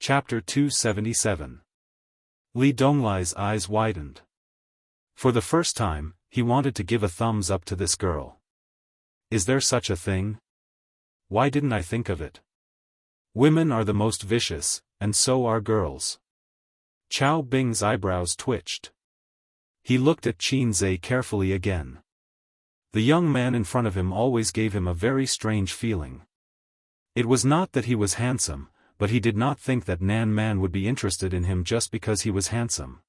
Chapter 277. Li Donglai's eyes widened. For the first time, he wanted to give a thumbs up to this girl. Is there such a thing? Why didn't I think of it? Women are the most vicious, and so are girls. Chao Bing's eyebrows twitched. He looked at Qin Zhe carefully again. The young man in front of him always gave him a very strange feeling. It was not that he was handsome, but he did not think that Nan Man would be interested in him just because he was handsome.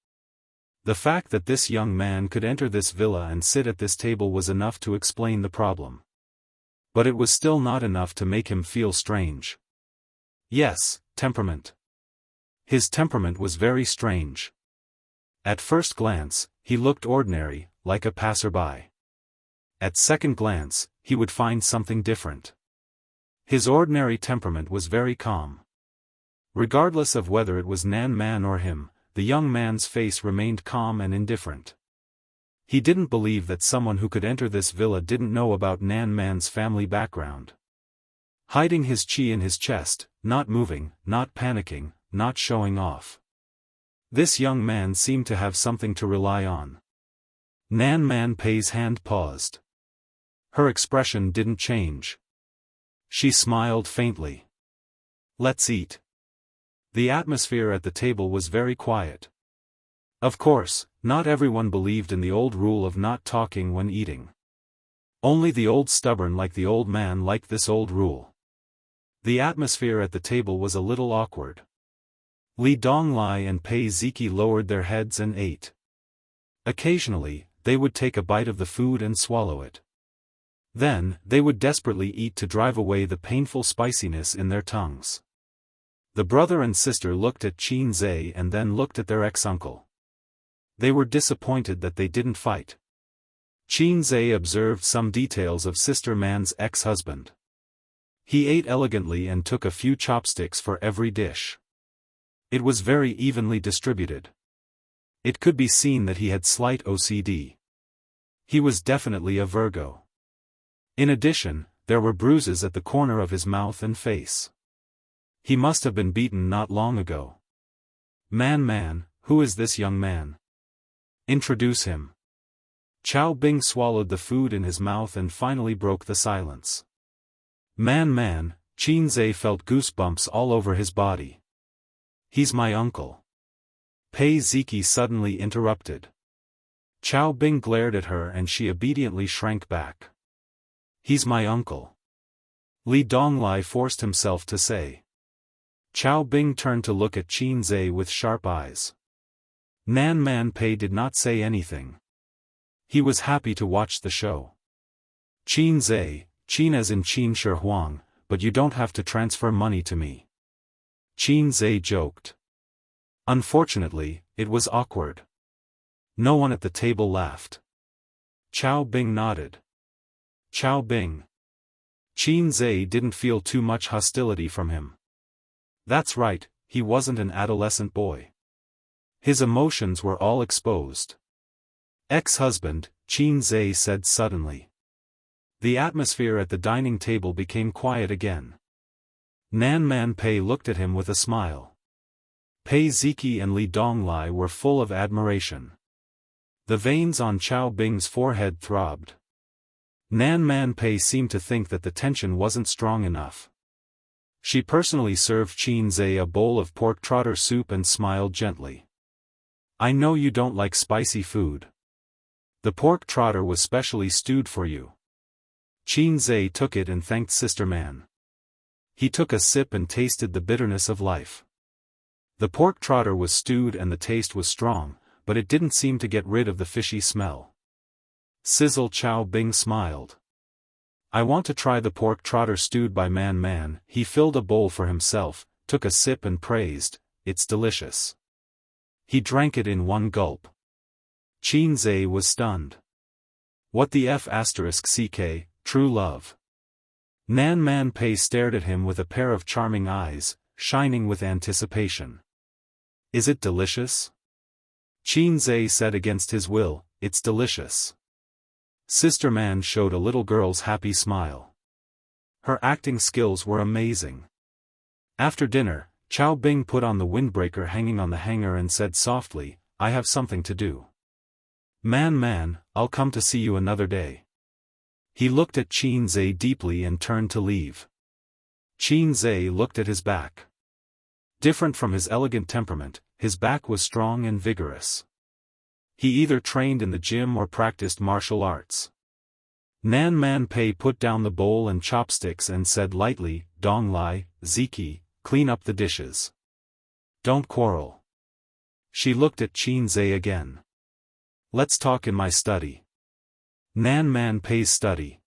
The fact that this young man could enter this villa and sit at this table was enough to explain the problem. But it was still not enough to make him feel strange. Yes, temperament. His temperament was very strange. At first glance, he looked ordinary, like a passerby. At second glance, he would find something different. His ordinary temperament was very calm. Regardless of whether it was Nan Man or him, the young man's face remained calm and indifferent. He didn't believe that someone who could enter this villa didn't know about Nan Man's family background. Hiding his chi in his chest, not moving, not panicking, not showing off. This young man seemed to have something to rely on. Nan Man Pei's hand paused. Her expression didn't change. She smiled faintly. Let's eat. The atmosphere at the table was very quiet. Of course, not everyone believed in the old rule of not talking when eating. Only the old stubborn like the old man liked this old rule. The atmosphere at the table was a little awkward. Li Donglai and Pei Ziki lowered their heads and ate. Occasionally, they would take a bite of the food and swallow it. Then, they would desperately eat to drive away the painful spiciness in their tongues. The brother and sister looked at Qin Zhe and then looked at their ex-uncle. They were disappointed that they didn't fight. Qin Zhe observed some details of Sister Man's ex-husband. He ate elegantly and took a few chopsticks for every dish. It was very evenly distributed. It could be seen that he had slight OCD. He was definitely a Virgo. In addition, there were bruises at the corner of his mouth and face. He must have been beaten not long ago. Man, who is this young man? Introduce him. Chao Bing swallowed the food in his mouth and finally broke the silence. Man, Qin Zhe felt goosebumps all over his body. He's my uncle. Pei Ziki suddenly interrupted. Chao Bing glared at her and she obediently shrank back. He's my uncle. Li Donglai forced himself to say. Chao Bing turned to look at Qin Zhe with sharp eyes. Nan Man Pei did not say anything. He was happy to watch the show. Qin Zhe, Qin as in Qin Shi Huang, but you don't have to transfer money to me. Qin Zhe joked. Unfortunately, it was awkward. No one at the table laughed. Chao Bing nodded. Chao Bing. Qin Zhe didn't feel too much hostility from him. That's right, he wasn't an adolescent boy. His emotions were all exposed. Ex-husband, Qin Zhe said suddenly. The atmosphere at the dining table became quiet again. Nan Man Pei looked at him with a smile. Pei Ziki and Li Donglai were full of admiration. The veins on Chao Bing's forehead throbbed. Nan Man Pei seemed to think that the tension wasn't strong enough. She personally served Qin Zhe a bowl of pork trotter soup and smiled gently. I know you don't like spicy food. The pork trotter was specially stewed for you. Qin Zhe took it and thanked Sister Man. He took a sip and tasted the bitterness of life. The pork trotter was stewed and the taste was strong, but it didn't seem to get rid of the fishy smell. Sizzle Chao Bing smiled. I want to try the pork trotter stewed by Man. He filled a bowl for himself, took a sip and praised, it's delicious. He drank it in one gulp. Qin Zhe was stunned. What the F***ck, true love. Nan Man Pei stared at him with a pair of charming eyes, shining with anticipation. Is it delicious? Qin Zhe said against his will, it's delicious. Sister Man showed a little girl's happy smile. Her acting skills were amazing. After dinner, Chao Bing put on the windbreaker hanging on the hanger and said softly, I have something to do. Man, I'll come to see you another day. He looked at Qin Zhe deeply and turned to leave. Qin Zhe looked at his back. Different from his elegant temperament, his back was strong and vigorous. He either trained in the gym or practiced martial arts. Nan Man Pei put down the bowl and chopsticks and said lightly, Dong Lai, Ziki, clean up the dishes. Don't quarrel. She looked at Qin Zhe again. Let's talk in my study. Nan Man Pei's study.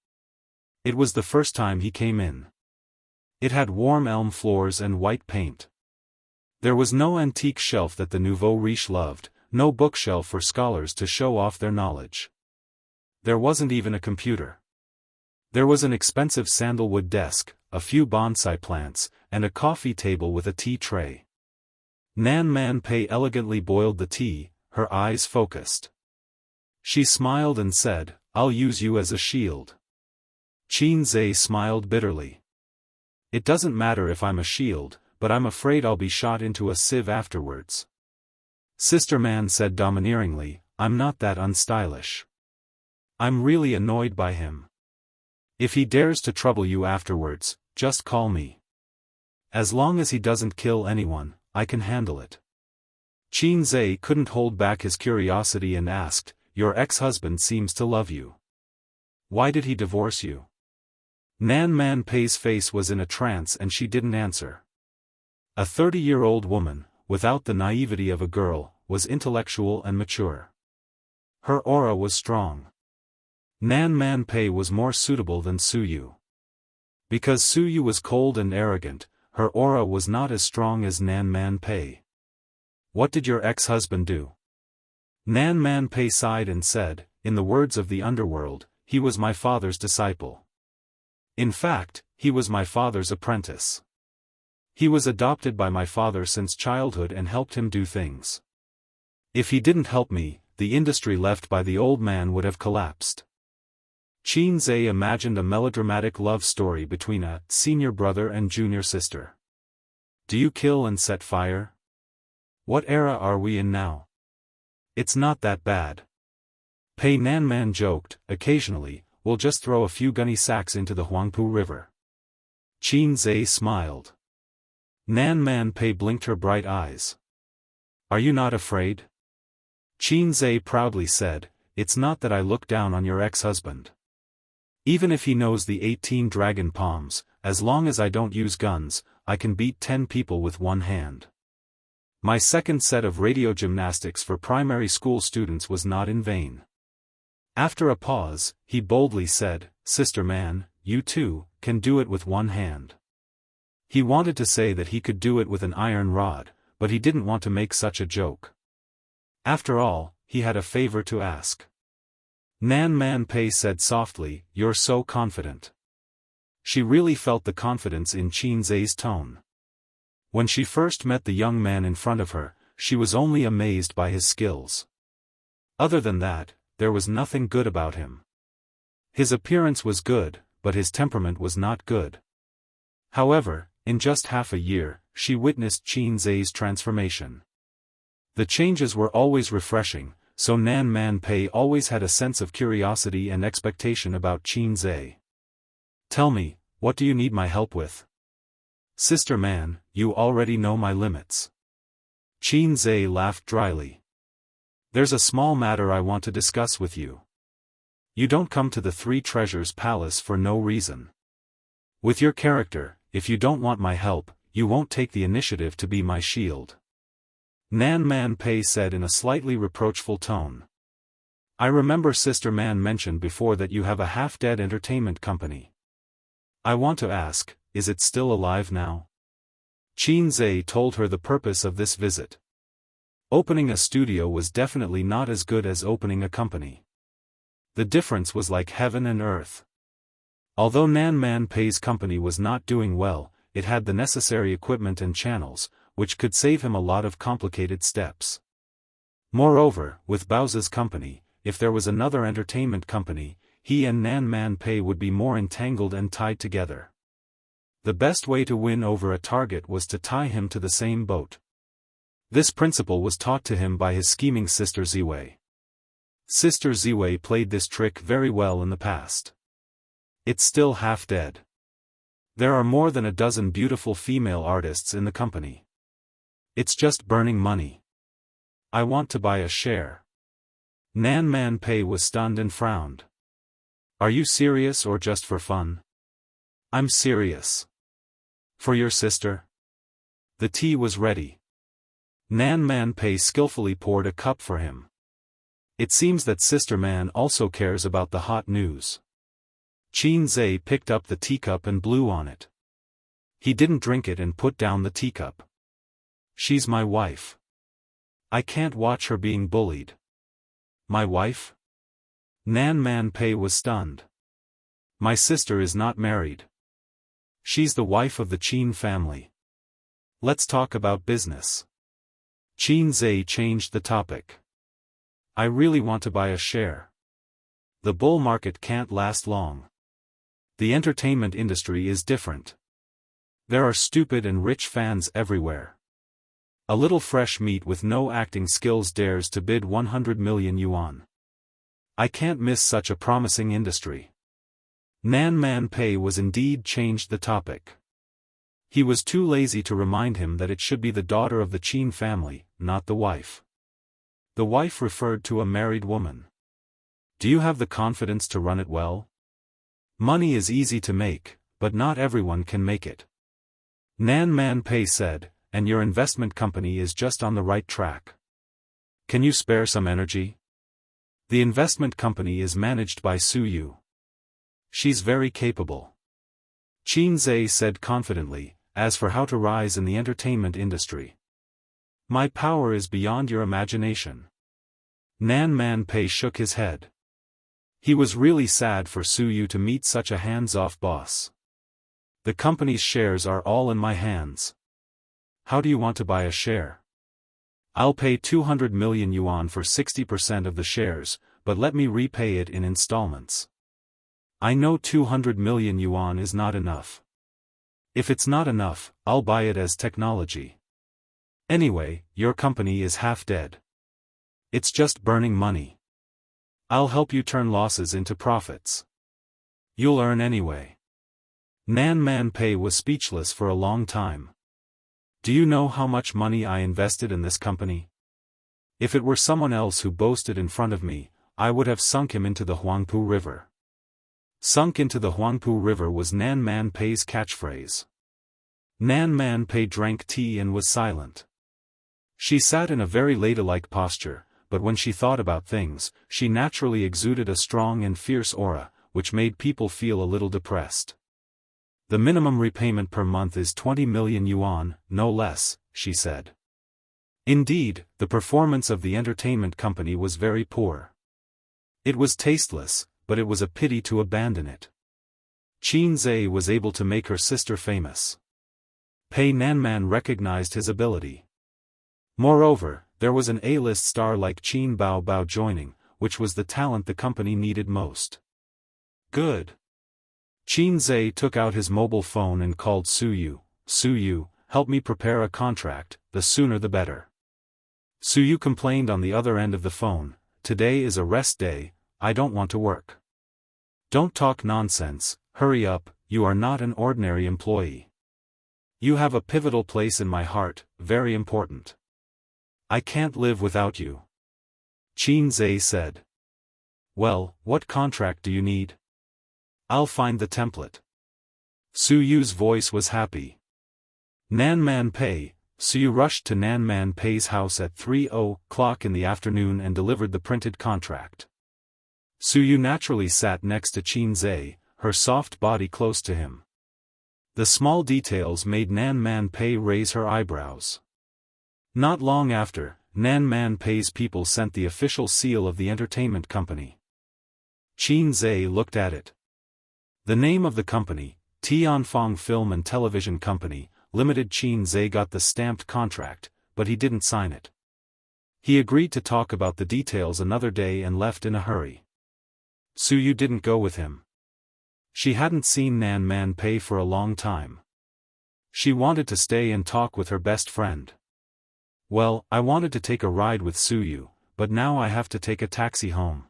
It was the first time he came in. It had warm elm floors and white paint. There was no antique shelf that the nouveau riche loved, no bookshelf for scholars to show off their knowledge. There wasn't even a computer. There was an expensive sandalwood desk, a few bonsai plants, and a coffee table with a tea tray. Nan Man Pei elegantly boiled the tea, her eyes focused. She smiled and said, I'll use you as a shield. Qin Zhe smiled bitterly. It doesn't matter if I'm a shield, but I'm afraid I'll be shot into a sieve afterwards. Sister Man said domineeringly, I'm not that unstylish. I'm really annoyed by him. If he dares to trouble you afterwards, just call me. As long as he doesn't kill anyone, I can handle it. Qin Zhe couldn't hold back his curiosity and asked, Your ex-husband seems to love you. Why did he divorce you? Nan Man Pei's face was in a trance and she didn't answer. A 30-year-old woman, without the naivety of a girl, was intellectual and mature. Her aura was strong. Nan Man Pei was more suitable than Su Yu. Because Su Yu was cold and arrogant, her aura was not as strong as Nan Man Pei. What did your ex-husband do? Nan Man Pei sighed and said, in the words of the underworld, he was my father's disciple. In fact, he was my father's apprentice. He was adopted by my father since childhood and helped him do things. If he didn't help me, the industry left by the old man would have collapsed. Qin Zhe imagined a melodramatic love story between a senior brother and junior sister. Do you kill and set fire? What era are we in now? It's not that bad. Pei Nanman joked, occasionally, we'll just throw a few gunny sacks into the Huangpu River. Qin Zhe smiled. Nan Man Pei blinked her bright eyes. Are you not afraid? Qin Zhe proudly said, it's not that I look down on your ex-husband. Even if he knows the 18 dragon palms, as long as I don't use guns, I can beat 10 people with one hand. My second set of radio gymnastics for primary school students was not in vain. After a pause, he boldly said, Sister Man, you too, can do it with one hand. He wanted to say that he could do it with an iron rod, but he didn't want to make such a joke. After all, he had a favor to ask. Nan Man Pei said softly, you're so confident. She really felt the confidence in Qin Zhe's tone. When she first met the young man in front of her, she was only amazed by his skills. Other than that, there was nothing good about him. His appearance was good, but his temperament was not good. However, in just half a year, she witnessed Qin Zhe's transformation. The changes were always refreshing, so Nan Man Pei always had a sense of curiosity and expectation about Qin Zhe. Tell me, what do you need my help with? Sister Man, you already know my limits. Qin Zhe laughed dryly. There's a small matter I want to discuss with you. You don't come to the Three Treasures Palace for no reason. With your character, if you don't want my help, you won't take the initiative to be my shield. Nan Man Pei said in a slightly reproachful tone. I remember Sister Man mentioned before that you have a half-dead entertainment company. I want to ask, is it still alive now? Qin Zhe told her the purpose of this visit. Opening a studio was definitely not as good as opening a company. The difference was like heaven and earth. Although Nan Man Pei's company was not doing well, it had the necessary equipment and channels, which could save him a lot of complicated steps. Moreover, with Baozi's company, if there was another entertainment company, he and Nan Man Pei would be more entangled and tied together. The best way to win over a target was to tie him to the same boat. This principle was taught to him by his scheming sister Ziwei. Sister Ziwei played this trick very well in the past. It's still half dead. There are more than a dozen beautiful female artists in the company. It's just burning money. I want to buy a share. Nan Man Pei was stunned and frowned. Are you serious or just for fun? I'm serious. For your sister? The tea was ready. Nan Man Pei skillfully poured a cup for him. It seems that Sister Man also cares about the hot news. Qin Zhe picked up the teacup and blew on it. He didn't drink it and put down the teacup. She's my wife. I can't watch her being bullied. My wife? Nan Man Pei was stunned. My sister is not married. She's the wife of the Qin family. Let's talk about business. Qin Zhe changed the topic. I really want to buy a share. The bull market can't last long. The entertainment industry is different. There are stupid and rich fans everywhere. A little fresh meat with no acting skills dares to bid 100 million yuan. I can't miss such a promising industry. Nan Man Pei was indeed changed the topic. He was too lazy to remind him that it should be the daughter of the Qin family, not the wife. The wife referred to a married woman. Do you have the confidence to run it well? Money is easy to make, but not everyone can make it. Nan Man Pei said, and your investment company is just on the right track. Can you spare some energy? The investment company is managed by Su Yu. She's very capable. Qin Zhe said confidently, as for how to rise in the entertainment industry. My power is beyond your imagination. Nan Man Pei shook his head. He was really sad for Su Yu to meet such a hands-off boss. The company's shares are all in my hands. How do you want to buy a share? I'll pay 200 million yuan for 60% of the shares, but let me repay it in installments. I know 200 million yuan is not enough. If it's not enough, I'll buy it as technology. Anyway, your company is half dead. It's just burning money. I'll help you turn losses into profits. You'll earn anyway. Nan Man Pei was speechless for a long time. Do you know how much money I invested in this company? If it were someone else who boasted in front of me, I would have sunk him into the Huangpu River. Sunk into the Huangpu River was Nan Man Pei's catchphrase. Nan Man Pei drank tea and was silent. She sat in a very ladylike posture, but when she thought about things, she naturally exuded a strong and fierce aura, which made people feel a little depressed. The minimum repayment per month is 20 million yuan, no less, she said. Indeed, the performance of the entertainment company was very poor. It was tasteless, but it was a pity to abandon it. Qin Zhe was able to make her sister famous. Pei Nanman recognized his ability. Moreover, there was an A-list star like Qin Bao Bao joining, which was the talent the company needed most. Good. Qin Zhe took out his mobile phone and called Su Yu. Su Yu, help me prepare a contract, the sooner the better. Su Yu complained on the other end of the phone, today is a rest day, I don't want to work. Don't talk nonsense, hurry up, you are not an ordinary employee. You have a pivotal place in my heart, very important. I can't live without you. Qin Zhe said. Well, what contract do you need? I'll find the template. Su Yu's voice was happy. Nan Man Pei. Su Yu rushed to Nan Man Pei's house at 3:00 in the afternoon and delivered the printed contract. Su Yu naturally sat next to Qin Zhe, her soft body close to him. The small details made Nan Man Pei raise her eyebrows. Not long after, Nan Man Pei's people sent the official seal of the entertainment company. Qin Zhe looked at it. The name of the company, Tianfeng Film and Television Company, Limited. Qin Zhe got the stamped contract, but he didn't sign it. He agreed to talk about the details another day and left in a hurry. Su Yu didn't go with him. She hadn't seen Nan Man Pei for a long time. She wanted to stay and talk with her best friend. Well, I wanted to take a ride with Suyu, but now I have to take a taxi home.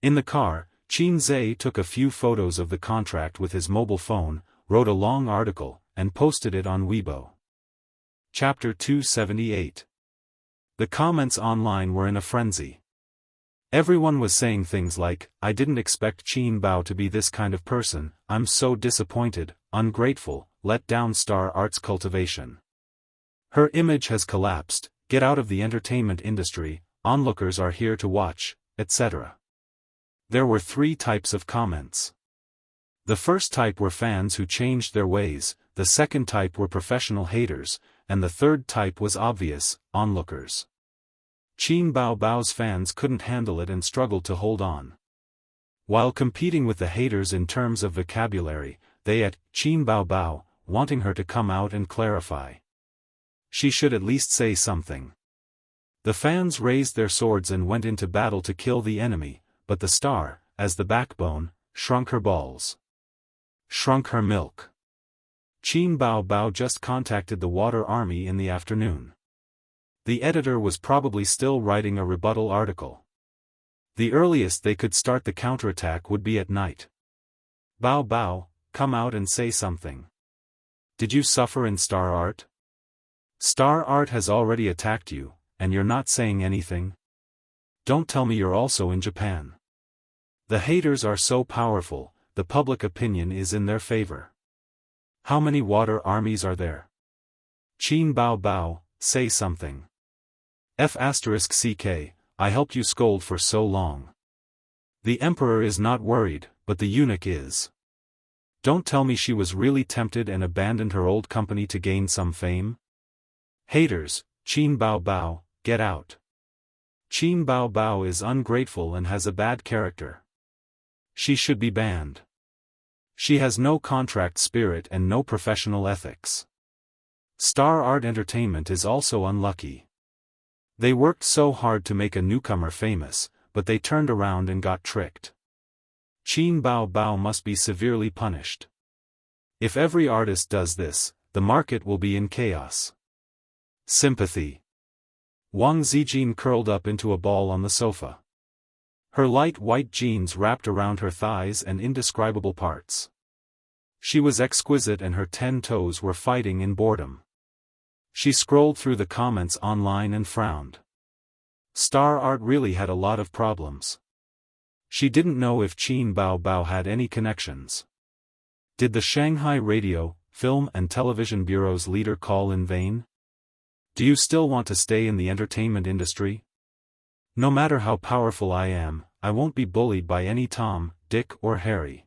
In the car, Qin Zhe took a few photos of the contract with his mobile phone, wrote a long article, and posted it on Weibo. Chapter 278. The comments online were in a frenzy. Everyone was saying things like, "I didn't expect Qin Bao to be this kind of person, I'm so disappointed, ungrateful, let down Star Art's Cultivation. Her image has collapsed, get out of the entertainment industry, onlookers are here to watch," etc. There were 3 types of comments. The first type were fans who changed their ways, the second type were professional haters, and the third type was obvious, onlookers. Qin Bao's fans couldn't handle it and struggled to hold on. While competing with the haters in terms of vocabulary, they at Qin Bao, wanting her to come out and clarify. She should at least say something. The fans raised their swords and went into battle to kill the enemy, but the star, as the backbone, shrunk her balls. Shrunk her milk. Qin Bao just contacted the water army in the afternoon. The editor was probably still writing a rebuttal article. The earliest they could start the counterattack would be at night. Bao, come out and say something. Did you suffer in Star Art? Star Art has already attacked you, and you're not saying anything? Don't tell me you're also in Japan. The haters are so powerful, the public opinion is in their favor. How many water armies are there? Qin Bao, say something. F***ck, I helped you scold for so long. The emperor is not worried, but the eunuch is. Don't tell me she was really tempted and abandoned her old company to gain some fame? Haters, Qin Bao, get out. Qin Bao is ungrateful and has a bad character. She should be banned. She has no contract spirit and no professional ethics. Star Art Entertainment is also unlucky. They worked so hard to make a newcomer famous, but they turned around and got tricked. Qin Bao must be severely punished. If every artist does this, the market will be in chaos. Sympathy. Wang Zijin curled up into a ball on the sofa. Her light white jeans wrapped around her thighs and indescribable parts. She was exquisite and her 10 toes were fighting in boredom. She scrolled through the comments online and frowned. Star Art really had a lot of problems. She didn't know if Qin Bao had any connections. Did the Shanghai Radio, Film and Television Bureau's leader call in vain? Do you still want to stay in the entertainment industry? No matter how powerful I am, I won't be bullied by any Tom, Dick or Harry.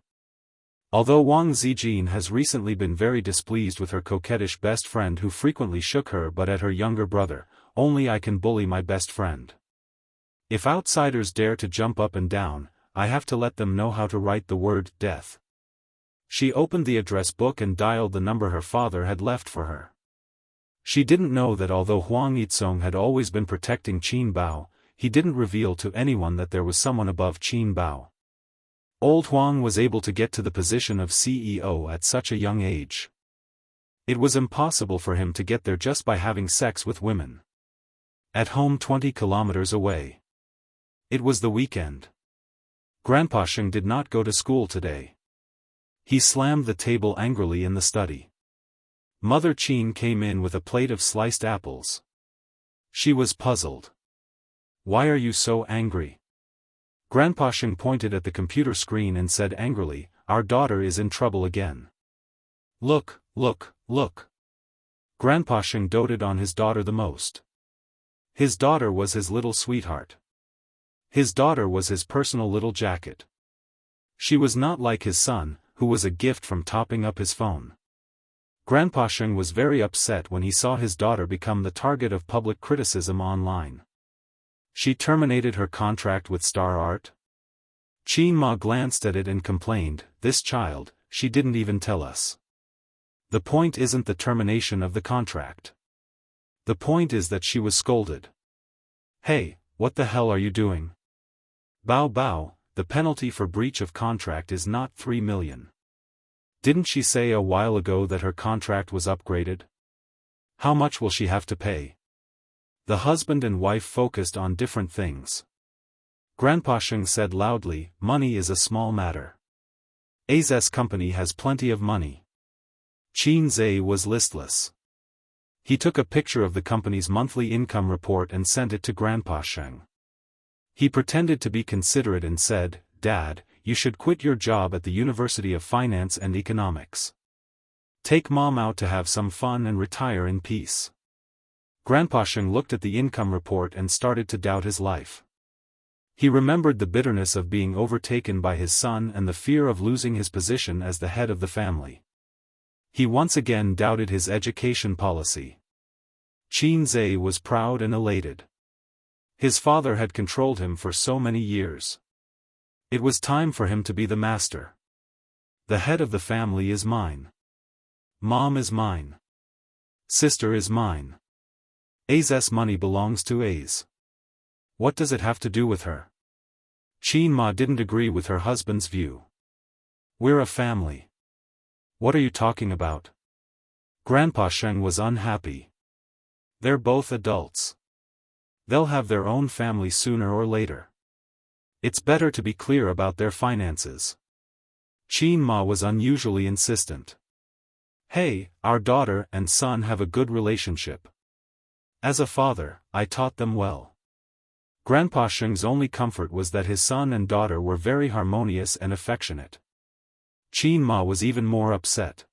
Although Wang Zijin has recently been very displeased with her coquettish best friend who frequently shook her butt at her younger brother, only I can bully my best friend. If outsiders dare to jump up and down, I have to let them know how to write the word death. She opened the address book and dialed the number her father had left for her. She didn't know that although Huang Yizong had always been protecting Qin Bao, he didn't reveal to anyone that there was someone above Qin Bao. Old Huang was able to get to the position of CEO at such a young age. It was impossible for him to get there just by having sex with women. At home 20 kilometers away. It was the weekend. Grandpa Sheng did not go to school today. He slammed the table angrily in the study. Mother Qin came in with a plate of sliced apples. She was puzzled. Why are you so angry? Grandpa Sheng pointed at the computer screen and said angrily, our daughter is in trouble again. Look. Grandpa Sheng doted on his daughter the most. His daughter was his little sweetheart. His daughter was his personal little jacket. She was not like his son, who was a gift from topping up his phone. Grandpa Sheng was very upset when he saw his daughter become the target of public criticism online. She terminated her contract with Star Art? Qin Ma glanced at it and complained, this child, she didn't even tell us. The point isn't the termination of the contract. The point is that she was scolded. Hey, what the hell are you doing? Bao, the penalty for breach of contract is not 3 million. Didn't she say a while ago that her contract was upgraded? How much will she have to pay? The husband and wife focused on different things. Grandpa Sheng said loudly, money is a small matter. A's company has plenty of money. Qin Zhe was listless. He took a picture of the company's monthly income report and sent it to Grandpa Sheng. He pretended to be considerate and said, Dad, you should quit your job at the University of Finance and Economics. Take Mom out to have some fun and retire in peace. Grandpa Sheng looked at the income report and started to doubt his life. He remembered the bitterness of being overtaken by his son and the fear of losing his position as the head of the family. He once again doubted his education policy. Qin Zhe was proud and elated. His father had controlled him for so many years. It was time for him to be the master. The head of the family is mine. Mom is mine. Sister is mine. A's money belongs to A's. What does it have to do with her? Qin Ma didn't agree with her husband's view. We're a family. What are you talking about? Grandpa Sheng was unhappy. They're both adults. They'll have their own family sooner or later. It's better to be clear about their finances. Qin Ma was unusually insistent. Hey, our daughter and son have a good relationship. As a father, I taught them well. Grandpa Sheng's only comfort was that his son and daughter were very harmonious and affectionate. Qin Ma was even more upset.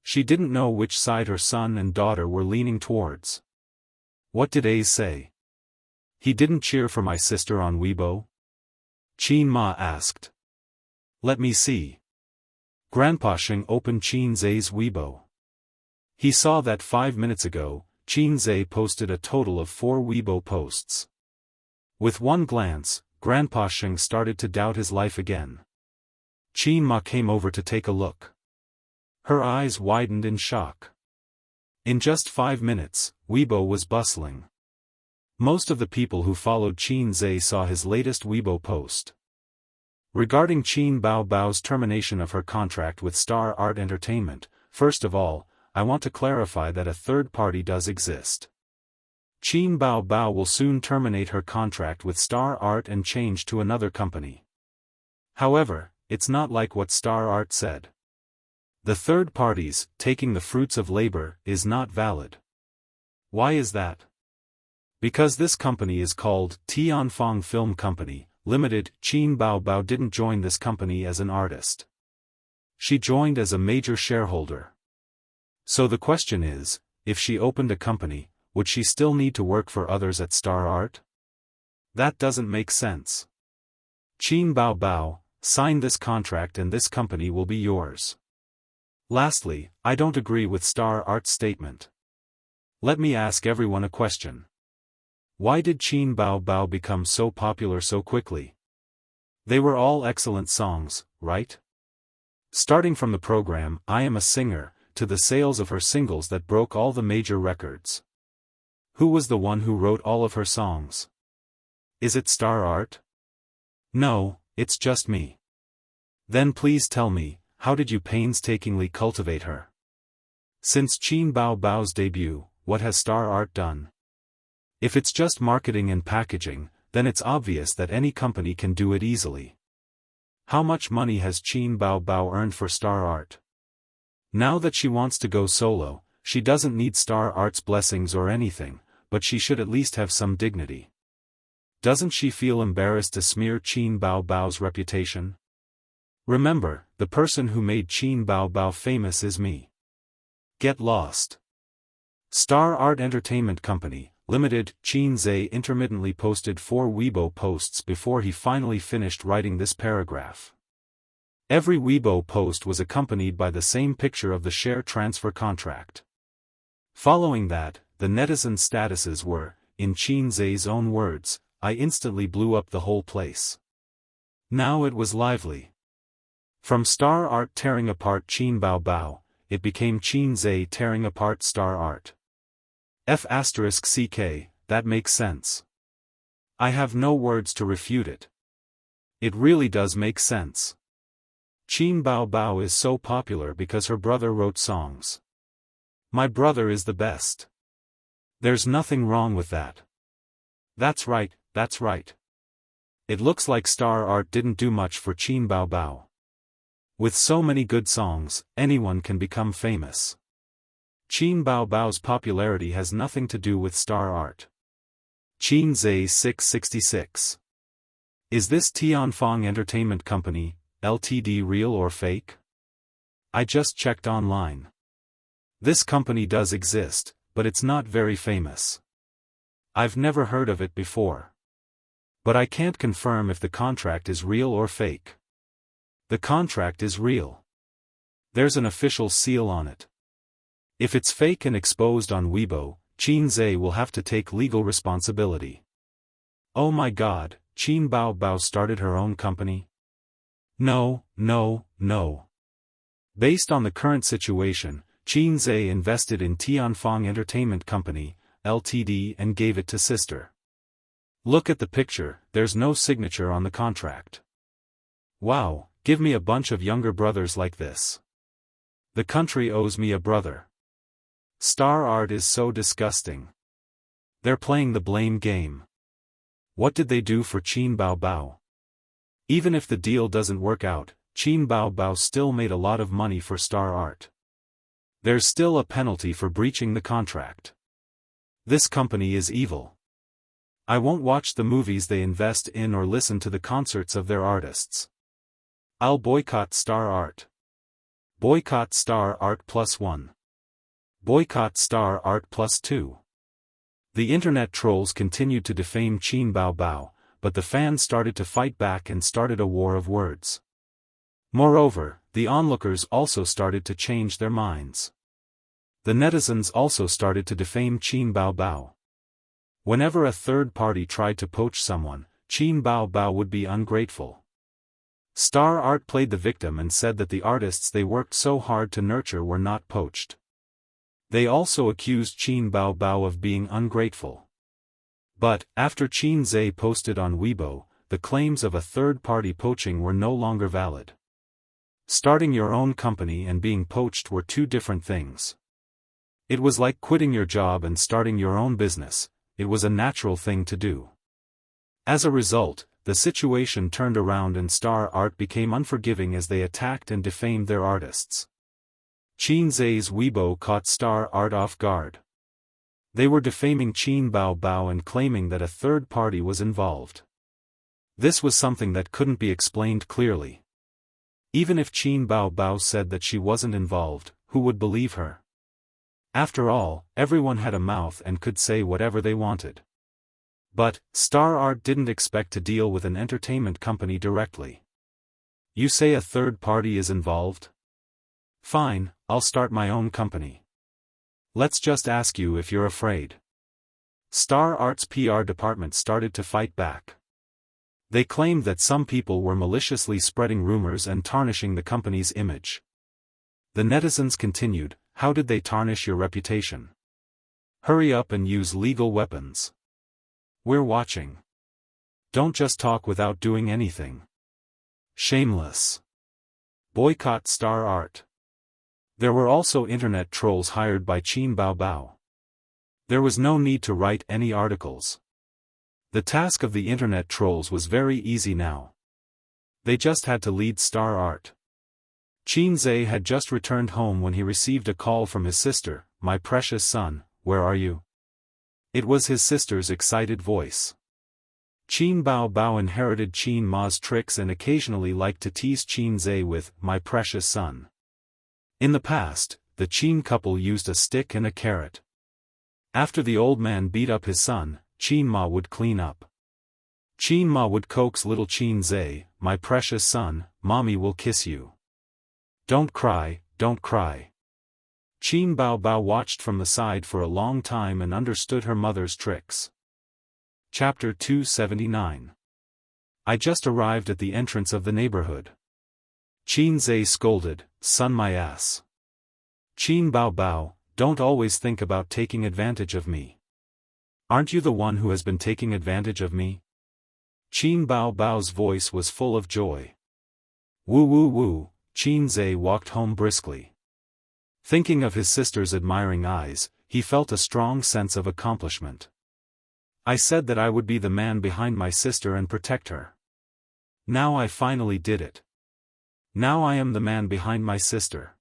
She didn't know which side her son and daughter were leaning towards. What did A say? He didn't cheer for my sister on Weibo? Qin Ma asked. Let me see. Grandpa Sheng opened Qin Zhe's Weibo. He saw that 5 minutes ago, Qin Zhe posted a total of 4 Weibo posts. With one glance, Grandpa Sheng started to doubt his life again. Qin Ma came over to take a look. Her eyes widened in shock. In just 5 minutes, Weibo was bustling. Most of the people who followed Qin Zhe saw his latest Weibo post. Regarding Qin Bao Bao's termination of her contract with Star Art Entertainment, first of all, I want to clarify that a third party does exist. Qin Bao Bao will soon terminate her contract with Star Art and change to another company. However, it's not like what Star Art said. The third parties, taking the fruits of labor, is not valid. Why is that? Because this company is called Tianfang Film Company, Limited. Qin Bao Bao didn't join this company as an artist. She joined as a major shareholder. So the question is, if she opened a company, would she still need to work for others at Star Art? That doesn't make sense. Qin Bao Bao, sign this contract and this company will be yours. Lastly, I don't agree with Star Art's statement. Let me ask everyone a question. Why did Qin Bao Bao become so popular so quickly? They were all excellent songs, right? Starting from the program I Am a Singer, to the sales of her singles that broke all the major records. Who was the one who wrote all of her songs? Is it Star Art? No, it's just me. Then please tell me, how did you painstakingly cultivate her? Since Qin Bao Bao's debut, what has Star Art done? If it's just marketing and packaging, then it's obvious that any company can do it easily. How much money has Qin Bao Bao earned for Star Art? Now that she wants to go solo, she doesn't need Star Art's blessings or anything, but she should at least have some dignity. Doesn't she feel embarrassed to smear Qin Bao Bao's reputation? Remember, the person who made Qin Bao Bao famous is me. Get lost. Star Art Entertainment Company, Limited. Qin Zhe intermittently posted 4 Weibo posts before he finally finished writing this paragraph. Every Weibo post was accompanied by the same picture of the share transfer contract. Following that, the netizen statuses were, in Qin Zhe's own words, I instantly blew up the whole place. Now it was lively. From Star Art tearing apart Qin Bao Bao, it became Qin Zhe tearing apart Star Art. F***ck, that makes sense. I have no words to refute it. It really does make sense. Qin Bao Bao is so popular because her brother wrote songs. My brother is the best. There's nothing wrong with that. That's right, that's right. It looks like Star Art didn't do much for Qin Bao Bao. With so many good songs, anyone can become famous. Qin Bao Bao's popularity has nothing to do with Star Art. Qin Zai 666. Is this Tianfang Entertainment Company, Ltd real or fake? I just checked online. This company does exist, but it's not very famous. I've never heard of it before. But I can't confirm if the contract is real or fake. The contract is real. There's an official seal on it. If it's fake and exposed on Weibo, Qin Zai will have to take legal responsibility. Oh my god, Qin Bao Bao started her own company? No, no, no. Based on the current situation, Qin Zai invested in Tianfang Entertainment Company, Ltd and gave it to sister. Look at the picture, there's no signature on the contract. Wow, give me a bunch of younger brothers like this. The country owes me a brother. Star Art is so disgusting. They're playing the blame game. What did they do for Qin Bao Bao? Even if the deal doesn't work out, Qin Bao Bao still made a lot of money for Star Art. There's still a penalty for breaching the contract. This company is evil. I won't watch the movies they invest in or listen to the concerts of their artists. I'll boycott Star Art. Boycott Star Art +1. Boycott Star Art +2. The internet trolls continued to defame Qin Bao Bao, but the fans started to fight back and started a war of words. Moreover, the onlookers also started to change their minds. The netizens also started to defame Qin Bao Bao. Whenever a third party tried to poach someone, Qin Bao Bao would be ungrateful. Star Art played the victim and said that the artists they worked so hard to nurture were not poached. They also accused Qin Bao Bao of being ungrateful. But, after Qin Zai posted on Weibo, the claims of a third-party poaching were no longer valid. Starting your own company and being poached were two different things. It was like quitting your job and starting your own business. It was a natural thing to do. As a result, the situation turned around and Star Art became unforgiving as they attacked and defamed their artists. Qin Zai's Weibo caught Star Art off guard. They were defaming Qin Bao Bao and claiming that a third party was involved. This was something that couldn't be explained clearly. Even if Qin Bao Bao said that she wasn't involved, who would believe her? After all, everyone had a mouth and could say whatever they wanted. But, Star Art didn't expect to deal with an entertainment company directly. You say a third party is involved? Fine, I'll start my own company. Let's just ask you if you're afraid. Star Art's PR department started to fight back. They claimed that some people were maliciously spreading rumors and tarnishing the company's image. The netizens continued, how did they tarnish your reputation? Hurry up and use legal weapons. We're watching. Don't just talk without doing anything. Shameless. Boycott Star Art. There were also internet trolls hired by Qin Bao Bao. There was no need to write any articles. The task of the internet trolls was very easy now. They just had to lead Star Art. Qin Zai had just returned home when he received a call from his sister, "My precious son, where are you?" It was his sister's excited voice. Qin Bao Bao inherited Qin Ma's tricks and occasionally liked to tease Qin Zai with, "My precious son." In the past, the Qin couple used a stick and a carrot. After the old man beat up his son, Qin Ma would clean up. Qin Ma would coax little Qin Zai, "My precious son, mommy will kiss you. Don't cry, don't cry." Qin Bao Bao watched from the side for a long time and understood her mother's tricks. Chapter 279. I just arrived at the entrance of the neighborhood. Qin Zai scolded, "Son my ass. Qin Bao Bao, don't always think about taking advantage of me. Aren't you the one who has been taking advantage of me?" Qin Bao Bao's voice was full of joy. "Woo woo woo, Qianxia walked home briskly. Thinking of his sister's admiring eyes, he felt a strong sense of accomplishment. I said that I would be the man behind my sister and protect her. Now I finally did it. Now I am the man behind my sister.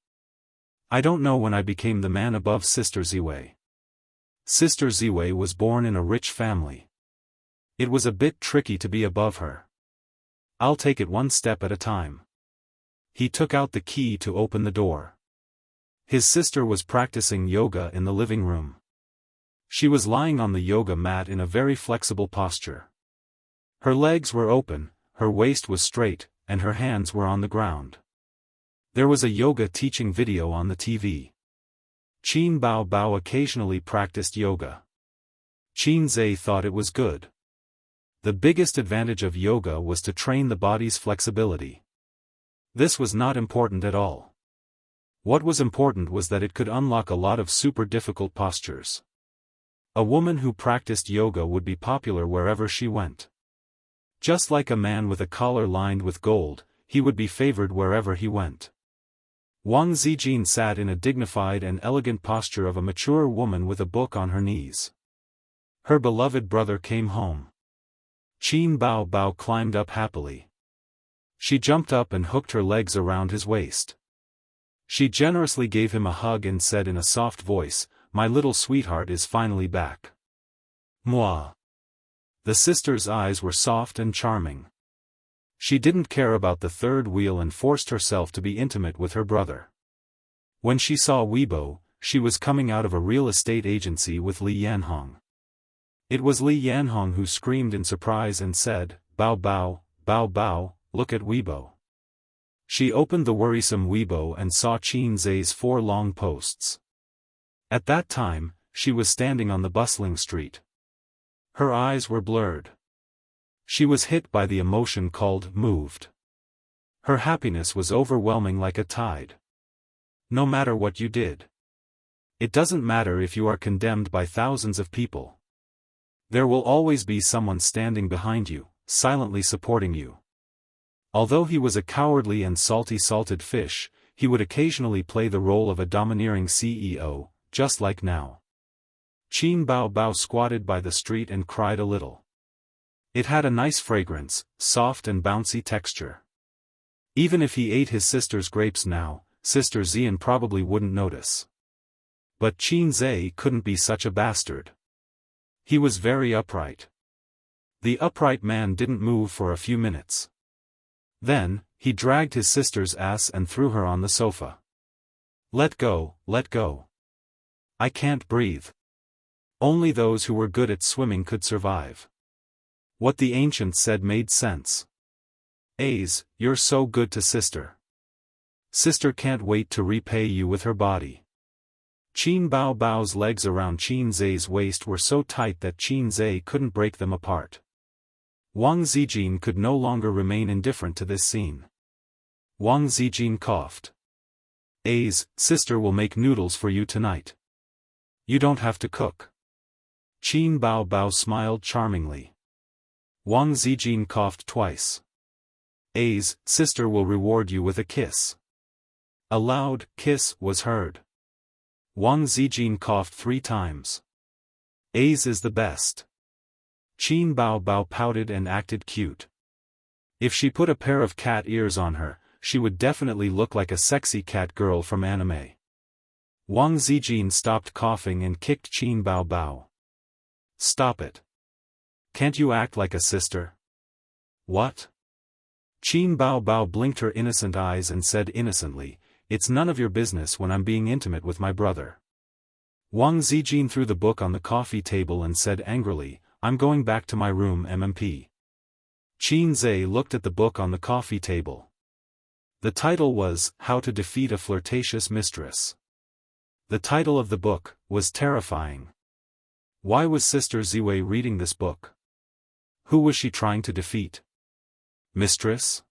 I don't know when I became the man above Sister Ziwei. Sister Ziwei was born in a rich family. It was a bit tricky to be above her. I'll take it one step at a time. He took out the key to open the door. His sister was practicing yoga in the living room. She was lying on the yoga mat in a very flexible posture. Her legs were open, her waist was straight, and her hands were on the ground. There was a yoga teaching video on the TV. Qin Bao Bao occasionally practiced yoga. Qianxia thought it was good. The biggest advantage of yoga was to train the body's flexibility. This was not important at all. What was important was that it could unlock a lot of super difficult postures. A woman who practiced yoga would be popular wherever she went. Just like a man with a collar lined with gold, he would be favored wherever he went. Wang Zijin sat in a dignified and elegant posture of a mature woman with a book on her knees. Her beloved brother came home. Qin Bao Bao climbed up happily. She jumped up and hooked her legs around his waist. She generously gave him a hug and said in a soft voice, "My little sweetheart is finally back." Moi. The sister's eyes were soft and charming. She didn't care about the third wheel and forced herself to be intimate with her brother. When she saw Weibo, she was coming out of a real estate agency with Li Yanhong. It was Li Yanhong who screamed in surprise and said, "Bao Bao, Bao Bao, look at Weibo." She opened the worrisome Weibo and saw Qianxia's 4 long posts. At that time, she was standing on the bustling street. Her eyes were blurred. She was hit by the emotion called moved. Her happiness was overwhelming like a tide. No matter what you did. It doesn't matter if you are condemned by thousands of people. There will always be someone standing behind you, silently supporting you. Although he was a cowardly and salty-salted fish, he would occasionally play the role of a domineering CEO, just like now. Qin Bao Bao squatted by the street and cried a little. It had a nice fragrance, soft and bouncy texture. Even if he ate his sister's grapes now, Sister Xian probably wouldn't notice. But Qianxia couldn't be such a bastard. He was very upright. The upright man didn't move for a few minutes. Then, he dragged his sister's ass and threw her on the sofa. "Let go, let go. I can't breathe." Only those who were good at swimming could survive. What the ancients said made sense. "Ace, you're so good to sister. Sister can't wait to repay you with her body." Qin Bao Bao's legs around Qianxia's waist were so tight that Qianxia couldn't break them apart. Wang Zijin could no longer remain indifferent to this scene. Wang Zijin coughed. "Ace, sister will make noodles for you tonight. You don't have to cook." Qin Bao Bao smiled charmingly. Wang Zijin coughed twice. "Ace, sister will reward you with a kiss." A loud kiss was heard. Wang Zijin coughed 3 times. "Ace is the best." Qin Bao Bao pouted and acted cute. If she put a pair of cat ears on her, she would definitely look like a sexy cat girl from anime. Wang Zijin stopped coughing and kicked Qin Bao Bao. "Stop it. Can't you act like a sister?" "What?" Qin Bao Bao blinked her innocent eyes and said innocently, "It's none of your business when I'm being intimate with my brother." Wang Zijin threw the book on the coffee table and said angrily, "I'm going back to my room, MMP." Qianxia looked at the book on the coffee table. The title was, How to Defeat a Flirtatious Mistress. The title of the book was terrifying. Why was Sister Ziwei reading this book? Who was she trying to defeat? Mistress?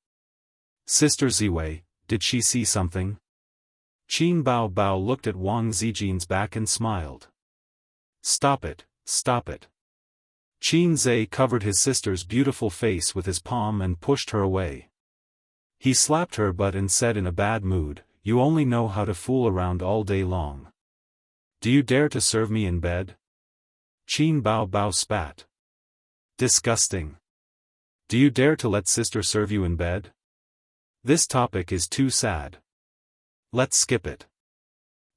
Sister Ziwei, did she see something? Qin Bao Bao looked at Wang Zijin's back and smiled. "Stop it, stop it." Qianxia covered his sister's beautiful face with his palm and pushed her away. He slapped her butt and said in a bad mood, "You only know how to fool around all day long. Do you dare to serve me in bed?" Qin Bao Bao spat. "Disgusting. Do you dare to let sister serve you in bed? This topic is too sad. Let's skip it."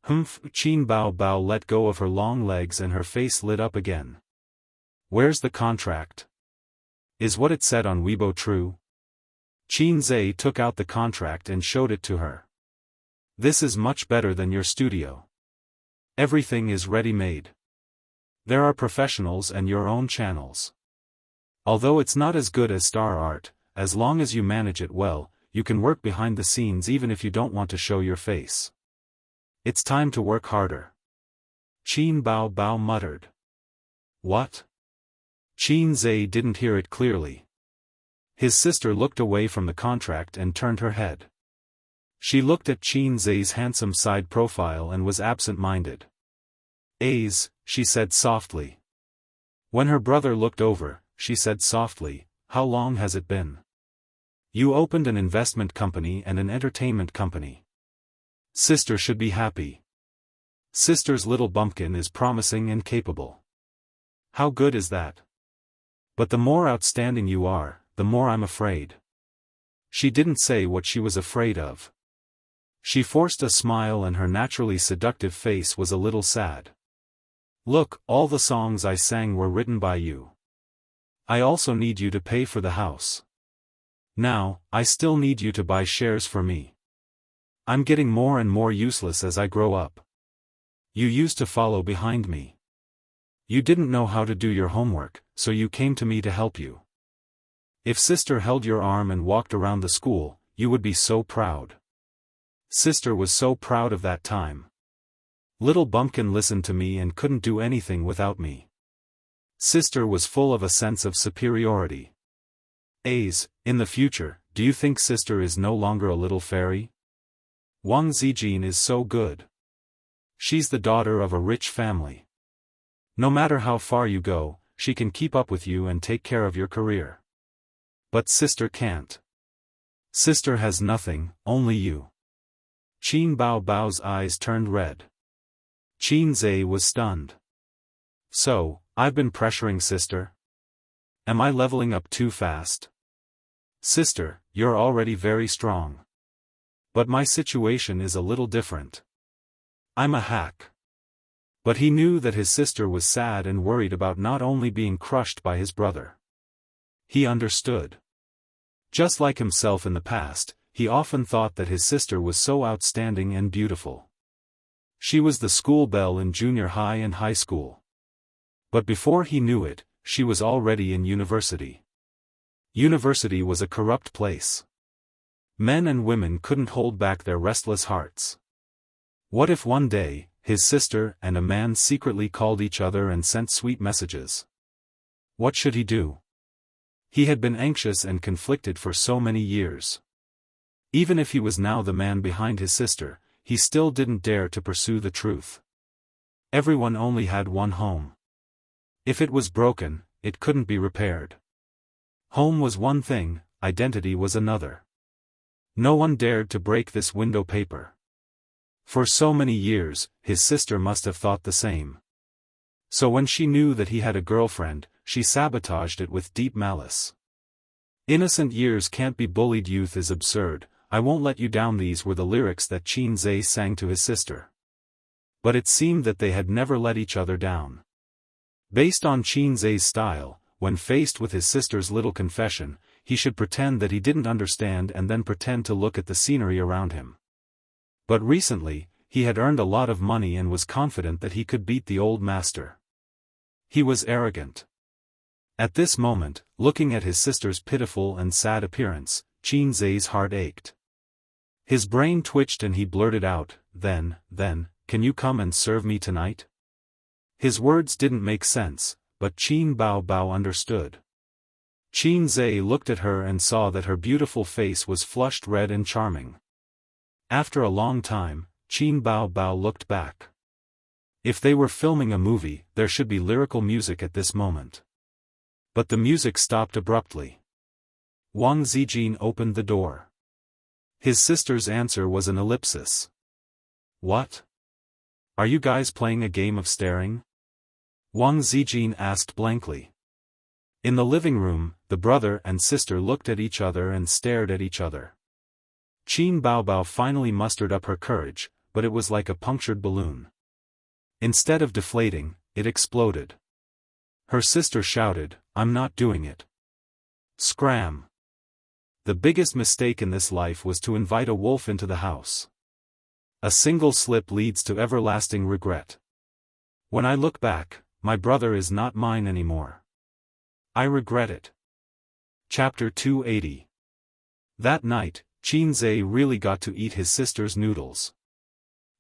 Humph! Qin Bao Bao let go of her long legs and her face lit up again. "Where's the contract? Is what it said on Weibo true?" Qin Zai took out the contract and showed it to her. "This is much better than your studio. Everything is ready-made. There are professionals and your own channels. Although it's not as good as Star Art, as long as you manage it well, you can work behind the scenes even if you don't want to show your face. It's time to work harder." Qin Bao Bao muttered. "What?" Qin Zai didn't hear it clearly. His sister looked away from the contract and turned her head. She looked at Qin Zai's handsome side profile and was absent-minded. "A's," she said softly. When her brother looked over, she said softly, "How long has it been? You opened an investment company and an entertainment company. Sister should be happy. Sister's little bumpkin is promising and capable. How good is that? But the more outstanding you are, the more I'm afraid." She didn't say what she was afraid of. She forced a smile and her naturally seductive face was a little sad. "Look, all the songs I sang were written by you. I also need you to pay for the house. Now, I still need you to buy shares for me. I'm getting more and more useless as I grow up. You used to follow behind me. You didn't know how to do your homework, so you came to me to help you. If sister held your arm and walked around the school, you would be so proud. Sister was so proud of that time. Little bumpkin listened to me and couldn't do anything without me. Sister was full of a sense of superiority. A's, in the future, do you think sister is no longer a little fairy? Wang Zijin is so good. She's the daughter of a rich family. No matter how far you go, she can keep up with you and take care of your career. But sister can't. Sister has nothing, only you." Qin Bao Bao's eyes turned red. Qin Zai was stunned. "So, I've been pressuring sister? Am I leveling up too fast? Sister, you're already very strong. But my situation is a little different. I'm a hack." But he knew that his sister was sad and worried about not only being crushed by his brother. He understood. Just like himself in the past, he often thought that his sister was so outstanding and beautiful. She was the school belle in junior high and high school. But before he knew it, she was already in university. University was a corrupt place. Men and women couldn't hold back their restless hearts. What if one day, his sister and a man secretly called each other and sent sweet messages? What should he do? He had been anxious and conflicted for so many years. Even if he was now the man behind his sister, he still didn't dare to pursue the truth. Everyone only had one home. If it was broken, it couldn't be repaired. Home was one thing, identity was another. No one dared to break this window paper. For so many years, his sister must have thought the same. So when she knew that he had a girlfriend, she sabotaged it with deep malice. "Innocent years can't be bullied, youth is absurd, I won't let you down." These were the lyrics that Qin Zai sang to his sister. But it seemed that they had never let each other down. Based on Qin Zai's style, when faced with his sister's little confession, he should pretend that he didn't understand and then pretend to look at the scenery around him. But recently, he had earned a lot of money and was confident that he could beat the old master. He was arrogant. At this moment, looking at his sister's pitiful and sad appearance, Qin Zai's heart ached. His brain twitched and he blurted out, then, can you come and serve me tonight?" His words didn't make sense, but Qin Bao Bao understood. Qin Zai looked at her and saw that her beautiful face was flushed red and charming. After a long time, Qin Bao Bao looked back. If they were filming a movie, there should be lyrical music at this moment. But the music stopped abruptly. Wang Zijin opened the door. His sister's answer was an ellipsis. What? Are you guys playing a game of staring? Wang Zijin asked blankly. In the living room, the brother and sister looked at each other and stared at each other. Qin Baobao finally mustered up her courage, but it was like a punctured balloon. Instead of deflating, it exploded. Her sister shouted, "I'm not doing it." Scram! The biggest mistake in this life was to invite a wolf into the house. A single slip leads to everlasting regret. When I look back, my brother is not mine anymore. I regret it. Chapter 280. That night, Qin Zhe really got to eat his sister's noodles.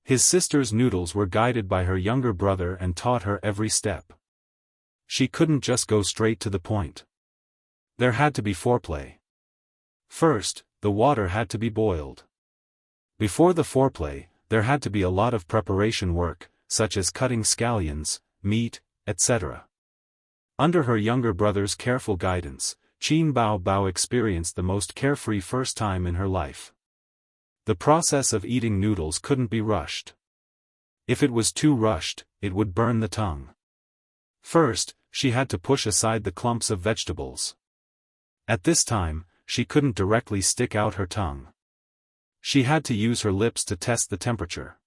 His sister's noodles were guided by her younger brother and taught her every step. She couldn't just go straight to the point. There had to be foreplay. First, the water had to be boiled. Before the foreplay, there had to be a lot of preparation work, such as cutting scallions, meat, etc. Under her younger brother's careful guidance, Qin Baobao experienced the most carefree first time in her life. The process of eating noodles couldn't be rushed. If it was too rushed, it would burn the tongue. First, she had to push aside the clumps of vegetables. At this time, she couldn't directly stick out her tongue. She had to use her lips to test the temperature.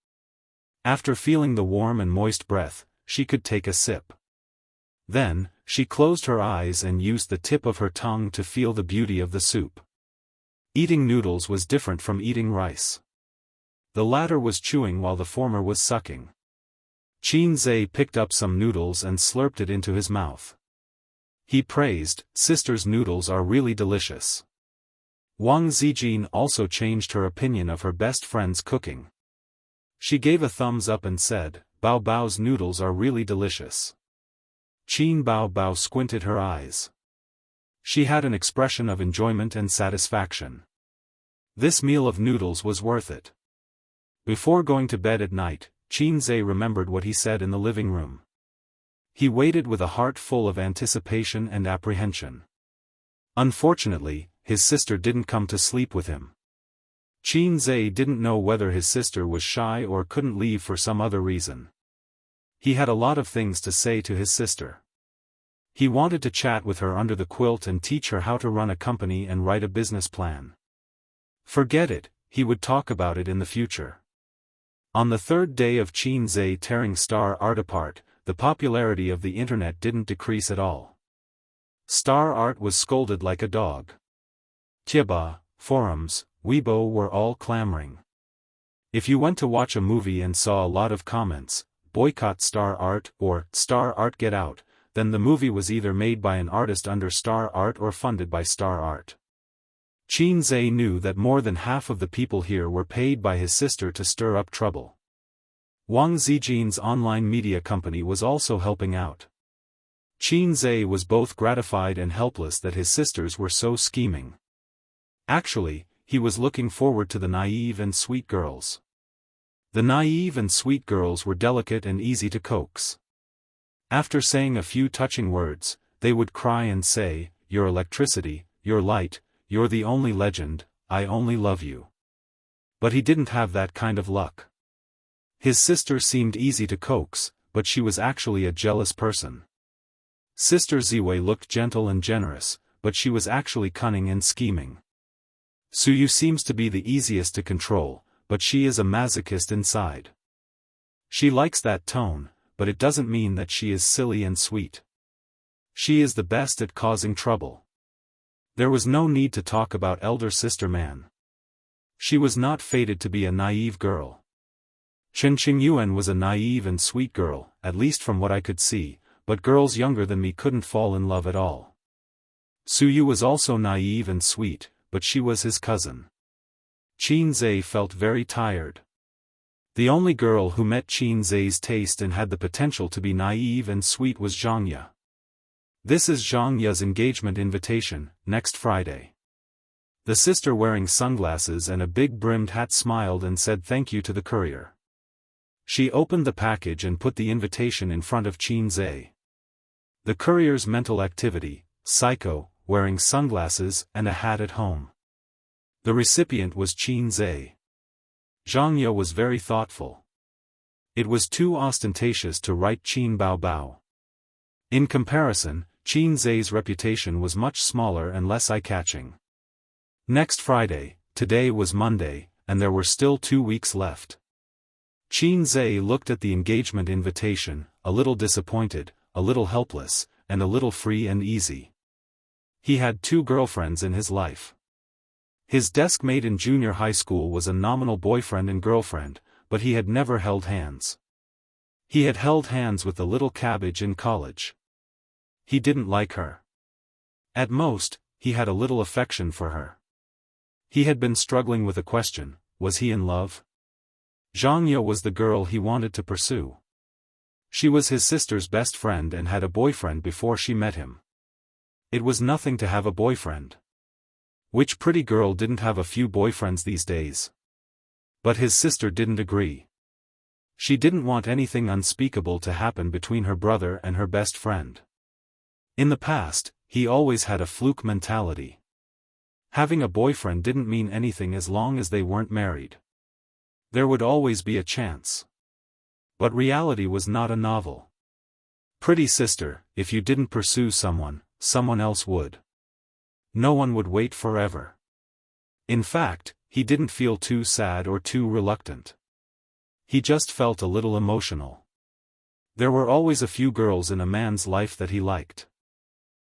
After feeling the warm and moist breath, she could take a sip. Then, she closed her eyes and used the tip of her tongue to feel the beauty of the soup. Eating noodles was different from eating rice. The latter was chewing while the former was sucking. Qin Zhe picked up some noodles and slurped it into his mouth. He praised, "Sister's noodles are really delicious." Wang Zijin also changed her opinion of her best friend's cooking. She gave a thumbs up and said, "Bao Bao's noodles are really delicious." Qin Baobao squinted her eyes. She had an expression of enjoyment and satisfaction. This meal of noodles was worth it. Before going to bed at night, Qin Zhe remembered what he said in the living room. He waited with a heart full of anticipation and apprehension. Unfortunately, his sister didn't come to sleep with him. Qin Zhe didn't know whether his sister was shy or couldn't leave for some other reason. He had a lot of things to say to his sister. He wanted to chat with her under the quilt and teach her how to run a company and write a business plan. Forget it, he would talk about it in the future. On the third day of Qin Zhe tearing Star Art apart, the popularity of the internet didn't decrease at all. Star Art was scolded like a dog. Tieba, forums, Weibo were all clamoring. If you went to watch a movie and saw a lot of comments, "Boycott Star Art" or "Star Art Get Out," then the movie was either made by an artist under Star Art or funded by Star Art. Qin Zhe knew that more than half of the people here were paid by his sister to stir up trouble. Wang Zijin's online media company was also helping out. Qin Zhe was both gratified and helpless that his sisters were so scheming. Actually, he was looking forward to the naive and sweet girls. The naive and sweet girls were delicate and easy to coax. After saying a few touching words, they would cry and say, "You're electricity, you're light, you're the only legend, I only love you." But he didn't have that kind of luck. His sister seemed easy to coax, but she was actually a jealous person. Sister Ziwei looked gentle and generous, but she was actually cunning and scheming. Suyu seems to be the easiest to control, but she is a masochist inside. She likes that tone, but it doesn't mean that she is silly and sweet. She is the best at causing trouble. There was no need to talk about elder sister Man. She was not fated to be a naive girl. Chen Qingyuan was a naive and sweet girl, at least from what I could see, but girls younger than me couldn't fall in love at all. Suyu was also naive and sweet, but she was his cousin. Qin Zhe felt very tired. The only girl who met Qin Zhe's taste and had the potential to be naive and sweet was Xianxia. This is Xiangya's engagement invitation, next Friday. The sister wearing sunglasses and a big brimmed hat smiled and said thank you to the courier. She opened the package and put the invitation in front of Qin Zhe. The courier's mental activity, psycho, wearing sunglasses and a hat at home. The recipient was Qin Zhe. Xianxia was very thoughtful. It was too ostentatious to write Qin Bao Bao. In comparison, Qin Zhe's reputation was much smaller and less eye-catching. Next Friday, today was Monday, and there were still 2 weeks left. Qin Zhe looked at the engagement invitation, a little disappointed, a little helpless, and a little free and easy. He had 2 girlfriends in his life. His desk mate in junior high school was a nominal boyfriend and girlfriend, but he had never held hands. He had held hands with the little cabbage in college. He didn't like her. At most, he had a little affection for her. He had been struggling with a question: was he in love? Xianxia was the girl he wanted to pursue. She was his sister's best friend and had a boyfriend before she met him. It was nothing to have a boyfriend. Which pretty girl didn't have a few boyfriends these days? But his sister didn't agree. She didn't want anything unspeakable to happen between her brother and her best friend. In the past, he always had a fluke mentality. Having a boyfriend didn't mean anything as long as they weren't married. There would always be a chance. But reality was not a novel. Pretty sister, if you didn't pursue someone, someone else would. No one would wait forever. In fact, he didn't feel too sad or too reluctant. He just felt a little emotional. There were always a few girls in a man's life that he liked.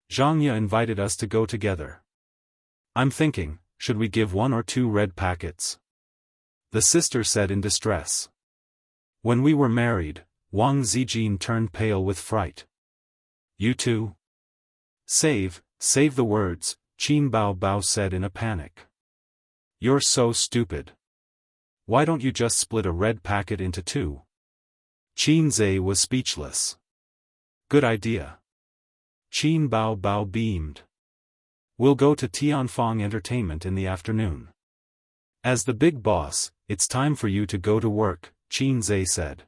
Xianxia invited us to go together. I'm thinking, should we give 1 or 2 red packets? The sister said in distress. When we were married, Wang Zijin turned pale with fright. You too? Save the words, Qin Bao Bao said in a panic. You're so stupid. Why don't you just split a red packet into 2? Qin Zhe was speechless. Good idea. Qin Bao Bao beamed. We'll go to Tianfang Entertainment in the afternoon. As the big boss, it's time for you to go to work, Qin Zhe said.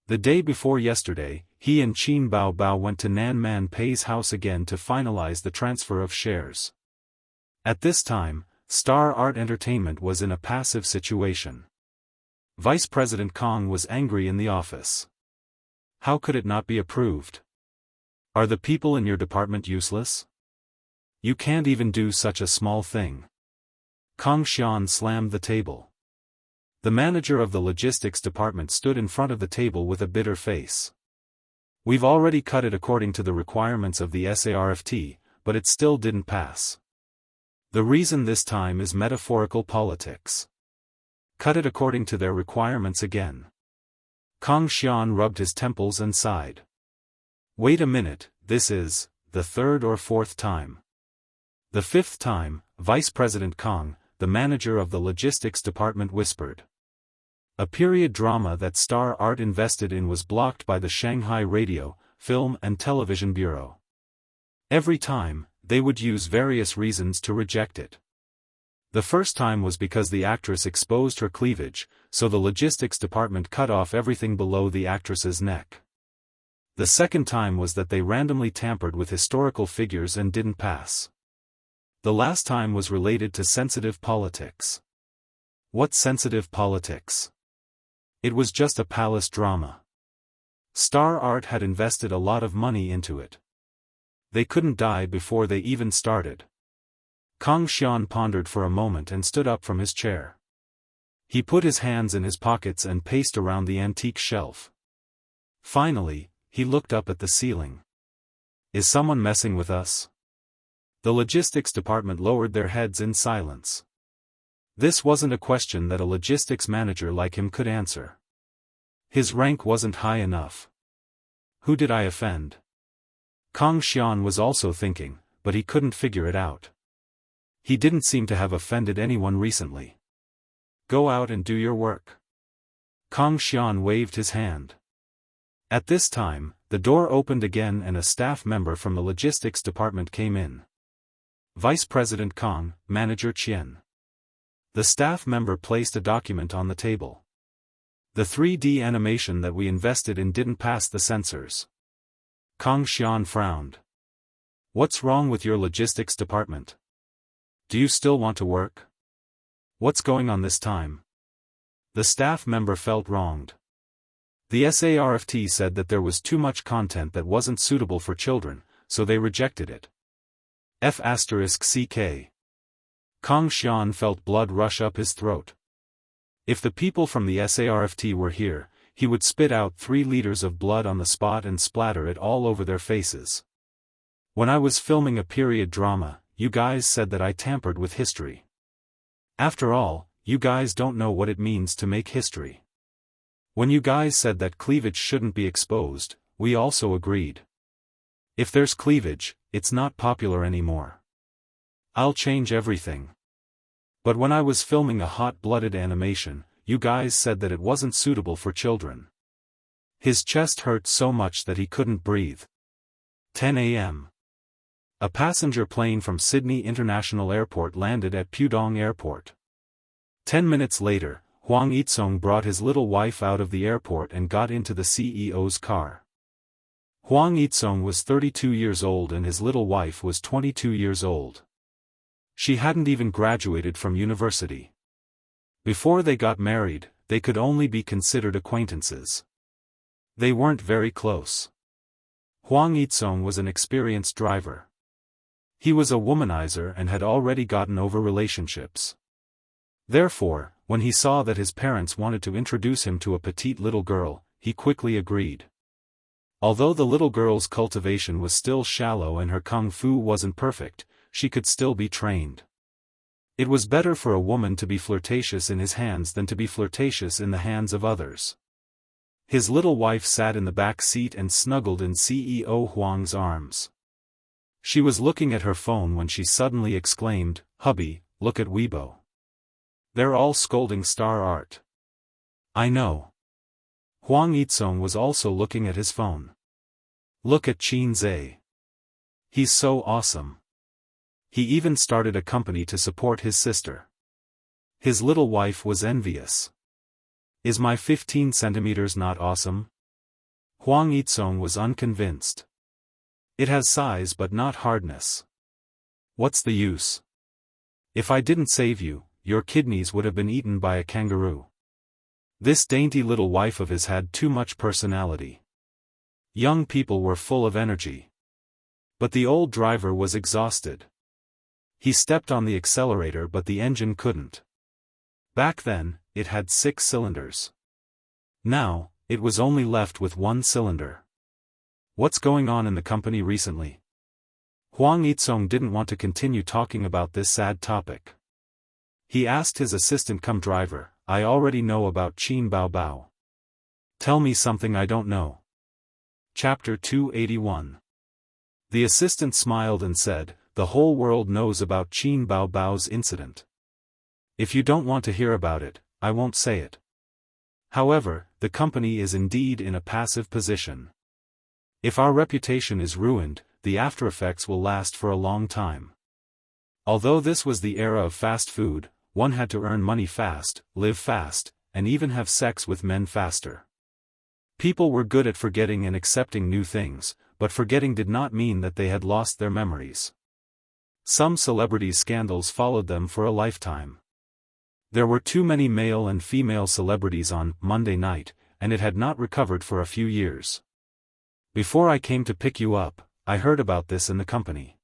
The day before yesterday, he and Qin Bao Bao went to Nan Man Pei's house again to finalize the transfer of shares. At this time, Star Art Entertainment was in a passive situation. Vice President Kong was angry in the office. How could it not be approved? Are the people in your department useless? You can't even do such a small thing. Kong Xian slammed the table. The manager of the logistics department stood in front of the table with a bitter face. We've already cut it according to the requirements of the SARFT, but it still didn't pass. The reason this time is metaphorical politics. Cut it according to their requirements again. Kong Xian rubbed his temples and sighed. Wait a minute, this is the 3rd or 4th time. The 5th time, Vice President Kong, the manager of the logistics department, whispered. A period drama that Star Art invested in was blocked by the Shanghai Radio, Film and Television Bureau. Every time, they would use various reasons to reject it. The first time was because the actress exposed her cleavage, so the logistics department cut off everything below the actress's neck. The second time was that they randomly tampered with historical figures and didn't pass. The last time was related to sensitive politics. What sensitive politics? It was just a palace drama. Star Art had invested a lot of money into it. They couldn't die before they even started. Kong Xian pondered for a moment and stood up from his chair. He put his hands in his pockets and paced around the antique shelf. Finally, he looked up at the ceiling. Is someone messing with us? The logistics department lowered their heads in silence. This wasn't a question that a logistics manager like him could answer. His rank wasn't high enough. Who did I offend? Kong Xian was also thinking, but he couldn't figure it out. He didn't seem to have offended anyone recently. Go out and do your work. Kong Xian waved his hand. At this time, the door opened again and a staff member from the logistics department came in. Vice President Kong, Manager Qian. The staff member placed a document on the table. The 3D animation that we invested in didn't pass the censors. Kong Xian frowned. What's wrong with your logistics department? Do you still want to work? What's going on this time? The staff member felt wronged. The SARFT said that there was too much content that wasn't suitable for children, so they rejected it. F***CK. Kang Xian felt blood rush up his throat. If the people from the SARFT were here, he would spit out 3 liters of blood on the spot and splatter it all over their faces. When I was filming a period drama, you guys said that I tampered with history. After all, you guys don't know what it means to make history. When you guys said that cleavage shouldn't be exposed, we also agreed. If there's cleavage, it's not popular anymore. I'll change everything. But when I was filming a hot-blooded animation, you guys said that it wasn't suitable for children. His chest hurt so much that he couldn't breathe. 10 a.m. A passenger plane from Sydney International Airport landed at Pudong Airport. 10 minutes later, Huang Yitsong brought his little wife out of the airport and got into the CEO's car. Huang Yitsong was 32 years old and his little wife was 22 years old. She hadn't even graduated from university. Before they got married, they could only be considered acquaintances. They weren't very close. Huang Yitsong was an experienced driver. He was a womanizer and had already gotten over relationships. Therefore, when he saw that his parents wanted to introduce him to a petite little girl, he quickly agreed. Although the little girl's cultivation was still shallow and her kung fu wasn't perfect, she could still be trained. It was better for a woman to be flirtatious in his hands than to be flirtatious in the hands of others. His little wife sat in the back seat and snuggled in CEO Huang's arms. She was looking at her phone when she suddenly exclaimed, "Hubby, look at Weibo. They're all scolding star art." I know. Huang Yitsong was also looking at his phone. Look at Qin Zhe. He's so awesome. He even started a company to support his sister. His little wife was envious. Is my 15 centimeters not awesome? Huang Yitsong was unconvinced. It has size but not hardness. What's the use? If I didn't save you, your kidneys would have been eaten by a kangaroo. This dainty little wife of his had too much personality. Young people were full of energy. But the old driver was exhausted. He stepped on the accelerator but the engine couldn't. Back then, it had 6 cylinders. Now, it was only left with 1 cylinder. What's going on in the company recently? Huang Yitsong didn't want to continue talking about this sad topic. He asked his assistant come driver, I already know about Qin Bao Bao. Tell me something I don't know. Chapter 281. The assistant smiled and said, the whole world knows about Qin Bao Bao's incident. If you don't want to hear about it, I won't say it. However, the company is indeed in a passive position. If our reputation is ruined, the after effects will last for a long time. Although this was the era of fast food, one had to earn money fast, live fast, and even have sex with men faster. People were good at forgetting and accepting new things, but forgetting did not mean that they had lost their memories. Some celebrities' scandals followed them for a lifetime. There were too many male and female celebrities on Monday night, and it had not recovered for a few years. Before I came to pick you up, I heard about this in the company.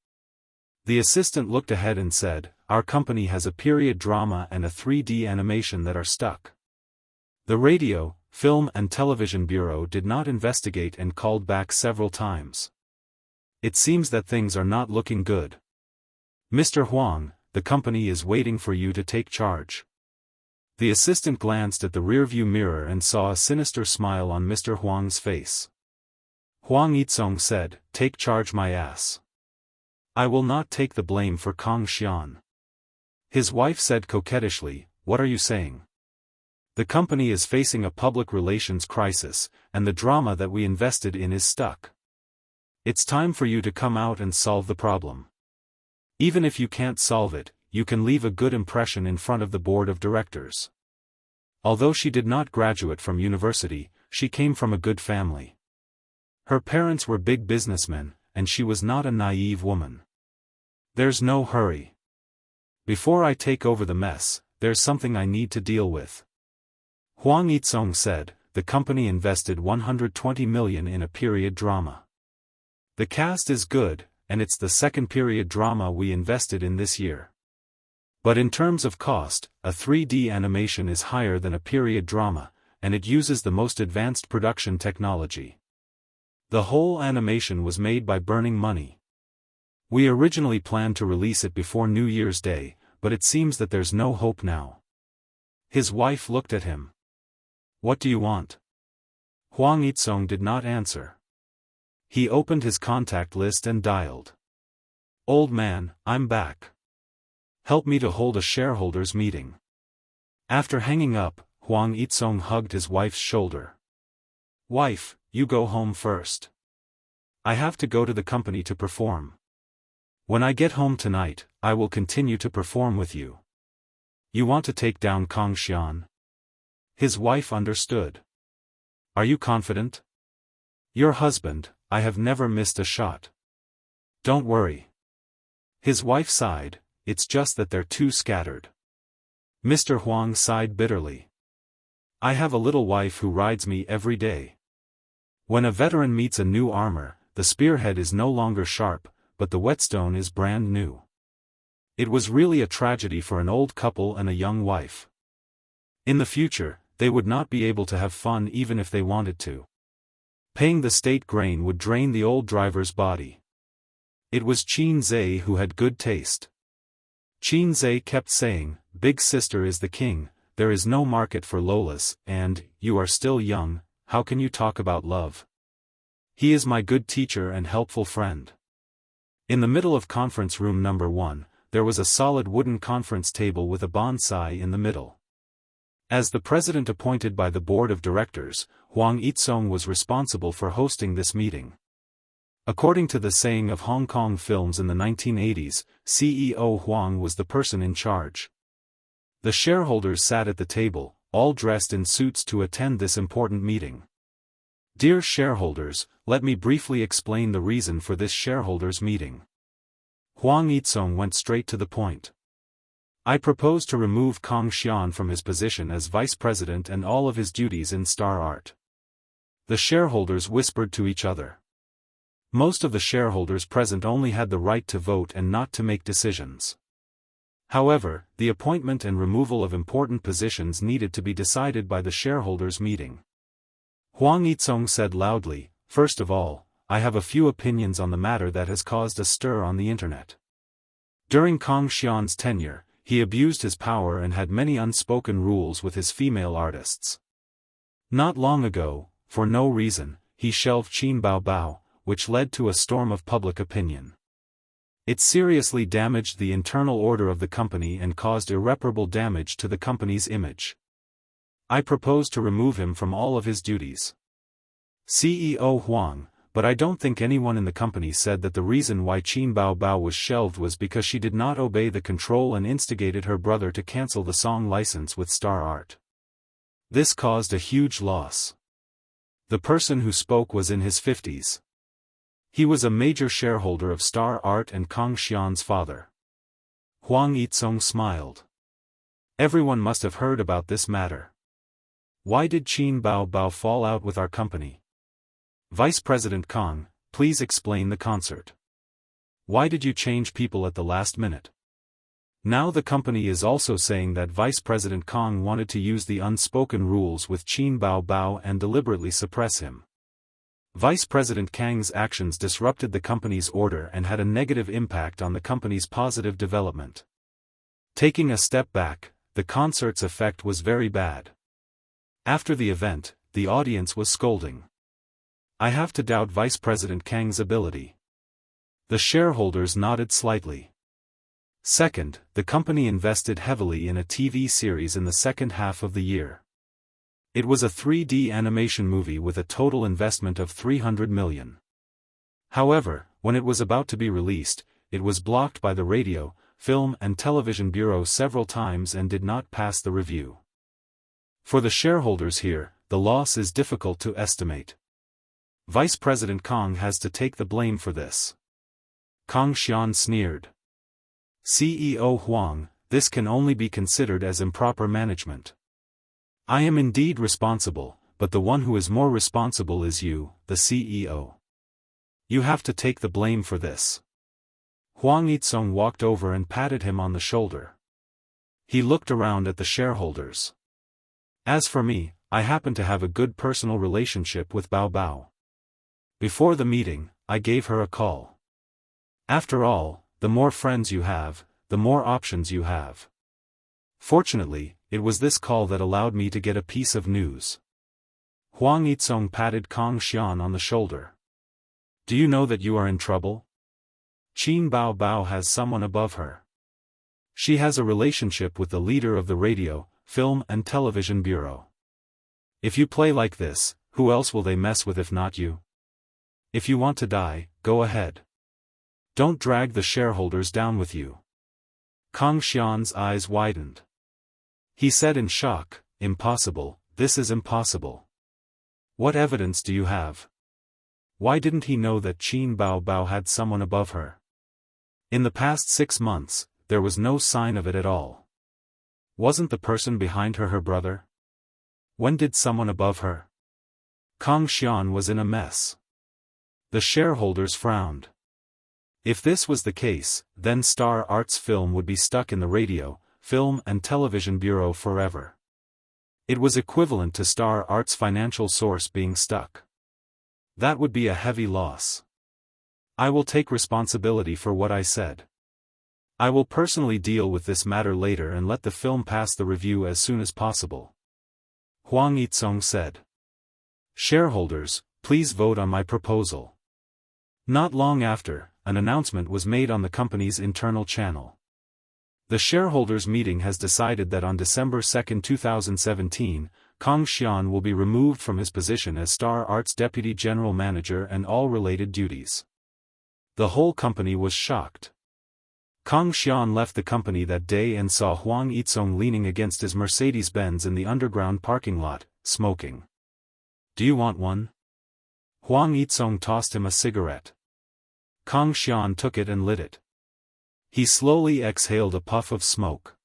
The assistant looked ahead and said, our company has a period drama and a 3D animation that are stuck. The Radio, Film and Television Bureau did not investigate and called back several times. It seems that things are not looking good. Mr. Huang, the company is waiting for you to take charge. The assistant glanced at the rearview mirror and saw a sinister smile on Mr. Huang's face. Huang Yitsong said, take charge my ass. I will not take the blame for Kang Xian. His wife said coquettishly, what are you saying? The company is facing a public relations crisis, and the drama that we invested in is stuck. It's time for you to come out and solve the problem. Even if you can't solve it, you can leave a good impression in front of the board of directors. Although she did not graduate from university, she came from a good family. Her parents were big businessmen, and she was not a naive woman. There's no hurry. Before I take over the mess, there's something I need to deal with. Huang Yitsong said, the company invested 120 million in a period drama. The cast is good, and it's the second period drama we invested in this year. But in terms of cost, a 3D animation is higher than a period drama, and it uses the most advanced production technology. The whole animation was made by burning money. We originally planned to release it before New Year's Day, but it seems that there's no hope now. His wife looked at him. What do you want? Huang Yitsong did not answer. He opened his contact list and dialed. Old man, I'm back. Help me to hold a shareholders' meeting. After hanging up, Huang Yitsong hugged his wife's shoulder. Wife, you go home first. I have to go to the company to perform. When I get home tonight, I will continue to perform with you. You want to take down Kong Xian? His wife understood. Are you confident? Your husband, I have never missed a shot. Don't worry. His wife sighed, it's just that they're too scattered. Mr. Huang sighed bitterly. I have a little wife who rides me every day. When a veteran meets a new armor, the spearhead is no longer sharp, but the whetstone is brand new. It was really a tragedy for an old couple and a young wife. In the future, they would not be able to have fun even if they wanted to. Paying the state grain would drain the old driver's body. It was Qin Zhe who had good taste. Qin Zhe kept saying, Big sister is the king, there is no market for Lolas, and, you are still young, how can you talk about love? He is my good teacher and helpful friend. In the middle of conference room number 1, there was a solid wooden conference table with a bonsai in the middle. As the president appointed by the board of directors, Huang Yitsong was responsible for hosting this meeting. According to the saying of Hong Kong films in the 1980s, CEO Huang was the person in charge. The shareholders sat at the table, all dressed in suits to attend this important meeting. Dear shareholders, let me briefly explain the reason for this shareholders meeting. Huang Yitsong went straight to the point. I propose to remove Kong Xian from his position as vice president and all of his duties in Star Art. The shareholders whispered to each other. Most of the shareholders present only had the right to vote and not to make decisions. However, the appointment and removal of important positions needed to be decided by the shareholders' meeting. Huang Yitsong said loudly, First of all, I have a few opinions on the matter that has caused a stir on the internet. During Kong Xian's tenure, he abused his power and had many unspoken rules with his female artists. Not long ago, for no reason, he shelved Qin Bao Bao, which led to a storm of public opinion. It seriously damaged the internal order of the company and caused irreparable damage to the company's image. I propose to remove him from all of his duties. CEO Huang, but I don't think anyone in the company said that the reason why Qin Bao Bao was shelved was because she did not obey the control and instigated her brother to cancel the song license with Star Art. This caused a huge loss. The person who spoke was in his 50s. He was a major shareholder of Star Art and Kong Xian's father. Huang Yitsong smiled. Everyone must have heard about this matter. Why did Qin Bao Bao fall out with our company? Vice President Kong, please explain the concert. Why did you change people at the last minute? Now the company is also saying that Vice President Kong wanted to use the unspoken rules with Qin Bao Bao and deliberately suppress him. Vice President Kang's actions disrupted the company's order and had a negative impact on the company's positive development. Taking a step back, the concert's effect was very bad. After the event, the audience was scolding. I have to doubt Vice President Kang's ability. The shareholders nodded slightly. Second, the company invested heavily in a TV series in the second half of the year. It was a 3D animation movie with a total investment of 300 million. However, when it was about to be released, it was blocked by the Radio, Film and Television Bureau several times and did not pass the review. For the shareholders here, the loss is difficult to estimate. Vice President Kong has to take the blame for this. Kong Xian sneered. CEO Huang, this can only be considered as improper management. I am indeed responsible, but the one who is more responsible is you, the CEO. You have to take the blame for this. Huang Yizong walked over and patted him on the shoulder. He looked around at the shareholders. As for me, I happen to have a good personal relationship with Bao Bao. Before the meeting, I gave her a call. After all, the more friends you have, the more options you have. Fortunately, it was this call that allowed me to get a piece of news. Huang Yizong patted Kong Xian on the shoulder. Do you know that you are in trouble? Qin Bao Bao has someone above her. She has a relationship with the leader of the radio, film and television bureau. If you play like this, who else will they mess with if not you? If you want to die, go ahead. Don't drag the shareholders down with you. Kong Xian's eyes widened. He said in shock, impossible, this is impossible. What evidence do you have? Why didn't he know that Qin Bao Bao had someone above her? In the past 6 months, there was no sign of it at all. Wasn't the person behind her her brother? When did someone above her? Kong Xian was in a mess. The shareholders frowned. If this was the case, then Star Arts Film would be stuck in the radio, film and television bureau forever. It was equivalent to Star Arts' financial source being stuck. That would be a heavy loss. I will take responsibility for what I said. I will personally deal with this matter later and let the film pass the review as soon as possible. Huang Yizong said. Shareholders, please vote on my proposal. Not long after, an announcement was made on the company's internal channel. The shareholders' meeting has decided that on December 2, 2017, Kong Xian will be removed from his position as Star Arts Deputy General Manager and all related duties. The whole company was shocked. Kong Xian left the company that day and saw Huang Yizong leaning against his Mercedes-Benz in the underground parking lot, smoking. Do you want one? Huang Yizong tossed him a cigarette. Kong Xian took it and lit it. He slowly exhaled a puff of smoke.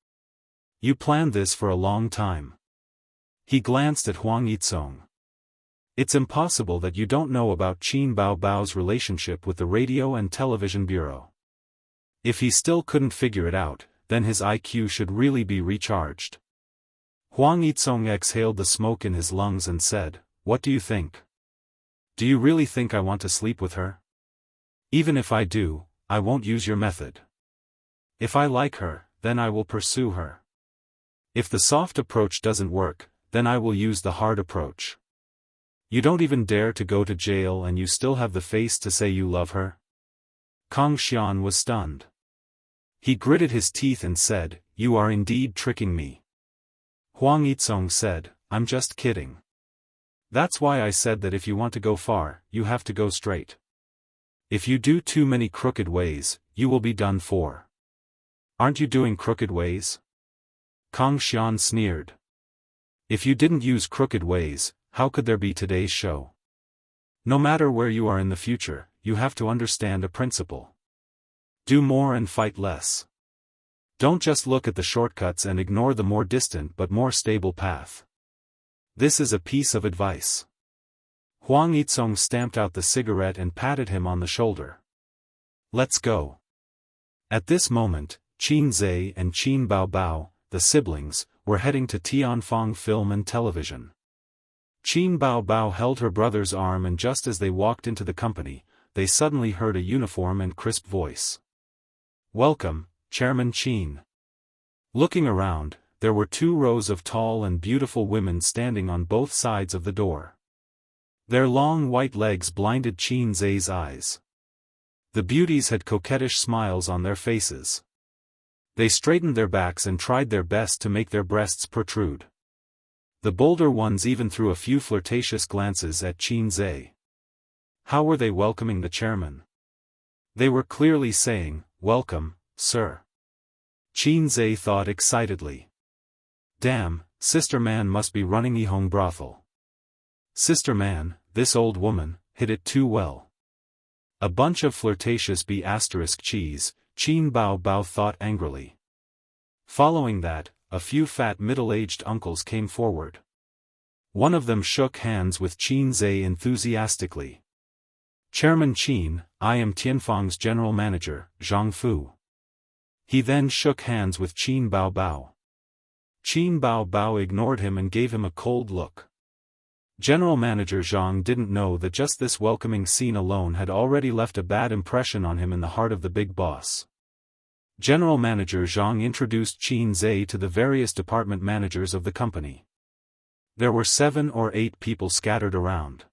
You planned this for a long time. He glanced at Huang Yizong. It's impossible that you don't know about Qin Bao Bao's relationship with the Radio and Television Bureau. If he still couldn't figure it out, then his IQ should really be recharged. Huang Yizong exhaled the smoke in his lungs and said, What do you think? Do you really think I want to sleep with her? Even if I do, I won't use your method. If I like her, then I will pursue her. If the soft approach doesn't work, then I will use the hard approach. You don't even dare to go to jail and you still have the face to say you love her? Kong Xian was stunned. He gritted his teeth and said, You are indeed tricking me. Huang Yizong said, I'm just kidding. That's why I said that if you want to go far, you have to go straight. If you do too many crooked ways, you will be done for. Aren't you doing crooked ways? Kong Xian sneered. If you didn't use crooked ways, how could there be today's show? No matter where you are in the future, you have to understand a principle. Do more and fight less. Don't just look at the shortcuts and ignore the more distant but more stable path. This is a piece of advice. Huang Yizong stamped out the cigarette and patted him on the shoulder. Let's go. At this moment, Qin Zhe and Qin Bao Bao, the siblings, were heading to Tianfeng Film and Television. Qin Bao Bao held her brother's arm and just as they walked into the company, they suddenly heard a uniform and crisp voice. Welcome, Chairman Qin. Looking around, there were 2 rows of tall and beautiful women standing on both sides of the door. Their long white legs blinded Qin Zhe's eyes. The beauties had coquettish smiles on their faces. They straightened their backs and tried their best to make their breasts protrude. The bolder ones even threw a few flirtatious glances at Qin Zhe. How were they welcoming the chairman? They were clearly saying, Welcome, sir. Qin Zhe thought excitedly. Damn, Sister Man must be running Yihong brothel. Sister Man, this old woman, hit it too well. A bunch of flirtatious cheese, Qin Bao Bao thought angrily. Following that, a few fat middle-aged uncles came forward. One of them shook hands with Qin Zhe enthusiastically. "Chairman Qin, I am Tianfang's general manager, Zhang Fu." He then shook hands with Qin Bao Bao. Qin Bao Bao ignored him and gave him a cold look. General Manager Zhang didn't know that just this welcoming scene alone had already left a bad impression on him in the heart of the big boss. General Manager Zhang introduced Qin Zhe to the various department managers of the company. There were 7 or 8 people scattered around.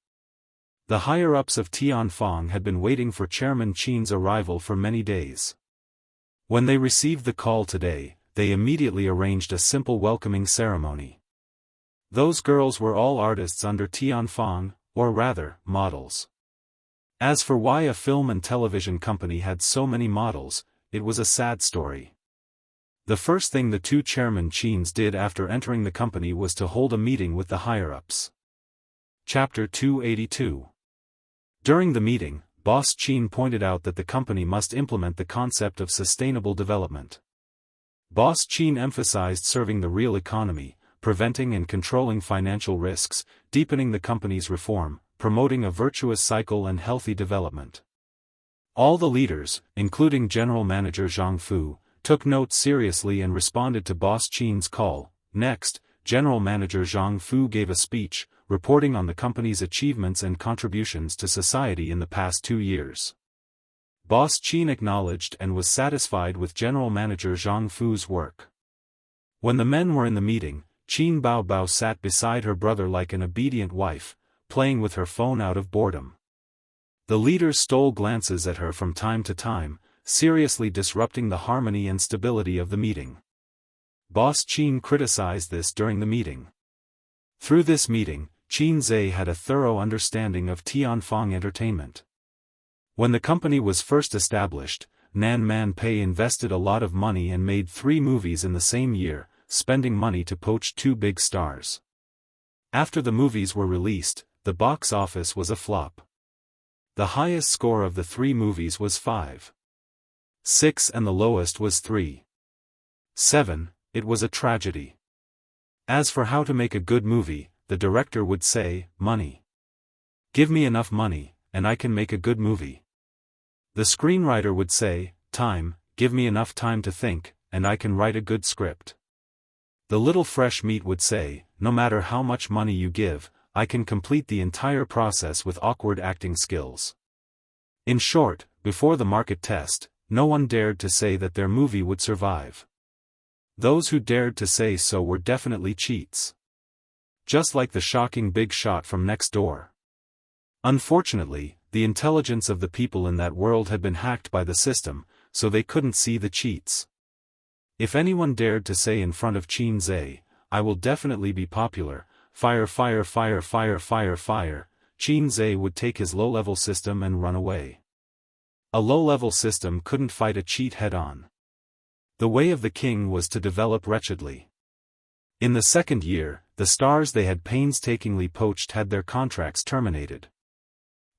The higher-ups of Tianfang had been waiting for Chairman Qin's arrival for many days. When they received the call today, they immediately arranged a simple welcoming ceremony. Those girls were all artists under Tianfang, or rather, models. As for why a film and television company had so many models, it was a sad story. The first thing the 2 Chairman Qins did after entering the company was to hold a meeting with the higher-ups. Chapter 282. During the meeting, Boss Qin pointed out that the company must implement the concept of sustainable development. Boss Qin emphasized serving the real economy, preventing and controlling financial risks, deepening the company's reform, promoting a virtuous cycle and healthy development. All the leaders, including General Manager Zhang Fu, took note seriously and responded to Boss Qin's call. Next, General Manager Zhang Fu gave a speech, reporting on the company's achievements and contributions to society in the past 2 years. Boss Qin acknowledged and was satisfied with General Manager Zhang Fu's work. When the men were in the meeting, Qin Bao Bao sat beside her brother like an obedient wife, playing with her phone out of boredom. The leaders stole glances at her from time to time, seriously disrupting the harmony and stability of the meeting. Boss Qin criticized this during the meeting. Through this meeting, Qin Zhe had a thorough understanding of Tianfang Entertainment. When the company was first established, Nan Man Pei invested a lot of money and made 3 movies in the same year, spending money to poach 2 big stars. After the movies were released, the box office was a flop. The highest score of the 3 movies was 5.6 and the lowest was 3.7. It was a tragedy. As for how to make a good movie, the director would say, "Money. Give me enough money, and I can make a good movie." The screenwriter would say, "Time, give me enough time to think, and I can write a good script." The little fresh meat would say, "No matter how much money you give, I can complete the entire process with awkward acting skills." In short, before the market test, no one dared to say that their movie would survive. Those who dared to say so were definitely cheats. Just like the shocking big shot from next door. Unfortunately, the intelligence of the people in that world had been hacked by the system, so they couldn't see the cheats. If anyone dared to say in front of Qin Zhe, "I will definitely be popular, fire fire fire fire fire fire," Qin Zhe would take his low-level system and run away. A low-level system couldn't fight a cheat head-on. The way of the king was to develop wretchedly. In the second year, the stars they had painstakingly poached had their contracts terminated.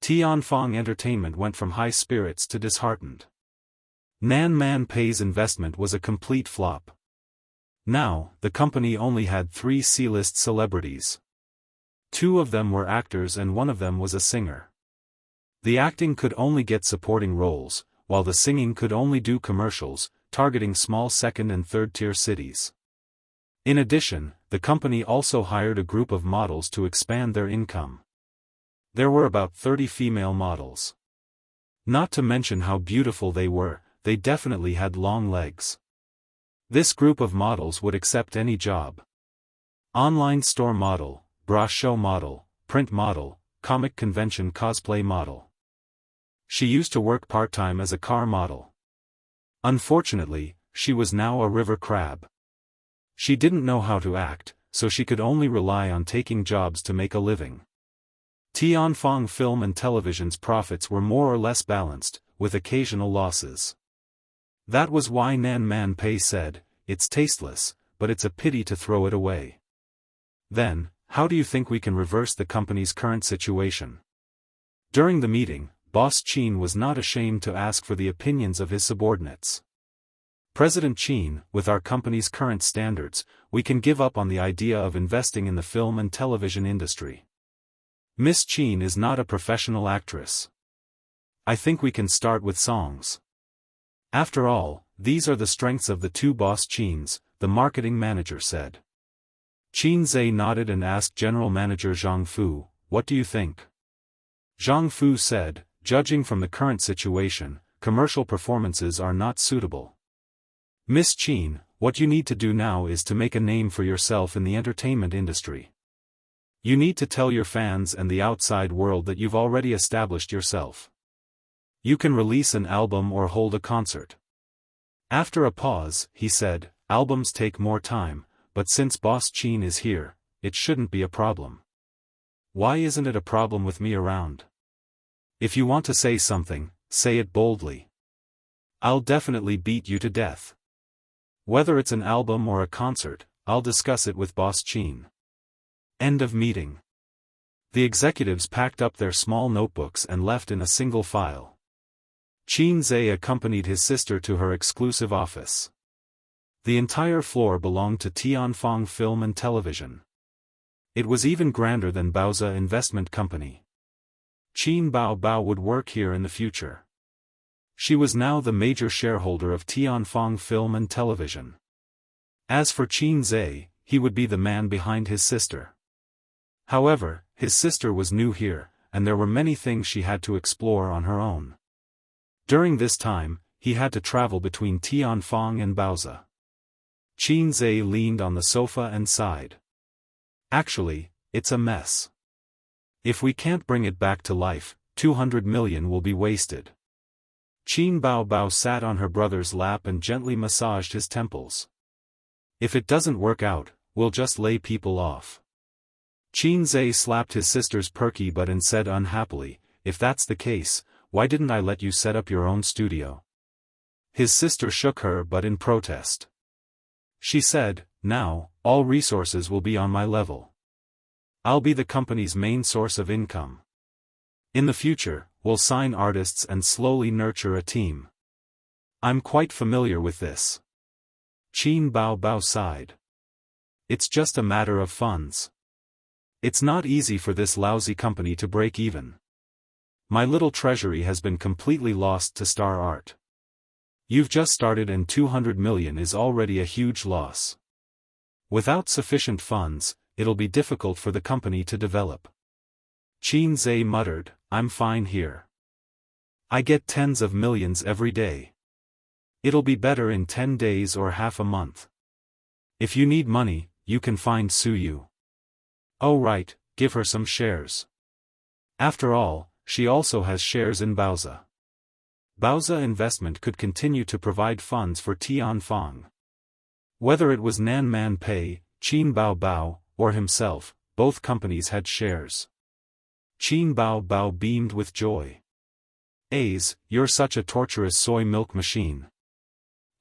Tianfang Entertainment went from high spirits to disheartened. Nan Man Pei's investment was a complete flop. Now, the company only had 3 C-list celebrities. 2 of them were actors and 1 of them was a singer. The acting could only get supporting roles, while the singing could only do commercials, targeting small second- and third-tier cities. In addition, the company also hired a group of models to expand their income. There were about 30 female models. Not to mention how beautiful they were, they definitely had long legs. This group of models would accept any job. Online store model, bra show model, print model, comic convention cosplay model. She used to work part-time as a car model. Unfortunately, she was now a river crab. She didn't know how to act, so she could only rely on taking jobs to make a living. Tianfang Film and Television's profits were more or less balanced, with occasional losses. That was why Nan Man Pei said, "It's tasteless, but it's a pity to throw it away." Then, how do you think we can reverse the company's current situation? During the meeting, Boss Qin was not ashamed to ask for the opinions of his subordinates. President Qin, with our company's current standards, we can give up on the idea of investing in the film and television industry. Miss Qin is not a professional actress. I think we can start with songs. After all, these are the strengths of the two boss Qins, the marketing manager said. Qin Zhe nodded and asked General Manager Zhang Fu, "What do you think?" Zhang Fu said, "Judging from the current situation, commercial performances are not suitable. Miss Qin, what you need to do now is to make a name for yourself in the entertainment industry. You need to tell your fans and the outside world that you've already established yourself. You can release an album or hold a concert." After a pause, he said, "Albums take more time, but since Boss Qin is here, it shouldn't be a problem." "Why isn't it a problem with me around?" "If you want to say something, say it boldly. I'll definitely beat you to death. Whether it's an album or a concert, I'll discuss it with Boss Qin." End of meeting. The executives packed up their small notebooks and left in a single file. Qin Zhe accompanied his sister to her exclusive office. The entire floor belonged to Tianfang Film and Television. It was even grander than Baoza Investment Company. Qin Bao would work here in the future. She was now the major shareholder of Tianfang Film and Television. As for Qin Zhe, he would be the man behind his sister. However, his sister was new here, and there were many things she had to explore on her own. During this time, he had to travel between Tianfang and Baoza. Qin Zhe leaned on the sofa and sighed. "Actually, it's a mess. If we can't bring it back to life, 200 million will be wasted." Qin Bao sat on her brother's lap and gently massaged his temples. "If it doesn't work out, we'll just lay people off." Qin Zhe slapped his sister's perky butt and said unhappily, "If that's the case, why didn't I let you set up your own studio?" His sister shook her butt in protest. She said, "Now, all resources will be on my level. I'll be the company's main source of income. In the future, we'll sign artists and slowly nurture a team. I'm quite familiar with this." Qin Bao sighed. "It's just a matter of funds. It's not easy for this lousy company to break even. My little treasury has been completely lost to Star Art. You've just started and 200 million is already a huge loss. Without sufficient funds, it'll be difficult for the company to develop." Qin Zhe muttered, "I'm fine here. I get tens of millions every day. It'll be better in 10 days or half a month. If you need money, you can find Suyu. Oh right, give her some shares. After all, she also has shares in Baoza. Baoza Investment could continue to provide funds for Tianfang." Whether it was Nan Man Pei, Qin Bao, or himself, both companies had shares. Qin Bao beamed with joy. "Ace, you're such a torturous soy milk machine.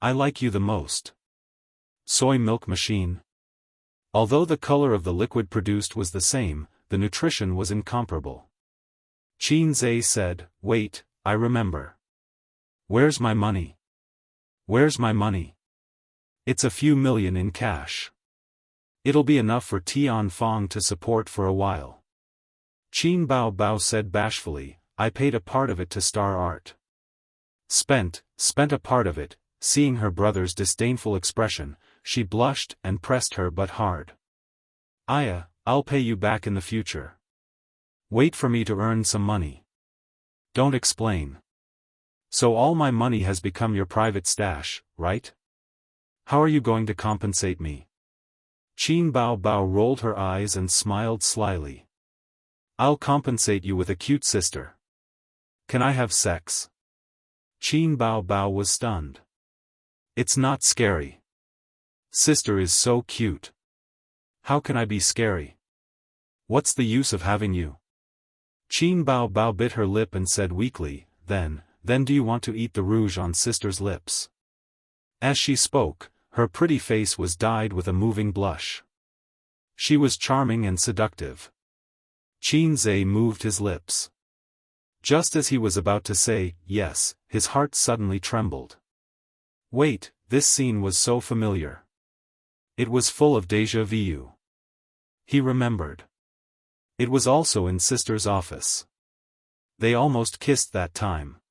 I like you the most." Soy milk machine? Although the color of the liquid produced was the same, the nutrition was incomparable. Qin Zhe said, "Wait, I remember. Where's my money? Where's my money? It's a few million in cash. It'll be enough for Tianfang to support for a while." Qin Bao said bashfully, "I paid a part of it to Star Art." Spent a part of it." Seeing her brother's disdainful expression, she blushed and pressed her butt hard. I'll pay you back in the future. Wait for me to earn some money. Don't explain. So all my money has become your private stash, right? How are you going to compensate me?" Qin Bao rolled her eyes and smiled slyly. "I'll compensate you with a cute sister. Can I have sex?" Qin Bao was stunned. "It's not scary. Sister is so cute. How can I be scary? What's the use of having you?" Qin Bao bit her lip and said weakly, Then do you want to eat the rouge on sister's lips?" As she spoke, her pretty face was dyed with a moving blush. She was charming and seductive. Qin Zhe moved his lips. Just as he was about to say, yes, his heart suddenly trembled. "Wait, This scene was so familiar. It was full of déjà vu. He remembered. It was also in Sister's office. They almost kissed that time.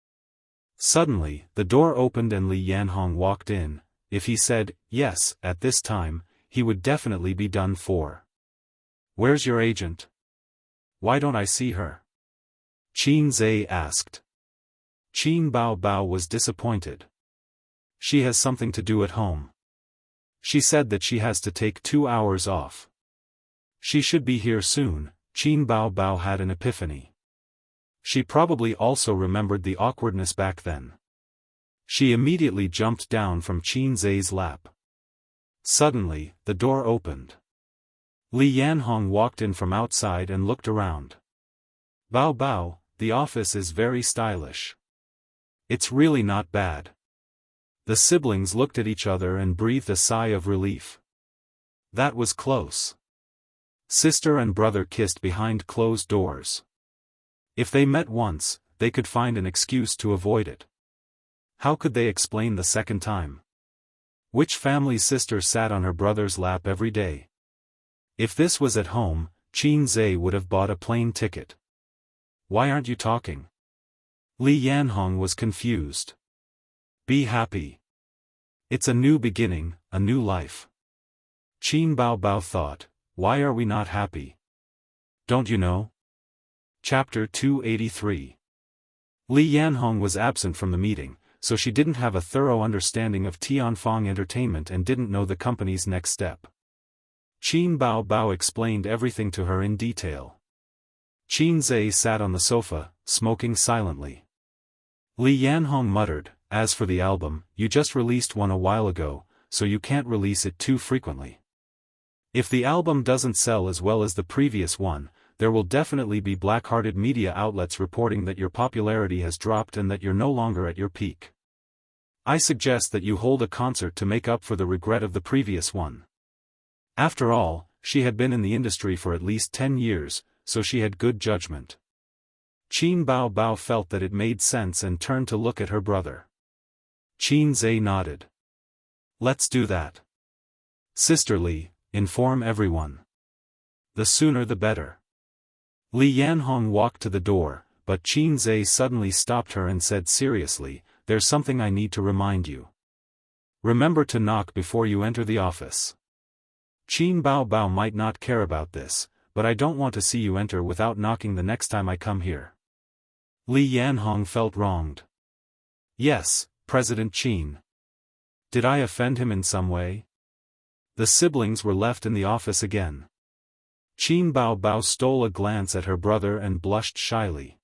Suddenly, the door opened and Li Yanhong walked in. If he said, yes, at this time, he would definitely be done for. Where's your agent? Why don't I see her? Qin Zhe asked. Qin Bao Bao was disappointed. She has something to do at home. She said that she has to take 2 hours off. She should be here soon. Qin Bao Bao had an epiphany. She probably also remembered the awkwardness back then. She immediately jumped down from Qin Zhe's lap. Suddenly, the door opened. Li Yanhong walked in from outside and looked around. Bao Bao, the office is very stylish. It's really not bad. The siblings looked at each other and breathed a sigh of relief. That was close. Sister and brother kissed behind closed doors. If they met once, they could find an excuse to avoid it. How could they explain the second time? Which family's sister sat on her brother's lap every day? If this was at home, Qin Zhe would have bought a plane ticket. Why aren't you talking? Li Yanhong was confused. Be happy. It's a new beginning, a new life. Qin Bao Bao thought, why are we not happy? Don't you know? Chapter 283. Li Yanhong was absent from the meeting, so she didn't have a thorough understanding of Tianfang Entertainment and didn't know the company's next step. Qin Bao Bao explained everything to her in detail. Qin Zhe sat on the sofa, smoking silently. Li Yanhong muttered, as for the album, you just released one a while ago, so you can't release it too frequently. If the album doesn't sell as well as the previous one, there will definitely be black-hearted media outlets reporting that your popularity has dropped and that you're no longer at your peak. I suggest that you hold a concert to make up for the regret of the previous one. After all, she had been in the industry for at least 10 years, so she had good judgment. Qin Bao Bao felt that it made sense and turned to look at her brother. Qin Zhe nodded. Let's do that. Sisterly, inform everyone. The sooner the better. Li Yanhong walked to the door, but Qin Zhe suddenly stopped her and said seriously, there's something I need to remind you. Remember to knock before you enter the office. Qin Bao Bao might not care about this, but I don't want to see you enter without knocking the next time I come here. Li Yanhong felt wronged. Yes, President Qin. Did I offend him in some way? The siblings were left in the office again. Qin Bao Bao stole a glance at her brother and blushed shyly.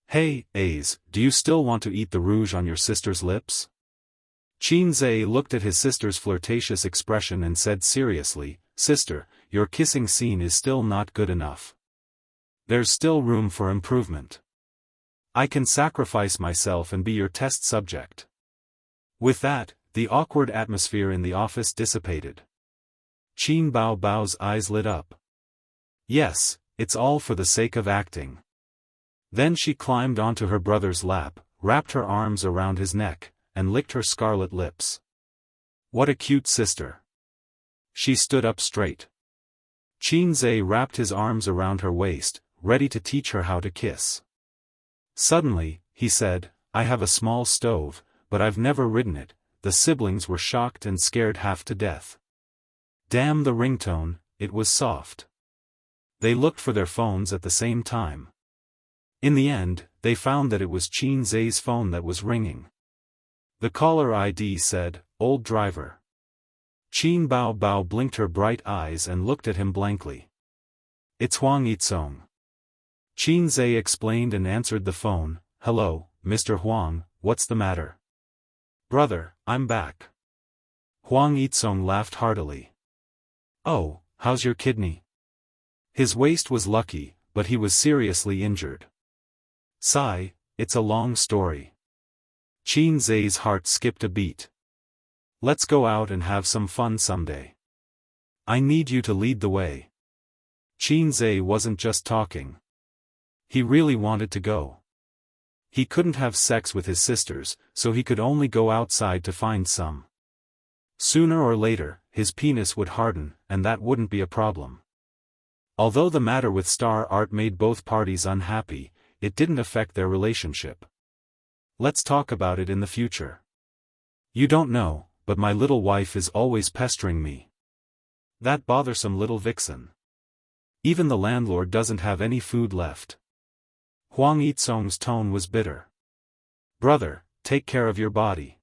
Hey, Ace, do you still want to eat the rouge on your sister's lips? Qin Zhe looked at his sister's flirtatious expression and said seriously, Sister, your kissing scene is still not good enough. There's still room for improvement. I can sacrifice myself and be your test subject. With that, the awkward atmosphere in the office dissipated. Qin Bao Bao's eyes lit up. Yes, it's all for the sake of acting. Then she climbed onto her brother's lap, wrapped her arms around his neck, and licked her scarlet lips. What a cute sister. She stood up straight. Qin Zhe wrapped his arms around her waist, ready to teach her how to kiss. Suddenly, he said, I have a small stove, but I've never ridden it. The siblings were shocked and scared half to death. Damn the ringtone, it was soft. They looked for their phones at the same time. In the end, they found that it was Qin Zhe's phone that was ringing. The caller ID said, Old driver. Qin Bao Bao blinked her bright eyes and looked at him blankly. It's Huang Yitsong. Qin Zhe explained and answered the phone, Hello, Mr. Huang, what's the matter? Brother, I'm back. Huang Yitsong laughed heartily. Oh, how's your kidney? His waist was lucky, but he was seriously injured. Sigh, it's a long story. Qin Zhe's heart skipped a beat. Let's go out and have some fun someday. I need you to lead the way. Qin Zhe wasn't just talking. He really wanted to go. He couldn't have sex with his sisters, so he could only go outside to find some. Sooner or later, his penis would harden, and that wouldn't be a problem. Although the matter with star art made both parties unhappy, it didn't affect their relationship. Let's talk about it in the future. You don't know, but my little wife is always pestering me. That bothersome little vixen. Even the landlord doesn't have any food left. Huang Yitsong's tone was bitter. Brother, take care of your body.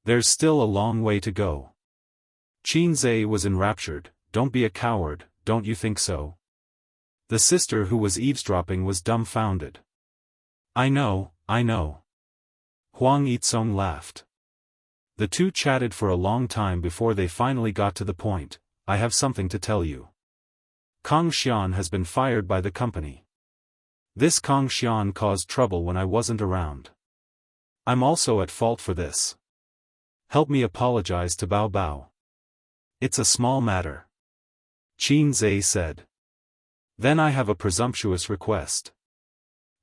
There's still a long way to go. Qin Zhe was enraptured. Don't be a coward, don't you think so? The sister who was eavesdropping was dumbfounded. I know. Huang Yitsong laughed. The two chatted for a long time before they finally got to the point. I have something to tell you. Kong Xian has been fired by the company. This Kong Xian caused trouble when I wasn't around. I'm also at fault for this. Help me apologize to Bao Bao. It's a small matter. Qin Zhe said. Then I have a presumptuous request.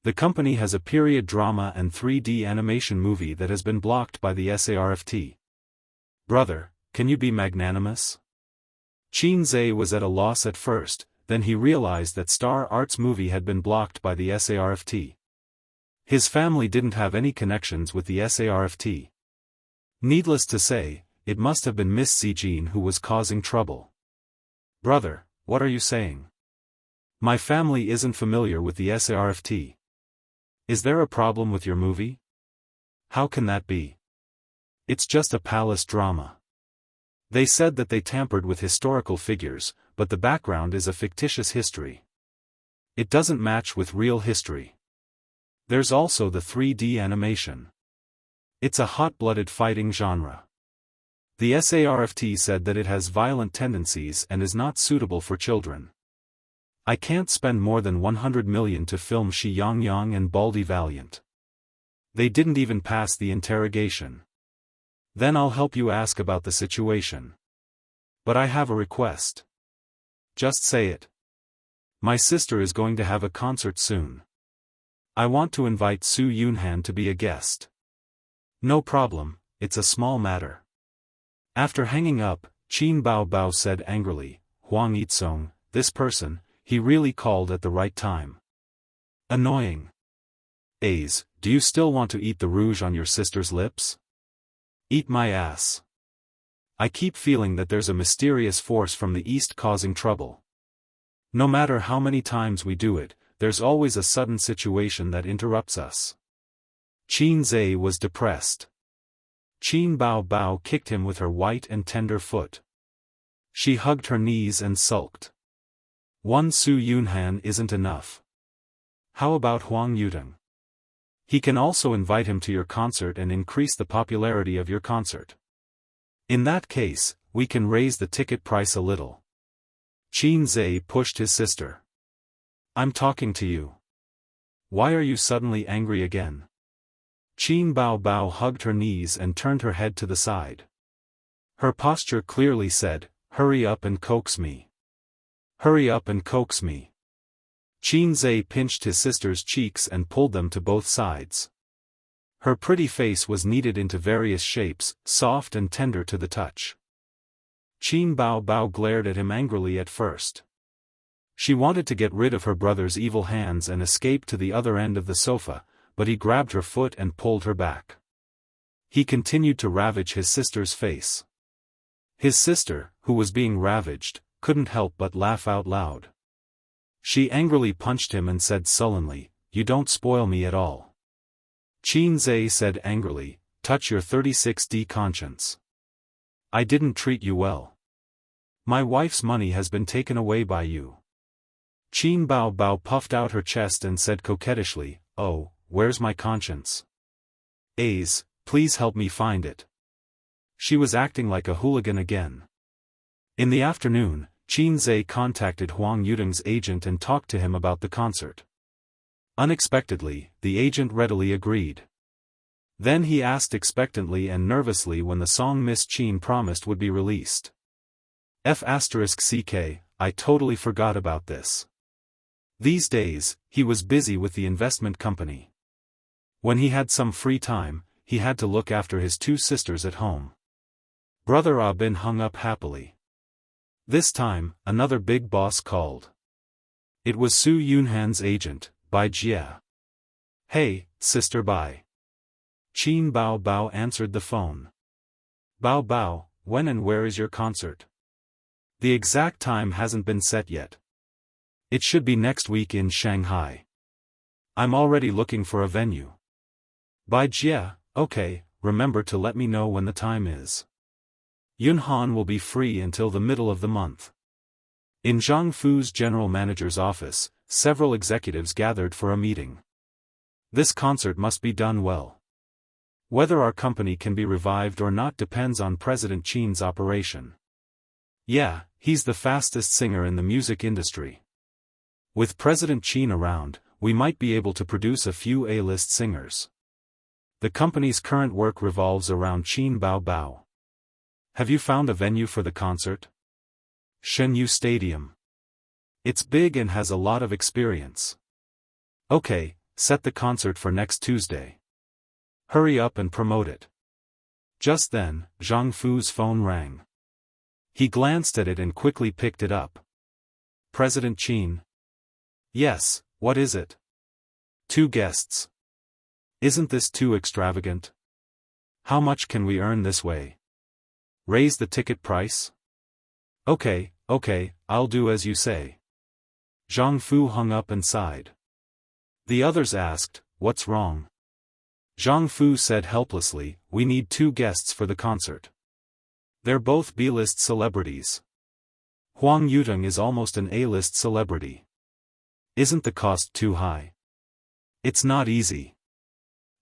The company has a period drama and 3D animation movie that has been blocked by the SARFT. Brother, can you be magnanimous? Qin Zhe was at a loss at first, then he realized that Star Art's movie had been blocked by the SARFT. His family didn't have any connections with the SARFT. Needless to say, it must have been Miss Zijin who was causing trouble. Brother, what are you saying? My family isn't familiar with the SARFT. Is there a problem with your movie? How can that be? It's just a palace drama. They said that they tampered with historical figures, but the background is a fictitious history. It doesn't match with real history. There's also the 3D animation. It's a hot-blooded fighting genre. The SARFT said that it has violent tendencies and is not suitable for children. I can't spend more than 100 million to film Shi Yangyang and Baldy Valiant. They didn't even pass the interrogation. Then I'll help you ask about the situation. But I have a request. Just say it. My sister is going to have a concert soon. I want to invite Su Yunhan to be a guest. No problem, it's a small matter. After hanging up, Qin Bao Bao said angrily, Huang Yitsong, this person, he really called at the right time. Annoying. A's, do you still want to eat the rouge on your sister's lips? Eat my ass. I keep feeling that there's a mysterious force from the east causing trouble. No matter how many times we do it, there's always a sudden situation that interrupts us. Qin Zhe was depressed. Qin Bao Bao kicked him with her white and tender foot. She hugged her knees and sulked. One Su Yunhan isn't enough. How about Huang Yudong? He can also invite him to your concert and increase the popularity of your concert. In that case, we can raise the ticket price a little. Qin Zhe pushed his sister. I'm talking to you. Why are you suddenly angry again? Qin Bao Bao hugged her knees and turned her head to the side. Her posture clearly said, hurry up and coax me. Hurry up and coax me. Qin Zhe pinched his sister's cheeks and pulled them to both sides. Her pretty face was kneaded into various shapes, soft and tender to the touch. Qin Bao Bao glared at him angrily at first. She wanted to get rid of her brother's evil hands and escape to the other end of the sofa, but he grabbed her foot and pulled her back. He continued to ravage his sister's face. His sister, who was being ravaged, couldn't help but laugh out loud. She angrily punched him and said sullenly, you don't spoil me at all. Qin Zhe said angrily, touch your 36D conscience. I didn't treat you well. My wife's money has been taken away by you. Qin Bao Bao puffed out her chest and said coquettishly, oh, where's my conscience? A's, please help me find it. She was acting like a hooligan again. In the afternoon, Qin Zhe contacted Huang Yudong's agent and talked to him about the concert. Unexpectedly, the agent readily agreed. Then he asked expectantly and nervously when the song Miss Qin promised would be released. *CK, I totally forgot about this. These days, he was busy with the investment company. When he had some free time, he had to look after his two sisters at home. Brother Ah Bin hung up happily. This time, another big boss called. It was Su Yunhan's agent, Bai Jia. Hey, Sister Bai. Qin Bao Bao answered the phone. Bao Bao, when and where is your concert? The exact time hasn't been set yet. It should be next week in Shanghai. I'm already looking for a venue. Bai Jia, okay, remember to let me know when the time is. Yunhan will be free until the middle of the month. In Zhang Fu's general manager's office, several executives gathered for a meeting. This concert must be done well. Whether our company can be revived or not depends on President Qin's operation. Yeah, he's the fastest singer in the music industry. With President Qin around, we might be able to produce a few A-list singers. The company's current work revolves around Qin Bao Bao. Have you found a venue for the concert? Shenyu Stadium. It's big and has a lot of experience. Okay, set the concert for next Tuesday. Hurry up and promote it. Just then, Zhang Fu's phone rang. He glanced at it and quickly picked it up. President Qin? Yes, what is it? 2 guests. Isn't this too extravagant? How much can we earn this way? Raise the ticket price? Okay, I'll do as you say. Zhang Fu hung up and sighed. The others asked, what's wrong? Zhang Fu said helplessly, we need 2 guests for the concert. They're both B-list celebrities. Huang Yuteng is almost an A-list celebrity. Isn't the cost too high? It's not easy.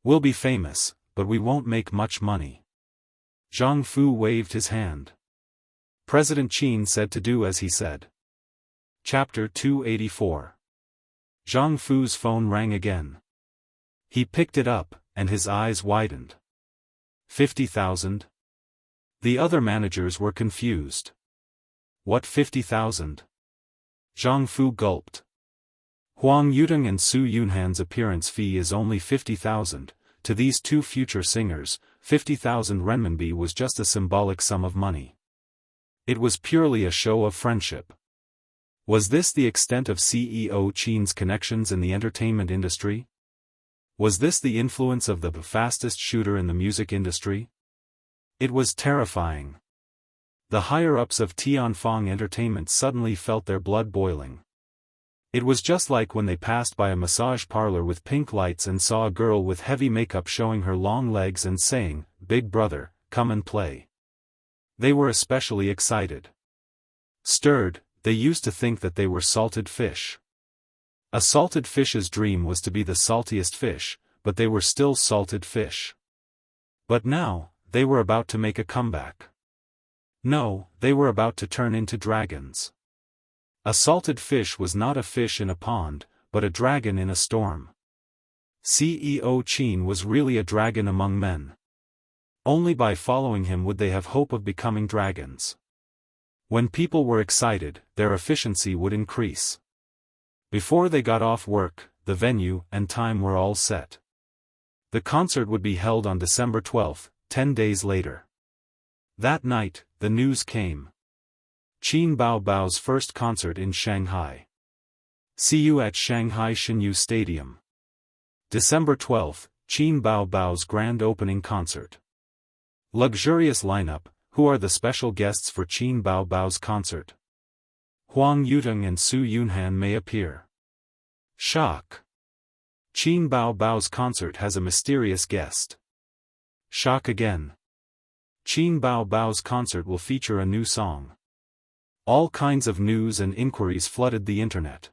We'll be famous, but we won't make much money. Zhang Fu waved his hand. President Qin said to do as he said. Chapter 284. Zhang Fu's phone rang again. He picked it up, and his eyes widened. 50,000? The other managers were confused. What 50,000? Zhang Fu gulped. Huang Yuteng and Su Yunhan's appearance fee is only 50,000. To these 2 future singers, 50,000 renminbi was just a symbolic sum of money. It was purely a show of friendship. Was this the extent of CEO Qin's connections in the entertainment industry? Was this the influence of the fastest shooter in the music industry? It was terrifying. The higher-ups of Tianfang Entertainment suddenly felt their blood boiling. It was just like when they passed by a massage parlor with pink lights and saw a girl with heavy makeup showing her long legs and saying, "Big brother, come and play." They were especially excited. Stirred, they used to think that they were salted fish. A salted fish's dream was to be the saltiest fish, but they were still salted fish. But now, they were about to make a comeback. No, they were about to turn into dragons. A salted fish was not a fish in a pond, but a dragon in a storm. CEO Qin was really a dragon among men. Only by following him would they have hope of becoming dragons. When people were excited, their efficiency would increase. Before they got off work, the venue and time were all set. The concert would be held on December 12, 10 days later. That night, the news came. Qin Bao Bao's first concert in Shanghai. See you at Shanghai Shenyu Stadium. December 12, Qin Bao Bao's grand opening concert. Luxurious lineup. Who are the special guests for Qin Bao Bao's concert? Huang Yuteng and Su Yunhan may appear. Shock. Qin Bao Bao's concert has a mysterious guest. Shock again. Qin Bao Bao's concert will feature a new song. All kinds of news and inquiries flooded the internet.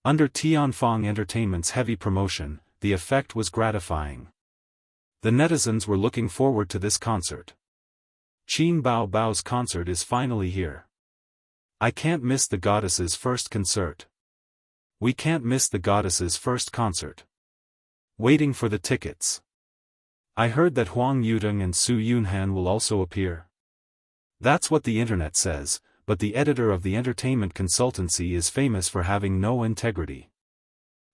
Under Tianfang Entertainment's heavy promotion, the effect was gratifying. The netizens were looking forward to this concert. Qin Bao Bao's concert is finally here. I can't miss the goddess's first concert. We can't miss the goddess's first concert. Waiting for the tickets. I heard that Huang Yuteng and Su Yunhan will also appear. That's what the internet says, but the editor of the entertainment consultancy is famous for having no integrity.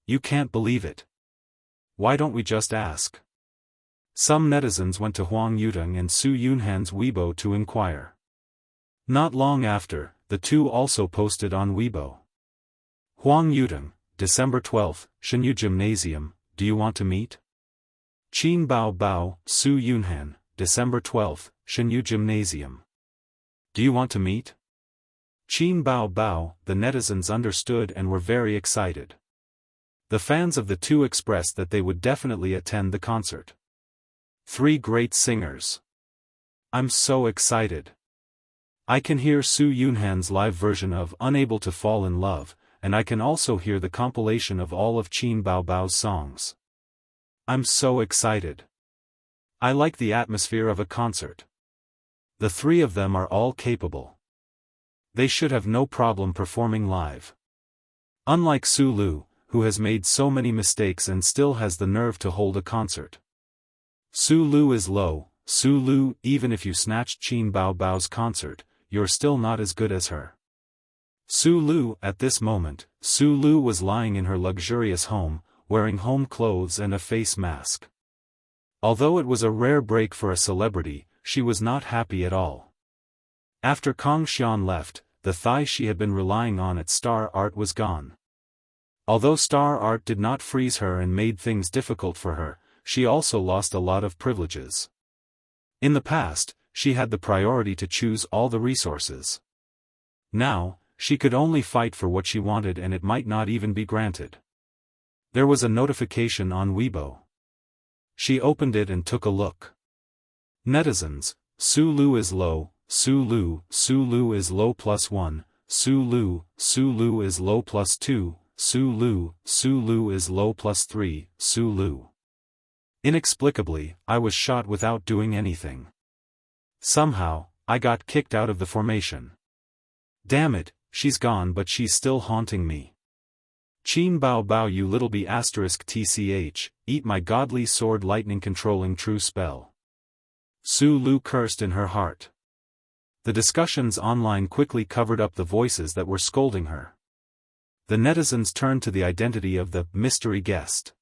You can't believe it. Why don't we just ask? Some netizens went to Huang Yuteng and Su Yunhan's Weibo to inquire. Not long after, the two also posted on Weibo. Huang Yuteng, December 12, Shenyu Gymnasium, do you want to meet? Qin Bao Bao, Su Yunhan, December 12, Shenyu Gymnasium. Do you want to meet? Qin Bao Bao, the netizens understood and were very excited. The fans of the two expressed that they would definitely attend the concert. Three great singers. I'm so excited. I can hear Su Yunhan's live version of Unable to Fall in Love, and I can also hear the compilation of all of Qin Bao Bao's songs. I'm so excited. I like the atmosphere of a concert. The three of them are all capable. They should have no problem performing live. Unlike Su Lu, who has made so many mistakes and still has the nerve to hold a concert. Su Lu is low. Su Lu, even if you snatched Qin Bao Bao's concert, you're still not as good as her. Su Lu, at this moment, Su Lu was lying in her luxurious home, wearing home clothes and a face mask. Although it was a rare break for a celebrity, she was not happy at all. After Kang Xian left, the thigh she had been relying on at Star Art was gone. Although Star Art did not freeze her and made things difficult for her, she also lost a lot of privileges. In the past, she had the priority to choose all the resources. Now, she could only fight for what she wanted and it might not even be granted. There was a notification on Weibo. She opened it and took a look. Netizens, Su Lu is low, Su Lu is low +1, Su Lu is low +2, Su Lu is low +3, Su Lu. Inexplicably, I was shot without doing anything. Somehow, I got kicked out of the formation. Damn it, she's gone but she's still haunting me. Qin Bao Bao you little b** tch, eat my godly sword lightning controlling true spell. Su Lu cursed in her heart. The discussions online quickly covered up the voices that were scolding her. The netizens turned to the identity of the mystery guest.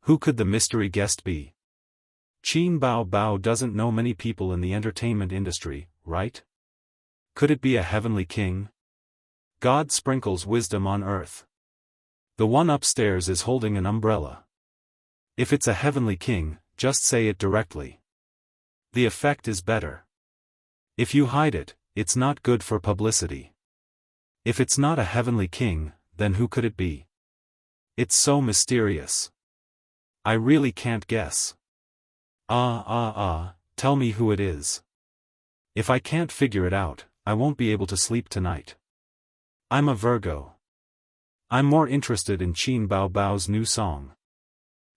Who could the mystery guest be? Qin Bao Bao doesn't know many people in the entertainment industry, right? Could it be a heavenly king? God sprinkles wisdom on earth. The one upstairs is holding an umbrella. If it's a heavenly king, just say it directly. The effect is better. If you hide it, it's not good for publicity. If it's not a heavenly king, then who could it be? It's so mysterious. I really can't guess. Tell me who it is. If I can't figure it out, I won't be able to sleep tonight. I'm a Virgo. I'm more interested in Qin Bao Bao's new song.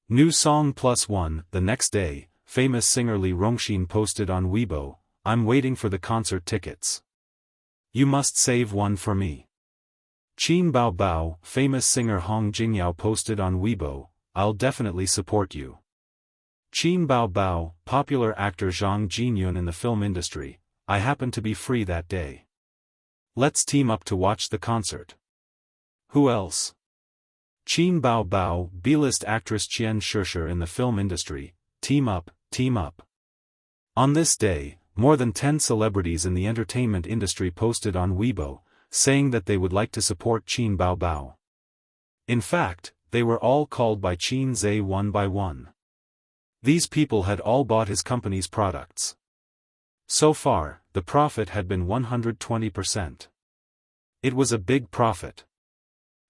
New song +1. The next day, famous singer Li Rongxin posted on Weibo, I'm waiting for the concert tickets. You must save one for me. Qin Bao Bao, famous singer Hong Jingyao posted on Weibo, I'll definitely support you. Qin Bao Bao, popular actor Zhang Jinyun in the film industry, I happen to be free that day. Let's team up to watch the concert. Who else? Qin Bao Bao, B-list actress Qian Shishir in the film industry, team up, team up. On this day, more than 10 celebrities in the entertainment industry posted on Weibo, saying that they would like to support Qin Bao Bao. In fact, they were all called by Qin Zhe one by one. These people had all bought his company's products. So far, the profit had been 120%. It was a big profit.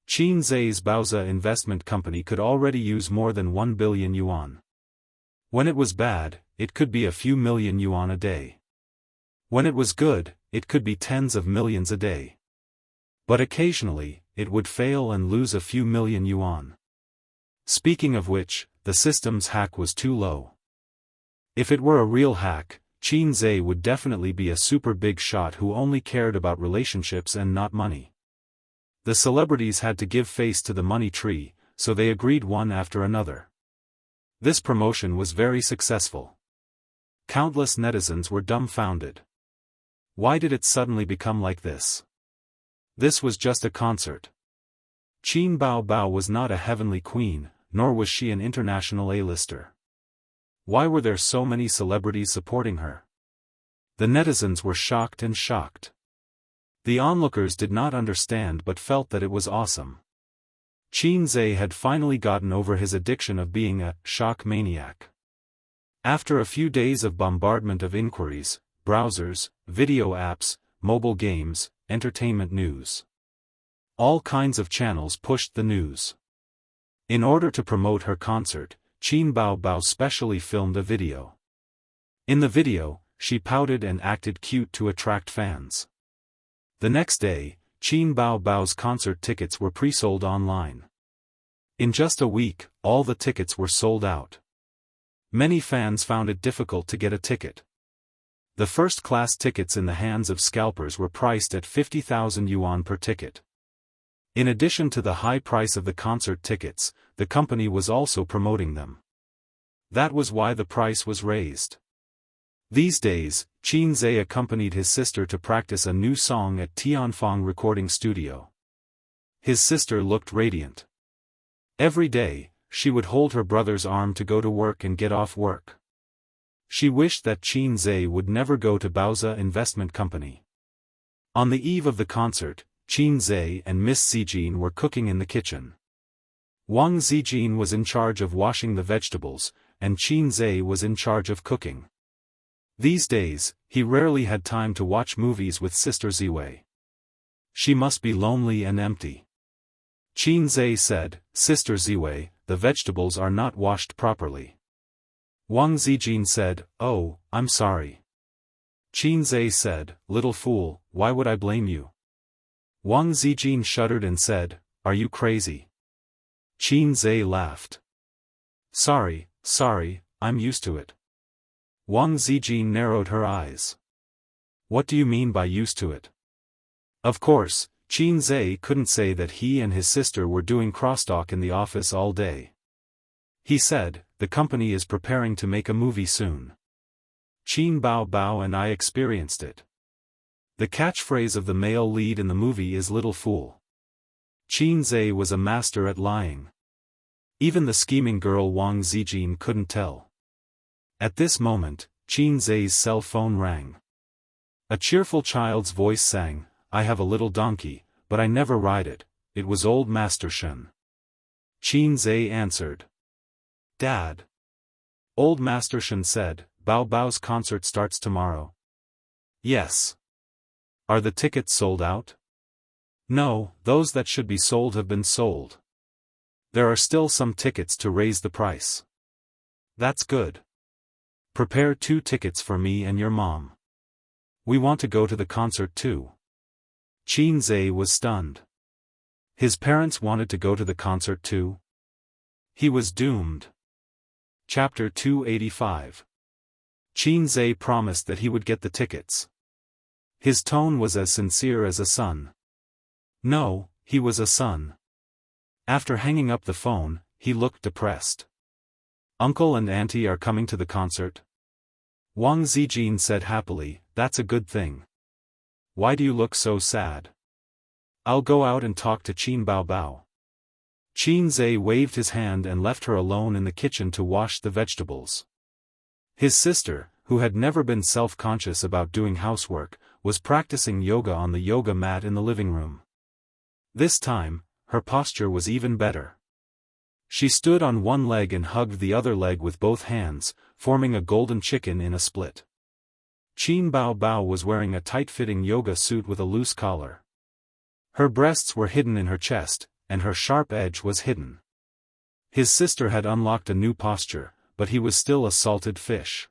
Qin Zhe's Baoza investment company could already use more than 1 billion yuan. When it was bad, it could be a few million yuan a day. When it was good, it could be tens of millions a day. But occasionally, it would fail and lose a few million yuan. Speaking of which, the system's hack was too low. If it were a real hack, Qin Zhe would definitely be a super big shot who only cared about relationships and not money. The celebrities had to give face to the money tree, so they agreed one after another. This promotion was very successful. Countless netizens were dumbfounded. Why did it suddenly become like this? This was just a concert. Qin Bao Bao was not a heavenly queen, nor was she an international A-lister. Why were there so many celebrities supporting her? The netizens were shocked and shocked. The onlookers did not understand but felt that it was awesome. Qin Zhe had finally gotten over his addiction of being a shock maniac. After a few days of bombardment of inquiries, browsers, video apps, mobile games, entertainment news. All kinds of channels pushed the news. In order to promote her concert, Qin Baobao specially filmed a video. In the video, she pouted and acted cute to attract fans. The next day, Qin Baobao's concert tickets were pre-sold online. In just a week, all the tickets were sold out. Many fans found it difficult to get a ticket. The first-class tickets in the hands of scalpers were priced at 50,000 yuan per ticket. In addition to the high price of the concert tickets, the company was also promoting them. That was why the price was raised. These days, Qin Zhe accompanied his sister to practice a new song at Tianfang recording studio. His sister looked radiant. Every day, she would hold her brother's arm to go to work and get off work. She wished that Qin Zhe would never go to Baoza Investment Company. On the eve of the concert, Qin Zhe and Miss Zijin were cooking in the kitchen. Wang Zijin was in charge of washing the vegetables, and Qin Zhe was in charge of cooking. These days, he rarely had time to watch movies with Sister Ziwei. She must be lonely and empty. Qin Zhe said, "Sister Ziwei, the vegetables are not washed properly." Wang Zijin said, "Oh, I'm sorry." Qin Zhe said, "Little fool, why would I blame you?" Wang Zijin shuddered and said, "Are you crazy?" Qin Zhe laughed. Sorry, I'm used to it." Wang Zijin narrowed her eyes. "What do you mean by used to it?" Of course, Qin Zhe couldn't say that he and his sister were doing crosstalk in the office all day. He said, "The company is preparing to make a movie soon. Qin Baobao and I experienced it. The catchphrase of the male lead in the movie is 'Little Fool.'" Qin Zhe was a master at lying. Even the scheming girl Wang Zijin couldn't tell. At this moment, Qin Zhe's cell phone rang. A cheerful child's voice sang, "I have a little donkey, but I never ride it." It was old Master Shen. Qin Zhe answered. "Dad." Old Master Shen said, "Bao Bao's concert starts tomorrow." "Yes." "Are the tickets sold out?" "No, those that should be sold have been sold. There are still some tickets to raise the price." "That's good. Prepare 2 tickets for me and your mom. We want to go to the concert too." Qin Zhe was stunned. His parents wanted to go to the concert too? He was doomed. Chapter 285. Qin Zhe promised that he would get the tickets. His tone was as sincere as a son. No, he was a son. After hanging up the phone, he looked depressed. "Uncle and Auntie are coming to the concert?" Wang Zijin said happily, "That's a good thing. Why do you look so sad?" "I'll go out and talk to Qin Baobao." Qin Zhe waved his hand and left her alone in the kitchen to wash the vegetables. His sister, who had never been self-conscious about doing housework, was practicing yoga on the yoga mat in the living room. This time, her posture was even better. She stood on one leg and hugged the other leg with both hands, forming a golden chicken in a split. Qin Baobao was wearing a tight-fitting yoga suit with a loose collar. Her breasts were hidden in her chest, and her sharp edge was hidden. His sister had unlocked a new posture, but he was still a salted fish.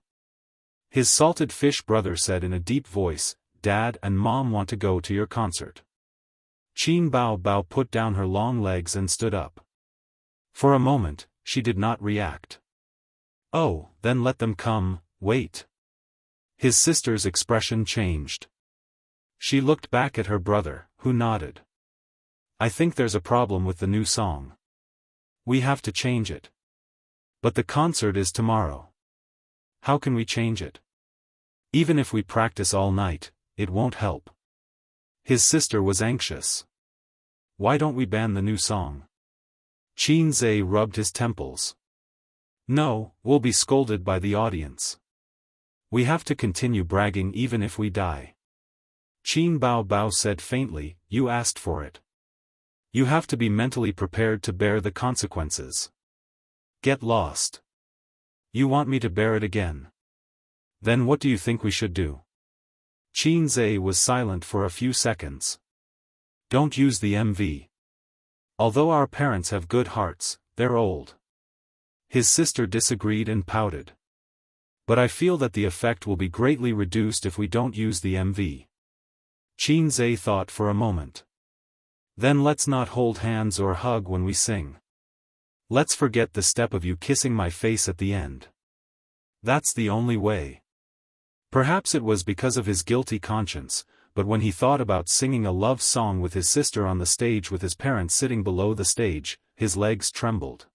His salted fish brother said in a deep voice, "Dad and Mom want to go to your concert." Qin Baobao put down her long legs and stood up. For a moment, she did not react. "Oh, then let them come, wait." His sister's expression changed. She looked back at her brother, who nodded. "I think there's a problem with the new song. We have to change it. But the concert is tomorrow. How can we change it? Even if we practice all night, it won't help." His sister was anxious. "Why don't we ban the new song?" Qin Zhe rubbed his temples. No, we'll be scolded by the audience. We have to continue bragging even if we die. Qin Bao Bao said faintly, you asked for it. You have to be mentally prepared to bear the consequences. Get lost. You want me to bear it again? Then what do you think we should do? Qin Zhe was silent for a few seconds. Don't use the MV. Although our parents have good hearts, they're old. His sister disagreed and pouted. But I feel that the effect will be greatly reduced if we don't use the MV. Qin Zhe thought for a moment. Then let's not hold hands or hug when we sing. Let's forget the step of you kissing my face at the end. That's the only way. Perhaps it was because of his guilty conscience, but when he thought about singing a love song with his sister on the stage with his parents sitting below the stage, his legs trembled.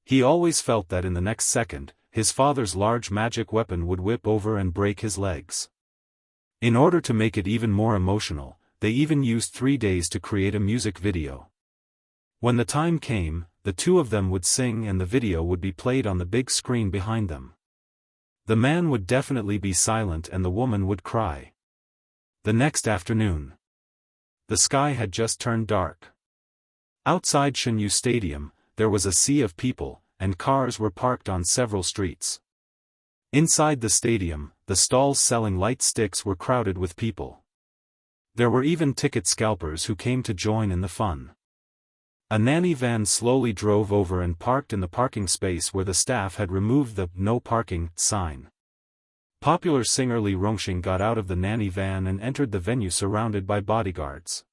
He always felt that in the next second, his father's large magic weapon would whip over and break his legs. In order to make it even more emotional, they even used 3 days to create a music video. When the time came, the two of them would sing and the video would be played on the big screen behind them. The man would definitely be silent and the woman would cry. The next afternoon. The sky had just turned dark. Outside Jianghu Stadium, there was a sea of people, and cars were parked on several streets. Inside the stadium, the stalls selling light sticks were crowded with people. There were even ticket scalpers who came to join in the fun. A nanny van slowly drove over and parked in the parking space where the staff had removed the "No Parking" sign. Popular singer Li Rongxing got out of the nanny van and entered the venue surrounded by bodyguards.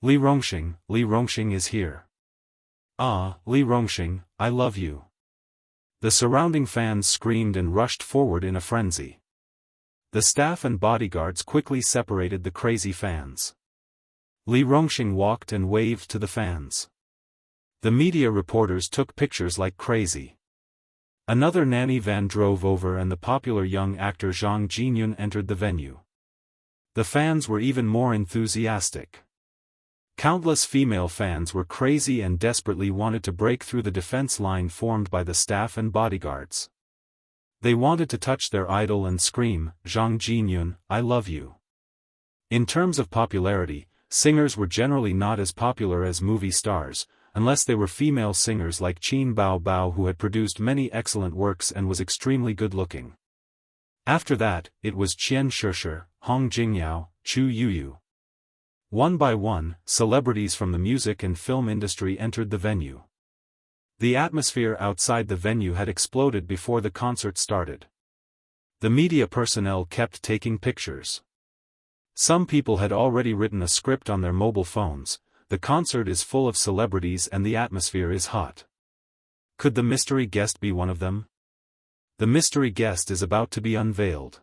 Li Rongxing is here. Ah, Li Rongxing, I love you. The surrounding fans screamed and rushed forward in a frenzy. The staff and bodyguards quickly separated the crazy fans. Li Rongxing walked and waved to the fans. The media reporters took pictures like crazy. Another nanny van drove over and the popular young actor Zhang Jinyun entered the venue. The fans were even more enthusiastic. Countless female fans were crazy and desperately wanted to break through the defense line formed by the staff and bodyguards. They wanted to touch their idol and scream, "Zhang Jinyun, I love you." In terms of popularity, singers were generally not as popular as movie stars, unless they were female singers like Qin Bao Bao who had produced many excellent works and was extremely good-looking. After that, it was Qian Shishir, Hong Jingyao, Chu Yuyu. One by one, celebrities from the music and film industry entered the venue. The atmosphere outside the venue had exploded before the concert started. The media personnel kept taking pictures. Some people had already written a script on their mobile phones. The concert is full of celebrities and the atmosphere is hot. Could the mystery guest be one of them? The mystery guest is about to be unveiled.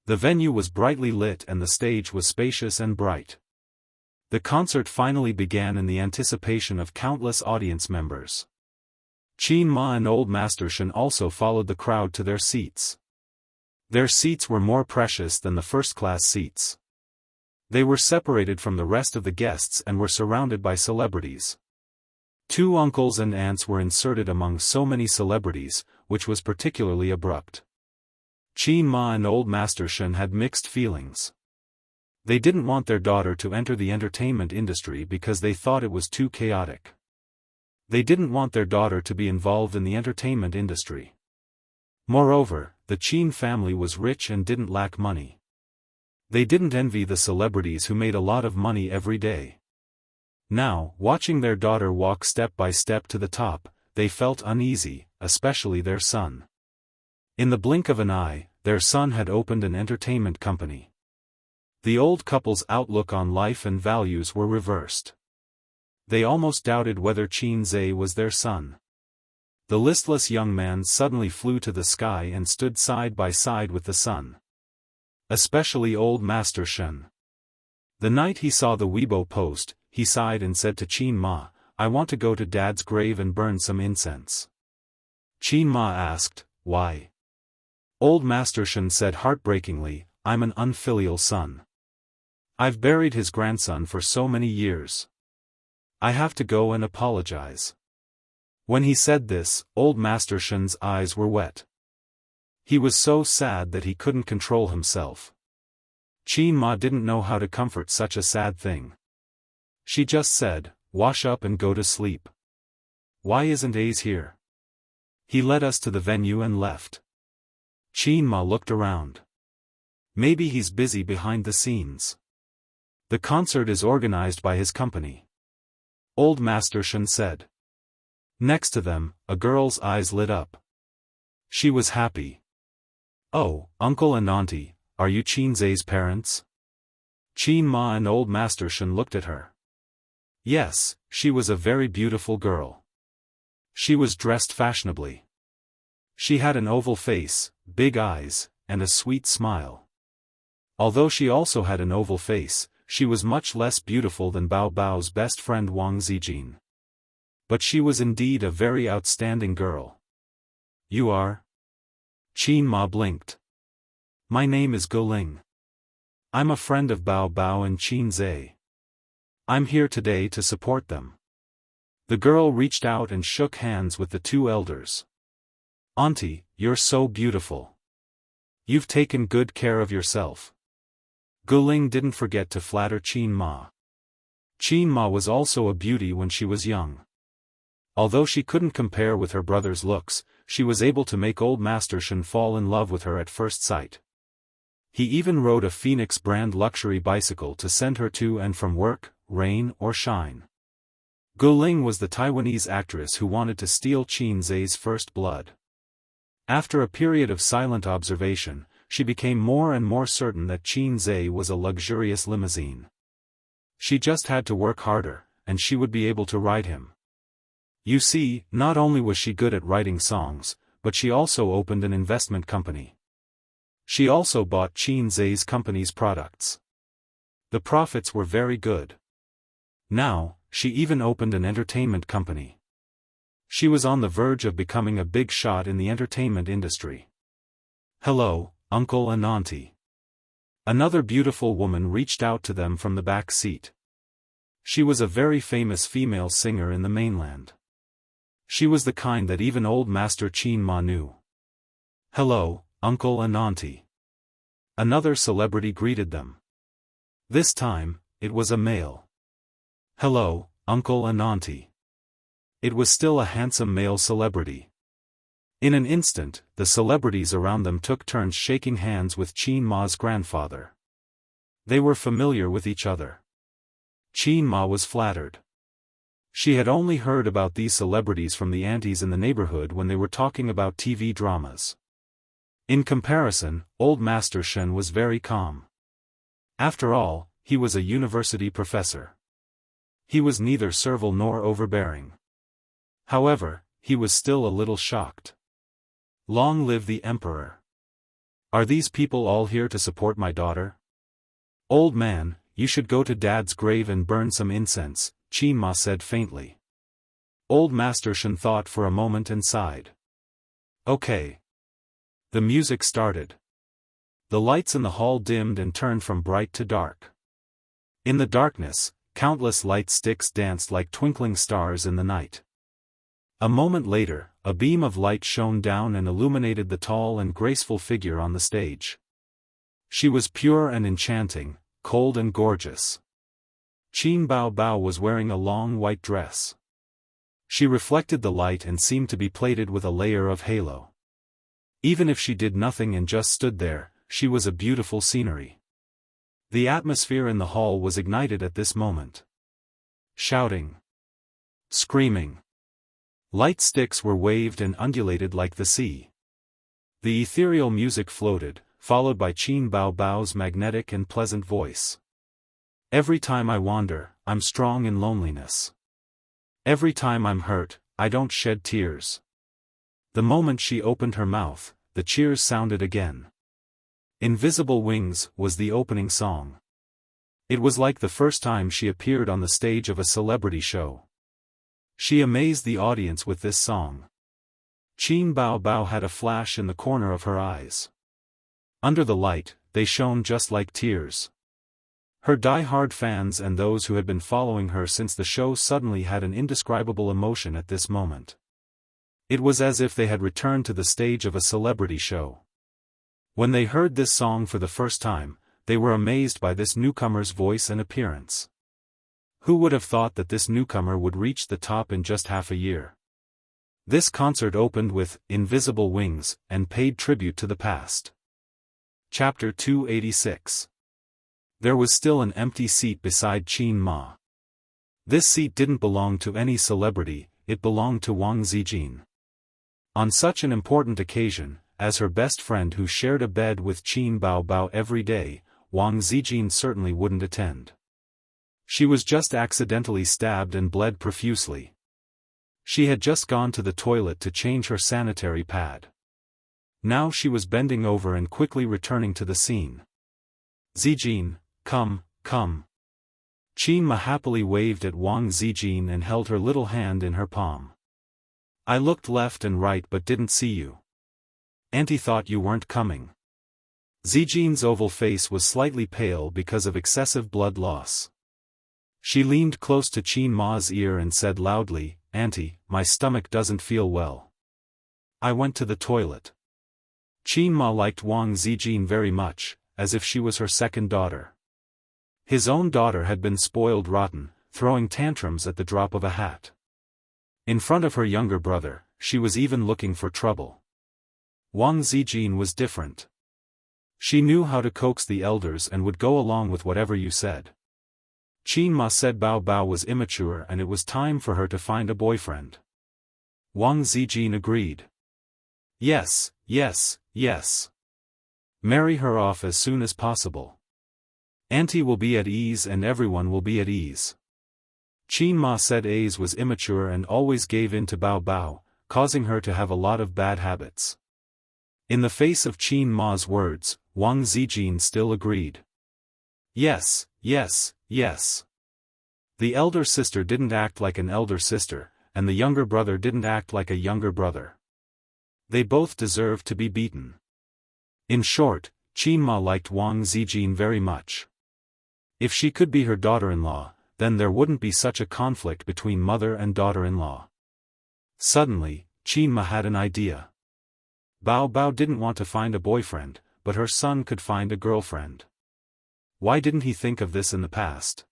The venue was brightly lit and the stage was spacious and bright. The concert finally began in the anticipation of countless audience members. Qin Ma and Old Master Shen also followed the crowd to their seats. Their seats were more precious than the first-class seats. They were separated from the rest of the guests and were surrounded by celebrities. 2 uncles and aunts were inserted among so many celebrities, which was particularly abrupt. Qin Ma and Old Master Shen had mixed feelings. They didn't want their daughter to enter the entertainment industry because they thought it was too chaotic. They didn't want their daughter to be involved in the entertainment industry. Moreover, the Qin family was rich and didn't lack money. They didn't envy the celebrities who made a lot of money every day. Now, watching their daughter walk step by step to the top, they felt uneasy, especially their son. In the blink of an eye, their son had opened an entertainment company. The old couple's outlook on life and values were reversed. They almost doubted whether Qin Zhe was their son. The listless young man suddenly flew to the sky and stood side by side with the sun. Especially Old Master Shen. The night he saw the Weibo post, he sighed and said to Qin Ma, "I want to go to Dad's grave and burn some incense." Qin Ma asked, "Why?" Old Master Shen said heartbreakingly, "I'm an unfilial son. I've buried his grandson for so many years. I have to go and apologize." When he said this, old Master Shen's eyes were wet. He was so sad that he couldn't control himself. Qin Ma didn't know how to comfort such a sad thing. She just said, "Wash up and go to sleep." "Why isn't Ace here?" "He led us to the venue and left." Qin Ma looked around. "Maybe he's busy behind the scenes. The concert is organized by his company," old Master Shen said. Next to them, a girl's eyes lit up. She was happy. "Oh, uncle and auntie, are you Qin Zai's parents?" Qin Ma and old Master Shen looked at her. Yes, she was a very beautiful girl. She was dressed fashionably. She had an oval face, big eyes, and a sweet smile. Although she also had an oval face, she was much less beautiful than Bao Bao's best friend Wang Zijin. But she was indeed a very outstanding girl. "You are?" Qin Ma blinked. "My name is Guling. I'm a friend of Bao Bao and Qin Zai. I'm here today to support them." The girl reached out and shook hands with the two elders. "Auntie, you're so beautiful. You've taken good care of yourself." Guling didn't forget to flatter Qin Ma. Qin Ma was also a beauty when she was young. Although she couldn't compare with her brother's looks, she was able to make old Master Shen fall in love with her at first sight. He even rode a Phoenix brand luxury bicycle to send her to and from work, rain or shine. Guling was the Taiwanese actress who wanted to steal Qin Zai's first blood. After a period of silent observation, she became more and more certain that Qin Zai was a luxurious limousine. She just had to work harder, and she would be able to ride him. You see, not only was she good at writing songs, but she also opened an investment company. She also bought Qin Zai's company's products. The profits were very good. Now, she even opened an entertainment company. She was on the verge of becoming a big shot in the entertainment industry. "Hello, uncle and auntie." Another beautiful woman reached out to them from the back seat. She was a very famous female singer in the mainland. She was the kind that even old Master Qin Ma knew. "Hello, uncle and auntie." Another celebrity greeted them. This time, it was a male. "Hello, uncle and auntie." It was still a handsome male celebrity. In an instant, the celebrities around them took turns shaking hands with Qin Ma's grandfather. They were familiar with each other. Qin Ma was flattered. She had only heard about these celebrities from the aunties in the neighborhood when they were talking about TV dramas. In comparison, old Master Shen was very calm. After all, he was a university professor. He was neither servile nor overbearing. However, he was still a little shocked. "Long live the emperor. Are these people all here to support my daughter?" "Old man, you should go to Dad's grave and burn some incense," Qin Ma said faintly. Old Master Shen thought for a moment and sighed. "Okay." The music started. The lights in the hall dimmed and turned from bright to dark. In the darkness, countless light sticks danced like twinkling stars in the night. A moment later, a beam of light shone down and illuminated the tall and graceful figure on the stage. She was pure and enchanting, cold and gorgeous. Qin Bao Bao was wearing a long white dress. She reflected the light and seemed to be plated with a layer of halo. Even if she did nothing and just stood there, she was a beautiful scenery. The atmosphere in the hall was ignited at this moment. Shouting. Screaming. Light sticks were waved and undulated like the sea. The ethereal music floated, followed by Qin Bao Bao's magnetic and pleasant voice. "Every time I wander, I'm strong in loneliness. Every time I'm hurt, I don't shed tears." The moment she opened her mouth, the cheers sounded again. "Invisible Wings" was the opening song. It was like the first time she appeared on the stage of a celebrity show. She amazed the audience with this song. Qin Bao Bao had a flash in the corner of her eyes. Under the light, they shone just like tears. Her die-hard fans and those who had been following her since the show suddenly had an indescribable emotion at this moment. It was as if they had returned to the stage of a celebrity show. When they heard this song for the first time, they were amazed by this newcomer's voice and appearance. Who would have thought that this newcomer would reach the top in just half a year? This concert opened with "Invisible Wings" and paid tribute to the past. Chapter 286. There was still an empty seat beside Qin Ma. This seat didn't belong to any celebrity, it belonged to Wang Zijin. On such an important occasion, as her best friend who shared a bed with Qin Baobao every day, Wang Zijin certainly wouldn't attend. She was just accidentally stabbed and bled profusely. She had just gone to the toilet to change her sanitary pad. Now she was bending over and quickly returning to the scene. "Zijin, come, come." Qin Ma happily waved at Wang Zijin and held her little hand in her palm. "I looked left and right but didn't see you. Auntie thought you weren't coming." Zijin's oval face was slightly pale because of excessive blood loss. She leaned close to Qin Ma's ear and said loudly, "Auntie, my stomach doesn't feel well. I went to the toilet." Qin Ma liked Wang Zijin very much, as if she was her second daughter. His own daughter had been spoiled rotten, throwing tantrums at the drop of a hat. In front of her younger brother, she was even looking for trouble. Wang Zijin was different. She knew how to coax the elders and would go along with whatever you said. Qin Ma said Bao Bao was immature and it was time for her to find a boyfriend. Wang Zijin agreed. "Yes, yes, yes. Marry her off as soon as possible. Auntie will be at ease and everyone will be at ease." Qin Ma said A's was immature and always gave in to Bao Bao, causing her to have a lot of bad habits. In the face of Qin Ma's words, Wang Zijin still agreed. "Yes, yes, yes." The elder sister didn't act like an elder sister, and the younger brother didn't act like a younger brother. They both deserved to be beaten. In short, Qin Ma liked Wang Zijin very much. If she could be her daughter-in-law, then there wouldn't be such a conflict between mother and daughter-in-law. Suddenly, Qin Ma had an idea. Bao Bao didn't want to find a boyfriend, but her son could find a girlfriend. Why didn't he think of this in the past?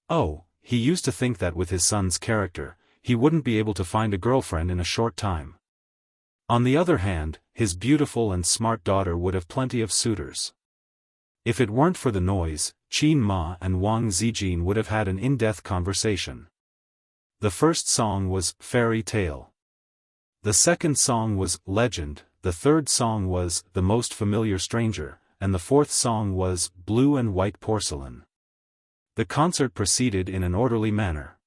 Oh, he used to think that with his son's character, he wouldn't be able to find a girlfriend in a short time. On the other hand, his beautiful and smart daughter would have plenty of suitors. If it weren't for the noise, Qin Ma and Wang Zijin would have had an in-depth conversation. The first song was "Fairy Tale." The second song was "Legend," the third song was "The Most Familiar Stranger," and the fourth song was "Blue and White Porcelain." The concert proceeded in an orderly manner.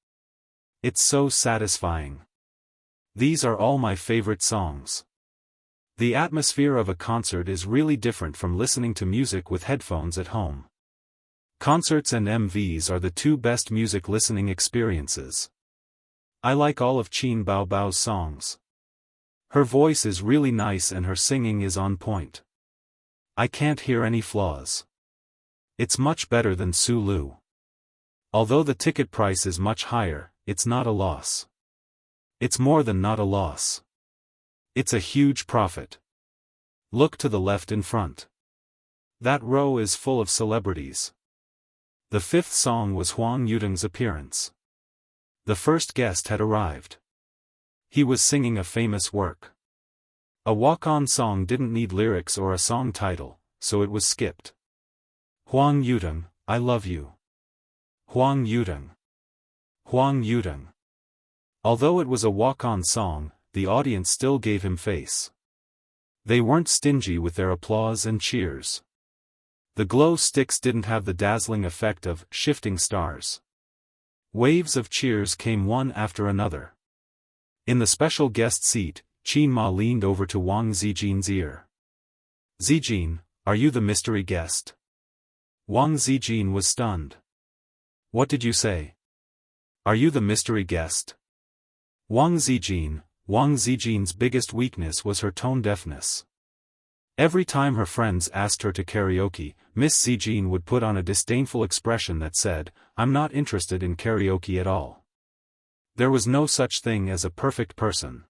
It's so satisfying. These are all my favorite songs. The atmosphere of a concert is really different from listening to music with headphones at home. Concerts and MVs are the two best music listening experiences. I like all of Qin Bao Bao's songs. Her voice is really nice and her singing is on point. I can't hear any flaws. It's much better than Su Lu. Although the ticket price is much higher, it's not a loss. It's more than not a loss. It's a huge profit. Look to the left in front. That row is full of celebrities. The fifth song was Huang Yuteng's appearance. The first guest had arrived. He was singing a famous work. A walk-on song didn't need lyrics or a song title, so it was skipped. Huang Yuteng, I love you. Huang Yuteng. Huang Yuteng. Although it was a walk-on song, the audience still gave him face. They weren't stingy with their applause and cheers. The glow sticks didn't have the dazzling effect of shifting stars. Waves of cheers came one after another. In the special guest seat, Qin Ma leaned over to Wang Zijin's ear. "Zijin, are you the mystery guest?" Wang Zijin was stunned. "What did you say? Are you the mystery guest?" Wang Zijin's biggest weakness was her tone deafness. Every time her friends asked her to karaoke, Miss Zijin would put on a disdainful expression that said, "I'm not interested in karaoke at all." There was no such thing as a perfect person.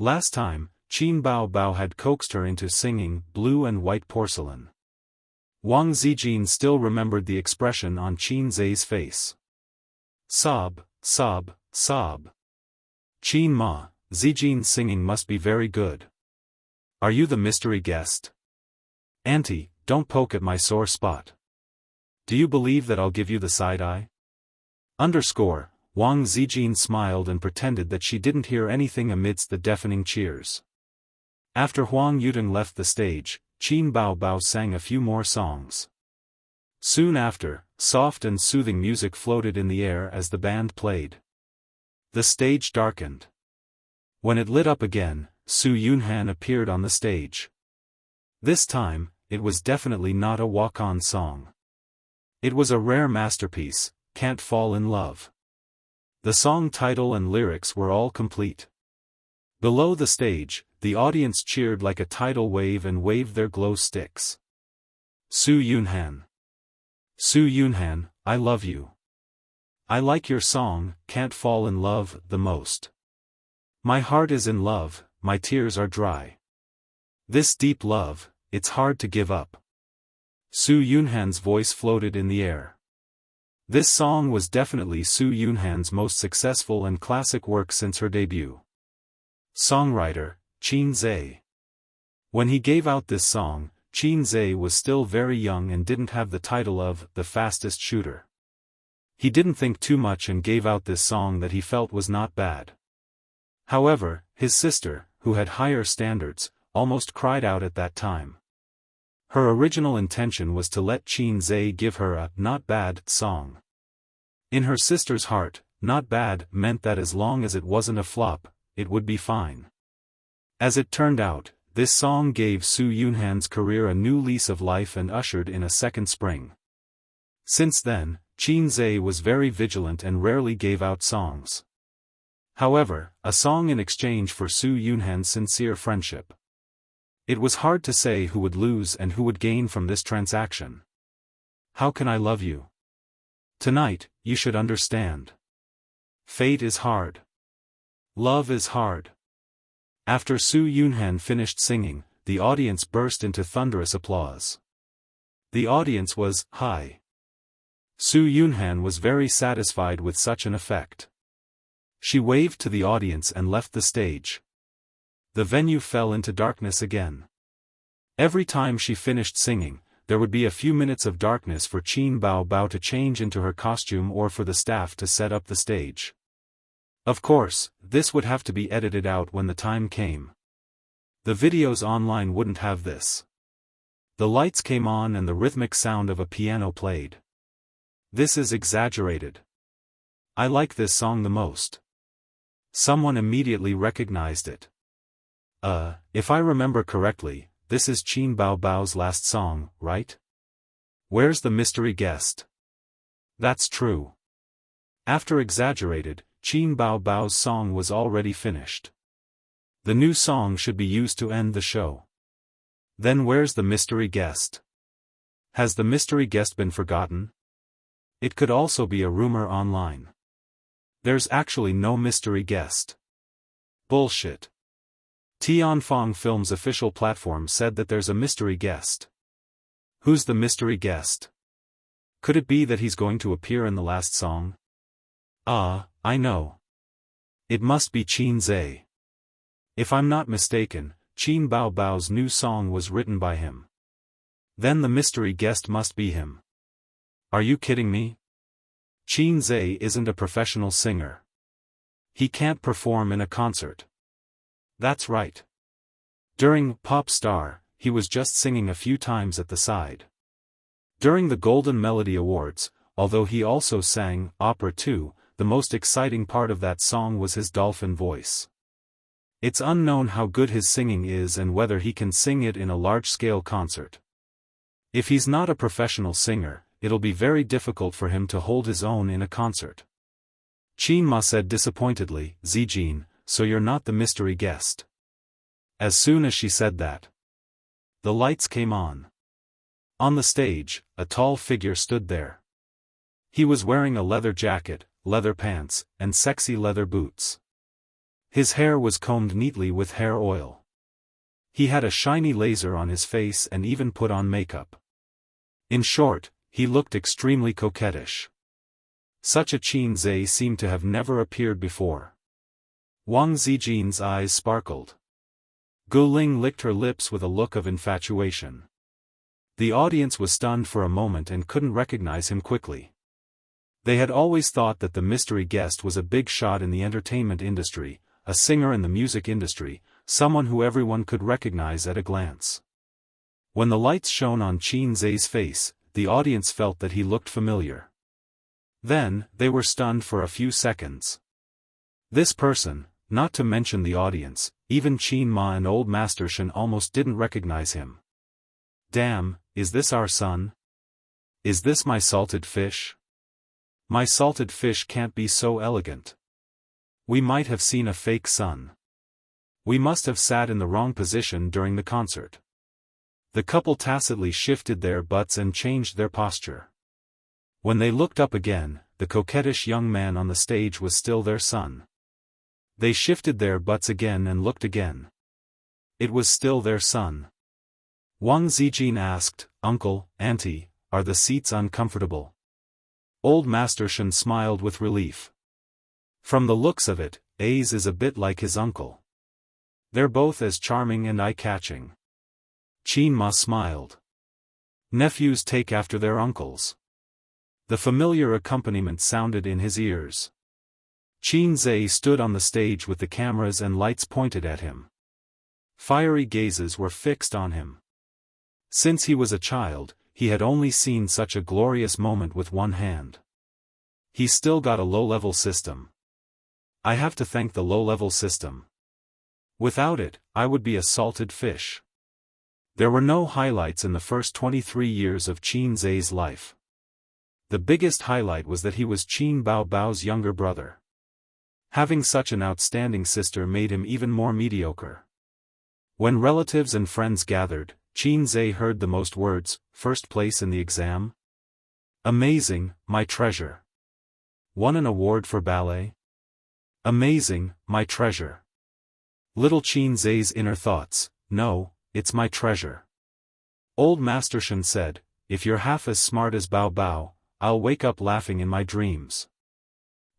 Last time, Qin Bao Bao had coaxed her into singing Blue and White Porcelain. Wang Zijin still remembered the expression on Qin Zai's face. Sob, sob, sob. Qin Ma, Zijin's singing must be very good. Are you the mystery guest? Auntie, don't poke at my sore spot. Do you believe that I'll give you the side eye? Wang Zijin smiled and pretended that she didn't hear anything amidst the deafening cheers. After Huang Yudong left the stage, Qin Bao Bao sang a few more songs. Soon after, soft and soothing music floated in the air as the band played. The stage darkened. When it lit up again, Su Yunhan appeared on the stage. This time, it was definitely not a walk-on song. It was a rare masterpiece, Can't Fall in Love. The song title and lyrics were all complete. Below the stage, the audience cheered like a tidal wave and waved their glow sticks. Su Yunhan. Su Yunhan, I love you. I like your song, Can't Fall in Love, the most. My heart is in love, my tears are dry. This deep love, it's hard to give up. Su Yunhan's voice floated in the air. This song was definitely Su Yunhan's most successful and classic work since her debut. Songwriter, Qin Zai. When he gave out this song, Qin Zai was still very young and didn't have the title of the fastest shooter. He didn't think too much and gave out this song that he felt was not bad. However, his sister, who had higher standards, almost cried out at that time. Her original intention was to let Qin Zai give her a not bad song. In her sister's heart, not bad meant that as long as it wasn't a flop, it would be fine. As it turned out, this song gave Su Yunhan's career a new lease of life and ushered in a second spring. Since then, Qin Zai was very vigilant and rarely gave out songs. However, a song in exchange for Su Yunhan's sincere friendship. It was hard to say who would lose and who would gain from this transaction. How can I love you? Tonight, you should understand. Fate is hard. Love is hard. After Su Yunhan finished singing, the audience burst into thunderous applause. The audience was high. Su Yunhan was very satisfied with such an effect. She waved to the audience and left the stage. The venue fell into darkness again. Every time she finished singing, there would be a few minutes of darkness for Qin Bao Bao to change into her costume or for the staff to set up the stage. Of course, this would have to be edited out when the time came. The videos online wouldn't have this. The lights came on and the rhythmic sound of a piano played. This is exaggerated. I like this song the most. Someone immediately recognized it. If I remember correctly, this is Qin Bao Bao's last song, right? Where's the mystery guest? That's true. After exaggerated, Qin Bao Bao's song was already finished. The new song should be used to end the show. Then where's the mystery guest? Has the mystery guest been forgotten? It could also be a rumor online. There's actually no mystery guest. Bullshit. Tianfang Films' official platform said that there's a mystery guest. Who's the mystery guest? Could it be that he's going to appear in the last song? I know. It must be Qin Zai. If I'm not mistaken, Qin Bao Bao's new song was written by him. Then the mystery guest must be him. Are you kidding me? Qin Zai isn't a professional singer. He can't perform in a concert. That's right. During Pop Star, he was just singing a few times at the side. During the Golden Melody Awards, although he also sang opera too, the most exciting part of that song was his dolphin voice. It's unknown how good his singing is and whether he can sing it in a large-scale concert. If he's not a professional singer, it'll be very difficult for him to hold his own in a concert. Qin Ma said disappointedly, Zijin, so you're not the mystery guest. As soon as she said that, the lights came on. On the stage, a tall figure stood there. He was wearing a leather jacket, leather pants, and sexy leather boots. His hair was combed neatly with hair oil. He had a shiny laser on his face and even put on makeup. In short, he looked extremely coquettish. Such a Qin Zhe seemed to have never appeared before. Wang Zijin's eyes sparkled. Gu Ling licked her lips with a look of infatuation. The audience was stunned for a moment and couldn't recognize him quickly. They had always thought that the mystery guest was a big shot in the entertainment industry, a singer in the music industry, someone who everyone could recognize at a glance. When the lights shone on Qin Zhe's face, the audience felt that he looked familiar. Then, they were stunned for a few seconds. This person, not to mention the audience, even Qin Ma and Old Master Shen almost didn't recognize him. Damn, is this our son? Is this my salted fish? My salted fish can't be so elegant. We might have seen a fake son. We must have sat in the wrong position during the concert. The couple tacitly shifted their butts and changed their posture. When they looked up again, the coquettish young man on the stage was still their son. They shifted their butts again and looked again. It was still their son. Wang Zijin asked, "Uncle, Auntie, are the seats uncomfortable?" Old Master Shen smiled with relief. From the looks of it, Ace is a bit like his uncle. They're both as charming and eye-catching. Qin Ma smiled. Nephews take after their uncles. The familiar accompaniment sounded in his ears. Qin Zhe stood on the stage with the cameras and lights pointed at him. Fiery gazes were fixed on him. Since he was a child, he had only seen such a glorious moment with one hand. He still got a low-level system. I have to thank the low-level system. Without it, I would be a salted fish. There were no highlights in the first 23 years of Qin Zhe's life. The biggest highlight was that he was Qin Bao Bao's younger brother. Having such an outstanding sister made him even more mediocre. When relatives and friends gathered, Qin Zhe heard the most words, "First place in the exam? Amazing, my treasure. Won an award for ballet? Amazing, my treasure." Little Qin Zhe's inner thoughts, "No, it's my treasure." Old Master Shen said, "If you're half as smart as Bao Bao, I'll wake up laughing in my dreams."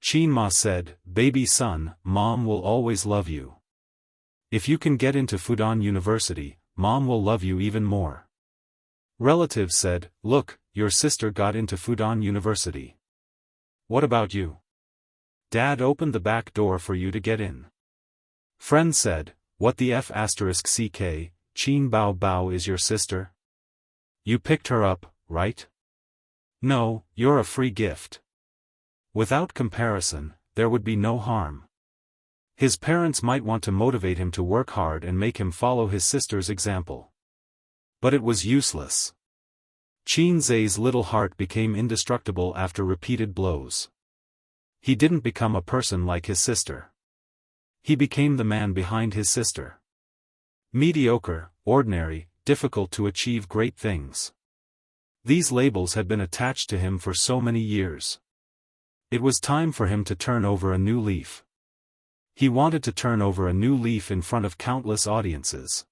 Qin Ma said, "Baby son, Mom will always love you. If you can get into Fudan University, Mom will love you even more." Relatives said, "Look, your sister got into Fudan University. What about you? Dad opened the back door for you to get in." Friend said, "What the F***, Qin Bao Bao is your sister? You picked her up, right? No, you're a free gift." Without comparison, there would be no harm. His parents might want to motivate him to work hard and make him follow his sister's example. But it was useless. Qin Zhe's little heart became indestructible after repeated blows. He didn't become a person like his sister. He became the man behind his sister. Mediocre, ordinary, difficult to achieve great things. These labels had been attached to him for so many years. It was time for him to turn over a new leaf. He wanted to turn over a new leaf in front of countless audiences.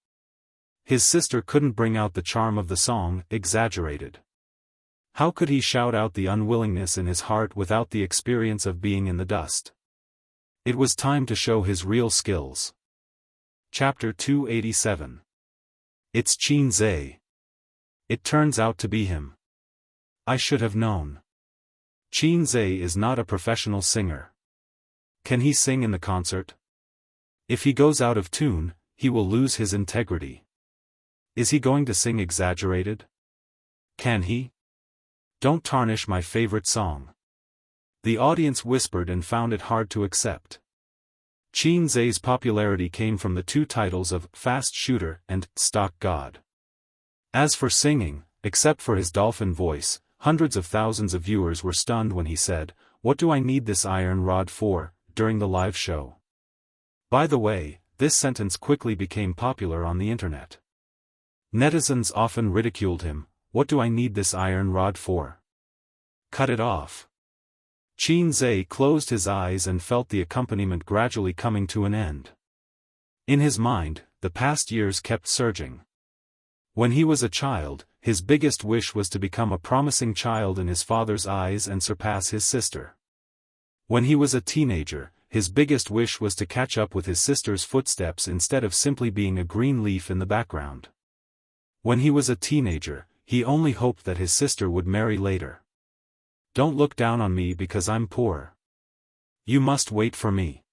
His sister couldn't bring out the charm of the song, Exaggerated. How could he shout out the unwillingness in his heart without the experience of being in the dust? It was time to show his real skills. Chapter 287. It's Qin Zhe. It turns out to be him. I should have known. Qin Zhe is not a professional singer. Can he sing in the concert? If he goes out of tune, he will lose his integrity. Is he going to sing Exaggerated? Can he? Don't tarnish my favorite song. The audience whispered and found it hard to accept. Qin Zhe's popularity came from the two titles of Fast Shooter and Stock God. As for singing, except for his dolphin voice, hundreds of thousands of viewers were stunned when he said, "What do I need this iron rod for?" during the live show. By the way, this sentence quickly became popular on the internet. Netizens often ridiculed him, "What do I need this iron rod for? Cut it off." Qin Zhe closed his eyes and felt the accompaniment gradually coming to an end. In his mind, the past years kept surging. When he was a child, his biggest wish was to become a promising child in his father's eyes and surpass his sister. When he was a teenager, his biggest wish was to catch up with his sister's footsteps instead of simply being a green leaf in the background. When he was a teenager, he only hoped that his sister would marry later. Don't look down on me because I'm poor. You must wait for me.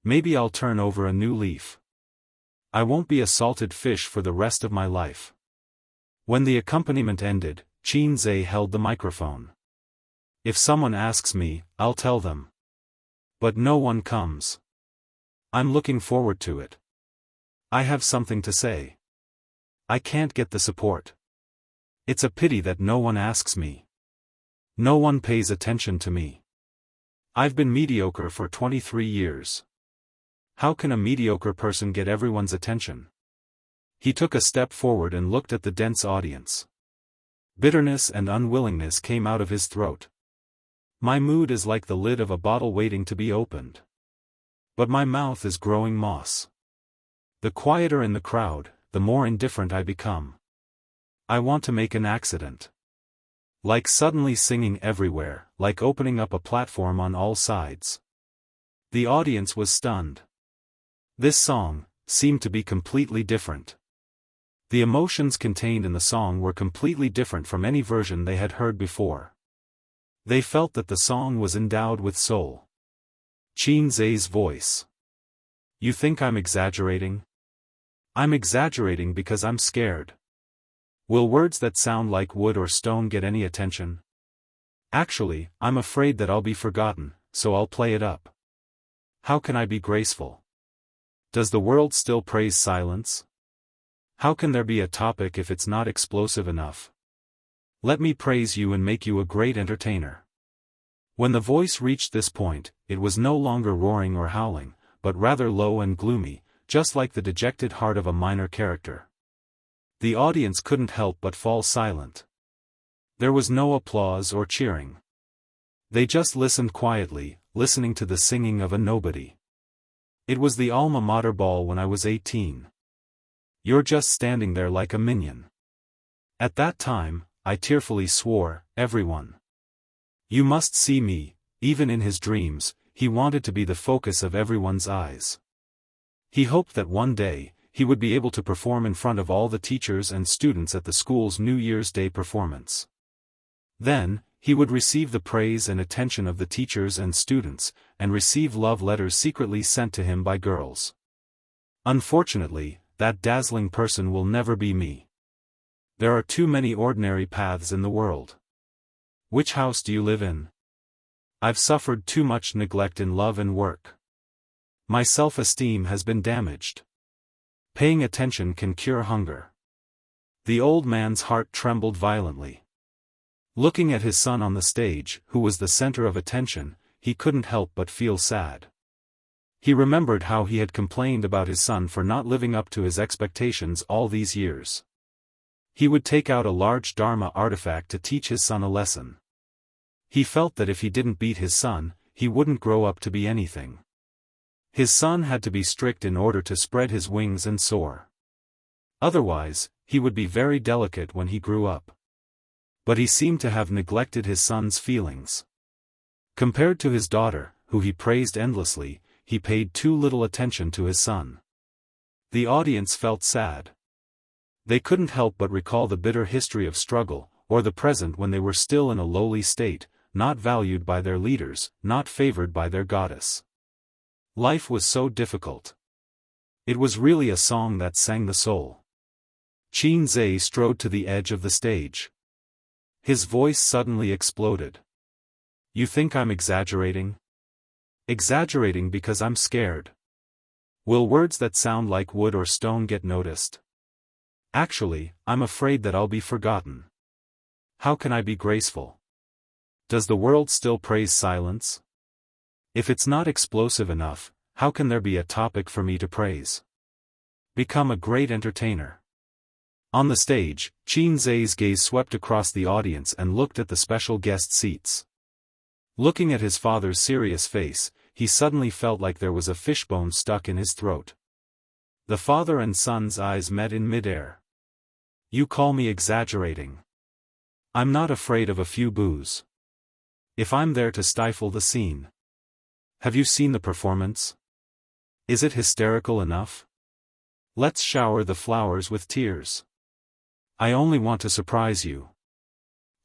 Maybe I'll turn over a new leaf. I won't be a salted fish for the rest of my life. When the accompaniment ended, Qin Zhe held the microphone. If someone asks me, I'll tell them. But no one comes. I'm looking forward to it. I have something to say. I can't get the support. It's a pity that no one asks me. No one pays attention to me. I've been mediocre for 23 years. How can a mediocre person get everyone's attention? He took a step forward and looked at the dense audience. Bitterness and unwillingness came out of his throat. My mood is like the lid of a bottle waiting to be opened. But my mouth is growing moss. The quieter in the crowd, the more indifferent I become. I want to make an accident. Like suddenly singing everywhere, like opening up a platform on all sides. The audience was stunned. This song seemed to be completely different. The emotions contained in the song were completely different from any version they had heard before. They felt that the song was endowed with soul. Qin Zhe's voice. You think I'm exaggerating? I'm exaggerating because I'm scared. Will words that sound like wood or stone get any attention? Actually, I'm afraid that I'll be forgotten, so I'll play it up. How can I be graceful? Does the world still praise silence? How can there be a topic if it's not explosive enough? Let me praise you and make you a great entertainer. When the voice reached this point, it was no longer roaring or howling, but rather low and gloomy, just like the dejected heart of a minor character. The audience couldn't help but fall silent. There was no applause or cheering. They just listened quietly, listening to the singing of a nobody. It was the alma mater ball when I was 18. You're just standing there like a minion. At that time, I tearfully swore, everyone. You must see me. Even in his dreams, he wanted to be the focus of everyone's eyes. He hoped that one day, he would be able to perform in front of all the teachers and students at the school's New Year's Day performance. Then, he would receive the praise and attention of the teachers and students, and receive love letters secretly sent to him by girls. Unfortunately, that dazzling person will never be me. There are too many ordinary paths in the world. Which house do you live in? I've suffered too much neglect in love and work. My self-esteem has been damaged. Paying attention can cure hunger. The old man's heart trembled violently. Looking at his son on the stage, who was the center of attention, he couldn't help but feel sad. He remembered how he had complained about his son for not living up to his expectations all these years. He would take out a large Dharma artifact to teach his son a lesson. He felt that if he didn't beat his son, he wouldn't grow up to be anything. His son had to be strict in order to spread his wings and soar. Otherwise, he would be very delicate when he grew up. But he seemed to have neglected his son's feelings. Compared to his daughter, who he praised endlessly, he paid too little attention to his son. The audience felt sad. They couldn't help but recall the bitter history of struggle, or the present when they were still in a lowly state, not valued by their leaders, not favored by their goddess. Life was so difficult. It was really a song that sang the soul. Qin Zhe strode to the edge of the stage. His voice suddenly exploded. You think I'm exaggerating? Exaggerating because I'm scared. Will words that sound like wood or stone get noticed? Actually, I'm afraid that I'll be forgotten. How can I be graceful? Does the world still praise silence? If it's not explosive enough, how can there be a topic for me to praise? Become a great entertainer. On the stage, Qin Zhe's gaze swept across the audience and looked at the special guest seats. Looking at his father's serious face, he suddenly felt like there was a fishbone stuck in his throat. The father and son's eyes met in midair. You call me exaggerating. I'm not afraid of a few boos. If I'm there to stifle the scene. Have you seen the performance? Is it hysterical enough? Let's shower the flowers with tears. I only want to surprise you.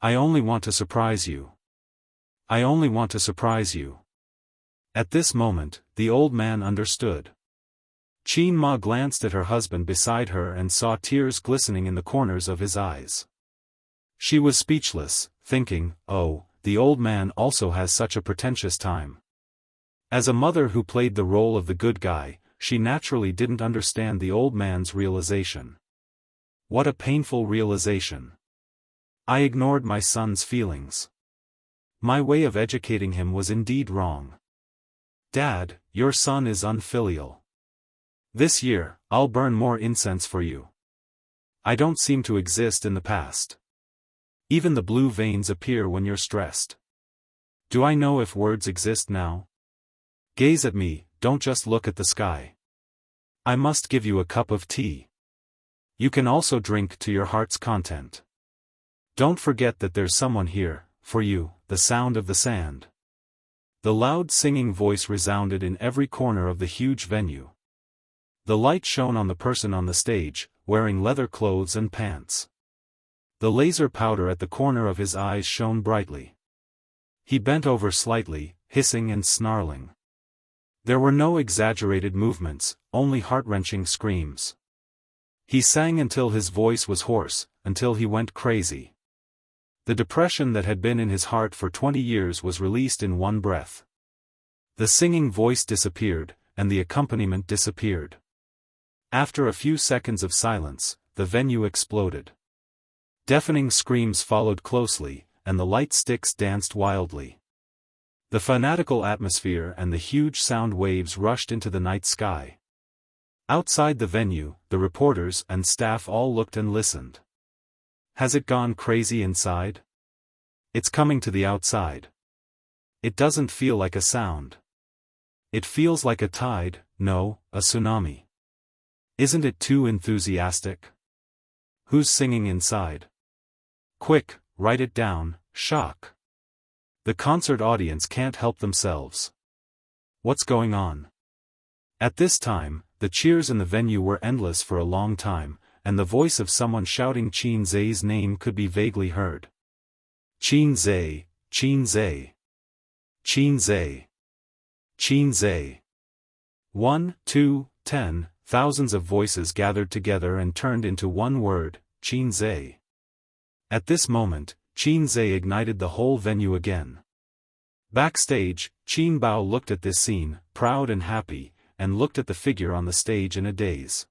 I only want to surprise you. I only want to surprise you. At this moment, the old man understood. Qin Ma glanced at her husband beside her and saw tears glistening in the corners of his eyes. She was speechless, thinking, oh, the old man also has such a pretentious time. As a mother who played the role of the good guy, she naturally didn't understand the old man's realization. What a painful realization. I ignored my son's feelings. My way of educating him was indeed wrong. Dad, your son is unfilial. This year, I'll burn more incense for you. I don't seem to exist in the past. Even the blue veins appear when you're stressed. Do I know if words exist now? Gaze at me, don't just look at the sky. I must give you a cup of tea. You can also drink to your heart's content. Don't forget that there's someone here, for you, the sound of the sand. The loud singing voice resounded in every corner of the huge venue. The light shone on the person on the stage, wearing leather clothes and pants. The laser powder at the corner of his eyes shone brightly. He bent over slightly, hissing and snarling. There were no exaggerated movements, only heart-wrenching screams. He sang until his voice was hoarse, until he went crazy. The depression that had been in his heart for 20 years was released in one breath. The singing voice disappeared, and the accompaniment disappeared. After a few seconds of silence, the venue exploded. Deafening screams followed closely, and the light sticks danced wildly. The fanatical atmosphere and the huge sound waves rushed into the night sky. Outside the venue, the reporters and staff all looked and listened. Has it gone crazy inside? It's coming to the outside. It doesn't feel like a sound. It feels like a tide, no, a tsunami. Isn't it too enthusiastic? Who's singing inside? Quick, write it down, shock. The concert audience can't help themselves. What's going on? At this time, the cheers in the venue were endless for a long time, and the voice of someone shouting Qin Zai's name could be vaguely heard. Qin Zai, Qin Zai. Qin Zai. Qin Zai. 1, 2, 10, thousands of voices gathered together and turned into one word, Qin Zai. At this moment, Qin Zai ignited the whole venue again. Backstage, Qin Bao looked at this scene, proud and happy, and looked at the figure on the stage in a daze.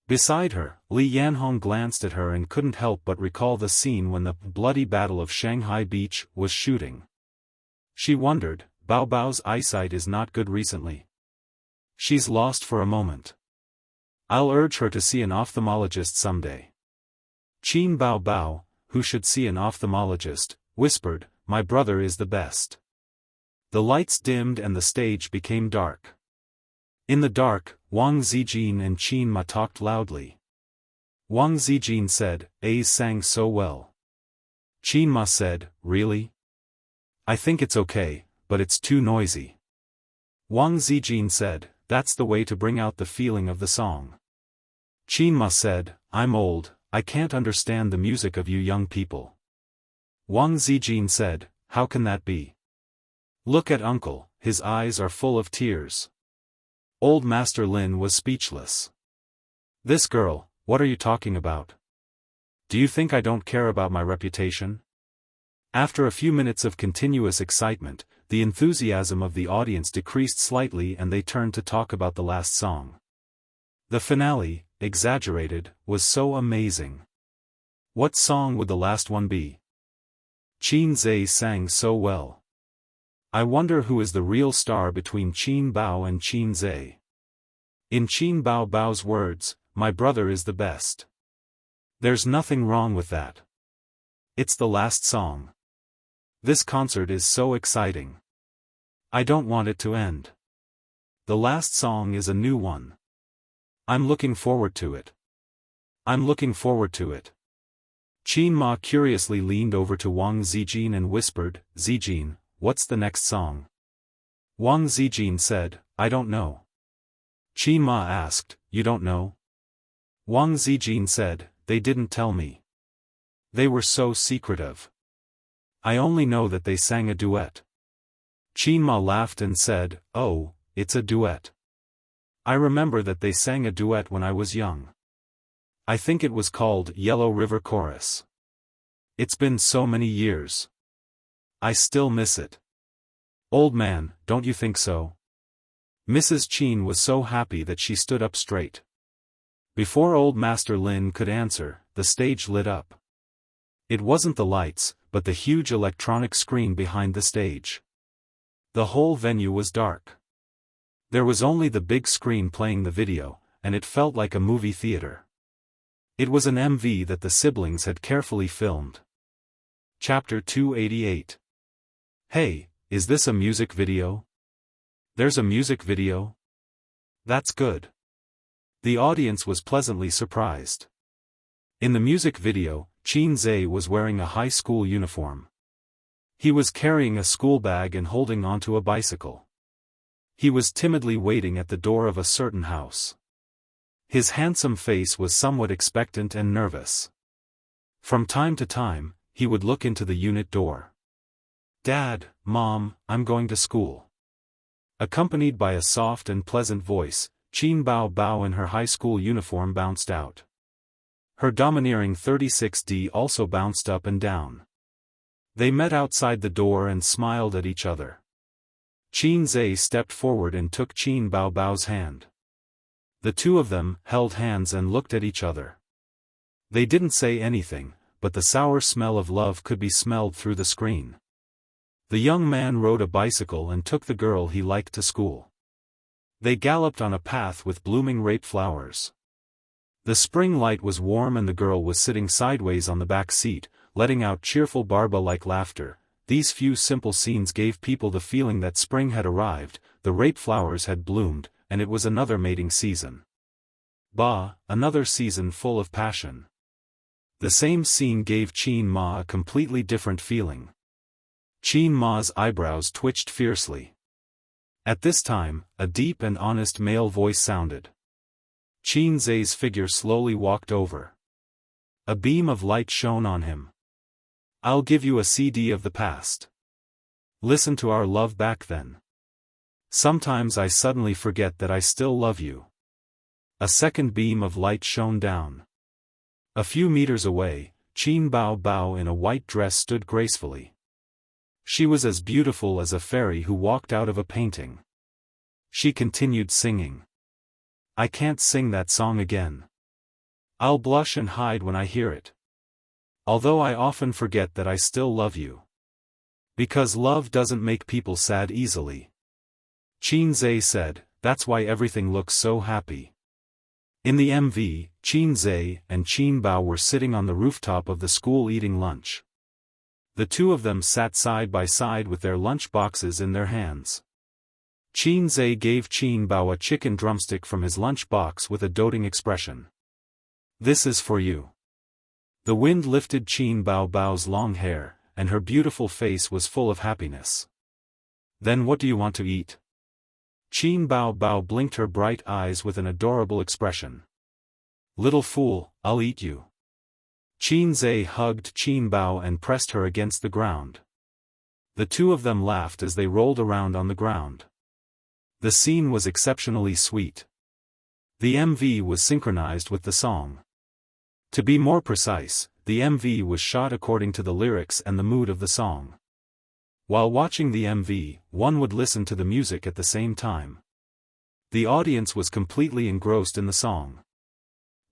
Beside her, Li Yanhong glanced at her and couldn't help but recall the scene when the bloody Battle of Shanghai Beach was shooting. She wondered, Bao Bao's eyesight is not good recently. She's lost for a moment. I'll urge her to see an ophthalmologist someday. Qin Bao Bao, who should see an ophthalmologist, whispered, my brother is the best. The lights dimmed and the stage became dark. In the dark, Wang Zijin and Qin Ma talked loudly. Wang Zijin said, A's sang so well. Qin Ma said, really? I think it's okay, but it's too noisy. Wang Zijin said, that's the way to bring out the feeling of the song. Qin Ma said, I'm old, I can't understand the music of you young people. Wang Zijin said, how can that be? Look at uncle, his eyes are full of tears. Old Master Lin was speechless. This girl, what are you talking about? Do you think I don't care about my reputation? After a few minutes of continuous excitement, the enthusiasm of the audience decreased slightly and they turned to talk about the last song. The finale, exaggerated, was so amazing. What song would the last one be? Qin Zai sang so well. I wonder who is the real star between Qin Bao and Qin Zai. In Qin Bao Bao's words, my brother is the best. There's nothing wrong with that. It's the last song. This concert is so exciting. I don't want it to end. The last song is a new one. I'm looking forward to it. I'm looking forward to it. Qin Ma curiously leaned over to Wang Zijin and whispered, Zijin, what's the next song? Wang Zijin said, I don't know. Qin Ma asked, you don't know? Wang Zijin said, they didn't tell me. They were so secretive. I only know that they sang a duet. Qin Ma laughed and said, oh, it's a duet. I remember that they sang a duet when I was young. I think it was called Yellow River Chorus. It's been so many years. I still miss it. Old man, don't you think so? Mrs. Qin was so happy that she stood up straight. Before old Master Lin could answer, the stage lit up. It wasn't the lights, but the huge electronic screen behind the stage. The whole venue was dark. There was only the big screen playing the video, and it felt like a movie theater. It was an MV that the siblings had carefully filmed. Chapter 288. Hey, is this a music video? There's a music video? That's good. The audience was pleasantly surprised. In the music video, Qin Zhe was wearing a high school uniform. He was carrying a school bag and holding onto a bicycle. He was timidly waiting at the door of a certain house. His handsome face was somewhat expectant and nervous. From time to time, he would look into the unit door. Dad, Mom, I'm going to school. Accompanied by a soft and pleasant voice, Qin Bao Bao in her high school uniform bounced out. Her domineering 36D also bounced up and down. They met outside the door and smiled at each other. Qin Zhe stepped forward and took Qin Bao Bao's hand. The two of them held hands and looked at each other. They didn't say anything, but the sour smell of love could be smelled through the screen. The young man rode a bicycle and took the girl he liked to school. They galloped on a path with blooming rape flowers. The spring light was warm and the girl was sitting sideways on the back seat, letting out cheerful Barba-like laughter. These few simple scenes gave people the feeling that spring had arrived, the rape flowers had bloomed, and it was another mating season. Bah, another season full of passion. The same scene gave Qin Ma a completely different feeling. Qin Ma's eyebrows twitched fiercely. At this time, a deep and honest male voice sounded. Qin Zhe's figure slowly walked over. A beam of light shone on him. I'll give you a CD of the past. Listen to our love back then. Sometimes I suddenly forget that I still love you. A second beam of light shone down. A few meters away, Qin Bao Bao in a white dress stood gracefully. She was as beautiful as a fairy who walked out of a painting. She continued singing. I can't sing that song again. I'll blush and hide when I hear it. Although I often forget that I still love you. Because love doesn't make people sad easily. Qin Zhe said, that's why everything looks so happy. In the MV, Qin Zhe and Qin Bao were sitting on the rooftop of the school eating lunch. The two of them sat side by side with their lunch boxes in their hands. Qin Zhe gave Qin Bao a chicken drumstick from his lunch box with a doting expression. This is for you. The wind lifted Qin Bao Bao's long hair, and her beautiful face was full of happiness. Then what do you want to eat? Qin Bao Bao blinked her bright eyes with an adorable expression. Little fool, I'll eat you. Qin Zhe hugged Qin Bao and pressed her against the ground. The two of them laughed as they rolled around on the ground. The scene was exceptionally sweet. The MV was synchronized with the song. To be more precise, the MV was shot according to the lyrics and the mood of the song. While watching the MV, one would listen to the music at the same time. The audience was completely engrossed in the song.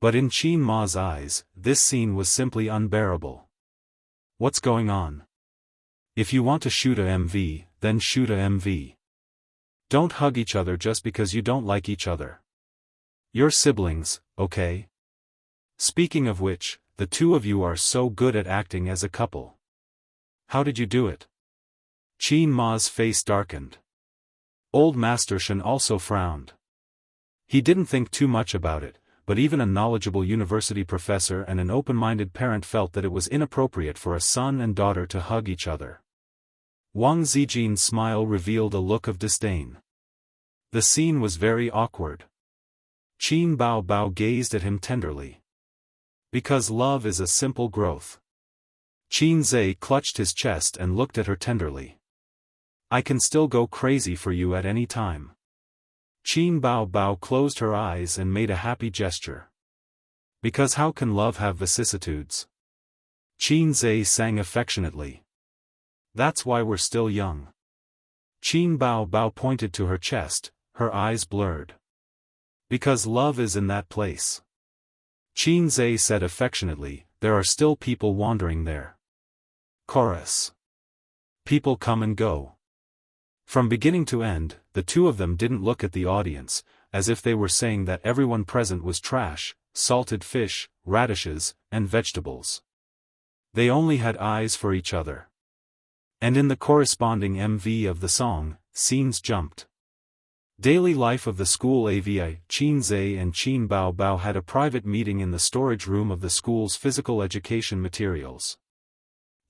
But in Qin Ma's eyes, this scene was simply unbearable. What's going on? If you want to shoot a MV, then shoot a MV. Don't hug each other just because you don't like each other. You're siblings, okay? Speaking of which, the two of you are so good at acting as a couple. How did you do it? Qin Ma's face darkened. Old Master Shen also frowned. He didn't think too much about it, but even a knowledgeable university professor and an open-minded parent felt that it was inappropriate for a son and daughter to hug each other. Wang Zijin's smile revealed a look of disdain. The scene was very awkward. Qin Bao gazed at him tenderly. Because love is a simple growth. Qin Zhe clutched his chest and looked at her tenderly. I can still go crazy for you at any time. Qin Bao closed her eyes and made a happy gesture. Because how can love have vicissitudes? Qin Zhe sang affectionately. That's why we're still young. Qin Bao pointed to her chest, her eyes blurred. Because love is in that place. Qin Zhe said affectionately, there are still people wandering there. Chorus. People come and go. From beginning to end, the two of them didn't look at the audience, as if they were saying that everyone present was trash, salted fish, radishes, and vegetables. They only had eyes for each other. And in the corresponding MV of the song, scenes jumped. Daily life of the school AVI, Qin Zhe and Qin Bao had a private meeting in the storage room of the school's physical education materials.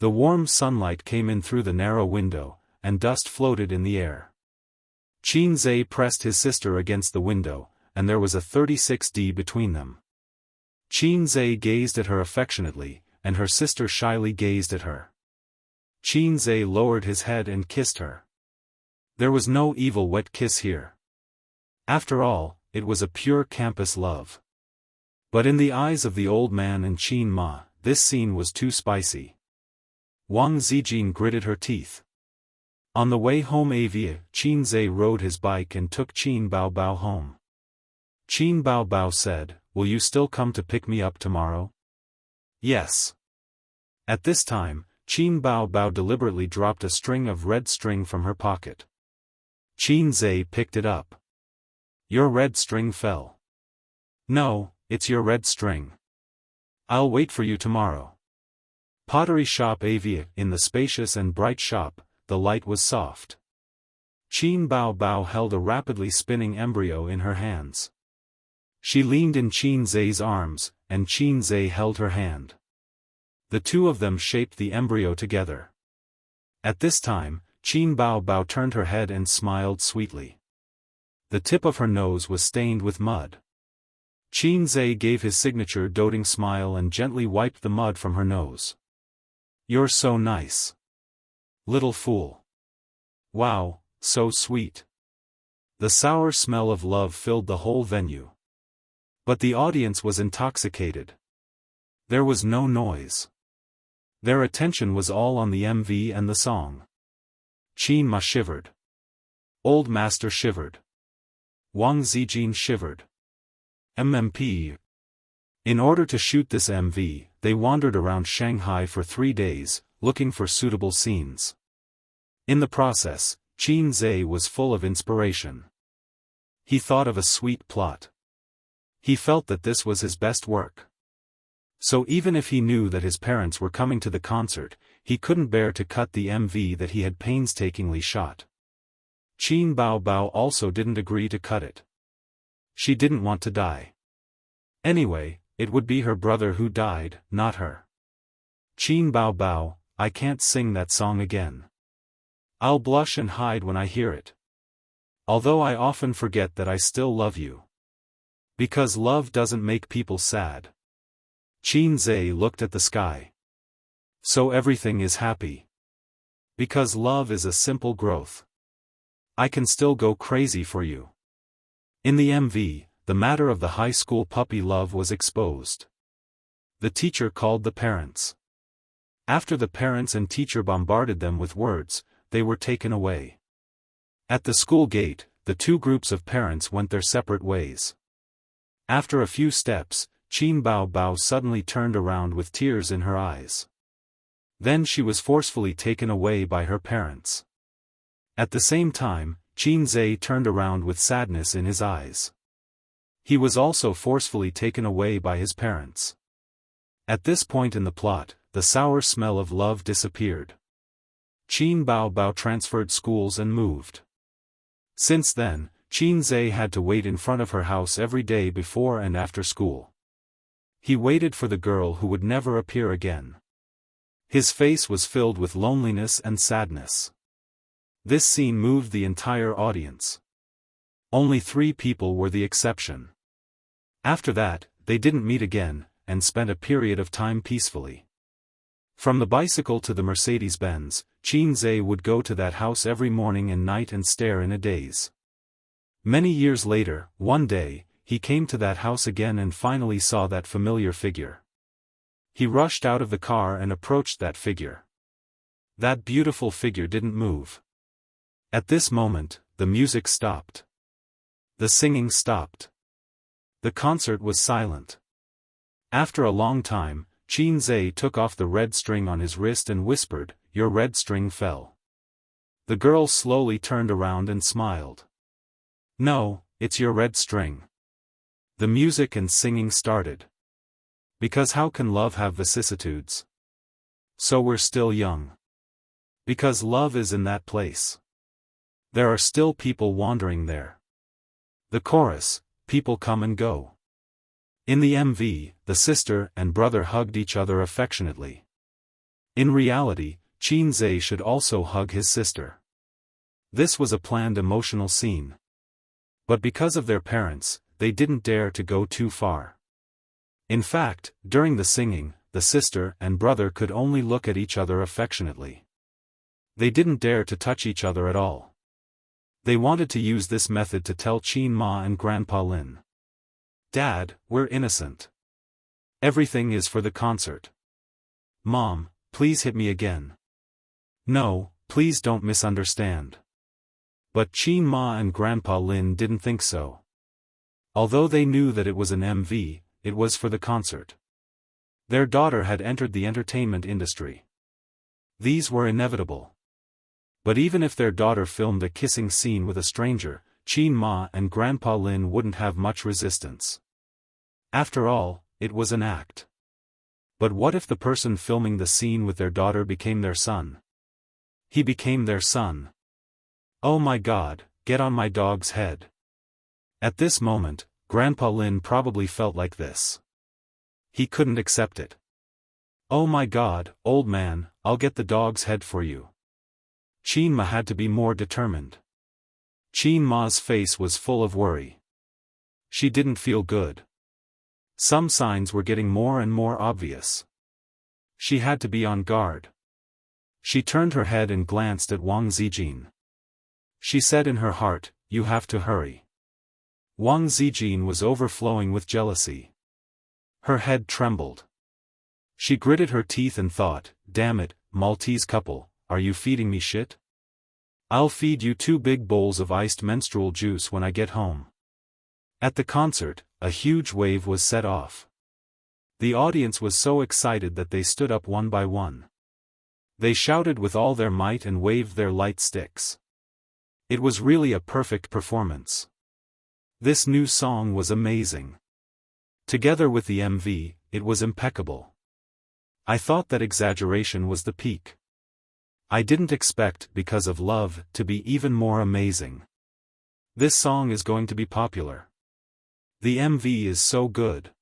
The warm sunlight came in through the narrow window, and dust floated in the air. Qin Zhe pressed his sister against the window, and there was a 36D between them. Qin Zhe gazed at her affectionately, and her sister shyly gazed at her. Qin Zhe lowered his head and kissed her. There was no evil wet kiss here. After all, it was a pure campus love. But in the eyes of the old man and Qin Ma, this scene was too spicy. Wang Zijin gritted her teeth. On the way home Qin Zhe rode his bike and took Qin Bao home. Qin Bao said, will you still come to pick me up tomorrow? Yes. At this time, Qin Bao deliberately dropped a string of red string from her pocket. Qin Zhe picked it up. Your red string fell. No, it's your red string. I'll wait for you tomorrow. Pottery shop in the spacious and bright shop, the light was soft. Qin Bao held a rapidly spinning embryo in her hands. She leaned in Qin Zhe's arms, and Qin Zhe held her hand. The two of them shaped the embryo together. At this time, Qin Bao turned her head and smiled sweetly. The tip of her nose was stained with mud. Qin Zhe gave his signature doting smile and gently wiped the mud from her nose. You're so nice. Little fool. Wow, so sweet. The sour smell of love filled the whole venue. But the audience was intoxicated. There was no noise. Their attention was all on the MV and the song. Qin Ma shivered. Old Master shivered. Wang Zijin shivered. MMP. In order to shoot this MV, they wandered around Shanghai for 3 days, looking for suitable scenes. In the process, Qin Zhe was full of inspiration. He thought of a sweet plot. He felt that this was his best work. So even if he knew that his parents were coming to the concert, he couldn't bear to cut the MV that he had painstakingly shot. Qin Bao also didn't agree to cut it. She didn't want to die. Anyway, it would be her brother who died, not her. Qin Bao, I can't sing that song again. I'll blush and hide when I hear it. Although I often forget that I still love you. Because love doesn't make people sad. Qin Zhe looked at the sky. So everything is happy. Because love is a simple growth. I can still go crazy for you. In the MV, the matter of the high school puppy love was exposed. The teacher called the parents. After the parents and teacher bombarded them with words, they were taken away. At the school gate, the two groups of parents went their separate ways. After a few steps, Qin Bao suddenly turned around with tears in her eyes. Then she was forcefully taken away by her parents. At the same time, Qin Zhe turned around with sadness in his eyes. He was also forcefully taken away by his parents. At this point in the plot, the sour smell of love disappeared. Qin Bao transferred schools and moved. Since then, Qin Zhe had to wait in front of her house every day before and after school. He waited for the girl who would never appear again. His face was filled with loneliness and sadness. This scene moved the entire audience. Only 3 people were the exception. After that, they didn't meet again, and spent a period of time peacefully. From the bicycle to the Mercedes-Benz, Qin Zhe would go to that house every morning and night and stare in a daze. Many years later, one day, he came to that house again and finally saw that familiar figure. He rushed out of the car and approached that figure. That beautiful figure didn't move. At this moment, the music stopped. The singing stopped. The concert was silent. After a long time, Qin Zhe took off the red string on his wrist and whispered, "Your red string fell." The girl slowly turned around and smiled. "No, it's your red string." The music and singing started. Because how can love have vicissitudes? So we're still young. Because love is in that place. There are still people wandering there. The chorus, people come and go. In the MV, the sister and brother hugged each other affectionately. In reality, Qin Zhe should also hug his sister. This was a planned emotional scene. But because of their parents, they didn't dare to go too far. In fact, during the singing, the sister and brother could only look at each other affectionately. They didn't dare to touch each other at all. They wanted to use this method to tell Qin Ma and Grandpa Lin, "Dad, we're innocent. Everything is for the concert. Mom, please hit me again. No, please don't misunderstand." But Qin Ma and Grandpa Lin didn't think so. Although they knew that it was an MV, it was for the concert. Their daughter had entered the entertainment industry. These were inevitable. But even if their daughter filmed a kissing scene with a stranger, Qin Ma and Grandpa Lin wouldn't have much resistance. After all, it was an act. But what if the person filming the scene with their daughter became their son? He became their son. Oh my God, get on my dog's head. At this moment, Grandpa Lin probably felt like this. He couldn't accept it. Oh my God, old man, I'll get the dog's head for you. Qin Ma had to be more determined. Qin Ma's face was full of worry. She didn't feel good. Some signs were getting more and more obvious. She had to be on guard. She turned her head and glanced at Wang Zijin. She said in her heart, "You have to hurry." Wang Zijin was overflowing with jealousy. Her head trembled. She gritted her teeth and thought, "Damn it, Maltese couple, are you feeding me shit? I'll feed you 2 big bowls of iced menstrual juice when I get home." At the concert, a huge wave was set off. The audience was so excited that they stood up one by one. They shouted with all their might and waved their light sticks. It was really a perfect performance. This new song was amazing. Together with the MV, it was impeccable. I thought that exaggeration was the peak. I didn't expect Because of Love to be even more amazing. This song is going to be popular. The MV is so good.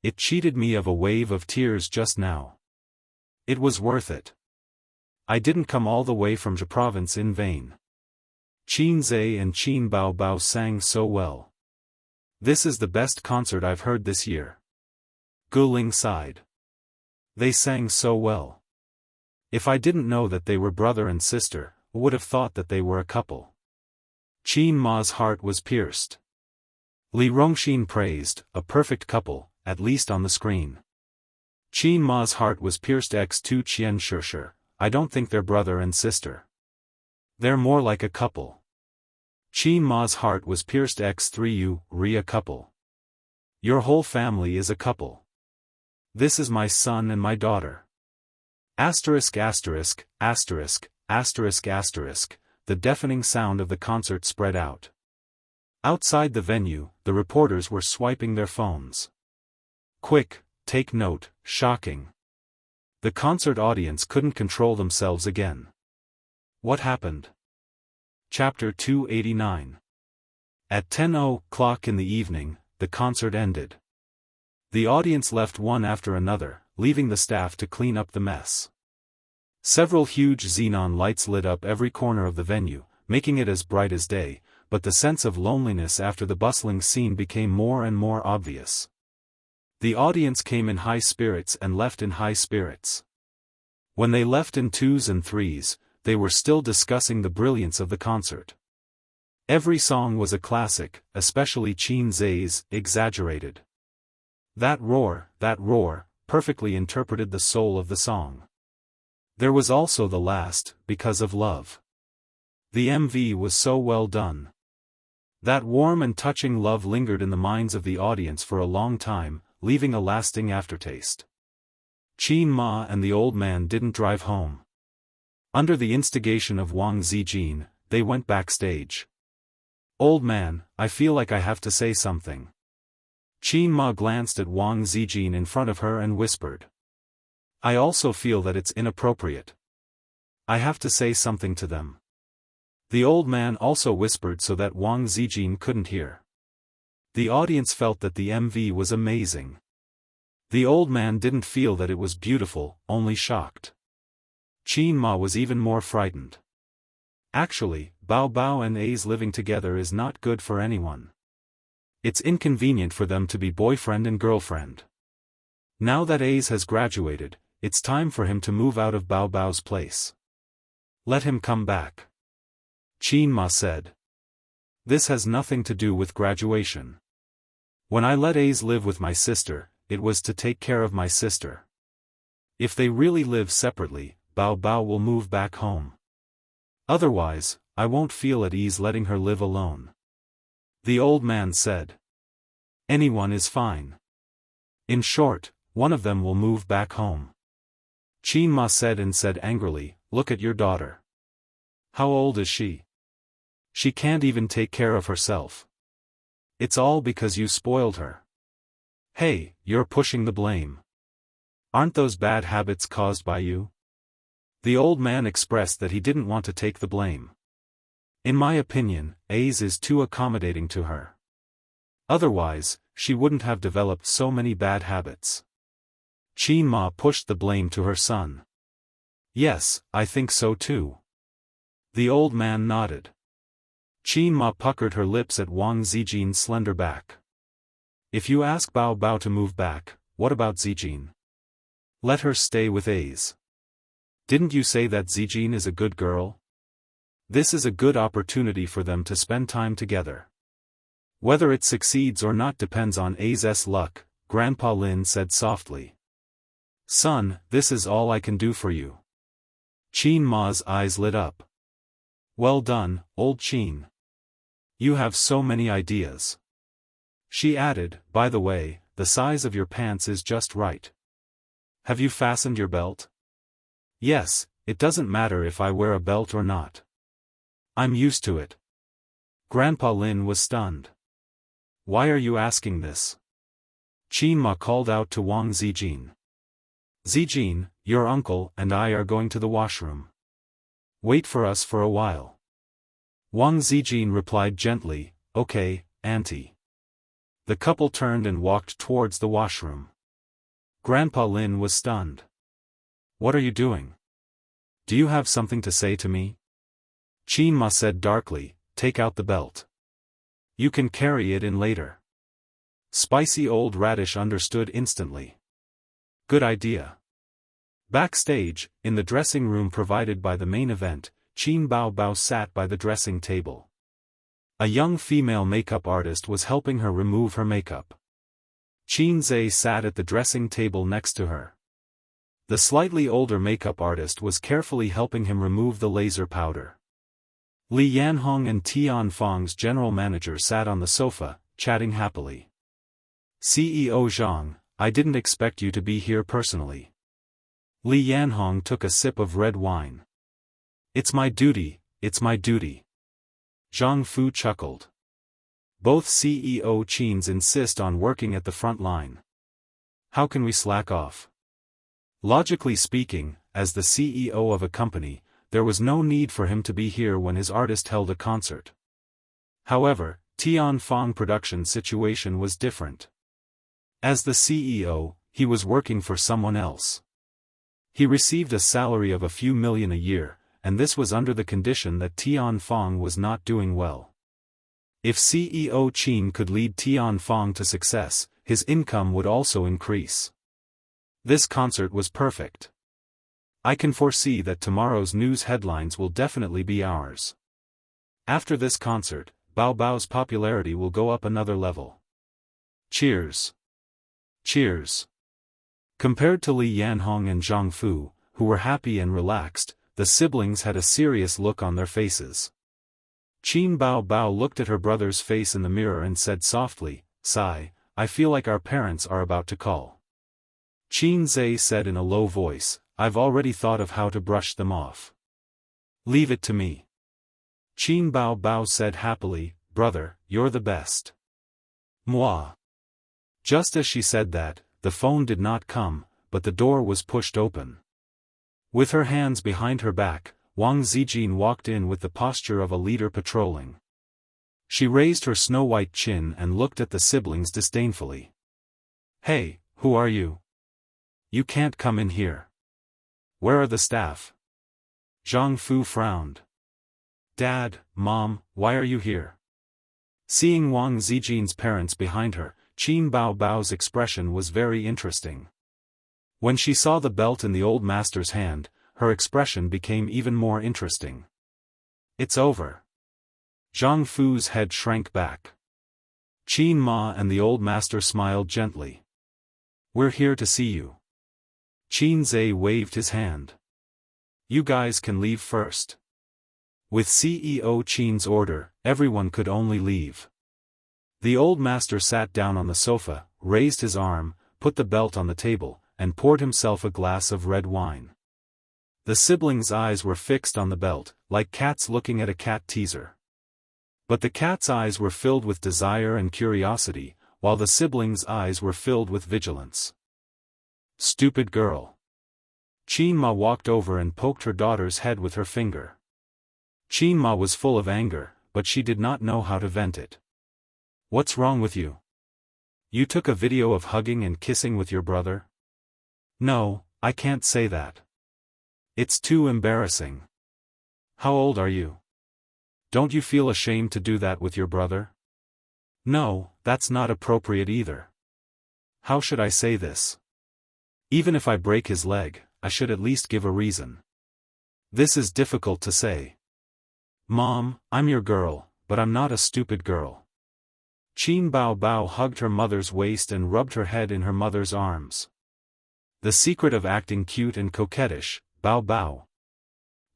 It cheated me of a wave of tears just now. It was worth it. I didn't come all the way from the province in vain. Qin Zhe and Qin Bao sang so well. This is the best concert I've heard this year. Guling sighed. They sang so well. If I didn't know that they were brother and sister, I would have thought that they were a couple. Qin Ma's heart was pierced. Li Rongxin praised, "A perfect couple, at least on the screen." Qin Ma's heart was pierced. X2 Qian Shishir, "I don't think they're brother and sister. They're more like a couple." Qin Ma's heart was pierced. X3 Yu Ri, "A couple. Your whole family is a couple. This is my son and my daughter." Asterisk asterisk, asterisk, asterisk asterisk, the deafening sound of the concert spread out. Outside the venue, the reporters were swiping their phones. Quick, take note, shocking. The concert audience couldn't control themselves again. What happened? Chapter 289. At 10:00 in the evening, the concert ended. The audience left one after another, leaving the staff to clean up the mess. Several huge xenon lights lit up every corner of the venue, making it as bright as day, but the sense of loneliness after the bustling scene became more and more obvious. The audience came in high spirits and left in high spirits. When they left in twos and threes, they were still discussing the brilliance of the concert. Every song was a classic, especially Qin Zai's Exaggerated. That roar, perfectly interpreted the soul of the song. There was also the last, Because of Love. The MV was so well done. That warm and touching love lingered in the minds of the audience for a long time, leaving a lasting aftertaste. Qin Ma and the old man didn't drive home. Under the instigation of Wang Zijin, they went backstage. Old man, I feel like I have to say something. Qin Ma glanced at Wang Zijin in front of her and whispered. I also feel that it's inappropriate. I have to say something to them. The old man also whispered so that Wang Zijin couldn't hear. The audience felt that the MV was amazing. The old man didn't feel that it was beautiful, only shocked. Qin Ma was even more frightened. Actually, Bao Bao and A's living together is not good for anyone. It's inconvenient for them to be boyfriend and girlfriend. Now that A's has graduated, it's time for him to move out of Bao Bao's place. Let him come back. Qin Ma said. This has nothing to do with graduation. When I let A's live with my sister, it was to take care of my sister. If they really live separately, Bao Bao will move back home. Otherwise, I won't feel at ease letting her live alone. The old man said. Anyone is fine. In short, one of them will move back home. Qin Ma said angrily, look at your daughter. How old is she? She can't even take care of herself. It's all because you spoiled her. Hey, you're pushing the blame. Aren't those bad habits caused by you? The old man expressed that he didn't want to take the blame. In my opinion, A's is too accommodating to her. Otherwise, she wouldn't have developed so many bad habits. Qin Ma pushed the blame to her son. Yes, I think so too. The old man nodded. Qin Ma puckered her lips at Wang Zijin's slender back. If you ask Bao Bao to move back, what about Zijin? Let her stay with A's. Didn't you say that Zijin is a good girl? This is a good opportunity for them to spend time together. Whether it succeeds or not depends on A's luck, Grandpa Lin said softly. Son, this is all I can do for you. Qin Ma's eyes lit up. Well done, old Qin. You have so many ideas. She added, by the way, the size of your pants is just right. Have you fastened your belt? Yes, it doesn't matter if I wear a belt or not. I'm used to it. Grandpa Lin was stunned. Why are you asking this? Qin Ma called out to Wang Zijin. Zijin, your uncle and I are going to the washroom. Wait for us for a while. Wang Zijin replied gently, okay, auntie. The couple turned and walked towards the washroom. Grandpa Lin was stunned. What are you doing? Do you have something to say to me? Qin Ma said darkly, take out the belt. You can carry it in later. Spicy old radish understood instantly. Good idea. Backstage, in the dressing room provided by the main event, Qin Bao Bao sat by the dressing table. A young female makeup artist was helping her remove her makeup. Qin Zai sat at the dressing table next to her. The slightly older makeup artist was carefully helping him remove the laser powder. Li Yanhong and Tian Feng's general manager sat on the sofa, chatting happily. CEO Zhang, I didn't expect you to be here personally. Li Yanhong took a sip of red wine. It's my duty, it's my duty. Zhang Fu chuckled. Both CEO Qins insist on working at the front line. How can we slack off? Logically speaking, as the CEO of a company, there was no need for him to be here when his artist held a concert. However, Tianfang production situation was different. As the CEO, he was working for someone else. He received a salary of a few million a year, and this was under the condition that Tianfang was not doing well. If CEO Qin could lead Tianfang to success, his income would also increase. This concert was perfect. I can foresee that tomorrow's news headlines will definitely be ours. After this concert, Bao Bao's popularity will go up another level. Cheers. Cheers. Compared to Li Yanhong and Zhang Fu, who were happy and relaxed, the siblings had a serious look on their faces. Qin Bao Bao looked at her brother's face in the mirror and said softly, "Sigh, I feel like our parents are about to call." Qin Zhe said in a low voice, "I've already thought of how to brush them off. Leave it to me." Qin Bao Bao said happily, "Brother, you're the best." Moi. Just as she said that, the phone did not come, but the door was pushed open. With her hands behind her back, Wang Zijin walked in with the posture of a leader patrolling. She raised her snow-white chin and looked at the siblings disdainfully. "Hey, who are you? You can't come in here. Where are the staff?" Zhang Fu frowned. "Dad, Mom, why are you here?" Seeing Wang Zijin's parents behind her, Qin Bao Bao's expression was very interesting. When she saw the belt in the old master's hand, her expression became even more interesting. "It's over." Zhang Fu's head shrank back. Qin Ma and the old master smiled gently. "We're here to see you." Qin Zhe waved his hand. "You guys can leave first." With CEO Qin's order, everyone could only leave. The old master sat down on the sofa, raised his arm, put the belt on the table, and poured himself a glass of red wine. The siblings' eyes were fixed on the belt, like cats looking at a cat teaser. But the cat's eyes were filled with desire and curiosity, while the siblings' eyes were filled with vigilance. "Stupid girl." Qin Ma walked over and poked her daughter's head with her finger. Qin Ma was full of anger, but she did not know how to vent it. "What's wrong with you? You took a video of hugging and kissing with your brother?" "No, I can't say that. It's too embarrassing." "How old are you? Don't you feel ashamed to do that with your brother?" "No, that's not appropriate either. How should I say this? Even if I break his leg, I should at least give a reason. This is difficult to say. Mom, I'm your girl, but I'm not a stupid girl." Qin Bao Bao hugged her mother's waist and rubbed her head in her mother's arms. The secret of acting cute and coquettish, Bao Bao.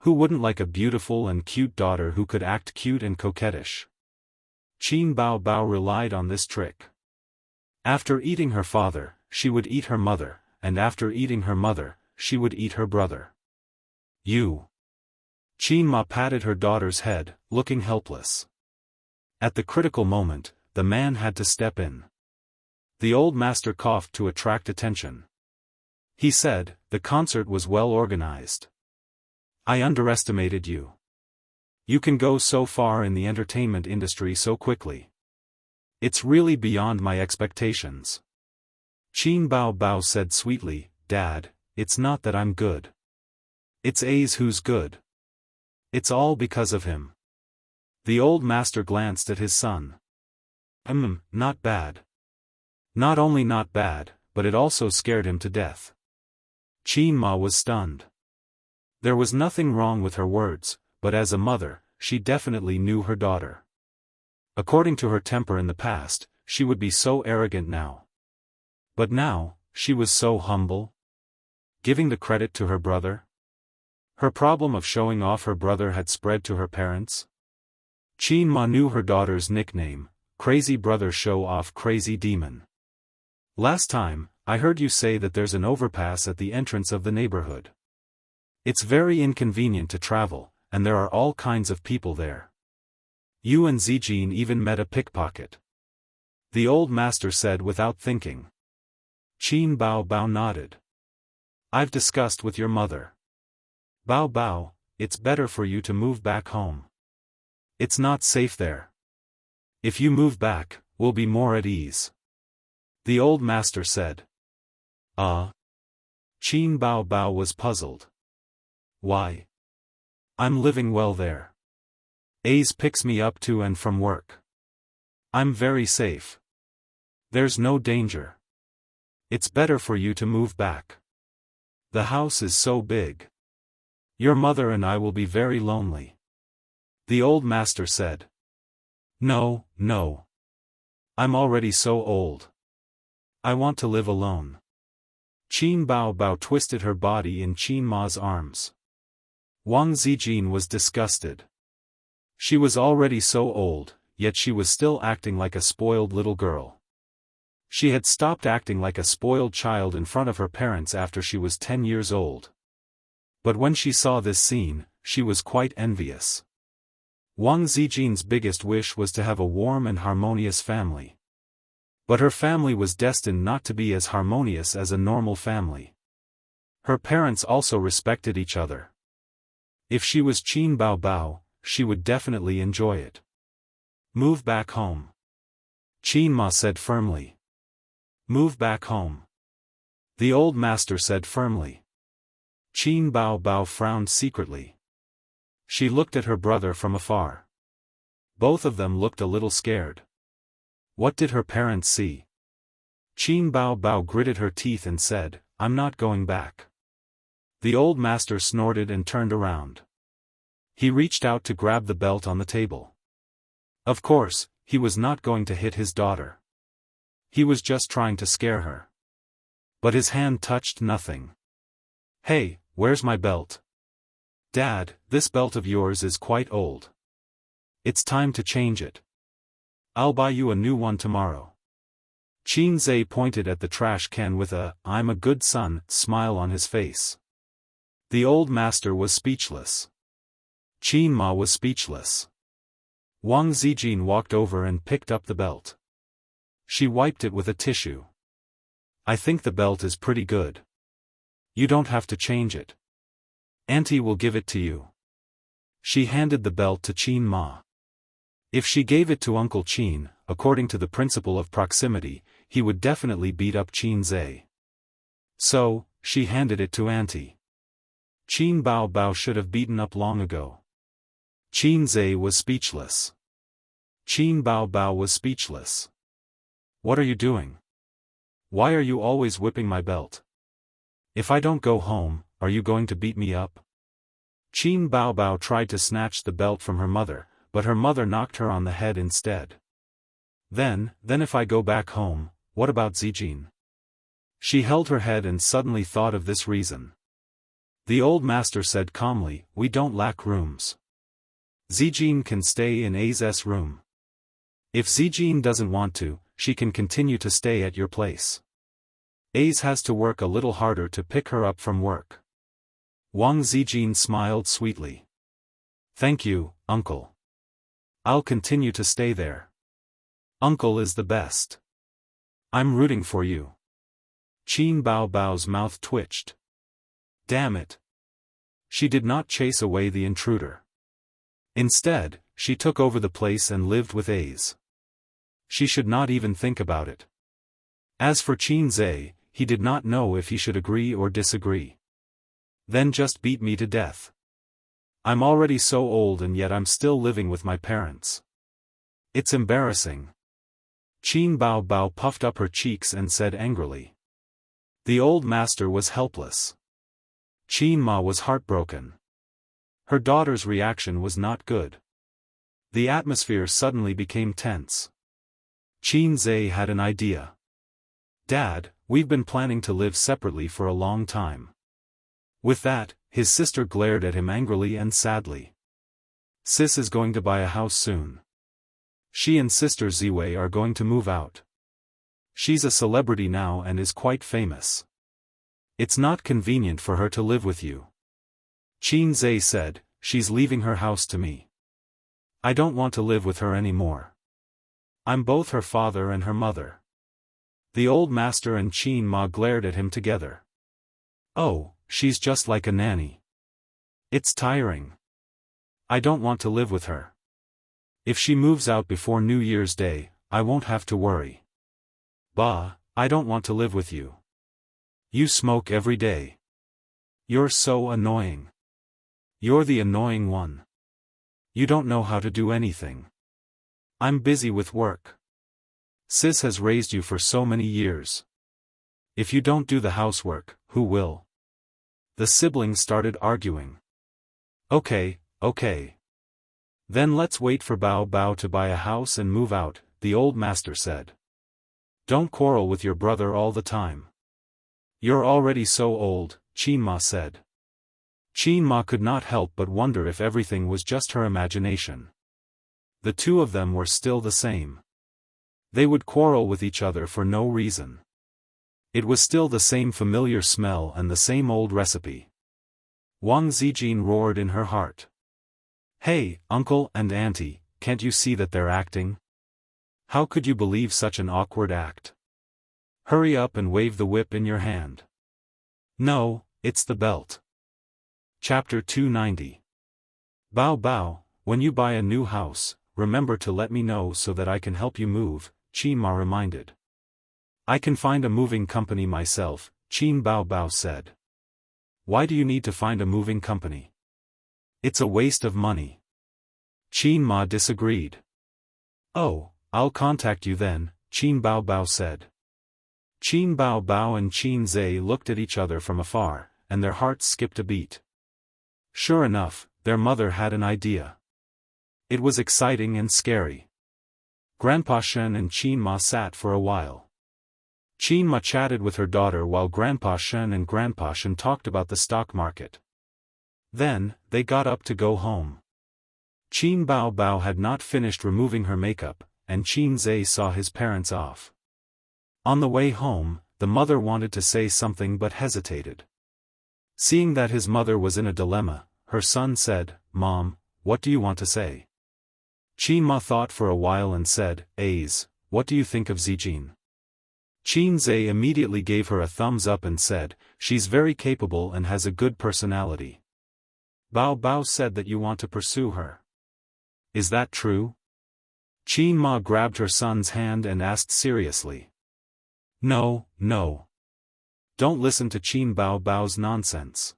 Who wouldn't like a beautiful and cute daughter who could act cute and coquettish? Qin Bao Bao relied on this trick. After eating her father, she would eat her mother, and after eating her mother, she would eat her brother. "You." Qin Ma patted her daughter's head, looking helpless. At the critical moment, the man had to step in. The old master coughed to attract attention. He said, "The concert was well organized. I underestimated you. You can go so far in the entertainment industry so quickly. It's really beyond my expectations." Qin Bao Bao said sweetly, "Dad, it's not that I'm good. It's A's who's good. It's all because of him." The old master glanced at his son. Not bad. Not only not bad, but it also scared him to death." Qin Ma was stunned. There was nothing wrong with her words, but as a mother, she definitely knew her daughter. According to her temper in the past, she would be so arrogant now. But now, she was so humble. Giving the credit to her brother? Her problem of showing off her brother had spread to her parents? Qin Ma knew her daughter's nickname, Crazy Brother Show Off Crazy Demon. "Last time, I heard you say that there's an overpass at the entrance of the neighborhood. It's very inconvenient to travel, and there are all kinds of people there. You and Zijin even met a pickpocket." The old master said without thinking. Qin Bao Bao nodded. "I've discussed with your mother." "Bao Bao, it's better for you to move back home. It's not safe there. If you move back, we'll be more at ease. The old master said. Qin Bao Bao was puzzled. Why? I'm living well there. Ace picks me up to and from work. I'm very safe. There's no danger. It's better for you to move back. The house is so big. Your mother and I will be very lonely. The old master said. No, no. I'm already so old. I want to live alone. Qin Bao Bao twisted her body in Qin Ma's arms. Wang Zijin was disgusted. She was already so old, yet she was still acting like a spoiled little girl. She had stopped acting like a spoiled child in front of her parents after she was 10 years old. But when she saw this scene, she was quite envious. Wang Zijin's biggest wish was to have a warm and harmonious family. But her family was destined not to be as harmonious as a normal family. Her parents also respected each other. If she was Qin Bao Bao, she would definitely enjoy it. Move back home. Qin Ma said firmly. Move back home. The old master said firmly. Qin Bao Bao frowned secretly. She looked at her brother from afar. Both of them looked a little scared. What did her parents see? Qin Bao Bao gritted her teeth and said, I'm not going back. The old master snorted and turned around. He reached out to grab the belt on the table. Of course, he was not going to hit his daughter. He was just trying to scare her. But his hand touched nothing. Hey, where's my belt? Dad, this belt of yours is quite old. It's time to change it. I'll buy you a new one tomorrow. Qin Zhe pointed at the trash can with a, I'm a good son, smile on his face. The old master was speechless. Qin Ma was speechless. Wang Zijin walked over and picked up the belt. She wiped it with a tissue. I think the belt is pretty good. You don't have to change it. Auntie will give it to you. She handed the belt to Qin Ma. If she gave it to Uncle Qin, according to the principle of proximity, he would definitely beat up Qin Zhe. So, she handed it to Auntie. Qin Bao Bao should have beaten up long ago. Qin Zhe was speechless. Qin Bao Bao was speechless. What are you doing? Why are you always whipping my belt? If I don't go home, are you going to beat me up? Qin Bao Bao tried to snatch the belt from her mother, but her mother knocked her on the head instead. Then if I go back home, what about Zijin? She held her head and suddenly thought of this reason. The old master said calmly, we don't lack rooms. Zijin can stay in A's room. If Zijin doesn't want to, she can continue to stay at your place. A's has to work a little harder to pick her up from work. Wang Zijin smiled sweetly. Thank you, uncle. I'll continue to stay there. Uncle is the best. I'm rooting for you. Qin Bao Bao's mouth twitched. Damn it. She did not chase away the intruder. Instead, she took over the place and lived with A's. She should not even think about it. As for Qin Zhe, he did not know if he should agree or disagree. Then just beat me to death. I'm already so old and yet I'm still living with my parents. It's embarrassing. Qin Bao Bao puffed up her cheeks and said angrily. The old master was helpless. Qin Ma was heartbroken. Her daughter's reaction was not good. The atmosphere suddenly became tense. Qin Zhe had an idea. Dad, we've been planning to live separately for a long time. With that, his sister glared at him angrily and sadly. Sis is going to buy a house soon. She and sister Ziwei are going to move out. She's a celebrity now and is quite famous. It's not convenient for her to live with you. Qin Zhe said, she's leaving her house to me. I don't want to live with her anymore. I'm both her father and her mother. The old master and Qin Ma glared at him together. Oh, she's just like a nanny. It's tiring. I don't want to live with her. If she moves out before New Year's Day, I won't have to worry. Bah, I don't want to live with you. You smoke every day. You're so annoying. You're the annoying one. You don't know how to do anything. I'm busy with work. Sis has raised you for so many years. If you don't do the housework, who will? The siblings started arguing. Okay. Then let's wait for Bao Bao to buy a house and move out, the old master said. Don't quarrel with your brother all the time. You're already so old, Qin Ma said. Qin Ma could not help but wonder if everything was just her imagination. The two of them were still the same. They would quarrel with each other for no reason. It was still the same familiar smell and the same old recipe. Wang Zijin roared in her heart. Hey, uncle and auntie, can't you see that they're acting? How could you believe such an awkward act? Hurry up and wave the whip in your hand. No, it's the belt. Chapter 290. Bao Bao, when you buy a new house, remember to let me know so that I can help you move, Qin Ma reminded. I can find a moving company myself, Qin Bao Bao said. Why do you need to find a moving company? It's a waste of money. Qin Ma disagreed. Oh, I'll contact you then, Qin Bao Bao said. Qin Bao Bao and Qin Zhe looked at each other from afar, and their hearts skipped a beat. Sure enough, their mother had an idea. It was exciting and scary. Grandpa Shen and Qin Ma sat for a while. Qin Ma chatted with her daughter while Grandpa Shen and Grandpa Shen talked about the stock market. Then, they got up to go home. Qin Bao Bao had not finished removing her makeup, and Qin Zhe saw his parents off. On the way home, the mother wanted to say something but hesitated. Seeing that his mother was in a dilemma, her son said, Mom, what do you want to say? Qin Ma thought for a while and said, Aze, what do you think of Zijin? Qin Zhe immediately gave her a thumbs up and said, she's very capable and has a good personality. Bao Bao said that you want to pursue her. Is that true? Qin Ma grabbed her son's hand and asked seriously. No. Don't listen to Qin Bao Bao's nonsense.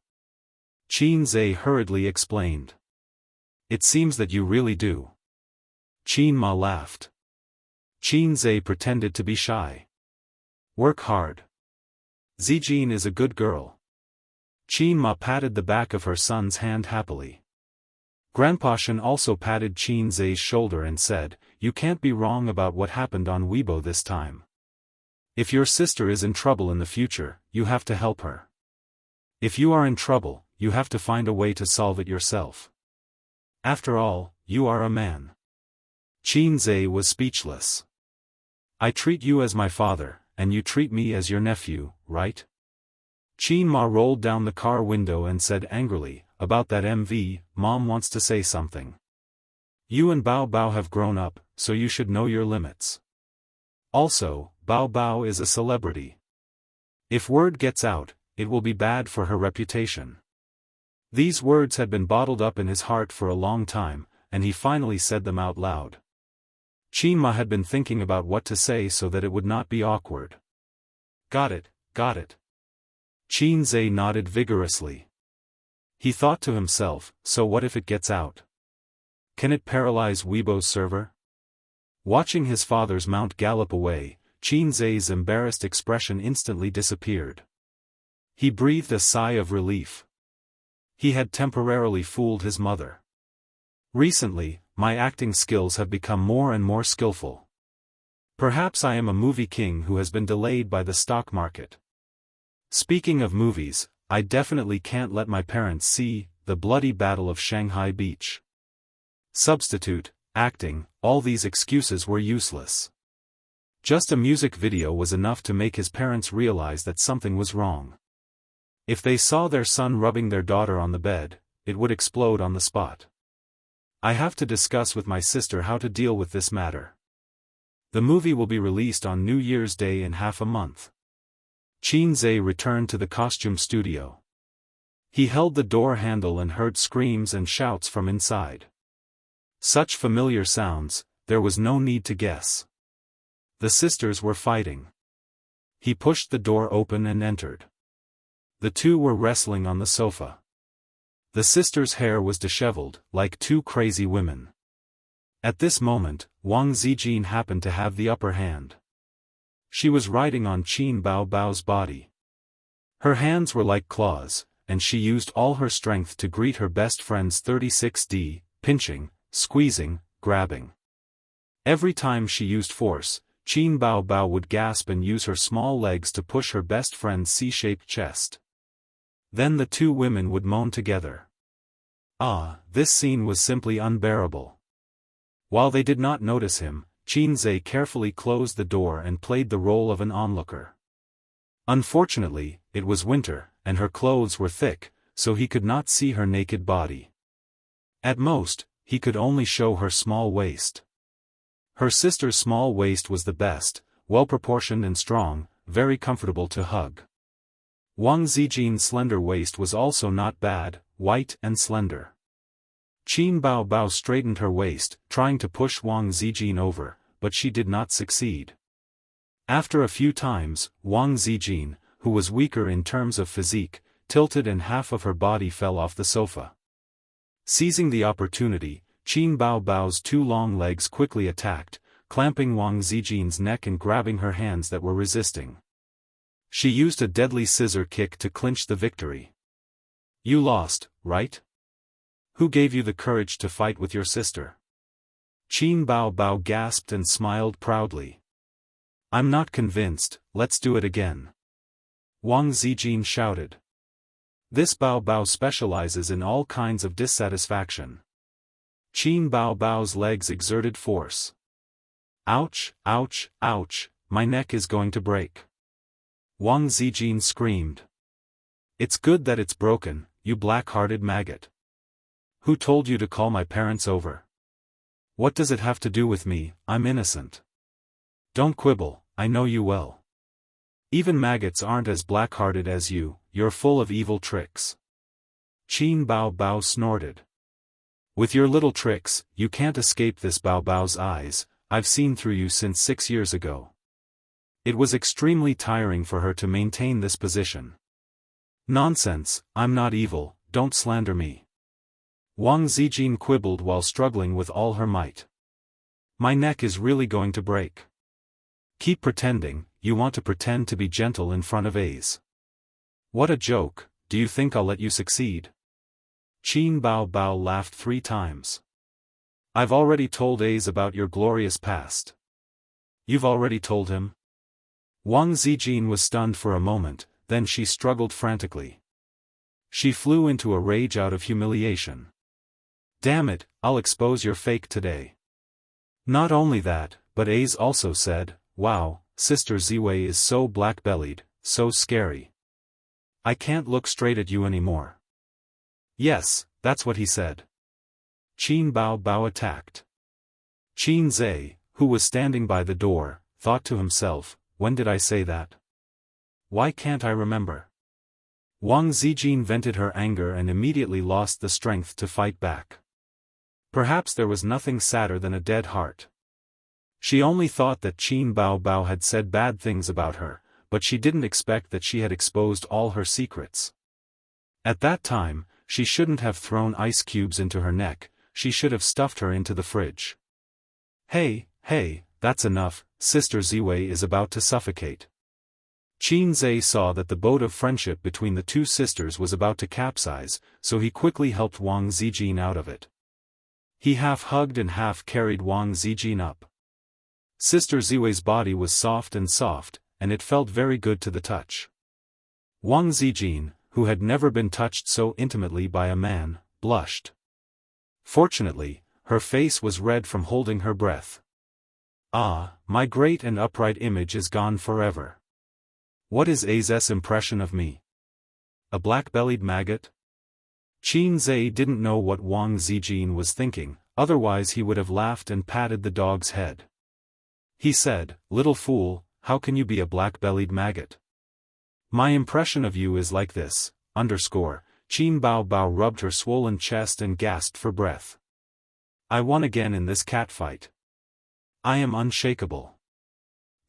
Qin Zhe hurriedly explained. It seems that you really do. Qin Ma laughed. Qin Zhe pretended to be shy. Work hard. Zijin is a good girl. Qin Ma patted the back of her son's hand happily. Grandpa Shen also patted Qin Zhe's shoulder and said, you can't be wrong about what happened on Weibo this time. If your sister is in trouble in the future, you have to help her. If you are in trouble, you have to find a way to solve it yourself. After all, you are a man. Qin Zhe was speechless. I treat you as my father, and you treat me as your nephew, right? Qin Ma rolled down the car window and said angrily, about that MV, Mom wants to say something. You and Bao Bao have grown up, so you should know your limits. Also, Bao Bao is a celebrity. If word gets out, it will be bad for her reputation. These words had been bottled up in his heart for a long time, and he finally said them out loud. Qin Ma had been thinking about what to say so that it would not be awkward. Got it. Qin Zhe nodded vigorously. He thought to himself, so what if it gets out? Can it paralyze Weibo's server? Watching his father's mount gallop away, Qin Zhe's embarrassed expression instantly disappeared. He breathed a sigh of relief. He had temporarily fooled his mother. Recently, my acting skills have become more and more skillful. Perhaps I am a movie king who has been delayed by the stock market. Speaking of movies, I definitely can't let my parents see The Bloody Battle of Shanghai Beach. Substitute, acting, all these excuses were useless. Just a music video was enough to make his parents realize that something was wrong. If they saw their son rubbing their daughter on the bed, it would explode on the spot. I have to discuss with my sister how to deal with this matter. The movie will be released on New Year's Day in half a month. Qin Zhe returned to the costume studio. He held the door handle and heard screams and shouts from inside. Such familiar sounds, there was no need to guess. The sisters were fighting. He pushed the door open and entered. The two were wrestling on the sofa. The sisters' hair was disheveled, like two crazy women. At this moment, Wang Zijin happened to have the upper hand. She was riding on Qin Bao Bao's body. Her hands were like claws, and she used all her strength to greet her best friend's 36D, pinching, squeezing, grabbing. Every time she used force, Qin Bao Bao would gasp and use her small legs to push her best friend's C-shaped chest. Then the two women would moan together. Ah, this scene was simply unbearable. While they did not notice him, Qin Zhe carefully closed the door and played the role of an onlooker. Unfortunately, it was winter, and her clothes were thick, so he could not see her naked body. At most, he could only show her small waist. Her sister's small waist was the best, well-proportioned and strong, very comfortable to hug. Wang Zijin's slender waist was also not bad, white and slender. Qin Bao Bao straightened her waist, trying to push Wang Zijin over, but she did not succeed. After a few times, Wang Zijin, who was weaker in terms of physique, tilted and half of her body fell off the sofa. Seizing the opportunity, Qin Bao Bao's two long legs quickly attacked, clamping Wang Zijin's neck and grabbing her hands that were resisting. She used a deadly scissor kick to clinch the victory. You lost, right? Who gave you the courage to fight with your sister? Qin Bao Bao gasped and smiled proudly. I'm not convinced, let's do it again. Wang Zijin shouted. This Bao Bao specializes in all kinds of dissatisfaction. Qin Bao Bao's legs exerted force. Ouch, ouch, ouch, my neck is going to break. Wang Zijin screamed. It's good that it's broken, you black-hearted maggot. Who told you to call my parents over? What does it have to do with me? I'm innocent. Don't quibble, I know you well. Even maggots aren't as black-hearted as you, you're full of evil tricks. Qin Bao Bao snorted. With your little tricks, you can't escape this Bao Bao's eyes, I've seen through you since 6 years ago. It was extremely tiring for her to maintain this position. Nonsense, I'm not evil, don't slander me. Wang Zijin quibbled while struggling with all her might. My neck is really going to break. Keep pretending, you want to pretend to be gentle in front of A's. What a joke, do you think I'll let you succeed? Qin Bao Bao laughed 3 times. I've already told A's about your glorious past. You've already told him? Wang Zijin was stunned for a moment, then she struggled frantically. She flew into a rage out of humiliation. Damn it, I'll expose your fake today. Not only that, but A's also said, wow, Sister Ziwei is so black-bellied, so scary. I can't look straight at you anymore. Yes, that's what he said. Qin Bao Bao attacked. Qin Zhe, who was standing by the door, thought to himself, when did I say that? Why can't I remember? Wang Zijin vented her anger and immediately lost the strength to fight back. Perhaps there was nothing sadder than a dead heart. She only thought that Qin Bao Bao had said bad things about her, but she didn't expect that she had exposed all her secrets. At that time, she shouldn't have thrown ice cubes into her neck, she should have stuffed her into the fridge. Hey, that's enough, Sister Ziwei is about to suffocate. Qin Zhe saw that the boat of friendship between the two sisters was about to capsize, so he quickly helped Wang Zijin out of it. He half hugged and half carried Wang Zijin up. Sister Ziwei's body was soft, and it felt very good to the touch. Wang Zijin, who had never been touched so intimately by a man, blushed. Fortunately, her face was red from holding her breath. Ah, my great and upright image is gone forever. What is A's impression of me? A black-bellied maggot? Qin Zhe didn't know what Wang Zijin was thinking, otherwise he would have laughed and patted the dog's head. He said, little fool, how can you be a black-bellied maggot? My impression of you is like this, _ Qin Bao Bao rubbed her swollen chest and gasped for breath. I won again in this catfight. I am unshakable.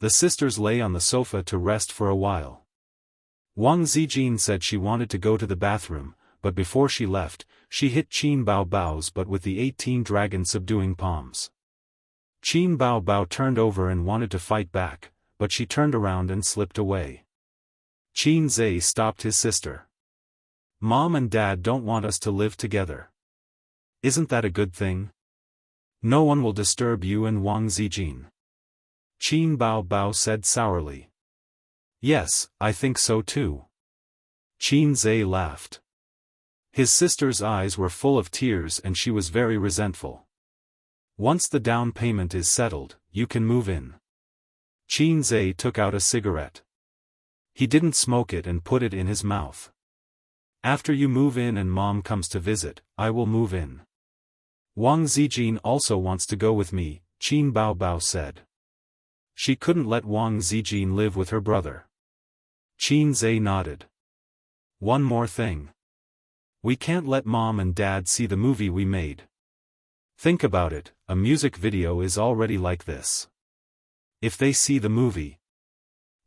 The sisters lay on the sofa to rest for a while. Wang Zijin said she wanted to go to the bathroom, but before she left, she hit Qin Bao Bao's butt with the 18 dragon subduing palms. Qin Bao Bao turned over and wanted to fight back, but she turned around and slipped away. Qin Zhe stopped his sister. Mom and Dad don't want us to live together. Isn't that a good thing? No one will disturb you and Wang Zijin. Qin Bao Bao said sourly. Yes, I think so too. Qin Zhe laughed. His sister's eyes were full of tears and she was very resentful. Once the down payment is settled, you can move in. Qin Zhe took out a cigarette. He didn't smoke it and put it in his mouth. After you move in and Mom comes to visit, I will move in. Wang Zijin also wants to go with me, Qin Bao Bao said. She couldn't let Wang Zijin live with her brother. Qin Zhe nodded. One more thing. We can't let Mom and Dad see the movie we made. Think about it, a music video is already like this. If they see the movie.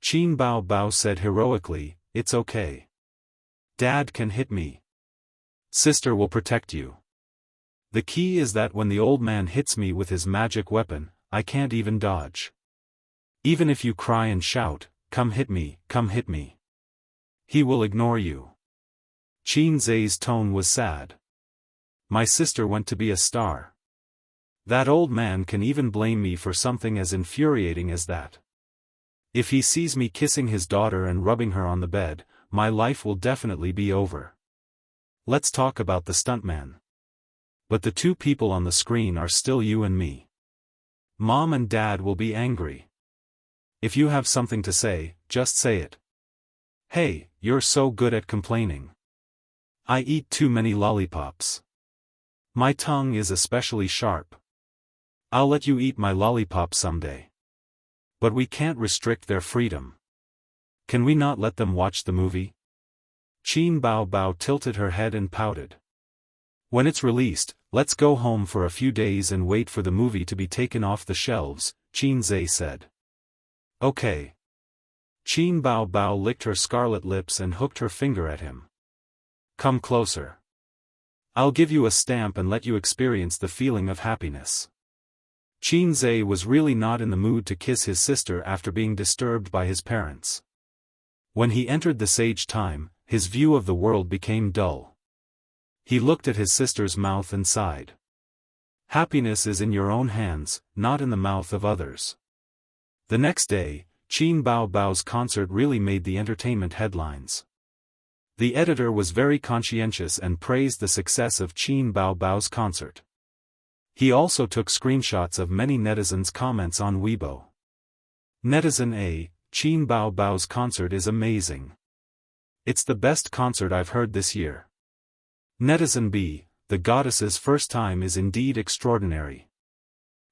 Qin Bao Bao said heroically, it's okay. Dad can hit me. Sister will protect you. The key is that when the old man hits me with his magic weapon, I can't even dodge. Even if you cry and shout, come hit me, he will ignore you. Qin Zhe's tone was sad. My sister went to be a star. That old man can even blame me for something as infuriating as that. If he sees me kissing his daughter and rubbing her on the bed, my life will definitely be over. Let's talk about the stuntman. But the two people on the screen are still you and me. Mom and Dad will be angry. If you have something to say, just say it. Hey, you're so good at complaining. I eat too many lollipops. My tongue is especially sharp. I'll let you eat my lollipop someday. But we can't restrict their freedom. Can we not let them watch the movie? Qin Bao Bao tilted her head and pouted. When it's released, let's go home for a few days and wait for the movie to be taken off the shelves, Qin Zhe said. Okay. Qin Bao Bao licked her scarlet lips and hooked her finger at him. Come closer. I'll give you a stamp and let you experience the feeling of happiness. Qin Zhe was really not in the mood to kiss his sister after being disturbed by his parents. When he entered the sage time, his view of the world became dull. He looked at his sister's mouth and sighed. Happiness is in your own hands, not in the mouth of others. The next day, Qin Bao Bao's concert really made the entertainment headlines. The editor was very conscientious and praised the success of Qin Bao Bao's concert. He also took screenshots of many netizens' comments on Weibo. Netizen A, Qin Bao Bao's concert is amazing. It's the best concert I've heard this year. Netizen B, the goddess's first time is indeed extraordinary.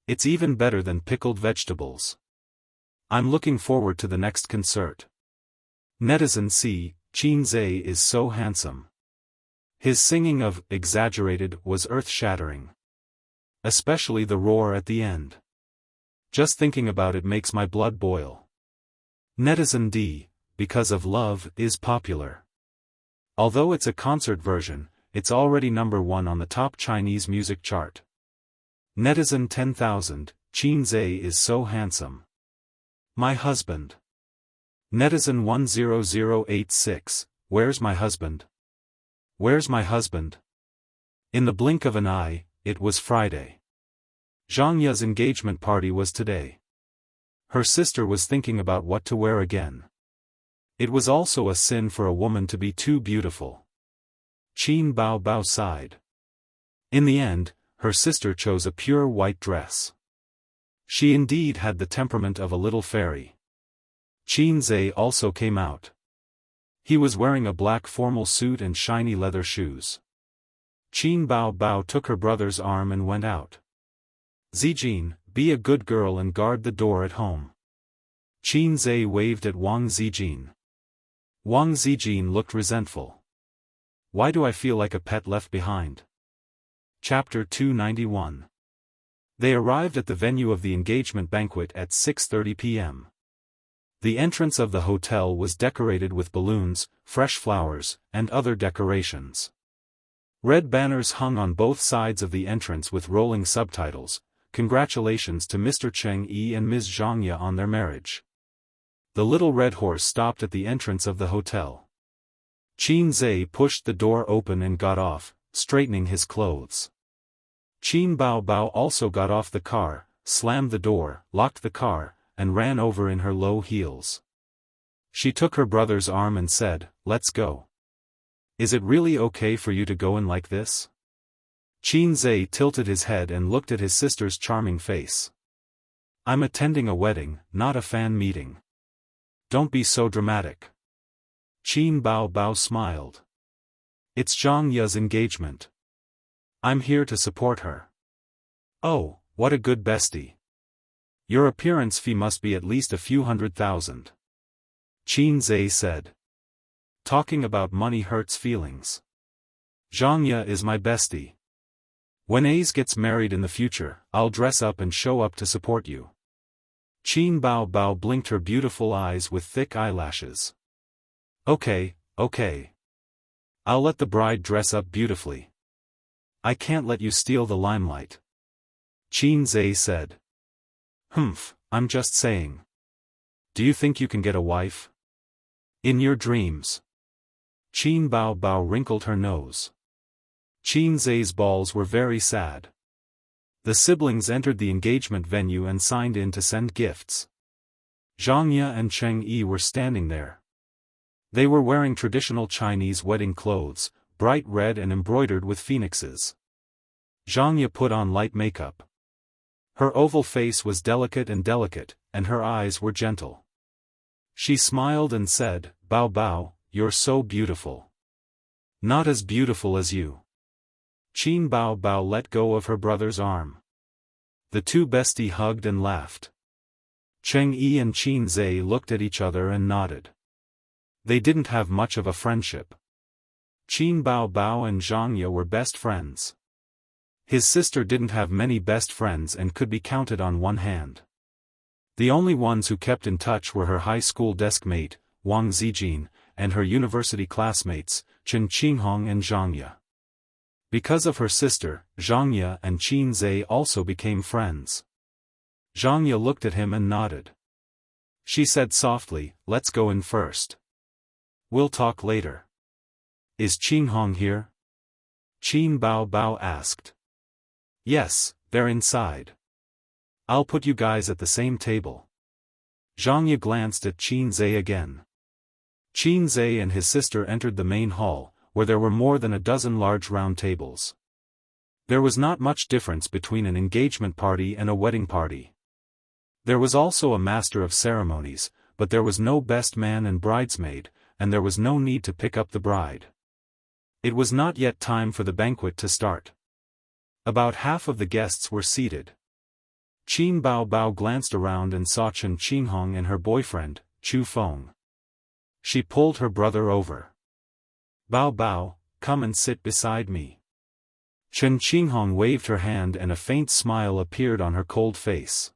It's even better than pickled vegetables. I'm looking forward to the next concert. Netizen C, Qin Zhe is so handsome. His singing of Exaggerated was earth-shattering. Especially the roar at the end. Just thinking about it makes my blood boil. Netizen D, Because of Love is popular. Although it's a concert version, it's already #1 on the top Chinese music chart. Netizen 10,000, Qin Zhe is so handsome. My husband. Netizen 10086, Where's my husband? Where's my husband? In the blink of an eye, it was Friday. Xianxia's engagement party was today. Her sister was thinking about what to wear again. It was also a sin for a woman to be too beautiful. Qin Bao Bao sighed. In the end, her sister chose a pure white dress. She indeed had the temperament of a little fairy. Qin Zhe also came out. He was wearing a black formal suit and shiny leather shoes. Qin Bao Bao took her brother's arm and went out. Zijin, be a good girl and guard the door at home. Qin Zhe waved at Wang Zijin. Wang Zijin looked resentful. Why do I feel like a pet left behind? Chapter 291. They arrived at the venue of the engagement banquet at 6:30 p.m. The entrance of the hotel was decorated with balloons, fresh flowers, and other decorations. Red banners hung on both sides of the entrance with rolling subtitles, "Congratulations to Mr. Cheng Yi and Ms. Xianxia on their marriage." The little red horse stopped at the entrance of the hotel. Qin Zhe pushed the door open and got off, straightening his clothes. Qin Bao Bao also got off the car, slammed the door, locked the car, and ran over in her low heels. She took her brother's arm and said, "Let's go." "Is it really okay for you to go in like this?" Qin Zhe tilted his head and looked at his sister's charming face. "I'm attending a wedding, not a fan meeting. Don't be so dramatic." Qin Bao Bao smiled. "It's Xiangxia's engagement. I'm here to support her." "Oh, what a good bestie. Your appearance fee must be at least a few $100,000. Qin Zhe said. "Talking about money hurts feelings. Xianxia is my bestie. When Ace gets married in the future, I'll dress up and show up to support you." Qin Bao Bao blinked her beautiful eyes with thick eyelashes. Okay. I'll let the bride dress up beautifully. I can't let you steal the limelight," Qin Zhe said. I'm just saying. Do you think you can get a wife? In your dreams." Qin Bao Bao wrinkled her nose. Qin Zhe's balls were very sad. The siblings entered the engagement venue and signed in to send gifts. Xianxia and Cheng Yi were standing there. They were wearing traditional Chinese wedding clothes, bright red and embroidered with phoenixes. Xianxia put on light makeup. Her oval face was delicate, and her eyes were gentle. She smiled and said, "Bao Bao, you're so beautiful. Not as beautiful as you." Qin Bao Bao let go of her brother's arm. The two besties hugged and laughed. Cheng Yi and Qin Zhe looked at each other and nodded. They didn't have much of a friendship. Qin Bao Bao and Xianxia were best friends. His sister didn't have many best friends and could be counted on one hand. The only ones who kept in touch were her high school desk mate, Wang Zijin, and her university classmates, Chen Qinghong and Xianxia. Because of her sister, Xianxia and Qin Zhe also became friends. Xianxia looked at him and nodded. She said softly, "Let's go in first. We'll talk later." "Is Qinghong here?" Qin Bao Bao asked. "Yes, they're inside. I'll put you guys at the same table." Xianxia glanced at Qin Zhe again. Qin Zhe and his sister entered the main hall, where there were more than a dozen large round tables. There was not much difference between an engagement party and a wedding party. There was also a master of ceremonies, but there was no best man and bridesmaid, and there was no need to pick up the bride. It was not yet time for the banquet to start. About half of the guests were seated. Qin Bao Bao glanced around and saw Chen Qinghong and her boyfriend, Chu Feng. She pulled her brother over. "Bao Bao, come and sit beside me." Chen Qinghong waved her hand and a faint smile appeared on her cold face.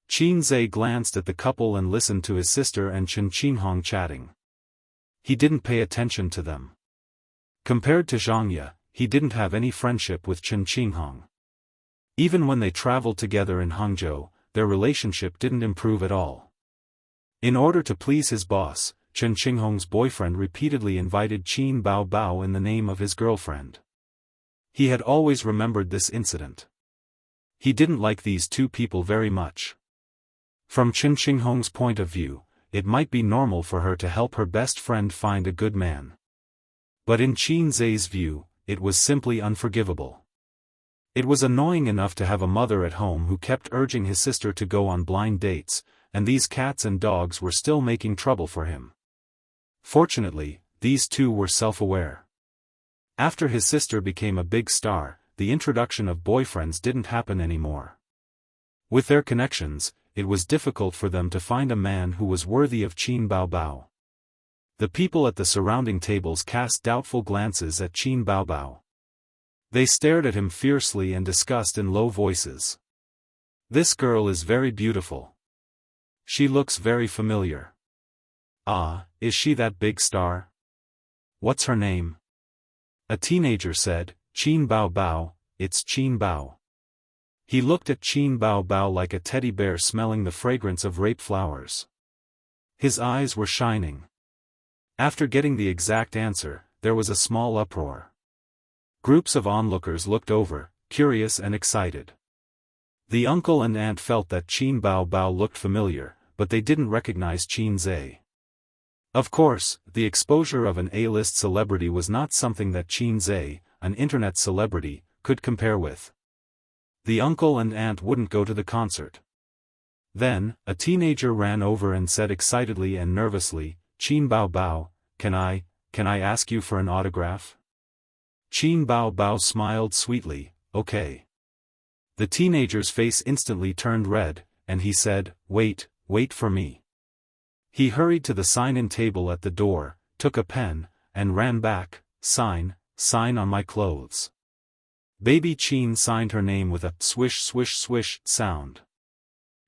Qin Zhe glanced at the couple and listened to his sister and Chen Qinghong chatting. He didn't pay attention to them. Compared to Xianxia, he didn't have any friendship with Chen Qinghong. Even when they traveled together in Hangzhou, their relationship didn't improve at all. In order to please his boss, Chen Qinghong's boyfriend repeatedly invited Qin Bao Bao in the name of his girlfriend. He had always remembered this incident. He didn't like these two people very much. From Chen Qinghong's point of view, it might be normal for her to help her best friend find a good man. But in Qin Zhe's view, it was simply unforgivable. It was annoying enough to have a mother at home who kept urging his sister to go on blind dates, and these cats and dogs were still making trouble for him. Fortunately, these two were self-aware. After his sister became a big star, the introduction of boyfriends didn't happen anymore. With their connections, it was difficult for them to find a man who was worthy of Qin Bao Bao. The people at the surrounding tables cast doubtful glances at Qin Baobao. They stared at him fiercely and discussed in low voices. This girl is very beautiful. She looks very familiar. Ah, is she that big star? What's her name? A teenager said, Qin Baobao, it's Qin Bao. He looked at Qin Baobao like a teddy bear smelling the fragrance of rape flowers. His eyes were shining. After getting the exact answer, there was a small uproar. Groups of onlookers looked over, curious and excited. The uncle and aunt felt that Qin Baobao looked familiar, but they didn't recognize Qin Zhe. Of course, the exposure of an A-list celebrity was not something that Qin Zhe, an internet celebrity, could compare with. The uncle and aunt wouldn't go to the concert. Then, a teenager ran over and said excitedly and nervously, Qin Baobao, can I ask you for an autograph? Qin Baobao smiled sweetly, okay. The teenager's face instantly turned red, and he said, wait for me. He hurried to the sign-in table at the door, took a pen, and ran back, sign on my clothes. Baby Qin signed her name with a swish swish swish sound.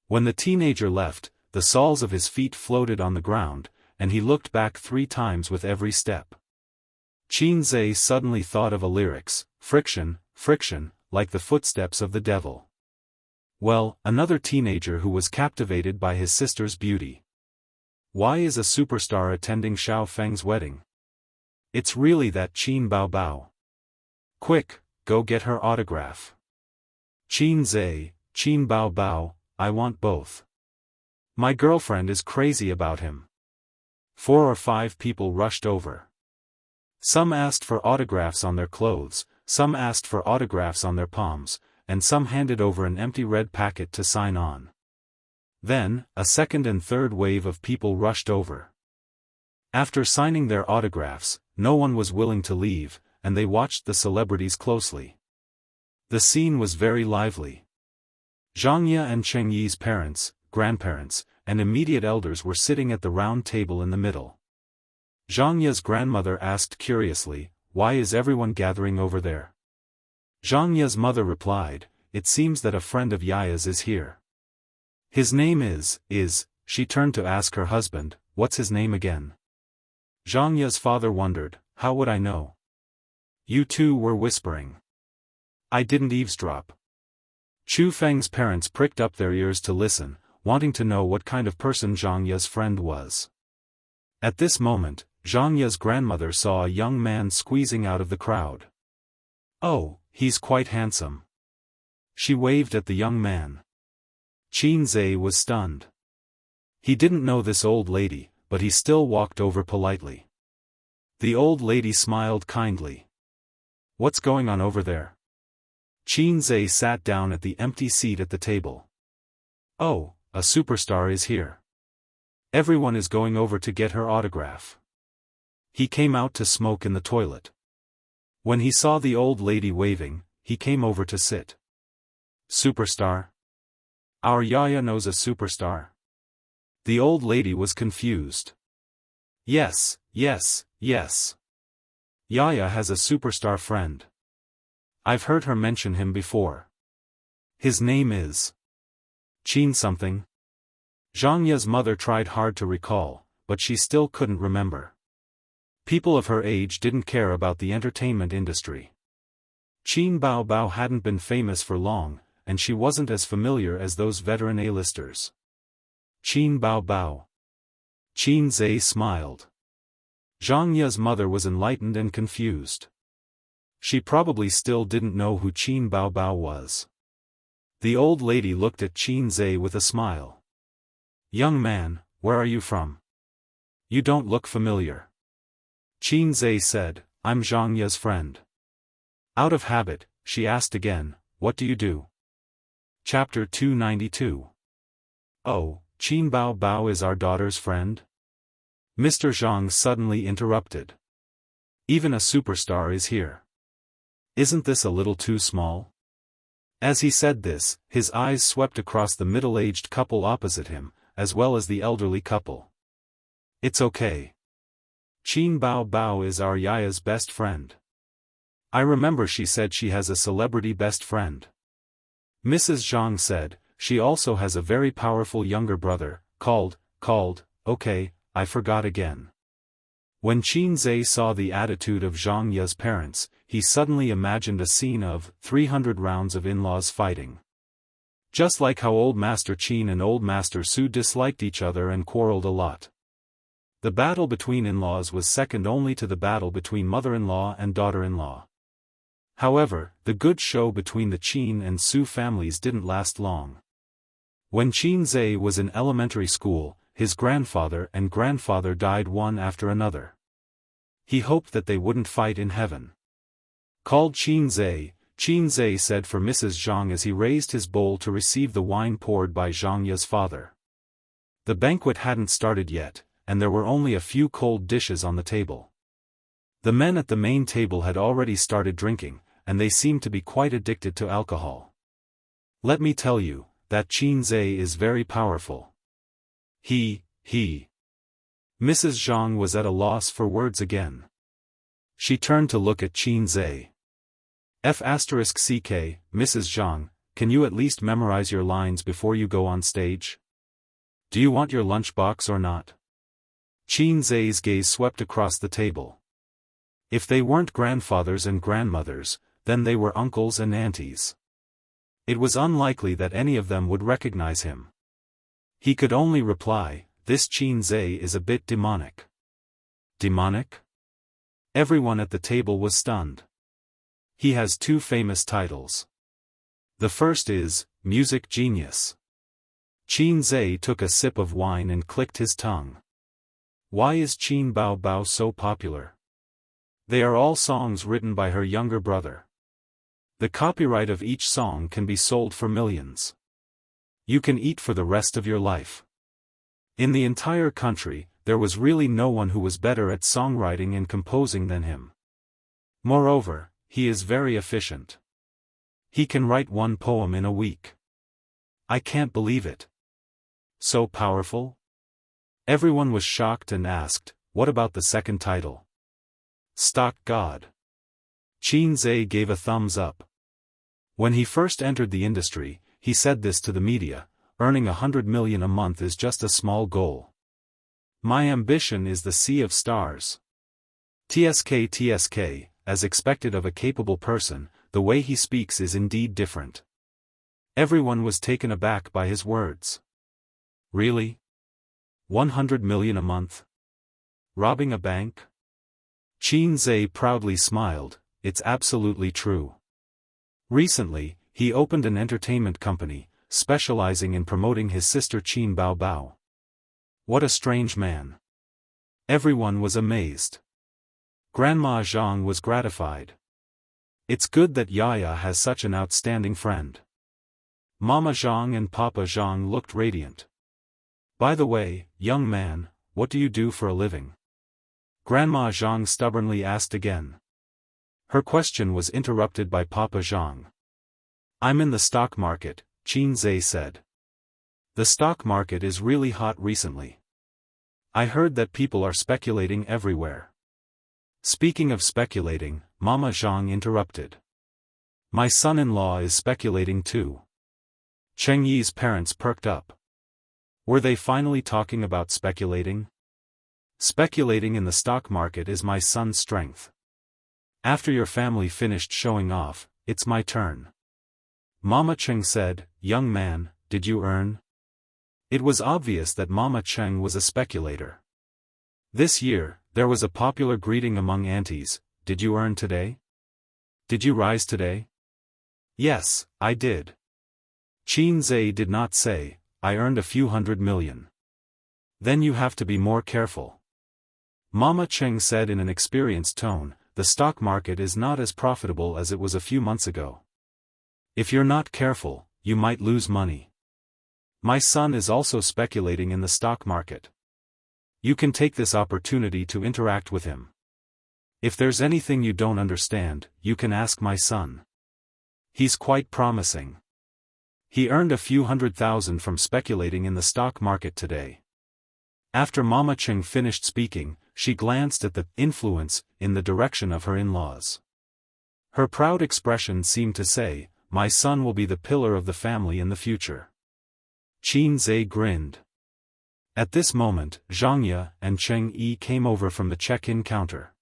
When the teenager left, the soles of his feet floated on the ground, and he looked back 3 times with every step. Qin Zhe suddenly thought of a lyrics, friction, like the footsteps of the devil. Well, another teenager who was captivated by his sister's beauty. Why is a superstar attending Xiao Feng's wedding? It's really that Qin Baobao. Quick, go get her autograph. Qin Zhe, Qin Baobao, I want both. My girlfriend is crazy about him. 4 or 5 people rushed over. Some asked for autographs on their clothes, some asked for autographs on their palms, and some handed over an empty red packet to sign on. Then, a second and third wave of people rushed over. After signing their autographs, no one was willing to leave, and they watched the celebrities closely. The scene was very lively. Xianxia and Chengyi's parents, grandparents, and immediate elders were sitting at the round table in the middle. Xianxia's grandmother asked curiously, why is everyone gathering over there? Xianxia's mother replied, it seems that a friend of Yaya's is here. His name is, she turned to ask her husband, what's his name again? Xianxia's father wondered, how would I know? You two were whispering. I didn't eavesdrop. Chu Feng's parents pricked up their ears to listen, wanting to know what kind of person Xianxia's friend was. At this moment, Xianxia's grandmother saw a young man squeezing out of the crowd. Oh, he's quite handsome. She waved at the young man. Qin Zhe was stunned. He didn't know this old lady, but he still walked over politely. The old lady smiled kindly. What's going on over there? Qin Zhe sat down at the empty seat at the table. Oh, a superstar is here. Everyone is going over to get her autograph. He came out to smoke in the toilet. When he saw the old lady waving, he came over to sit. Superstar? Our Yaya knows a superstar? The old lady was confused. Yes. Yaya has a superstar friend. I've heard her mention him before. His name is Qin something. Xianxia's mother tried hard to recall, but she still couldn't remember. People of her age didn't care about the entertainment industry. Qin Baobao hadn't been famous for long, and she wasn't as familiar as those veteran A-listers. Qin Baobao. Qin Zhe smiled. Xianxia's mother was enlightened and confused. She probably still didn't know who Qin Baobao was. The old lady looked at Qin Zhe with a smile. Young man, where are you from? You don't look familiar. Qin Zhe said, I'm Xianxia's friend. Out of habit, she asked again, what do you do? Chapter 292. Oh, Qin Baobao is our daughter's friend? Mr. Zhang suddenly interrupted. Even a superstar is here. Isn't this a little too small? As he said this, his eyes swept across the middle-aged couple opposite him, as well as the elderly couple. It's okay. Qin Bao Bao is our Yaya's best friend. I remember she said she has a celebrity best friend. Mrs. Zhang said, she also has a very powerful younger brother, called, okay, I forgot again. When Qin Zhe saw the attitude of Zhang Ya's parents, he suddenly imagined a scene of 300 rounds of in-laws fighting. Just like how Old Master Qin and Old Master Su disliked each other and quarreled a lot. The battle between in-laws was second only to the battle between mother-in-law and daughter-in-law. However, the good show between the Qin and Su families didn't last long. When Qin Zhe was in elementary school, his grandfather and grandfather died one after another. He hoped that they wouldn't fight in heaven. Called Qin Zhe said for Mrs. Zhang as he raised his bowl to receive the wine poured by Zhang Ya's father. The banquet hadn't started yet, and there were only a few cold dishes on the table. The men at the main table had already started drinking, and they seemed to be quite addicted to alcohol. Let me tell you, that Qin Zhe is very powerful. He. Mrs. Zhang was at a loss for words again. She turned to look at Qin Zhe. F***ck, Mrs. Zhang, can you at least memorize your lines before you go on stage? Do you want your lunchbox or not? Qin Zhe's gaze swept across the table. If they weren't grandfathers and grandmothers, then they were uncles and aunties. It was unlikely that any of them would recognize him. He could only reply, this Qin Zhe is a bit demonic. Demonic? Everyone at the table was stunned. He has two famous titles. The first is, Music Genius. Qin Zhe took a sip of wine and clicked his tongue. Why is Qin Bao Bao so popular? They are all songs written by her younger brother. The copyright of each song can be sold for millions. You can eat for the rest of your life. In the entire country, there was really no one who was better at songwriting and composing than him. Moreover, he is very efficient. He can write one poem in a week. I can't believe it. So powerful? Everyone was shocked and asked, what about the second title? Stock God. Qin Zhe gave a thumbs up. When he first entered the industry, he said this to the media, earning 100 million a month is just a small goal. My ambition is the sea of stars. TSK, as expected of a capable person, the way he speaks is indeed different. Everyone was taken aback by his words. Really? 100 million a month? Robbing a bank? Qin Zhe proudly smiled, it's absolutely true. Recently, he opened an entertainment company, specializing in promoting his sister Qin Bao Bao. What a strange man. Everyone was amazed. Grandma Zhang was gratified. It's good that Yaya has such an outstanding friend. Mama Zhang and Papa Zhang looked radiant. By the way, young man, what do you do for a living? Grandma Zhang stubbornly asked again. Her question was interrupted by Papa Zhang. I'm in the stock market, Qin Zhe said. The stock market is really hot recently. I heard that people are speculating everywhere. Speaking of speculating, Mama Zhang interrupted. My son-in-law is speculating too. Cheng Yi's parents perked up. Were they finally talking about speculating? Speculating in the stock market is my son's strength. After your family finished showing off, it's my turn. Mama Cheng said, young man, did you earn? It was obvious that Mama Cheng was a speculator. This year, there was a popular greeting among aunties, did you earn today? Did you rise today? Yes, I did. Qin Zhe did not say, I earned a few 100 million. Then you have to be more careful. Mama Cheng said in an experienced tone, the stock market is not as profitable as it was a few months ago. If you're not careful, you might lose money. My son is also speculating in the stock market. You can take this opportunity to interact with him. If there's anything you don't understand, you can ask my son. He's quite promising. He earned a few 100,000 from speculating in the stock market today. After Mama Cheng finished speaking, she glanced at the influence in the direction of her in-laws. Her proud expression seemed to say, "My son will be the pillar of the family in the future." Qin Zhe grinned. At this moment, Xianxia and Cheng Yi came over from the check-in counter.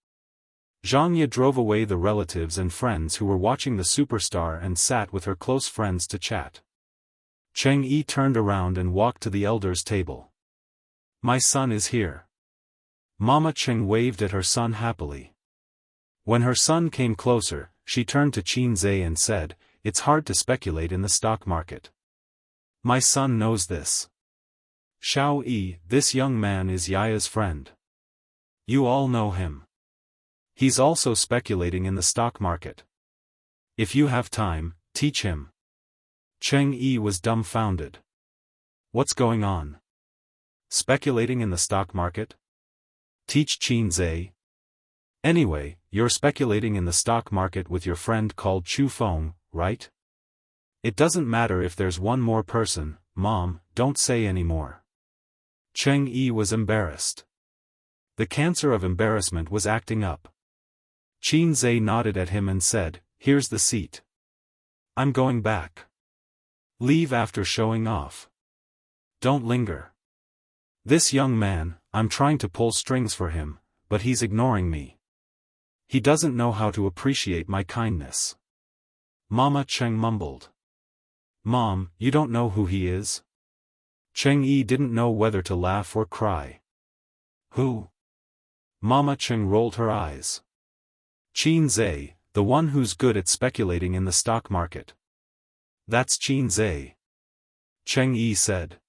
Xianxia drove away the relatives and friends who were watching the superstar and sat with her close friends to chat. Cheng Yi turned around and walked to the elders' table. "My son is here." Mama Cheng waved at her son happily. When her son came closer, she turned to Qin Zhe and said, "It's hard to speculate in the stock market. My son knows this. Xiao Yi, this young man is Yaya's friend. You all know him. He's also speculating in the stock market. If you have time, teach him." Cheng Yi was dumbfounded. What's going on? Speculating in the stock market? Teach Qin Zhe? Anyway, you're speculating in the stock market with your friend called Chu Feng, right? It doesn't matter if there's one more person, Mom, don't say any more. Cheng Yi was embarrassed. The cancer of embarrassment was acting up. Qin Zhe nodded at him and said, "Here's the seat. I'm going back. Leave after showing off. Don't linger. This young man, I'm trying to pull strings for him, but he's ignoring me. He doesn't know how to appreciate my kindness." Mama Cheng mumbled. "Mom, you don't know who he is?" Cheng Yi didn't know whether to laugh or cry. "Who?" Mama Cheng rolled her eyes. "Qin Zhe, the one who's good at speculating in the stock market." "That's Qin Zhe," Cheng Yi said.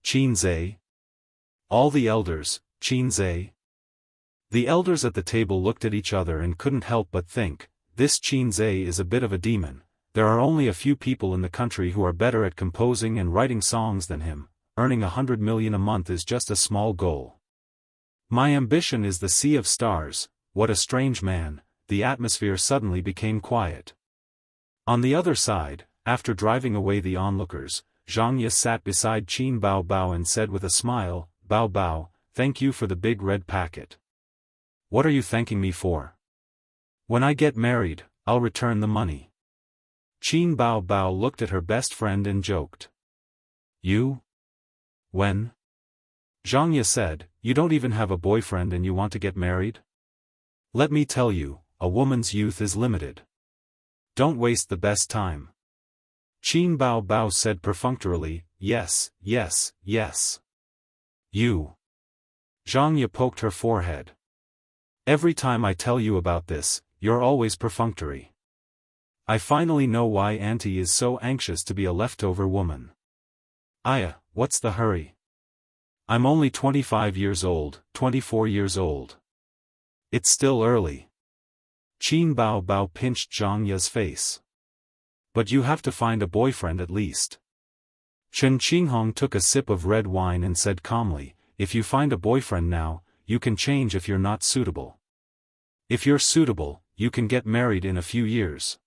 "Qin Zhe? All the elders, Qin Zhe?" The elders at the table looked at each other and couldn't help but think, this Qin Zhe is a bit of a demon. There are only a few people in the country who are better at composing and writing songs than him. Earning 100 million a month is just a small goal. My ambition is the sea of stars. What a strange man. The atmosphere suddenly became quiet. On the other side, after driving away the onlookers, Xianxia sat beside Qin Bao Bao and said with a smile, "Bao Bao, thank you for the big red packet." "What are you thanking me for?" "When I get married, I'll return the money." Qin Bao Bao looked at her best friend and joked. "You? When?" Xianxia said, "You don't even have a boyfriend and you want to get married? Let me tell you, a woman's youth is limited. Don't waste the best time." Qin Bao Bao said perfunctorily, "Yes, yes, yes." "You?" Xianxia poked her forehead. "Every time I tell you about this, you're always perfunctory. I finally know why Auntie is so anxious to be a leftover woman." "Aya, what's the hurry? I'm only 25 years old, 24 years old. It's still early." Qin Bao Bao pinched Xiangxia's face. "But you have to find a boyfriend at least." Chen Qinghong took a sip of red wine and said calmly, "If you find a boyfriend now, you can change if you're not suitable. If you're suitable, you can get married in a few years.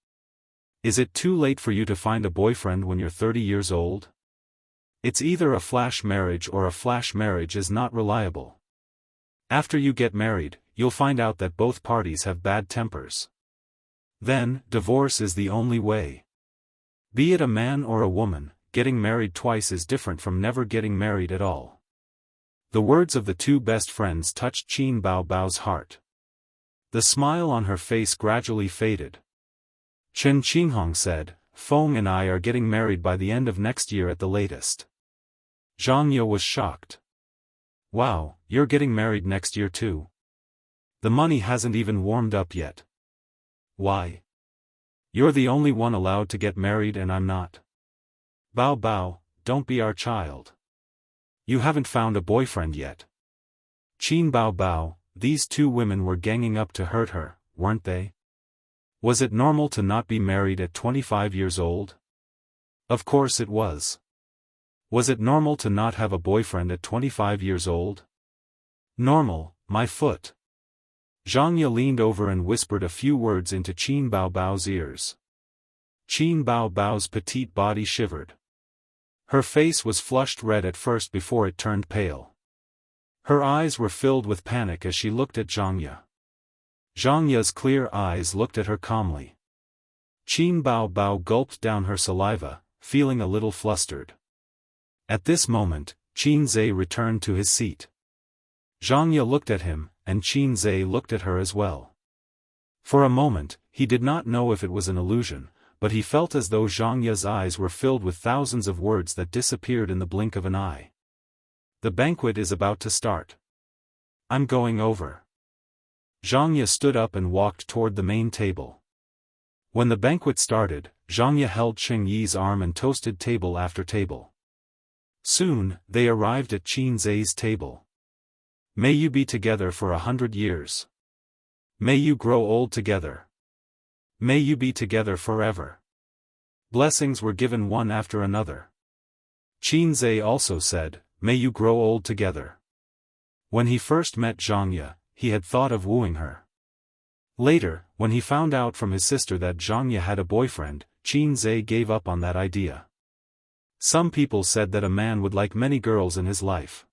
Is it too late for you to find a boyfriend when you're 30 years old? It's either a flash marriage or a flash marriage is not reliable. After you get married, you'll find out that both parties have bad tempers. Then, divorce is the only way. Be it a man or a woman, getting married twice is different from never getting married at all." The words of the two best friends touched Qin Bao Bao's heart. The smile on her face gradually faded. Chen Qinghong said, "Feng and I are getting married by the end of next year at the latest." Xianxia was shocked. "Wow, you're getting married next year too? The money hasn't even warmed up yet." "Why? You're the only one allowed to get married and I'm not." "Bao Bao, don't be our child. You haven't found a boyfriend yet." Qin Bao Bao, these two women were ganging up to hurt her, weren't they? Was it normal to not be married at 25 years old? Of course it was. Was it normal to not have a boyfriend at 25 years old? Normal, my foot. Xianxia leaned over and whispered a few words into Qin Bao Bao's ears. Qin Bao Bao's petite body shivered. Her face was flushed red at first before it turned pale. Her eyes were filled with panic as she looked at Xianxia. Xianxia's clear eyes looked at her calmly. Qin Bao Bao gulped down her saliva, feeling a little flustered. At this moment, Qin Zhe returned to his seat. Xianxia looked at him, and Qin Zhe looked at her as well. For a moment, he did not know if it was an illusion, but he felt as though Xiangxia's eyes were filled with thousands of words that disappeared in the blink of an eye. The banquet is about to start. I'm going over. Xianxia stood up and walked toward the main table. When the banquet started, Xianxia held Qing Yi's arm and toasted table after table. Soon, they arrived at Qin Zhe's table. May you be together for 100 years. May you grow old together. May you be together forever. Blessings were given one after another. Qin Zhe also said, may you grow old together. When he first met Xianxia, he had thought of wooing her. Later, when he found out from his sister that Xianxia had a boyfriend, Qin Zhe gave up on that idea. Some people said that a man would like many girls in his life.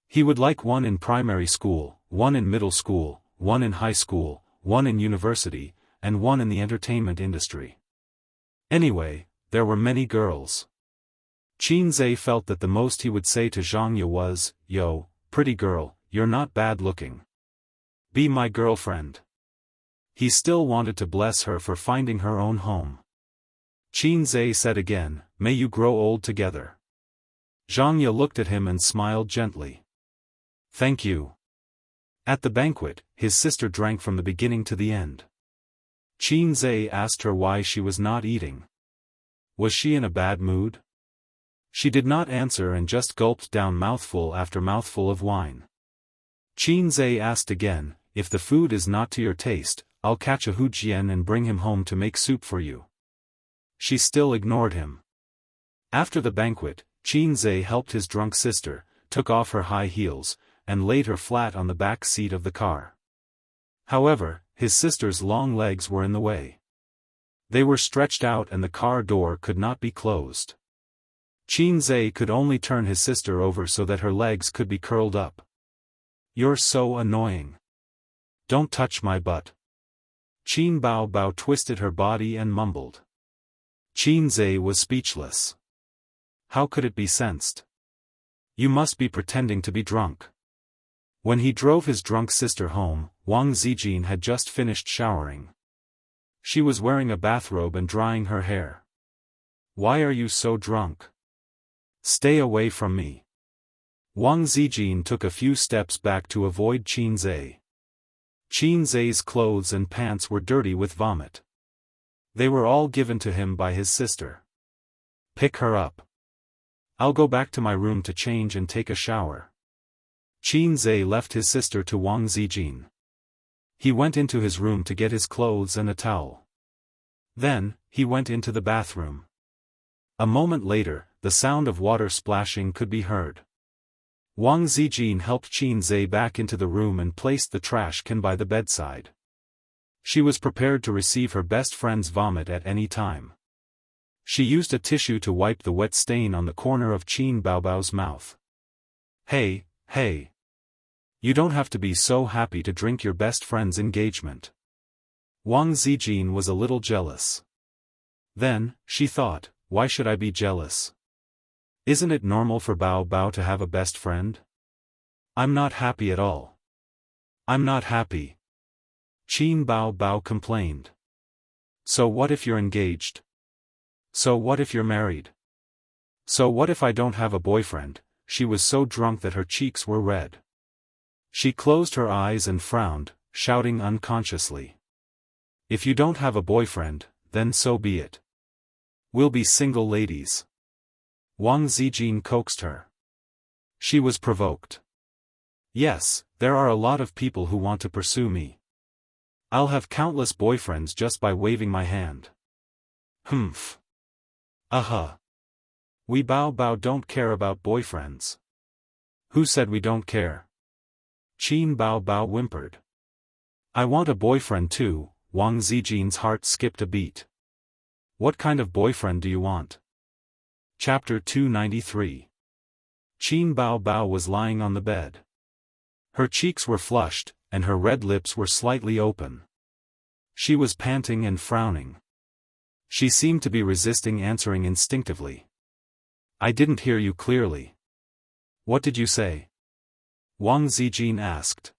He would like one in primary school, one in middle school, one in high school, one in university, and one in the entertainment industry. Anyway, there were many girls. Qin Zhe felt that the most he would say to Xianxia was, yo, pretty girl, you're not bad looking. Be my girlfriend. He still wanted to bless her for finding her own home. Qin Zhe said again, may you grow old together. Xianxia looked at him and smiled gently. Thank you. At the banquet, his sister drank from the beginning to the end. Qin Zhe asked her why she was not eating. Was she in a bad mood? She did not answer and just gulped down mouthful after mouthful of wine. Qin Zhe asked again, if the food is not to your taste, I'll catch a Hujian and bring him home to make soup for you. She still ignored him. After the banquet, Qin Zhe helped his drunk sister, took off her high heels, and laid her flat on the back seat of the car. However, his sister's long legs were in the way. They were stretched out and the car door could not be closed. Qin Zhe could only turn his sister over so that her legs could be curled up. You're so annoying. Don't touch my butt. Qin Bao Bao twisted her body and mumbled. Qin Zhe was speechless. How could it be sensed? You must be pretending to be drunk. When he drove his drunk sister home, Wang Zijin had just finished showering. She was wearing a bathrobe and drying her hair. Why are you so drunk? Stay away from me. Wang Zijin took a few steps back to avoid Qin Zhe. Qin Zhe's clothes and pants were dirty with vomit. They were all given to him by his sister. Pick her up. I'll go back to my room to change and take a shower. Qin Zhe left his sister to Wang Zijin. He went into his room to get his clothes and a towel. Then, he went into the bathroom. A moment later, the sound of water splashing could be heard. Wang Zijin helped Qin Zhe back into the room and placed the trash can by the bedside. She was prepared to receive her best friend's vomit at any time. She used a tissue to wipe the wet stain on the corner of Qin Baobao's mouth. Hey, hey. You don't have to be so happy to drink your best friend's engagement. Wang Zijin was a little jealous. Then, she thought, why should I be jealous? Isn't it normal for Bao Bao to have a best friend? I'm not happy at all. I'm not happy. Qin Bao Bao complained. So what if you're engaged? So what if you're married? So what if I don't have a boyfriend? She was so drunk that her cheeks were red. She closed her eyes and frowned, shouting unconsciously. If you don't have a boyfriend, then so be it. We'll be single ladies. Wang Zijin coaxed her. She was provoked. Yes, there are a lot of people who want to pursue me. I'll have countless boyfriends just by waving my hand. Humph. Aha. We Bao Bao don't care about boyfriends. Who said we don't care? Qin Bao Bao whimpered. I want a boyfriend too. Wang Zijin's heart skipped a beat. What kind of boyfriend do you want? Chapter 293. Qin Bao Bao was lying on the bed. Her cheeks were flushed, and her red lips were slightly open. She was panting and frowning. She seemed to be resisting answering instinctively. I didn't hear you clearly. What did you say? Wang Zijin asked.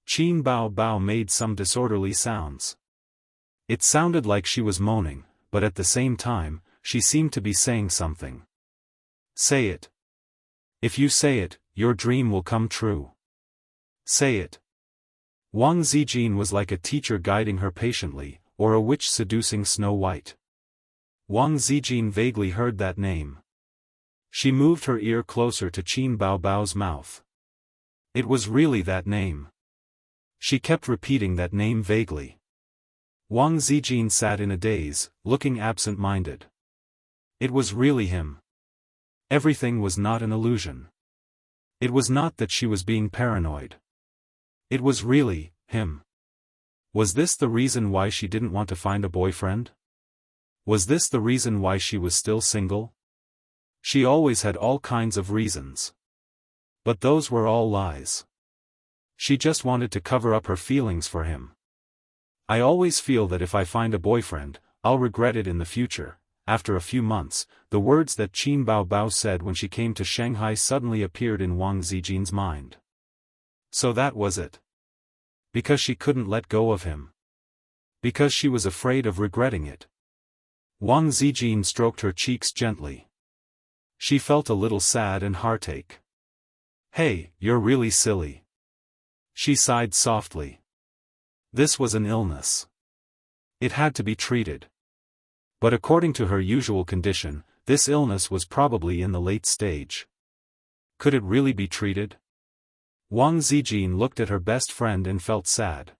Qin Bao Bao made some disorderly sounds. It sounded like she was moaning, but at the same time, she seemed to be saying something. Say it. If you say it, your dream will come true. Say it. Wang Zijin was like a teacher guiding her patiently, or a witch seducing Snow White. Wang Zijin vaguely heard that name. She moved her ear closer to Qin Bao Bao's mouth. It was really that name. She kept repeating that name vaguely. Wang Zijin sat in a daze, looking absent-minded. It was really him. Everything was not an illusion. It was not that she was being paranoid. It was really him. Was this the reason why she didn't want to find a boyfriend? Was this the reason why she was still single? She always had all kinds of reasons. But those were all lies. She just wanted to cover up her feelings for him. I always feel that if I find a boyfriend, I'll regret it in the future. After a few months, the words that Qin Bao Bao said when she came to Shanghai suddenly appeared in Wang Zijin's mind. So that was it. Because she couldn't let go of him. Because she was afraid of regretting it. Wang Zijin stroked her cheeks gently. She felt a little sad and heartache. Hey, you're really silly. She sighed softly. This was an illness. It had to be treated. But according to her usual condition, this illness was probably in the late stage. Could it really be treated? Wang Zijin looked at her best friend and felt sad.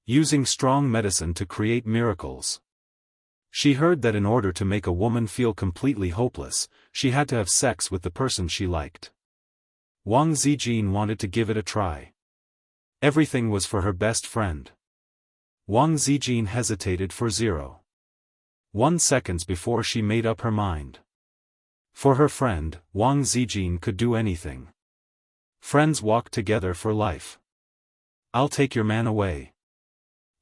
Using strong medicine to create miracles. She heard that in order to make a woman feel completely hopeless, she had to have sex with the person she liked. Wang Zijin wanted to give it a try. Everything was for her best friend. Wang Zijin hesitated for 0.1 seconds before she made up her mind. For her friend, Wang Zijin could do anything. Friends walk together for life. I'll take your man away.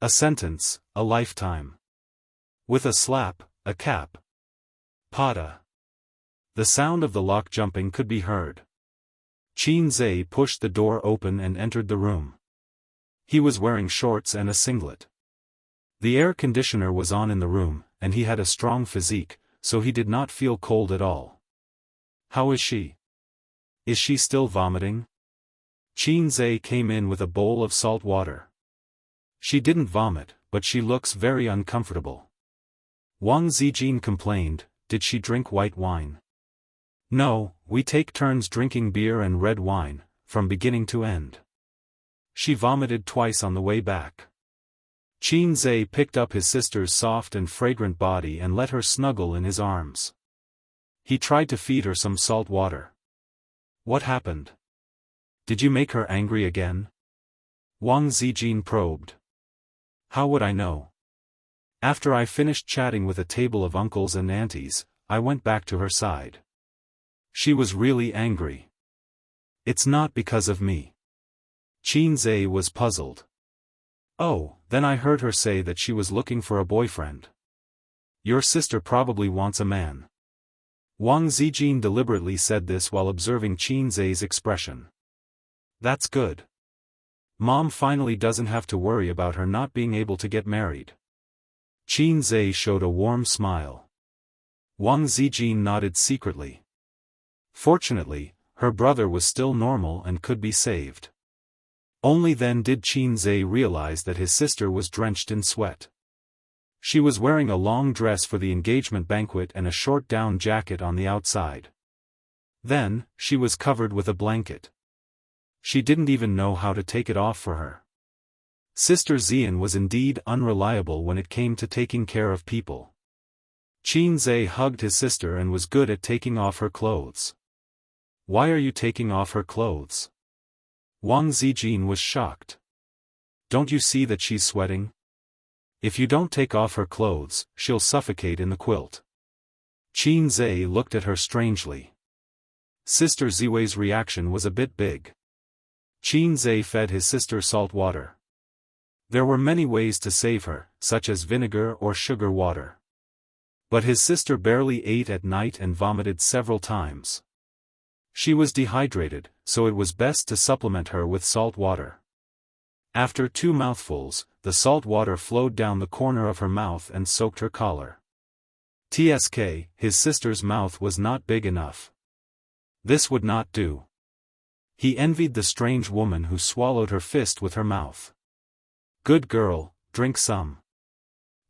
A sentence, a lifetime. With a slap, a cap. Pada. The sound of the lock jumping could be heard. Qin Zhe pushed the door open and entered the room. He was wearing shorts and a singlet. The air conditioner was on in the room, and he had a strong physique, so he did not feel cold at all. How is she? Is she still vomiting? Qin Zhe came in with a bowl of salt water. She didn't vomit, but she looks very uncomfortable. Wang Zijin complained, did she drink white wine? No, we take turns drinking beer and red wine, from beginning to end. She vomited twice on the way back. Qin Zhe picked up his sister's soft and fragrant body and let her snuggle in his arms. He tried to feed her some salt water. What happened? Did you make her angry again? Wang Zijin probed. How would I know? After I finished chatting with a table of uncles and aunties, I went back to her side. She was really angry. It's not because of me. Qin Zhe was puzzled. Oh, then I heard her say that she was looking for a boyfriend. Your sister probably wants a man. Wang Zijin deliberately said this while observing Qin Zhe's expression. That's good. Mom finally doesn't have to worry about her not being able to get married. Qin Zhe showed a warm smile. Wang Zijin nodded secretly. Fortunately, her brother was still normal and could be saved. Only then did Qin Zhe realize that his sister was drenched in sweat. She was wearing a long dress for the engagement banquet and a short down jacket on the outside. Then, she was covered with a blanket. She didn't even know how to take it off for her. Sister Xian was indeed unreliable when it came to taking care of people. Qin Zhe hugged his sister and was good at taking off her clothes. Why are you taking off her clothes? Wang Zijin was shocked. Don't you see that she's sweating? If you don't take off her clothes, she'll suffocate in the quilt. Qin Zhe looked at her strangely. Sister Ziwei's reaction was a bit big. Qin Zhe fed his sister salt water. There were many ways to save her, such as vinegar or sugar water. But his sister barely ate at night and vomited several times. She was dehydrated, so it was best to supplement her with salt water. After 2 mouthfuls, the salt water flowed down the corner of her mouth and soaked her collar. Tsk, his sister's mouth was not big enough. This would not do. He envied the strange woman who swallowed her fist with her mouth. Good girl, drink some.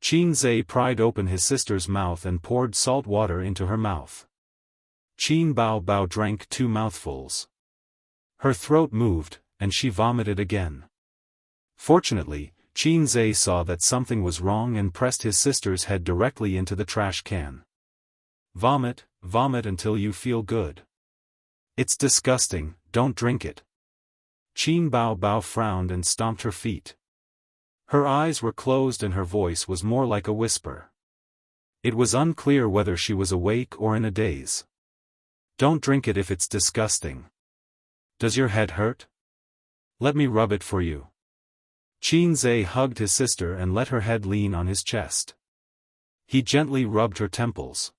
Qin Zhe pried open his sister's mouth and poured salt water into her mouth. Qin Bao Bao drank 2 mouthfuls. Her throat moved, and she vomited again. Fortunately, Qin Zhe saw that something was wrong and pressed his sister's head directly into the trash can. Vomit, vomit until you feel good. It's disgusting, don't drink it. Qin Bao Bao frowned and stomped her feet. Her eyes were closed and her voice was more like a whisper. It was unclear whether she was awake or in a daze. Don't drink it if it's disgusting. Does your head hurt? Let me rub it for you. Qin Zhe hugged his sister and let her head lean on his chest. He gently rubbed her temples.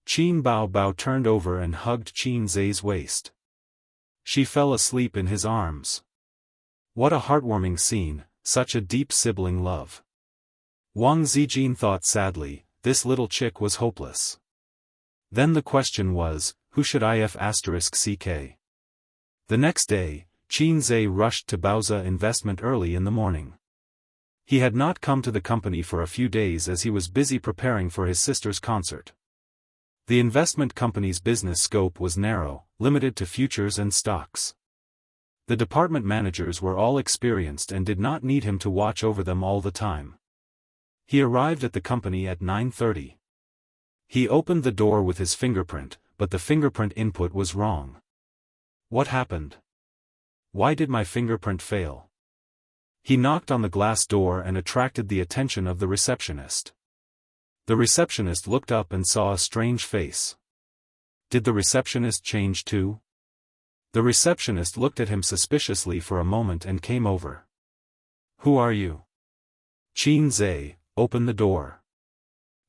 Qin Bao Bao turned over and hugged Qin Zhe's waist. She fell asleep in his arms. What a heartwarming scene, such a deep sibling love. Wang Zijin thought sadly, this little chick was hopeless. Then the question was, who should ck? The next day, Qin Zhe rushed to Baoza Investment early in the morning. He had not come to the company for a few days as he was busy preparing for his sister's concert. The investment company's business scope was narrow, limited to futures and stocks. The department managers were all experienced and did not need him to watch over them all the time. He arrived at the company at 9:30. He opened the door with his fingerprint, but the fingerprint input was wrong. What happened? Why did my fingerprint fail? He knocked on the glass door and attracted the attention of the receptionist. The receptionist looked up and saw a strange face. Did the receptionist change too? The receptionist looked at him suspiciously for a moment and came over. Who are you? Qin Zhe, open the door.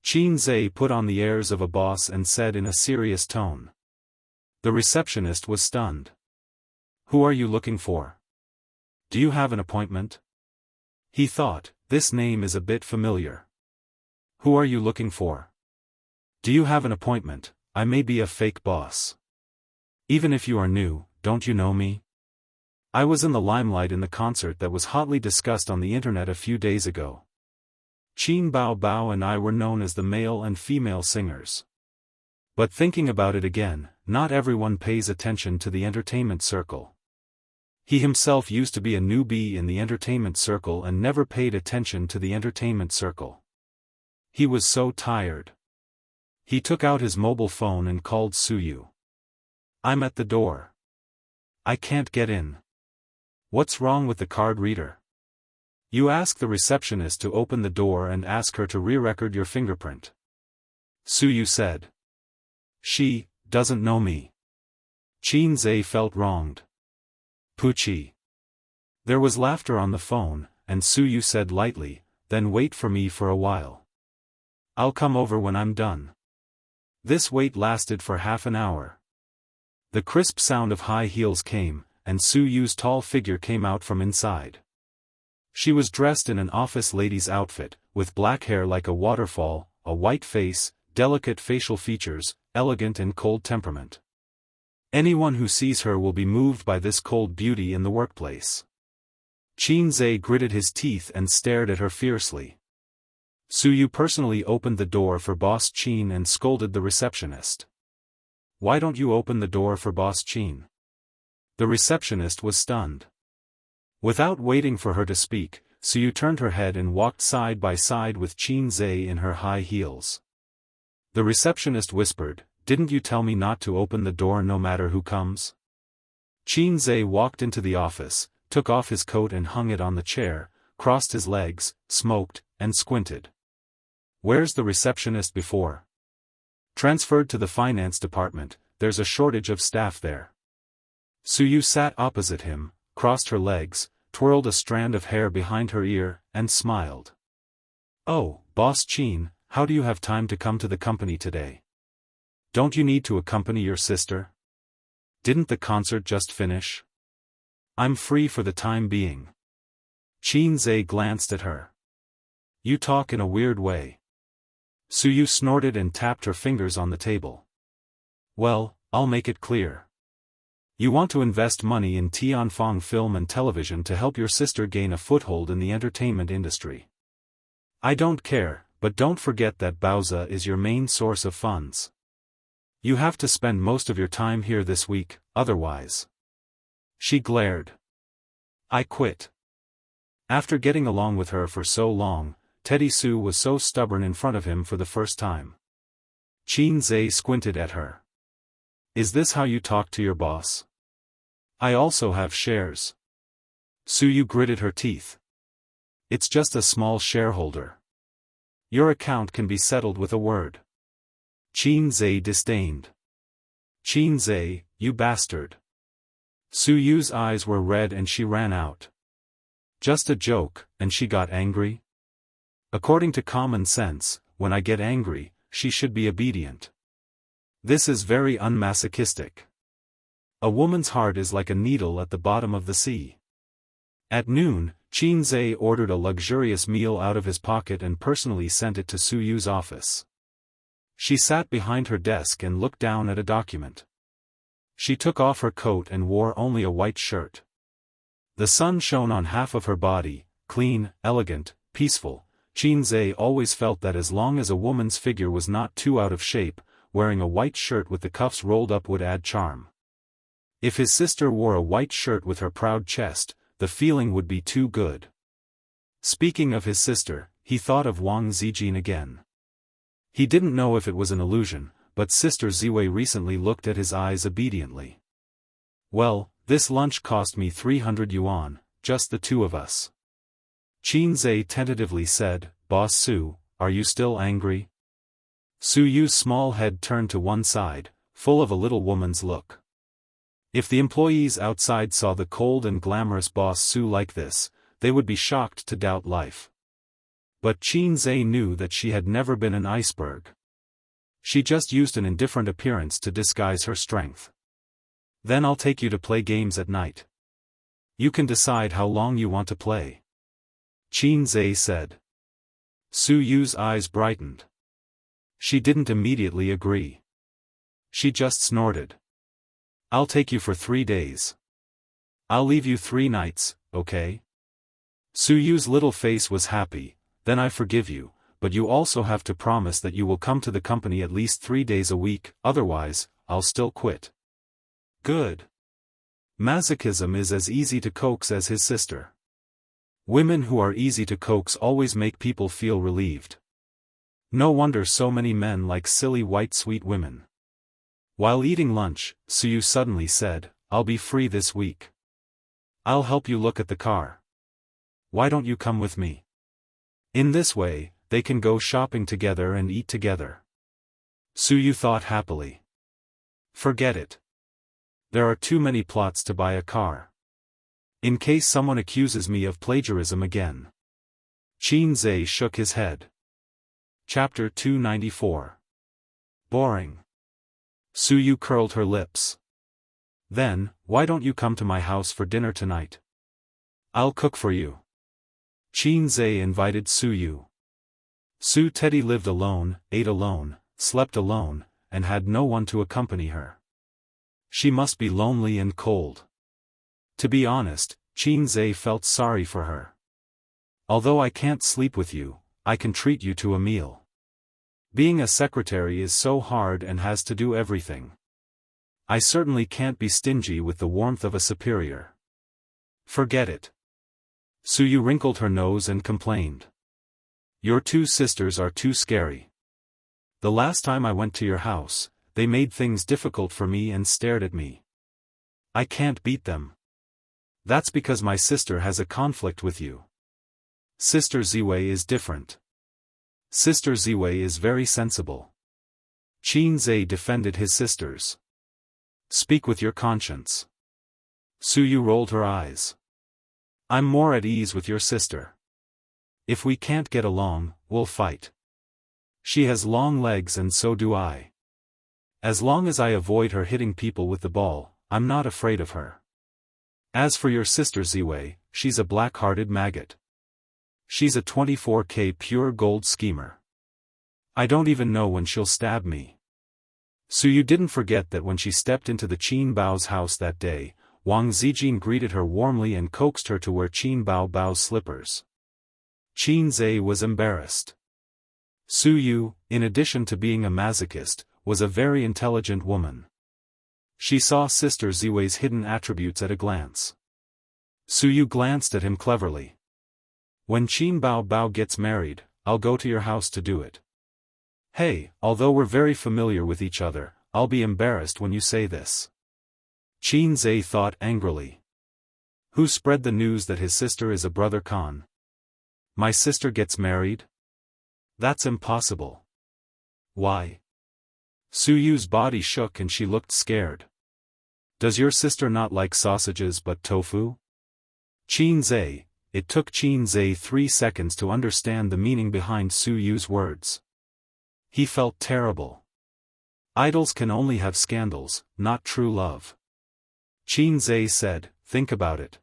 Qin Zhe put on the airs of a boss and said in a serious tone. The receptionist was stunned. Who are you looking for? Do you have an appointment? He thought, this name is a bit familiar. Who are you looking for? Do you have an appointment? I may be a fake boss. Even if you are new, don't you know me? I was in the limelight in the concert that was hotly discussed on the internet a few days ago. Qin Bao Bao and I were known as the male and female singers. But thinking about it again, not everyone pays attention to the entertainment circle. He himself used to be a newbie in the entertainment circle and never paid attention to the entertainment circle. He was so tired. He took out his mobile phone and called Suyu. I'm at the door. I can't get in. What's wrong with the card reader? You ask the receptionist to open the door and ask her to re-record your fingerprint. Suyu said. She doesn't know me. Qin Zhe felt wronged. Puchi. There was laughter on the phone, and Suyu said lightly, then wait for me for a while. I'll come over when I'm done. This wait lasted for half an hour. The crisp sound of high heels came, and Suyu's tall figure came out from inside. She was dressed in an office lady's outfit, with black hair like a waterfall, a white face, delicate facial features, elegant and cold temperament. Anyone who sees her will be moved by this cold beauty in the workplace. Qin Zhe gritted his teeth and stared at her fiercely. Suyu personally opened the door for Boss Qin and scolded the receptionist. Why don't you open the door for Boss Qin? The receptionist was stunned. Without waiting for her to speak, Suyu turned her head and walked side by side with Qin Zhe in her high heels. The receptionist whispered, Didn't you tell me not to open the door no matter who comes? Qin Zhe walked into the office, took off his coat and hung it on the chair, crossed his legs, smoked, and squinted. Where's the receptionist before? Transferred to the finance department, there's a shortage of staff there. Suyu sat opposite him, crossed her legs, twirled a strand of hair behind her ear, and smiled. "Oh, Boss Qin, how do you have time to come to the company today? Don't you need to accompany your sister? Didn't the concert just finish? I'm free for the time being." Qin Zhe glanced at her. "You talk in a weird way." Suyu snorted and tapped her fingers on the table. "Well, I'll make it clear. You want to invest money in Tianfeng Film and Television to help your sister gain a foothold in the entertainment industry. I don't care, but don't forget that Baozi is your main source of funds. You have to spend most of your time here this week, otherwise." She glared. "I quit." After getting along with her for so long, Teddy Su was so stubborn in front of him for the first time. Qin Zhe squinted at her. "Is this how you talk to your boss? I also have shares." Suyu gritted her teeth. "It's just a small shareholder. Your account can be settled with a word." Qin Zhe disdained. "Qin Zhe, you bastard." Suyu's eyes were red and she ran out. Just a joke, and she got angry? According to common sense, when I get angry, she should be obedient. This is very unmasochistic. A woman's heart is like a needle at the bottom of the sea. At noon, Qin Zhe ordered a luxurious meal out of his pocket and personally sent it to Suyu's office. She sat behind her desk and looked down at a document. She took off her coat and wore only a white shirt. The sun shone on half of her body, clean, elegant, peaceful. Qin Zhe always felt that as long as a woman's figure was not too out of shape, wearing a white shirt with the cuffs rolled up would add charm. If his sister wore a white shirt with her proud chest, the feeling would be too good. Speaking of his sister, he thought of Wang Zijin again. He didn't know if it was an illusion, but Sister Ziwei recently looked at his eyes obediently. "Well, this lunch cost me 300 yuan, just the two of us." Qin Zhe tentatively said, "Boss Su, are you still angry?" Suyu's small head turned to one side, full of a little woman's look. If the employees outside saw the cold and glamorous Boss Su like this, they would be shocked to doubt life. But Qin Zhe knew that she had never been an iceberg. She just used an indifferent appearance to disguise her strength. "Then I'll take you to play games at night. You can decide how long you want to play," Qin Zhe said. Suyu's eyes brightened. She didn't immediately agree. She just snorted. "I'll take you for 3 days. I'll leave you 3 nights, okay?" Suyu's little face was happy. "Then I forgive you, but you also have to promise that you will come to the company at least 3 days a week, otherwise, I'll still quit." Good. Masochism is as easy to coax as his sister. Women who are easy to coax always make people feel relieved. No wonder so many men like silly white sweet women. While eating lunch, Suyu suddenly said, "I'll be free this week. I'll help you look at the car. Why don't you come with me?" In this way, they can go shopping together and eat together. Suyu thought happily. Forget it. There are too many plots to buy a car. In case someone accuses me of plagiarism again. Qin Zhe shook his head. Chapter 294. Boring. Suyu curled her lips. "Then, why don't you come to my house for dinner tonight? I'll cook for you." Qin Zhe invited Suyu. Su Teddy lived alone, ate alone, slept alone, and had no one to accompany her. She must be lonely and cold. To be honest, Qin Zhe felt sorry for her. "Although I can't sleep with you, I can treat you to a meal. Being a secretary is so hard and has to do everything. I certainly can't be stingy with the warmth of a superior." "Forget it." Suyu wrinkled her nose and complained. "Your 2 sisters are too scary. The last time I went to your house, they made things difficult for me and stared at me. I can't beat them. That's because my sister has a conflict with you. Sister Ziwei is different. Sister Ziwei is very sensible." Qin Zhe defended his sisters. "Speak with your conscience." Suyu rolled her eyes. I'm more at ease with your sister. If we can't get along, we'll fight. She has long legs and so do I. As long as I avoid her hitting people with the ball, I'm not afraid of her. As for your sister Ziwei, she's a black-hearted maggot. She's a 24K pure gold schemer. I don't even know when she'll stab me. Suyu didn't forget that when she stepped into the Qin Bao's house that day, Wang Zijin greeted her warmly and coaxed her to wear Qin Bao's slippers. Qin Zhe was embarrassed. Suyu, in addition to being a masochist, was a very intelligent woman. She saw Sister Ziwei's hidden attributes at a glance. Suyu glanced at him cleverly. When Qin Bao gets married, I'll go to your house to do it. Hey, although we're very familiar with each other, I'll be embarrassed when you say this. Qin Zhe thought angrily. Who spread the news that his sister is a brother Khan? My sister gets married? That's impossible. Why? Suyu's body shook and she looked scared. Does your sister not like sausages but tofu? Qin Zhe, it took Qin Zhe 3 seconds to understand the meaning behind Suyu's words. He felt terrible. Idols can only have scandals, not true love. Qin Zhe said, think about it.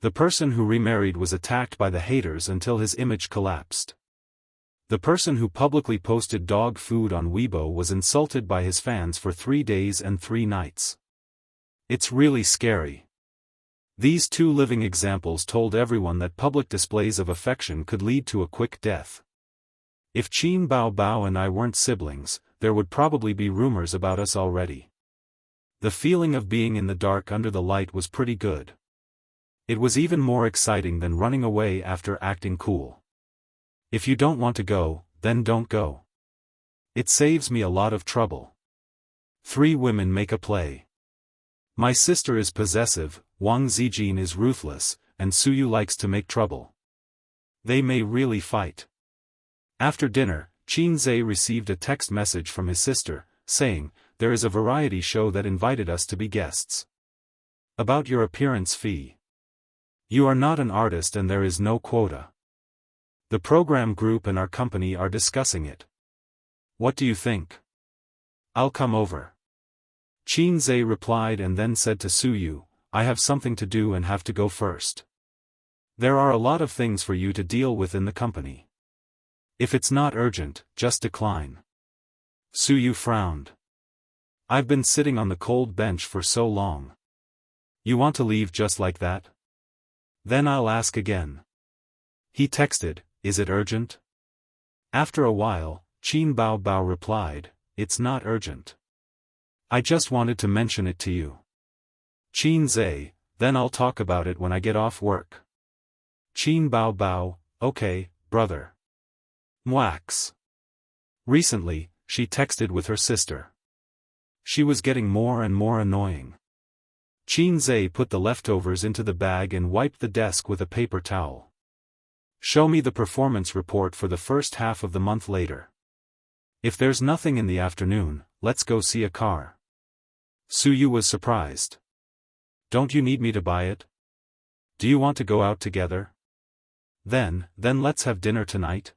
The person who remarried was attacked by the haters until his image collapsed. The person who publicly posted dog food on Weibo was insulted by his fans for 3 days and 3 nights. It's really scary. These 2 living examples told everyone that public displays of affection could lead to a quick death. If Qin Bao and I weren't siblings, there would probably be rumors about us already. The feeling of being in the dark under the light was pretty good. It was even more exciting than running away after acting cool. If you don't want to go, then don't go. It saves me a lot of trouble. 3 women make a play. My sister is possessive, Wang Zijin is ruthless, and Suyu likes to make trouble. They may really fight. After dinner, Qin Zhe received a text message from his sister, saying, there is a variety show that invited us to be guests. About your appearance fee. You are not an artist and there is no quota. The program group and our company are discussing it. What do you think? I'll come over. Qin Zhe replied and then said to Suyu, I have something to do and have to go first. There are a lot of things for you to deal with in the company. If it's not urgent, just decline. Suyu frowned. I've been sitting on the cold bench for so long. You want to leave just like that? Then I'll ask again. He texted, is it urgent? After a while, Qin Bao replied, it's not urgent. I just wanted to mention it to you. Qin Zhe, then I'll talk about it when I get off work. Qin Bao, okay, brother. Mwax. Recently, she texted with her sister. She was getting more and more annoying. Qin Zhe put the leftovers into the bag and wiped the desk with a paper towel. Show me the performance report for the first half of the month later. If there's nothing in the afternoon, let's go see a car. Suyu was surprised. Don't you need me to buy it? Do you want to go out together? Then let's have dinner tonight.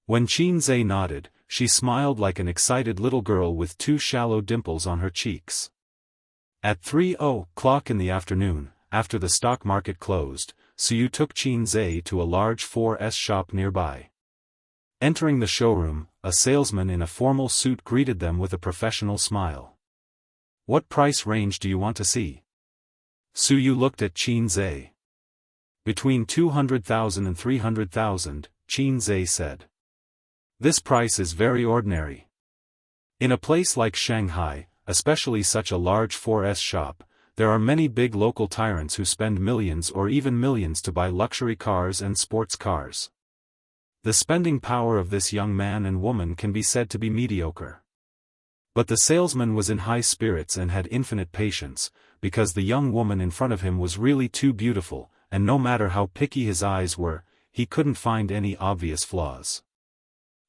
When Qin Zhe nodded, she smiled like an excited little girl with 2 shallow dimples on her cheeks. At 3:00 in the afternoon, after the stock market closed, Suyu took Qin Zhe to a large 4S shop nearby. Entering the showroom, a salesman in a formal suit greeted them with a professional smile. What price range do you want to see? Suyu looked at Qin Zhe. Between 200,000 and 300,000, Qin Zhe said. This price is very ordinary. In a place like Shanghai, especially such a large 4S shop, there are many big local tyrants who spend millions or even millions to buy luxury cars and sports cars. The spending power of this young man and woman can be said to be mediocre. But the salesman was in high spirits and had infinite patience, because the young woman in front of him was really too beautiful, and no matter how picky his eyes were, he couldn't find any obvious flaws.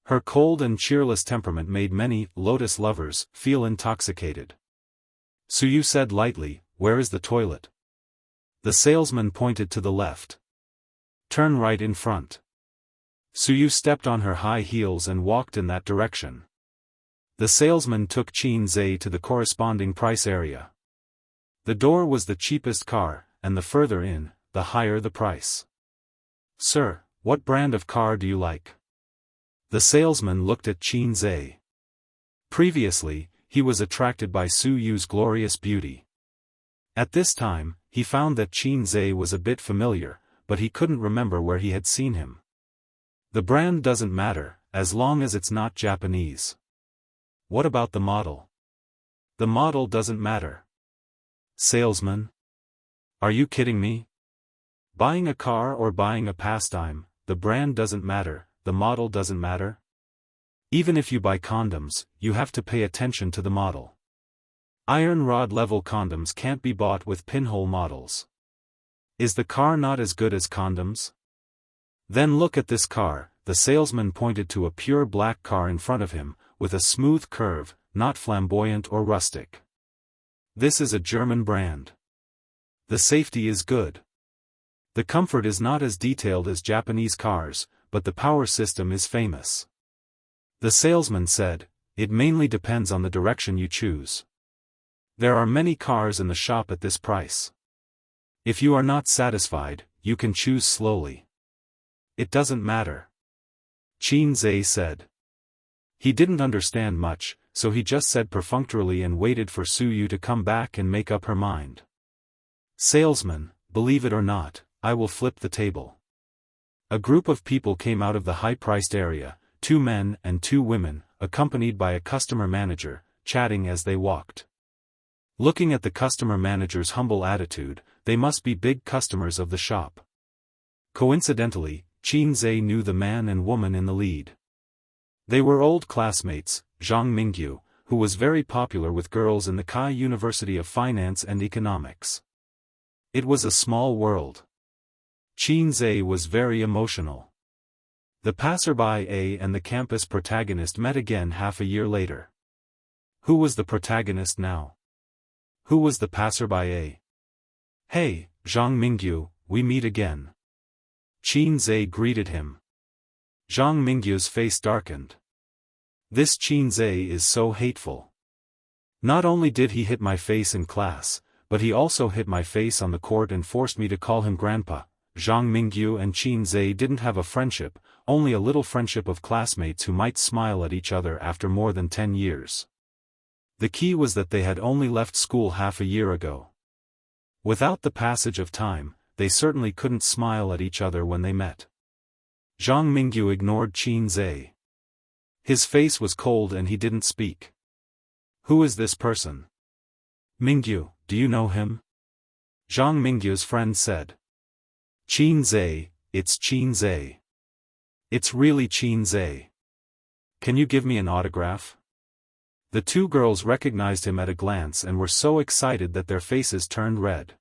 Her cold and cheerless temperament made many Lotus lovers feel intoxicated. Suyu said lightly, where is the toilet? The salesman pointed to the left. Turn right in front. Suyu stepped on her high heels and walked in that direction. The salesman took Qin Zhe to the corresponding price area. The door was the cheapest car, and the further in, the higher the price. Sir, what brand of car do you like? The salesman looked at Qin Zhe. Previously, he was attracted by Suyu's glorious beauty. At this time, he found that Qin Zhe was a bit familiar, but he couldn't remember where he had seen him. The brand doesn't matter, as long as it's not Japanese. What about the model? The model doesn't matter. Salesman? Are you kidding me? Buying a car or buying a pastime, the brand doesn't matter, the model doesn't matter? Even if you buy condoms, you have to pay attention to the model. Iron rod level condoms can't be bought with pinhole models. Is the car not as good as condoms? Then look at this car. The salesman pointed to a pure black car in front of him, with a smooth curve, not flamboyant or rustic. This is a German brand. The safety is good. The comfort is not as detailed as Japanese cars, but the power system is famous. The salesman said, it mainly depends on the direction you choose. There are many cars in the shop at this price. If you are not satisfied, you can choose slowly. It doesn't matter. Qin Zhe said. He didn't understand much, so he just said perfunctorily and waited for Suyu to come back and make up her mind. Salesman, believe it or not, I will flip the table. A group of people came out of the high-priced area, 2 men and 2 women, accompanied by a customer manager, chatting as they walked. Looking at the customer manager's humble attitude, they must be big customers of the shop. Coincidentally, Qin Zhe knew the man and woman in the lead. They were old classmates, Zhang Mingyu, who was very popular with girls in the Kai University of Finance and Economics. It was a small world. Qin Zhe was very emotional. The passerby A and the campus protagonist met again half a year later. Who was the protagonist now? Who was the passerby A? Hey, Zhang Mingyu, we meet again. Qin Zhe greeted him. Zhang Mingyu's face darkened. This Qin Zhe is so hateful. Not only did he hit my face in class, but he also hit my face on the court and forced me to call him grandpa. Zhang Mingyu and Qin Zhe didn't have a friendship, only a little friendship of classmates who might smile at each other after more than 10 years. The key was that they had only left school half a year ago. Without the passage of time, they certainly couldn't smile at each other when they met. Zhang Mingyu ignored Qin Zhe. His face was cold and he didn't speak. Who is this person? Mingyu, do you know him? Zhang Mingyu's friend said. Qin Zhe, it's Qin Zhe. It's really Qin Zhe. Can you give me an autograph? The 2 girls recognized him at a glance and were so excited that their faces turned red.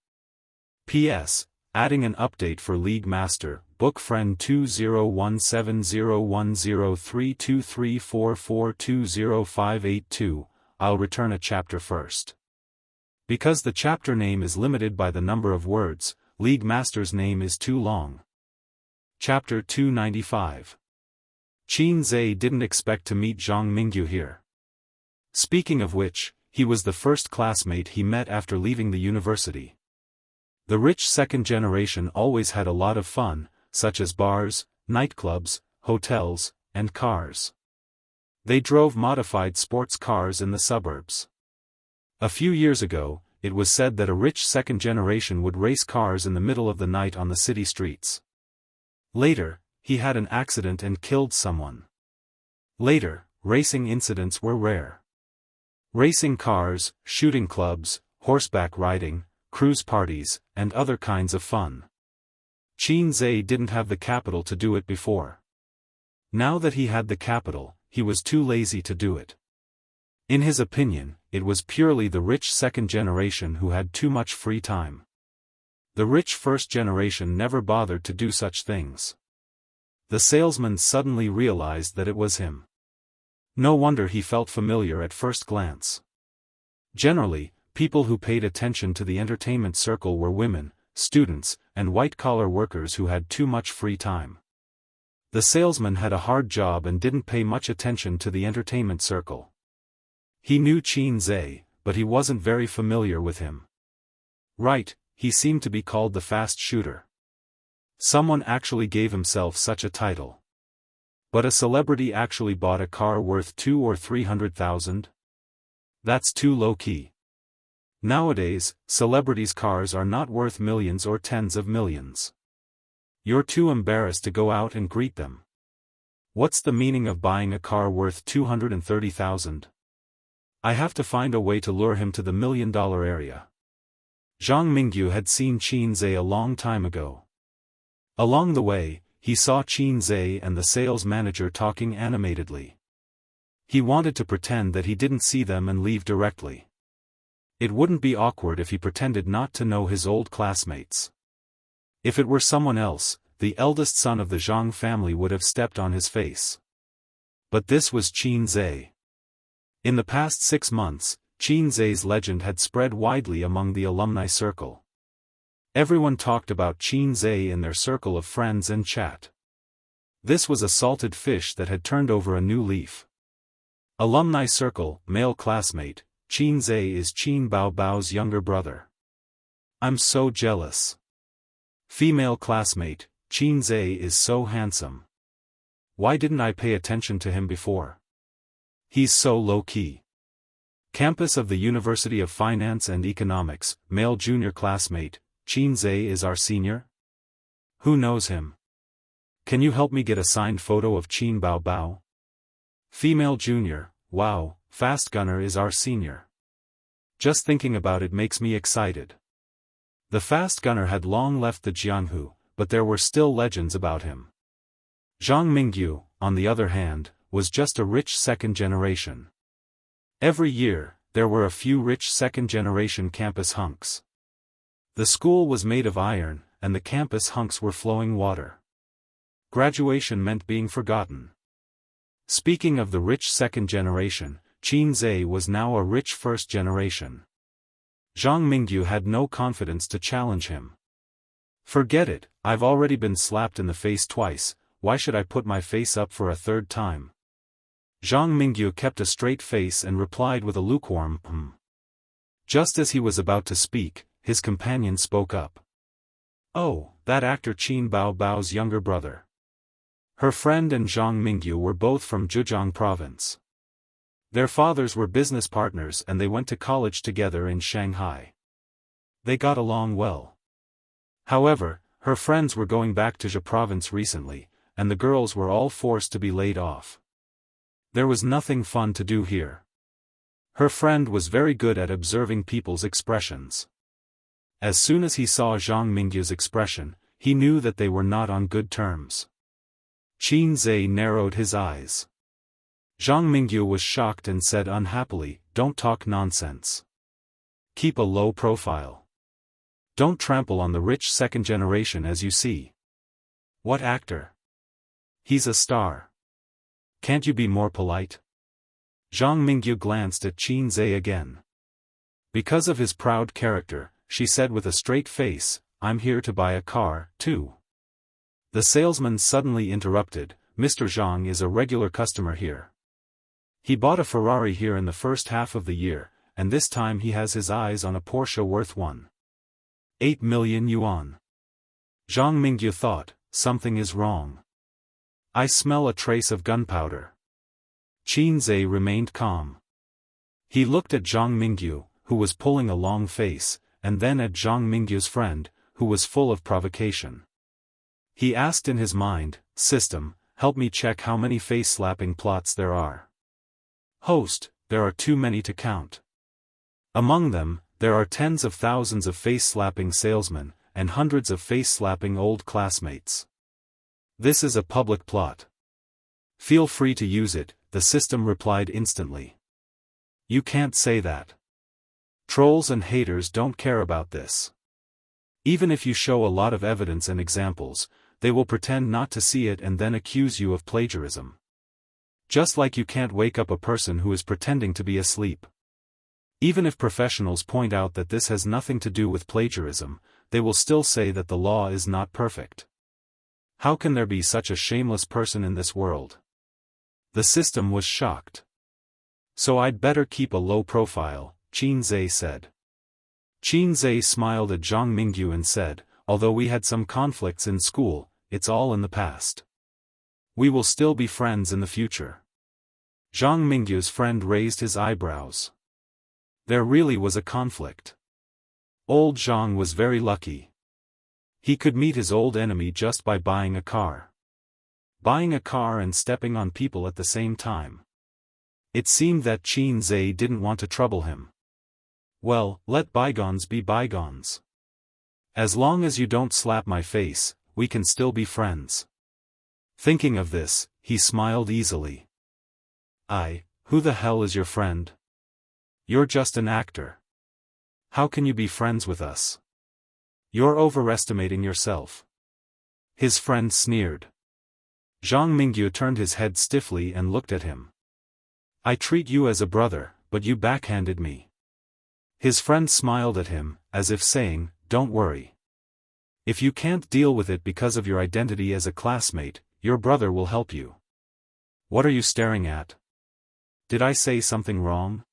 P.S. Adding an update for League Master, Book Friend 201701032344205582, I'll return a chapter first. Because the chapter name is limited by the number of words, League Master's name is too long. Chapter 295. Qin Zhe didn't expect to meet Zhang Mingyu here. Speaking of which, he was the first classmate he met after leaving the university. The rich second generation always had a lot of fun, such as bars, nightclubs, hotels, and cars. They drove modified sports cars in the suburbs. A few years ago, it was said that a rich second generation would race cars in the middle of the night on the city streets. Later, he had an accident and killed someone. Later, racing incidents were rare. Racing cars, shooting clubs, horseback riding, cruise parties, and other kinds of fun. Qin Zhe didn't have the capital to do it before. Now that he had the capital, he was too lazy to do it. In his opinion, it was purely the rich second generation who had too much free time. The rich first generation never bothered to do such things. The salesman suddenly realized that it was him. No wonder he felt familiar at first glance. Generally, people who paid attention to the entertainment circle were women, students, and white-collar workers who had too much free time. The salesman had a hard job and didn't pay much attention to the entertainment circle. He knew Qin Zhe, but he wasn't very familiar with him. Right, he seemed to be called the fast shooter. Someone actually gave himself such a title. But a celebrity actually bought a car worth 200,000 or 300,000? That's too low-key. Nowadays, celebrities' cars are not worth millions or tens of millions. You're too embarrassed to go out and greet them. What's the meaning of buying a car worth 230,000? I have to find a way to lure him to the $1,000,000 area. Zhang Mingyu had seen Qin Zhe a long time ago. Along the way, he saw Qin Zhe and the sales manager talking animatedly. He wanted to pretend that he didn't see them and leave directly. It wouldn't be awkward if he pretended not to know his old classmates. If it were someone else, the eldest son of the Zhang family would have stepped on his face. But this was Qin Zhe. In the past 6 months, Qin Zhe's legend had spread widely among the alumni circle. Everyone talked about Qin Zhe in their circle of friends and chat. This was a salted fish that had turned over a new leaf. Alumni circle, male classmate, Qin Zhe is Qin Baobao's younger brother. I'm so jealous. Female classmate, Qin Zhe is so handsome. Why didn't I pay attention to him before? He's so low-key. Campus of the University of Finance and Economics, male junior classmate, Qin Zhe is our senior? Who knows him? Can you help me get a signed photo of Qin Baobao? Female junior, wow, Fast Gunner is our senior. Just thinking about it makes me excited. The Fast Gunner had long left the Jianghu, but there were still legends about him. Zhang Mingyu, on the other hand, was just a rich second generation. Every year, there were a few rich second-generation campus hunks. The school was made of iron, and the campus hunks were flowing water. Graduation meant being forgotten. Speaking of the rich second generation, Qin Zhe was now a rich first generation. Zhang Mingyu had no confidence to challenge him. Forget it, I've already been slapped in the face twice, why should I put my face up for a third time? Zhang Mingyu kept a straight face and replied with a lukewarm Just as he was about to speak, his companion spoke up. Oh, that actor Qin Baobao's younger brother. Her friend and Zhang Mingyu were both from Zhejiang province. Their fathers were business partners and they went to college together in Shanghai. They got along well. However, her friends were going back to Zhe province recently, and the girls were all forced to be laid off. There was nothing fun to do here. Her friend was very good at observing people's expressions. As soon as he saw Zhang Mingyu's expression, he knew that they were not on good terms. Qin Zhe narrowed his eyes. Zhang Mingyu was shocked and said unhappily, "Don't talk nonsense. Keep a low profile. Don't trample on the rich second generation as you see." What actor? He's a star. Can't you be more polite? Zhang Mingyu glanced at Qin Zhe again. Because of his proud character, she said with a straight face, "I'm here to buy a car, too." The salesman suddenly interrupted, "Mr. Zhang is a regular customer here. He bought a Ferrari here in the first half of the year, and this time he has his eyes on a Porsche worth 1.8 million yuan. Zhang Mingyu thought, something is wrong. I smell a trace of gunpowder. Qin Zhe remained calm. He looked at Zhang Mingyu, who was pulling a long face, and then at Zhang Mingyu's friend, who was full of provocation. He asked in his mind, "System, help me check how many face-slapping plots there are." Host, there are too many to count. Among them, there are tens of thousands of face-slapping salesmen, and hundreds of face-slapping old classmates. This is a public plot. Feel free to use it, the system replied instantly. You can't say that. Trolls and haters don't care about this. Even if you show a lot of evidence and examples, they will pretend not to see it and then accuse you of plagiarism. Just like you can't wake up a person who is pretending to be asleep. Even if professionals point out that this has nothing to do with plagiarism, they will still say that the law is not perfect. How can there be such a shameless person in this world? The system was shocked. So I'd better keep a low profile, Qin Zhe said. Qin Zhe smiled at Zhang Mingyu and said, although we had some conflicts in school, it's all in the past. We will still be friends in the future. Zhang Mingyu's friend raised his eyebrows. There really was a conflict. Old Zhang was very lucky. He could meet his old enemy just by buying a car. Buying a car and stepping on people at the same time. It seemed that Qin Zhe didn't want to trouble him. Well, let bygones be bygones. As long as you don't slap my face, we can still be friends. Thinking of this, he smiled easily. Who the hell is your friend? You're just an actor. How can you be friends with us? You're overestimating yourself. His friend sneered. Zhang Mingyu turned his head stiffly and looked at him. I treat you as a brother, but you backhanded me. His friend smiled at him, as if saying, don't worry. If you can't deal with it because of your identity as a classmate, your brother will help you. What are you staring at? Did I say something wrong?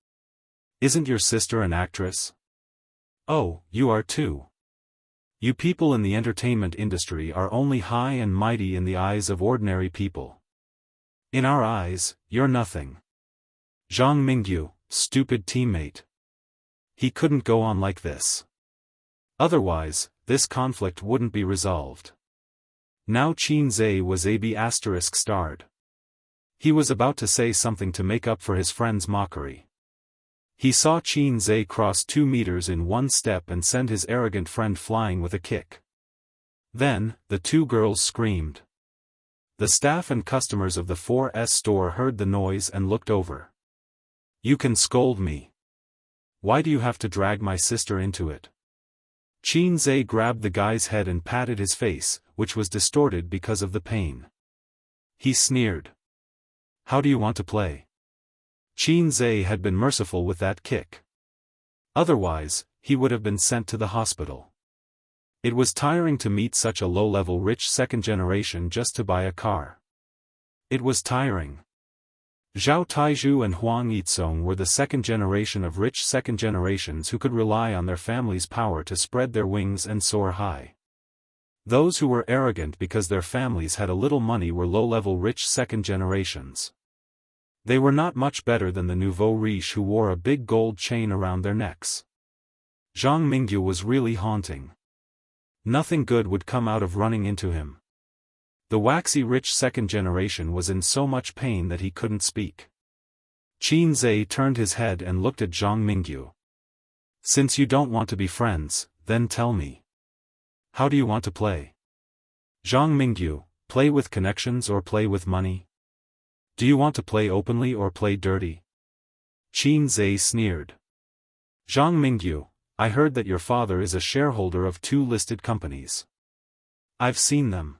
Isn't your sister an actress? Oh, you are too. You people in the entertainment industry are only high and mighty in the eyes of ordinary people. In our eyes, you're nothing. Zhang Mingyu, stupid teammate. He couldn't go on like this. Otherwise, this conflict wouldn't be resolved. Now Qin Zhe was ****starred. He was about to say something to make up for his friend's mockery. He saw Qin Zhe cross 2 meters in one step and send his arrogant friend flying with a kick. Then, the two girls screamed. The staff and customers of the 4S store heard the noise and looked over. You can scold me. Why do you have to drag my sister into it? Qin Zhe grabbed the guy's head and patted his face, which was distorted because of the pain. He sneered. How do you want to play? Qin Zhe had been merciful with that kick. Otherwise, he would have been sent to the hospital. It was tiring to meet such a low-level rich second generation just to buy a car. It was tiring. Zhao Taizhu and Huang Yizong were the second generation of rich second generations who could rely on their family's power to spread their wings and soar high. Those who were arrogant because their families had a little money were low-level rich second generations. They were not much better than the nouveau riche who wore a big gold chain around their necks. Zhang Mingyu was really haunting. Nothing good would come out of running into him. The waxy rich second generation was in so much pain that he couldn't speak. Qin Zhe turned his head and looked at Zhang Mingyu. Since you don't want to be friends, then tell me. How do you want to play? Zhang Mingyu, play with connections or play with money? Do you want to play openly or play dirty? Qin Zhe sneered. Zhang Mingyu, I heard that your father is a shareholder of 2 listed companies. I've seen them.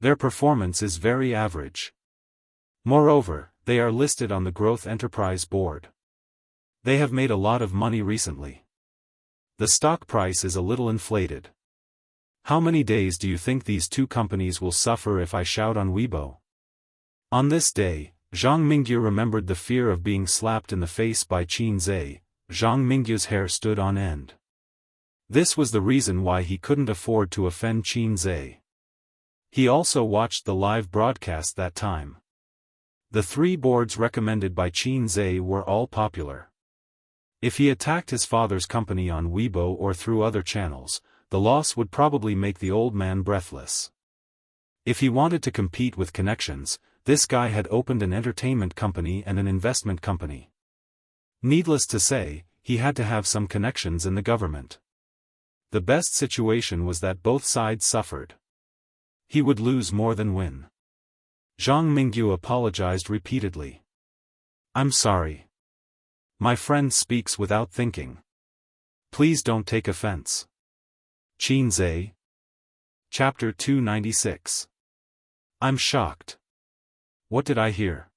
Their performance is very average. Moreover, they are listed on the Growth Enterprise Board. They have made a lot of money recently. The stock price is a little inflated. How many days do you think these 2 companies will suffer if I shout on Weibo? On this day, Zhang Mingyu remembered the fear of being slapped in the face by Qin Zhe. Zhang Mingyu's hair stood on end. This was the reason why he couldn't afford to offend Qin Zhe. He also watched the live broadcast that time. The 3 boards recommended by Qin Zhe were all popular. If he attacked his father's company on Weibo or through other channels, the loss would probably make the old man breathless. If he wanted to compete with connections, this guy had opened an entertainment company and an investment company. Needless to say, he had to have some connections in the government. The best situation was that both sides suffered. He would lose more than win. Zhang Mingyu apologized repeatedly. I'm sorry. My friend speaks without thinking. Please don't take offense. Qin Zhe. Chapter 296. I'm shocked. What did I hear?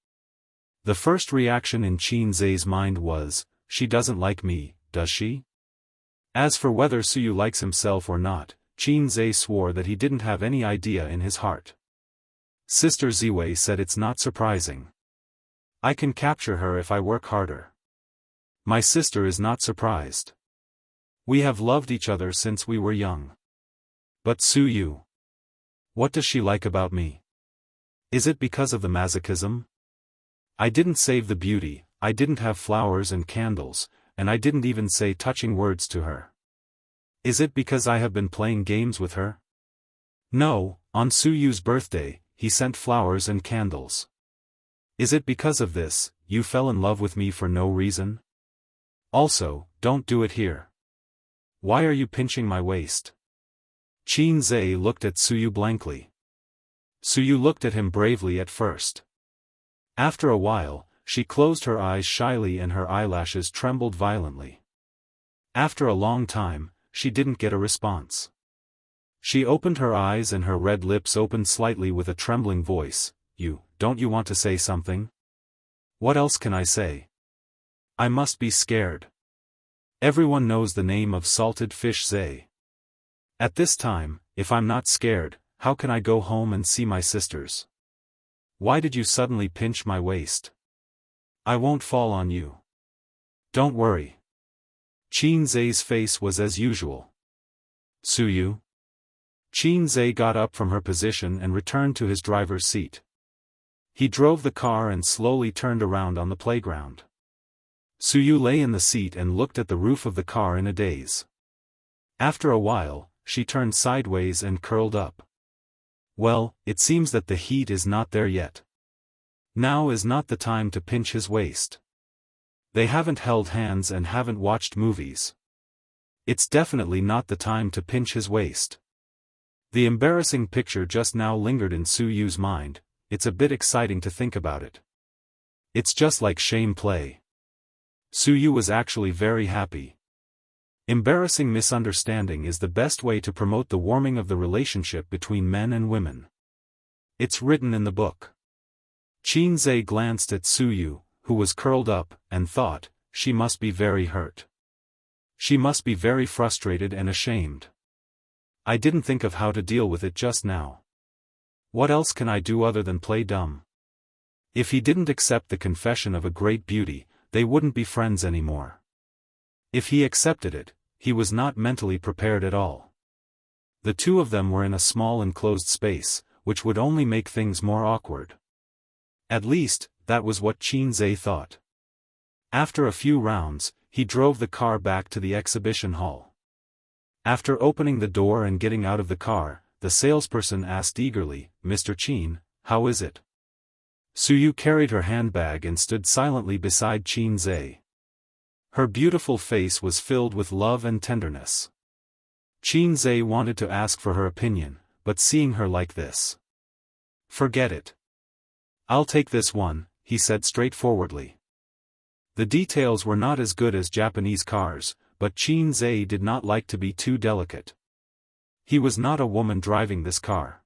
The first reaction in Qin Zhe's mind was, she doesn't like me, does she? As for whether Suyu likes himself or not, Qin Zhe swore that he didn't have any idea in his heart. Sister Ziwei said it's not surprising. I can capture her if I work harder. My sister is not surprised. We have loved each other since we were young. But Suyu. What does she like about me? Is it because of the masochism? I didn't save the beauty, I didn't have flowers and candles, and I didn't even say touching words to her. Is it because I have been playing games with her? No, on Suyu's birthday, he sent flowers and candles. Is it because of this, you fell in love with me for no reason? Also, don't do it here. Why are you pinching my waist? Qin Zhe looked at Suyu blankly. Suyu looked at him bravely at first. After a while, she closed her eyes shyly and her eyelashes trembled violently. After a long time, she didn't get a response. She opened her eyes and her red lips opened slightly with a trembling voice. Don't you want to say something? What else can I say? I must be scared. Everyone knows the name of salted fish Zhe. At this time, if I'm not scared, how can I go home and see my sisters? Why did you suddenly pinch my waist? I won't fall on you. Don't worry. Qin Zhe's face was as usual. Suyu? Qin Zhe got up from her position and returned to his driver's seat. He drove the car and slowly turned around on the playground. Suyu lay in the seat and looked at the roof of the car in a daze. After a while, she turned sideways and curled up. Well, it seems that the heat is not there yet. Now is not the time to pinch his waist. They haven't held hands and haven't watched movies. It's definitely not the time to pinch his waist. The embarrassing picture just now lingered in Suyu's mind. It's a bit exciting to think about it. It's just like shame play. Suyu was actually very happy. Embarrassing misunderstanding is the best way to promote the warming of the relationship between men and women. It's written in the book. Qin Zhe glanced at Suyu, who was curled up, and thought, she must be very hurt. She must be very frustrated and ashamed. I didn't think of how to deal with it just now. What else can I do other than play dumb? If he didn't accept the confession of a great beauty, they wouldn't be friends anymore. If he accepted it, he was not mentally prepared at all. The two of them were in a small enclosed space, which would only make things more awkward. At least, that was what Qin Zhe thought. After a few rounds, he drove the car back to the exhibition hall. After opening the door and getting out of the car, the salesperson asked eagerly, Mr. Qin, how is it? Suyu carried her handbag and stood silently beside Qin Zhe. Her beautiful face was filled with love and tenderness. Qin Zhe wanted to ask for her opinion, but seeing her like this. Forget it. I'll take this one, he said straightforwardly. The details were not as good as Japanese cars, but Qin Zhe did not like to be too delicate. He was not a woman driving this car.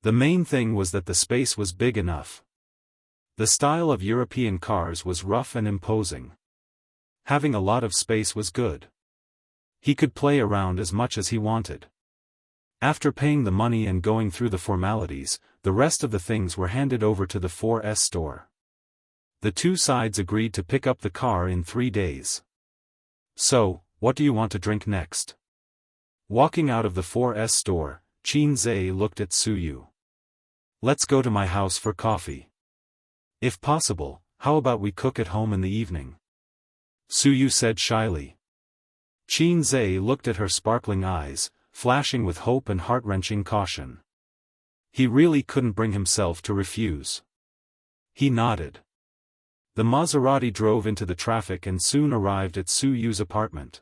The main thing was that the space was big enough. The style of European cars was rough and imposing. Having a lot of space was good. He could play around as much as he wanted. After paying the money and going through the formalities, the rest of the things were handed over to the 4S store. The two sides agreed to pick up the car in 3 days. So, what do you want to drink next? Walking out of the 4S store, Qin Zhe looked at Suyu. Let's go to my house for coffee. If possible, how about we cook at home in the evening? Suyu said shyly. Qin Zhe looked at her sparkling eyes, flashing with hope and heart-wrenching caution. He really couldn't bring himself to refuse. He nodded. The Maserati drove into the traffic and soon arrived at Suyu's apartment.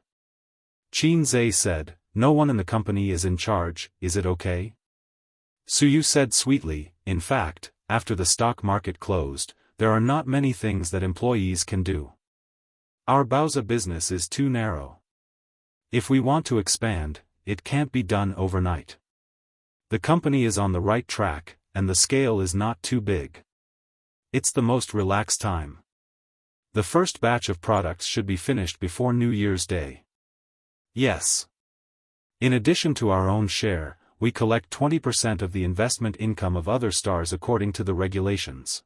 Qin Zhe said, no one in the company is in charge, is it okay? Suyu said sweetly, in fact, after the stock market closed, there are not many things that employees can do. Our Bauza business is too narrow. If we want to expand, it can't be done overnight. The company is on the right track, and the scale is not too big. It's the most relaxed time. The first batch of products should be finished before New Year's Day. Yes. In addition to our own share, we collect 20% of the investment income of other stars according to the regulations.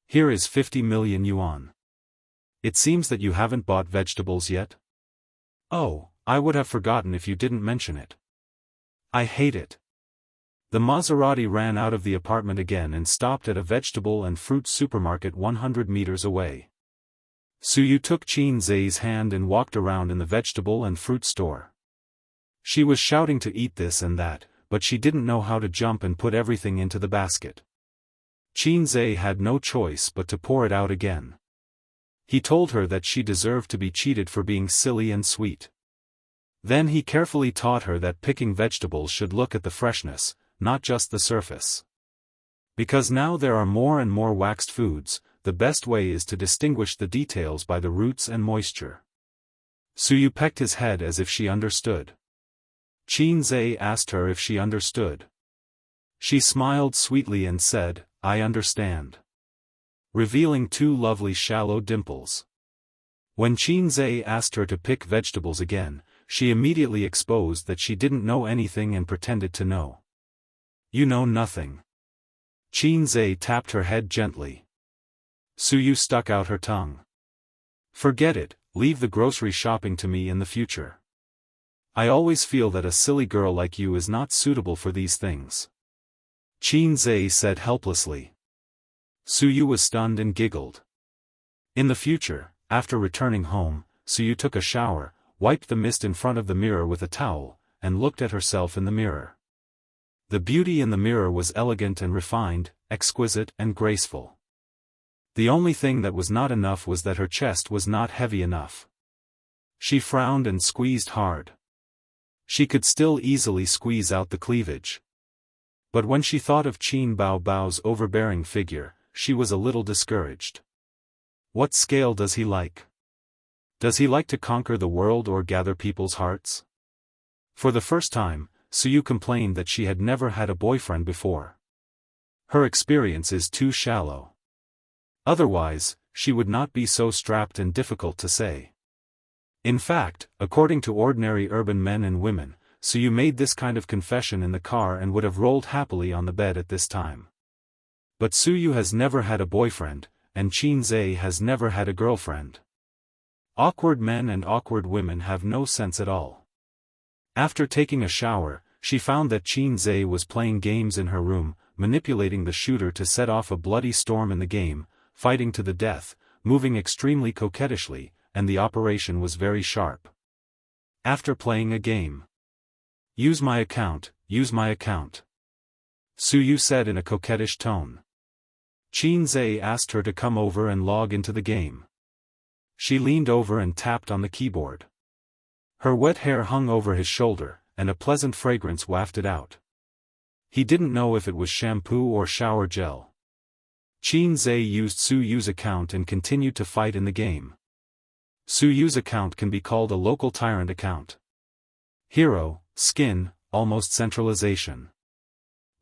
Here is 50 million yuan. It seems that you haven't bought vegetables yet? Oh, I would have forgotten if you didn't mention it. I hate it. The Maserati ran out of the apartment again and stopped at a vegetable and fruit supermarket 100 meters away. Suyu took Qin Zai's hand and walked around in the vegetable and fruit store. She was shouting to eat this and that, but she didn't know how to jump and put everything into the basket. Qin Zai had no choice but to pour it out again. He told her that she deserved to be cheated for being silly and sweet. Then he carefully taught her that picking vegetables should look at the freshness, not just the surface. Because now there are more and more waxed foods, the best way is to distinguish the details by the roots and moisture. Suyu pecked his head as if she understood. Qin Zai asked her if she understood. She smiled sweetly and said, "I understand," revealing two lovely shallow dimples. When Qin Zai asked her to pick vegetables again, she immediately exposed that she didn't know anything and pretended to know. "You know nothing." Qin Zai tapped her head gently. Suyu stuck out her tongue. "Forget it, leave the grocery shopping to me in the future. I always feel that a silly girl like you is not suitable for these things," Qin Zai said helplessly. Suyu was stunned and giggled. In the future, after returning home, Suyu took a shower, wiped the mist in front of the mirror with a towel, and looked at herself in the mirror. The beauty in the mirror was elegant and refined, exquisite and graceful. The only thing that was not enough was that her chest was not heavy enough. She frowned and squeezed hard. She could still easily squeeze out the cleavage. But when she thought of Qin Bao's overbearing figure, she was a little discouraged. What scale does he like? Does he like to conquer the world or gather people's hearts? For the first time, Suyu complained that she had never had a boyfriend before. Her experience is too shallow. Otherwise, she would not be so strapped and difficult to say. In fact, according to ordinary urban men and women, Suyu made this kind of confession in the car and would have rolled happily on the bed at this time. But Suyu has never had a boyfriend, and Qin Zai has never had a girlfriend. Awkward men and awkward women have no sense at all. After taking a shower, she found that Qin Zai was playing games in her room, manipulating the shooter to set off a bloody storm in the game, fighting to the death, moving extremely coquettishly, and the operation was very sharp. After playing a game. "Use my account, use my account," Suyu said in a coquettish tone. Qin Zai asked her to come over and log into the game. She leaned over and tapped on the keyboard. Her wet hair hung over his shoulder, and a pleasant fragrance wafted out. He didn't know if it was shampoo or shower gel. Qin Zai used Suyu's account and continued to fight in the game. Suyu's account can be called a local tyrant account. Hero, skin, almost centralization.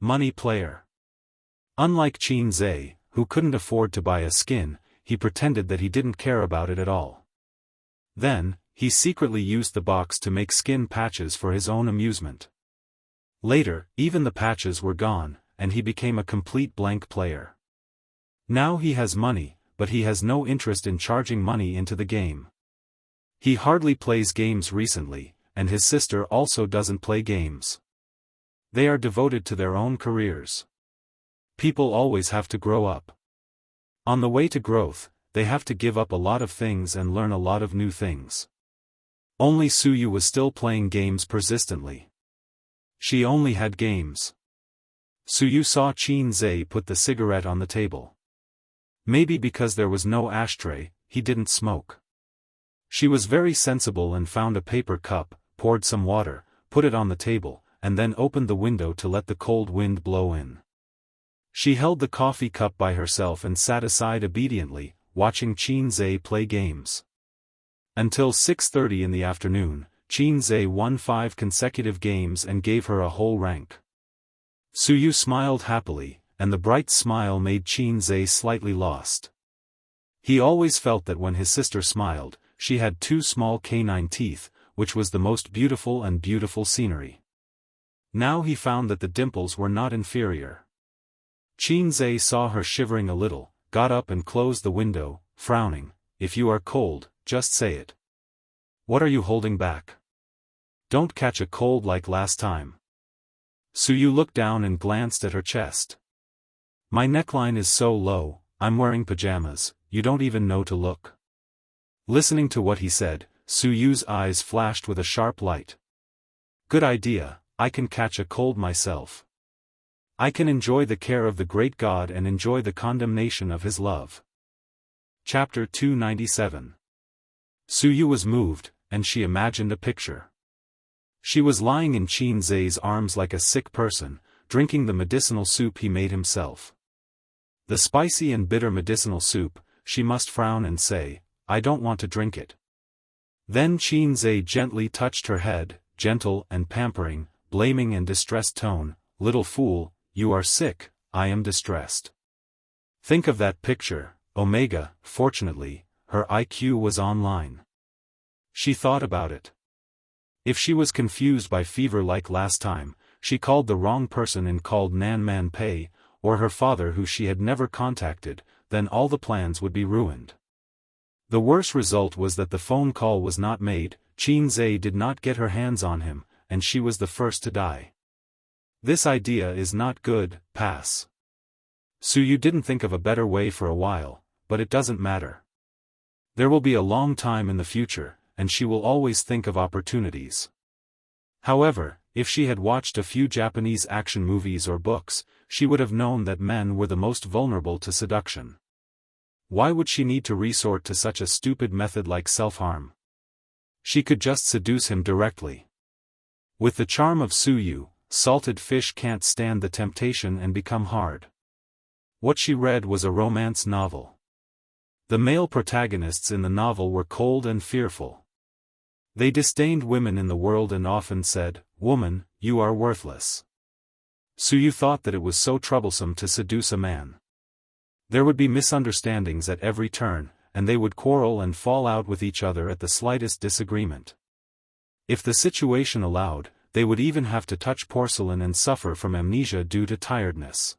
Money player. Unlike Qin Zai, who couldn't afford to buy a skin, he pretended that he didn't care about it at all. Then, he secretly used the box to make skin patches for his own amusement. Later, even the patches were gone, and he became a complete blank player. Now he has money, but he has no interest in charging money into the game. He hardly plays games recently, and his sister also doesn't play games. They are devoted to their own careers. People always have to grow up. On the way to growth, they have to give up a lot of things and learn a lot of new things. Only Suyu was still playing games persistently. She only had games. Suyu saw Qin Zai put the cigarette on the table. Maybe because there was no ashtray, he didn't smoke. She was very sensible and found a paper cup, poured some water, put it on the table, and then opened the window to let the cold wind blow in. She held the coffee cup by herself and sat aside obediently, watching Qin Zai play games. Until 6:30 in the afternoon, Qin Zai won 5 consecutive games and gave her a whole rank. Suyu smiled happily, and the bright smile made Qin Zai slightly lost. He always felt that when his sister smiled, she had two small canine teeth, which was the most beautiful and beautiful scenery. Now he found that the dimples were not inferior. Qinzhe saw her shivering a little, got up and closed the window, frowning. If you are cold, just say it. What are you holding back? Don't catch a cold like last time. Suyu looked down and glanced at her chest. My neckline is so low, I'm wearing pajamas, you don't even know to look. Listening to what he said, Suyu's eyes flashed with a sharp light. Good idea, I can catch a cold myself. I can enjoy the care of the great God and enjoy the condemnation of his love. Chapter 297. Suyu was moved, and she imagined a picture. She was lying in Qinzhe's arms like a sick person, drinking the medicinal soup he made himself. The spicy and bitter medicinal soup, she must frown and say, I don't want to drink it. Then Qinzhe gently touched her head, gentle and pampering, blaming and distressed tone, little fool, you are sick, I am distressed. Think of that picture, Omega. Fortunately, her IQ was online. She thought about it. If she was confused by fever like last time, she called the wrong person and called Nan Man Pei, or her father who she had never contacted, then all the plans would be ruined. The worst result was that the phone call was not made, Qinzhe did not get her hands on him, and she was the first to die. This idea is not good, pass. Suyu didn't think of a better way for a while, but it doesn't matter. There will be a long time in the future, and she will always think of opportunities. However, if she had watched a few Japanese action movies or books, she would have known that men were the most vulnerable to seduction. Why would she need to resort to such a stupid method like self-harm? She could just seduce him directly. With the charm of Suyu, salted fish can't stand the temptation and become hard. What she read was a romance novel. The male protagonists in the novel were cold and fearful. They disdained women in the world and often said, "Woman, you are worthless." Suyu thought that it was so troublesome to seduce a man. There would be misunderstandings at every turn, and they would quarrel and fall out with each other at the slightest disagreement. If the situation allowed, they would even have to touch porcelain and suffer from amnesia due to tiredness.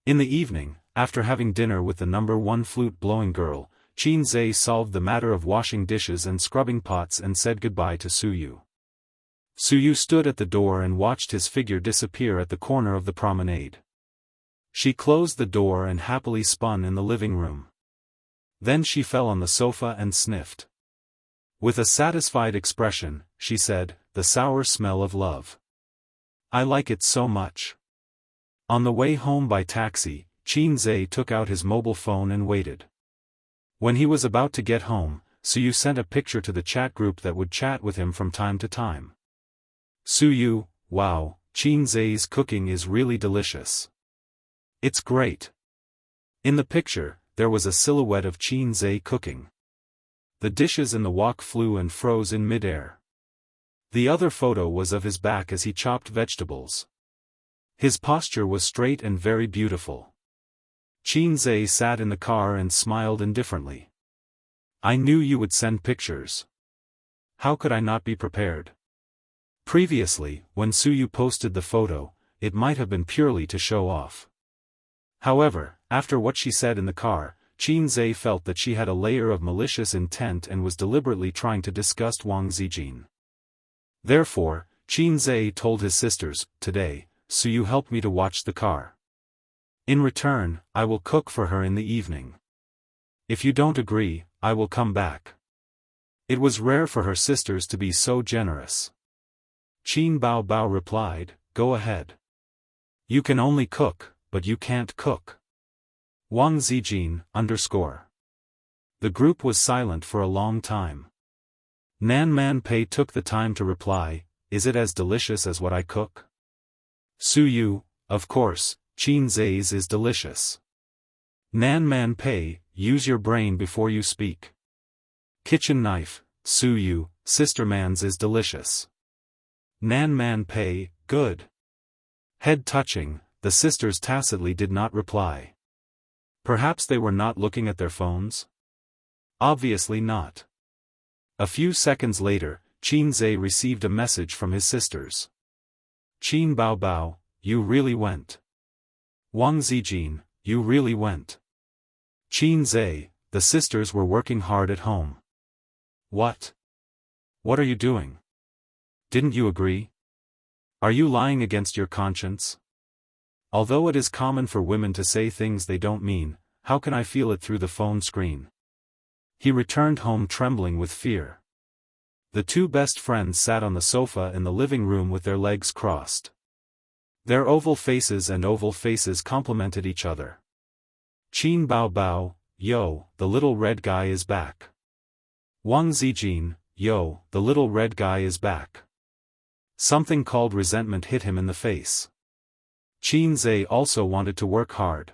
In the evening, after having dinner with the number one flute-blowing girl, Qinzhe solved the matter of washing dishes and scrubbing pots and said goodbye to Suyu. Suyu stood at the door and watched his figure disappear at the corner of the promenade. She closed the door and happily spun in the living room. Then she fell on the sofa and sniffed. With a satisfied expression, she said, "The sour smell of love. I like it so much." On the way home by taxi, Qinzhe took out his mobile phone and waited. When he was about to get home, Suyu sent a picture to the chat group that would chat with him from time to time. Suyu, wow, Qinzhe's cooking is really delicious. It's great. In the picture, there was a silhouette of Qinzhe cooking. The dishes in the wok flew and froze in midair. The other photo was of his back as he chopped vegetables. His posture was straight and very beautiful. Qinzhe sat in the car and smiled indifferently. I knew you would send pictures. How could I not be prepared? Previously, when Suyu posted the photo, it might have been purely to show off. However, after what she said in the car, Qinzhe felt that she had a layer of malicious intent and was deliberately trying to disgust Wang Zijin. Therefore, Qinzhe told his sisters, "Today, Suyu helped me to watch the car. In return, I will cook for her in the evening. If you don't agree, I will come back." It was rare for her sisters to be so generous. Qin Bao Bao replied, "Go ahead. You can only cook, but you can't cook." Wang Zijin, _ The group was silent for a long time. Nan Man Pei took the time to reply, "Is it as delicious as what I cook?" Suyu, of course, Qinzhe's is delicious. Nan Man Pei, use your brain before you speak. Kitchen knife, Suyu, sister man's is delicious. Nan Man Pei, good. Head touching, the sisters tacitly did not reply. Perhaps they were not looking at their phones? Obviously not. A few seconds later, Qin Zhe received a message from his sisters. Qin Bao Bao, you really went. Wang Zijin, you really went. Qin Zhe, the sisters were working hard at home. What? What are you doing? Didn't you agree? Are you lying against your conscience? Although it is common for women to say things they don't mean, how can I feel it through the phone screen? He returned home trembling with fear. The two best friends sat on the sofa in the living room with their legs crossed. Their oval faces complemented each other. Qin Bao Bao, yo, the little red guy is back. Wang Zijin, yo, the little red guy is back. Something called resentment hit him in the face. Qin Zhe also wanted to work hard.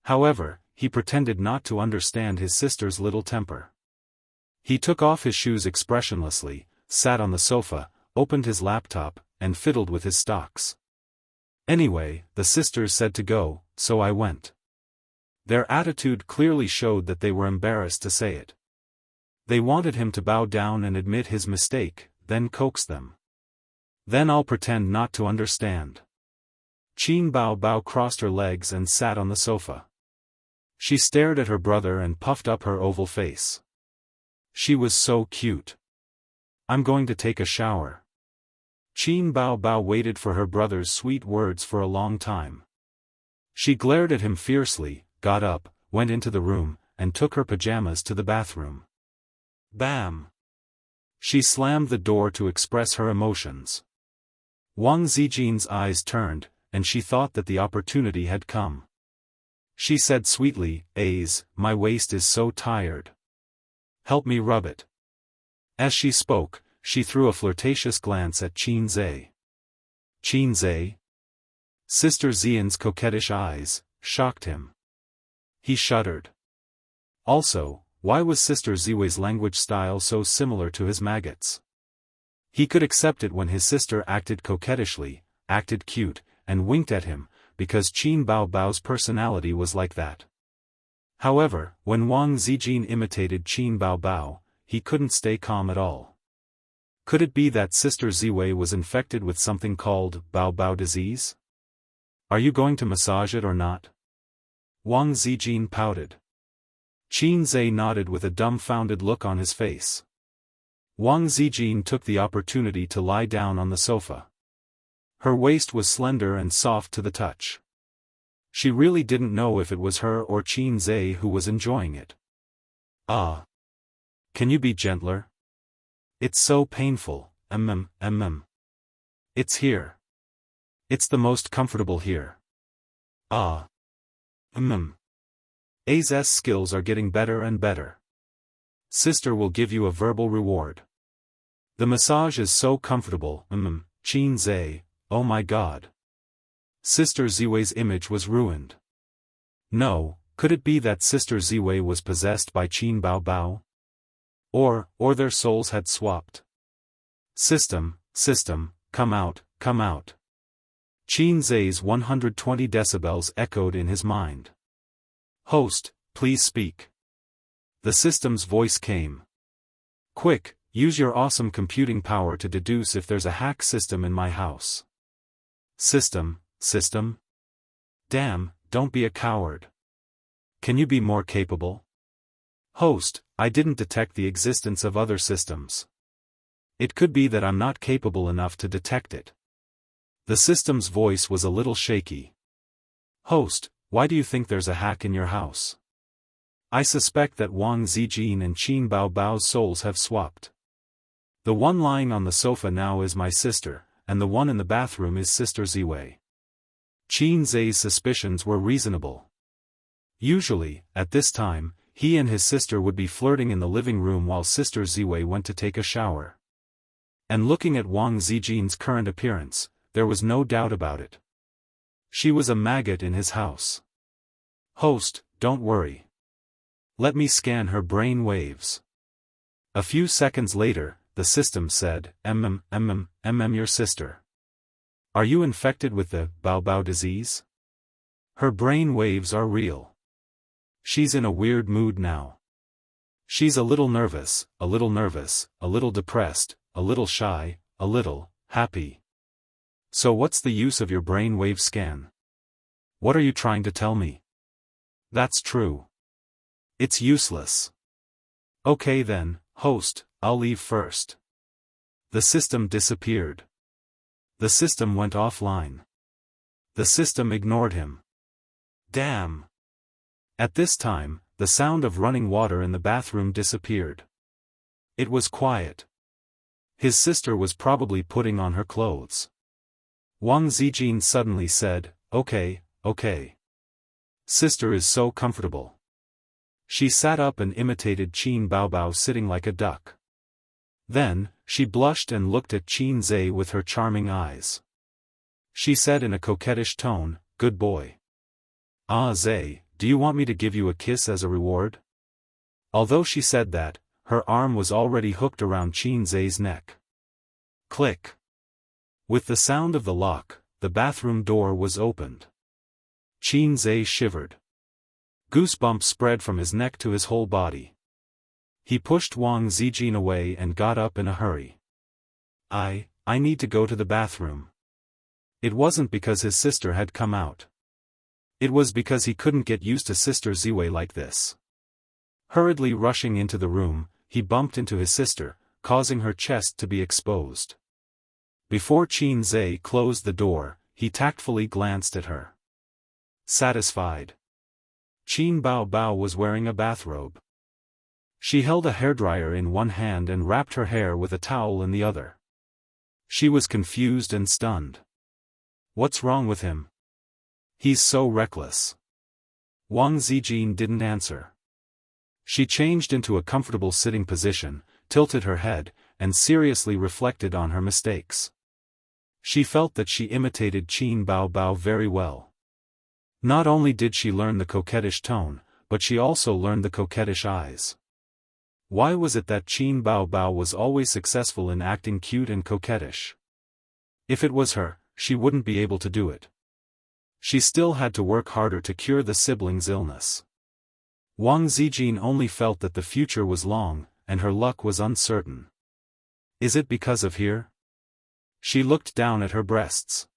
However, he pretended not to understand his sister's little temper. He took off his shoes expressionlessly, sat on the sofa, opened his laptop, and fiddled with his stocks. Anyway, the sisters said to go, so I went. Their attitude clearly showed that they were embarrassed to say it. They wanted him to bow down and admit his mistake, then coax them. Then I'll pretend not to understand. Qin Bao Bao crossed her legs and sat on the sofa. She stared at her brother and puffed up her oval face. She was so cute. I'm going to take a shower. Qin Bao Bao waited for her brother's sweet words for a long time. She glared at him fiercely, got up, went into the room, and took her pajamas to the bathroom. Bam! She slammed the door to express her emotions. Wang Zijin's eyes turned, and she thought that the opportunity had come. She said sweetly, my waist is so tired. Help me rub it. As she spoke, she threw a flirtatious glance at Qin Zhe. Qin Zhe? Sister Xian's coquettish eyes shocked him. He shuddered. Also, why was Sister Ziwei's language style so similar to his maggots? He could accept it when his sister acted coquettishly, acted cute, and winked at him, because Qin Bao Bao's personality was like that. However, when Wang Zijin imitated Qin Bao Bao, he couldn't stay calm at all. Could it be that Sister Ziwei was infected with something called Bao Bao disease? Are you going to massage it or not? Wang Zijin pouted. Qin Zhe nodded with a dumbfounded look on his face. Wang Zijin took the opportunity to lie down on the sofa. Her waist was slender and soft to the touch. She really didn't know if it was her or Qin Zhe who was enjoying it. Ah. Can you be gentler? It's so painful, It's here. It's the most comfortable here. Ah. A's skills are getting better and better. Sister will give you a verbal reward. The massage is so comfortable, Qin Zhe, oh my god. Sister Ziwei's image was ruined. No, could it be that Sister Ziwei was possessed by Qin Bao Bao? Or their souls had swapped. System, come out. Qin Zhe's 120 decibels echoed in his mind. Host, please speak. The system's voice came. Quick, use your awesome computing power to deduce if there's a hack system in my house. System? Damn, don't be a coward. Can you be more capable? Host, I didn't detect the existence of other systems. It could be that I'm not capable enough to detect it. The system's voice was a little shaky. Host, why do you think there's a hack in your house? I suspect that Wang Zijin and Qin Bao Bao's souls have swapped. The one lying on the sofa now is my sister, and the one in the bathroom is Sister Ziwei. Qin Zhe's suspicions were reasonable. Usually, at this time, he and his sister would be flirting in the living room while Sister Ziwei went to take a shower. And looking at Wang Zijin's current appearance, there was no doubt about it. She was a maggot in his house. Host, don't worry. Let me scan her brain waves. A few seconds later, the system said, your sister. Are you infected with the Bao Bao disease? Her brain waves are real. She's in a weird mood now. She's a little nervous, a little nervous, a little depressed, a little shy, a little happy. So what's the use of your brainwave scan? What are you trying to tell me? That's true. It's useless. Okay then, host, I'll leave first. The system disappeared. The system went offline. The system ignored him. Damn. At this time, the sound of running water in the bathroom disappeared. It was quiet. His sister was probably putting on her clothes. Wang Zijin suddenly said, "Okay, okay. Sister is so comfortable." She sat up and imitated Qin Baobao sitting like a duck. Then, she blushed and looked at Qin Zhe with her charming eyes. She said in a coquettish tone, "Good boy. Ah Zhe, do you want me to give you a kiss as a reward?" Although she said that, her arm was already hooked around Qin Zhe's neck. Click. With the sound of the lock, the bathroom door was opened. Qin Zhe shivered. Goosebumps spread from his neck to his whole body. He pushed Wang Zijin away and got up in a hurry. I need to go to the bathroom." It wasn't because his sister had come out. It was because he couldn't get used to Sister Ziwei like this. Hurriedly rushing into the room, he bumped into his sister, causing her chest to be exposed. Before Qin Zhe closed the door, he tactfully glanced at her. Satisfied. Qin Baobao was wearing a bathrobe. She held a hairdryer in one hand and wrapped her hair with a towel in the other. She was confused and stunned. What's wrong with him? He's so reckless. Wang Zijin didn't answer. She changed into a comfortable sitting position, tilted her head, and seriously reflected on her mistakes. She felt that she imitated Qin Baobao very well. Not only did she learn the coquettish tone, but she also learned the coquettish eyes. Why was it that Qin Baobao was always successful in acting cute and coquettish? If it was her, she wouldn't be able to do it. She still had to work harder to cure the siblings' illness. Wang Zijin only felt that the future was long, and her luck was uncertain. Is it because of here? She looked down at her breasts.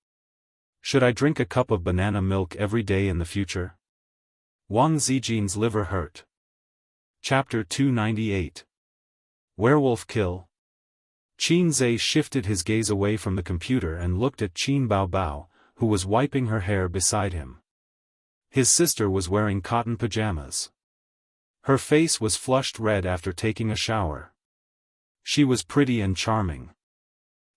Should I drink a cup of banana milk every day in the future? Wang Zijin's liver hurt. Chapter 298. Werewolf Kill. Qin Zhe shifted his gaze away from the computer and looked at Qin Baobao, who was wiping her hair beside him. His sister was wearing cotton pajamas. Her face was flushed red after taking a shower. She was pretty and charming.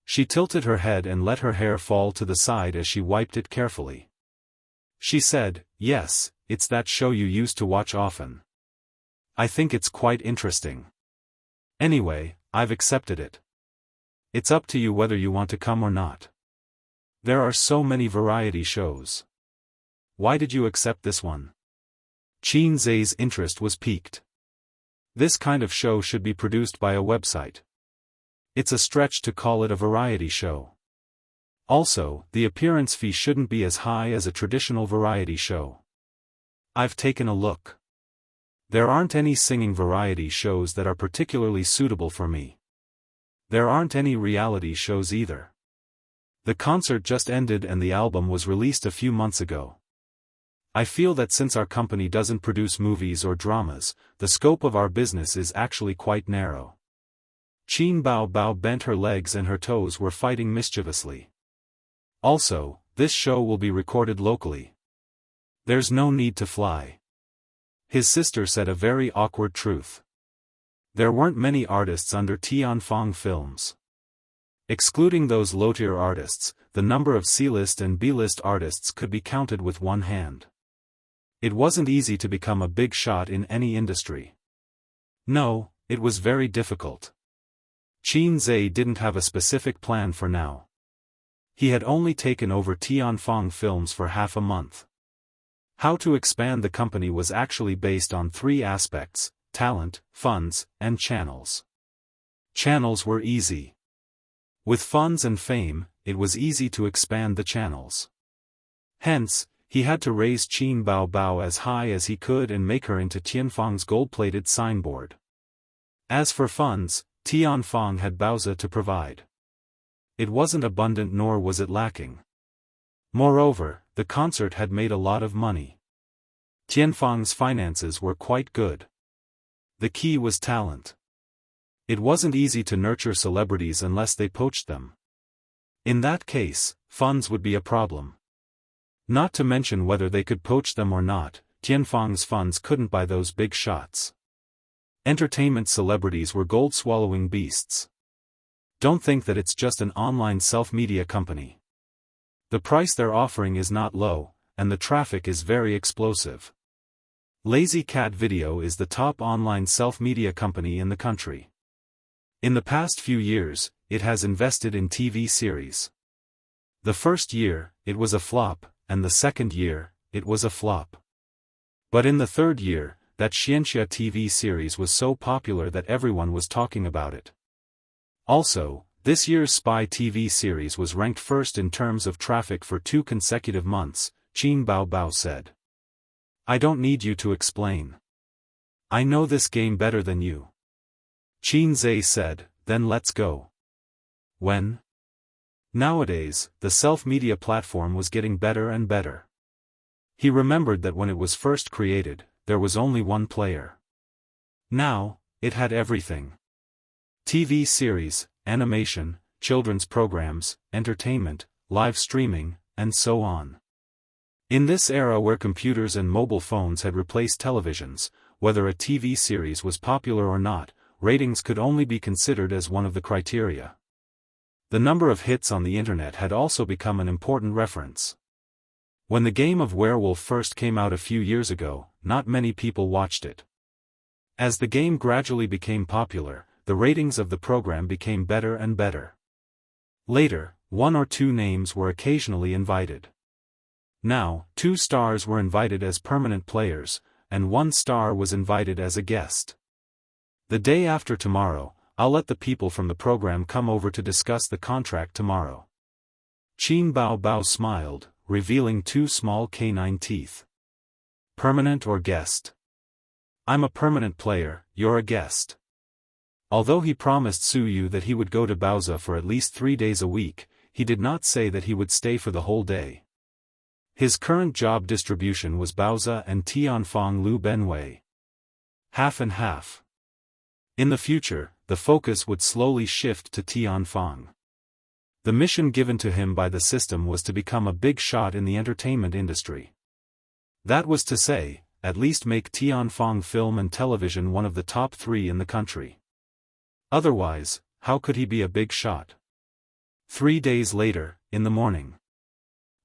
She tilted her head and let her hair fall to the side as she wiped it carefully. She said, "Yes, it's that show you used to watch often. I think it's quite interesting. Anyway, I've accepted it. It's up to you whether you want to come or not. There are so many variety shows. Why did you accept this one?" Qin Zhe's interest was piqued. This kind of show should be produced by a website. It's a stretch to call it a variety show. Also, the appearance fee shouldn't be as high as a traditional variety show. I've taken a look. There aren't any singing variety shows that are particularly suitable for me. There aren't any reality shows either. The concert just ended and the album was released a few months ago. I feel that since our company doesn't produce movies or dramas, the scope of our business is actually quite narrow. Qin Baobao bent her legs and her toes were fighting mischievously. Also, this show will be recorded locally. There's no need to fly. His sister said a very awkward truth. There weren't many artists under Tianfang Films. Excluding those low-tier artists, the number of C-list and B-list artists could be counted with one hand. It wasn't easy to become a big shot in any industry. No, it was very difficult. Qin Zhe didn't have a specific plan for now. He had only taken over Tianfang Films for half a month. How to expand the company was actually based on three aspects: talent, funds, and channels. Channels were easy. With funds and fame, it was easy to expand the channels. Hence, he had to raise Qin Bao Bao as high as he could and make her into Tianfang's gold-plated signboard. As for funds, Tianfang had Baozi to provide. It wasn't abundant nor was it lacking. Moreover, the concert had made a lot of money. Tianfang's finances were quite good. The key was talent. It wasn't easy to nurture celebrities unless they poached them. In that case, funds would be a problem. Not to mention whether they could poach them or not, Tianfang's funds couldn't buy those big shots. Entertainment celebrities were gold-swallowing beasts. Don't think that it's just an online self-media company. The price they're offering is not low, and the traffic is very explosive. Lazy Cat Video is the top online self-media company in the country. In the past few years, it has invested in TV series. The first year, it was a flop, and the second year, it was a flop. But in the third year, that Xianxia TV series was so popular that everyone was talking about it. Also, this year's spy TV series was ranked first in terms of traffic for 2 consecutive months, Qin Bao Bao said. I don't need you to explain. I know this game better than you. Qin Zhe said, then let's go. When? Nowadays, the self-media platform was getting better and better. He remembered that when it was first created, there was only one player. Now, it had everything. TV series, animation, children's programs, entertainment, live streaming, and so on. In this era where computers and mobile phones had replaced televisions, whether a TV series was popular or not, ratings could only be considered as one of the criteria. The number of hits on the internet had also become an important reference. When the game of werewolf first came out a few years ago, not many people watched it. As the game gradually became popular, the ratings of the program became better and better. Later, 1 or 2 names were occasionally invited. Now, 2 stars were invited as permanent players, and 1 star was invited as a guest. The day after tomorrow, I'll let the people from the program come over to discuss the contract tomorrow. Qin Bao Bao smiled, revealing 2 small canine teeth. Permanent or guest? I'm a permanent player, you're a guest. Although he promised Su Yu that he would go to Baozi for at least 3 days a week, he did not say that he would stay for the whole day. His current job distribution was Baozi and Tianfang Lu Benwei. Half and half. In the future, the focus would slowly shift to Tianfang. The mission given to him by the system was to become a big shot in the entertainment industry. That was to say, at least make Tianfang film and television one of the top 3 in the country. Otherwise, how could he be a big shot? 3 days later, in the morning,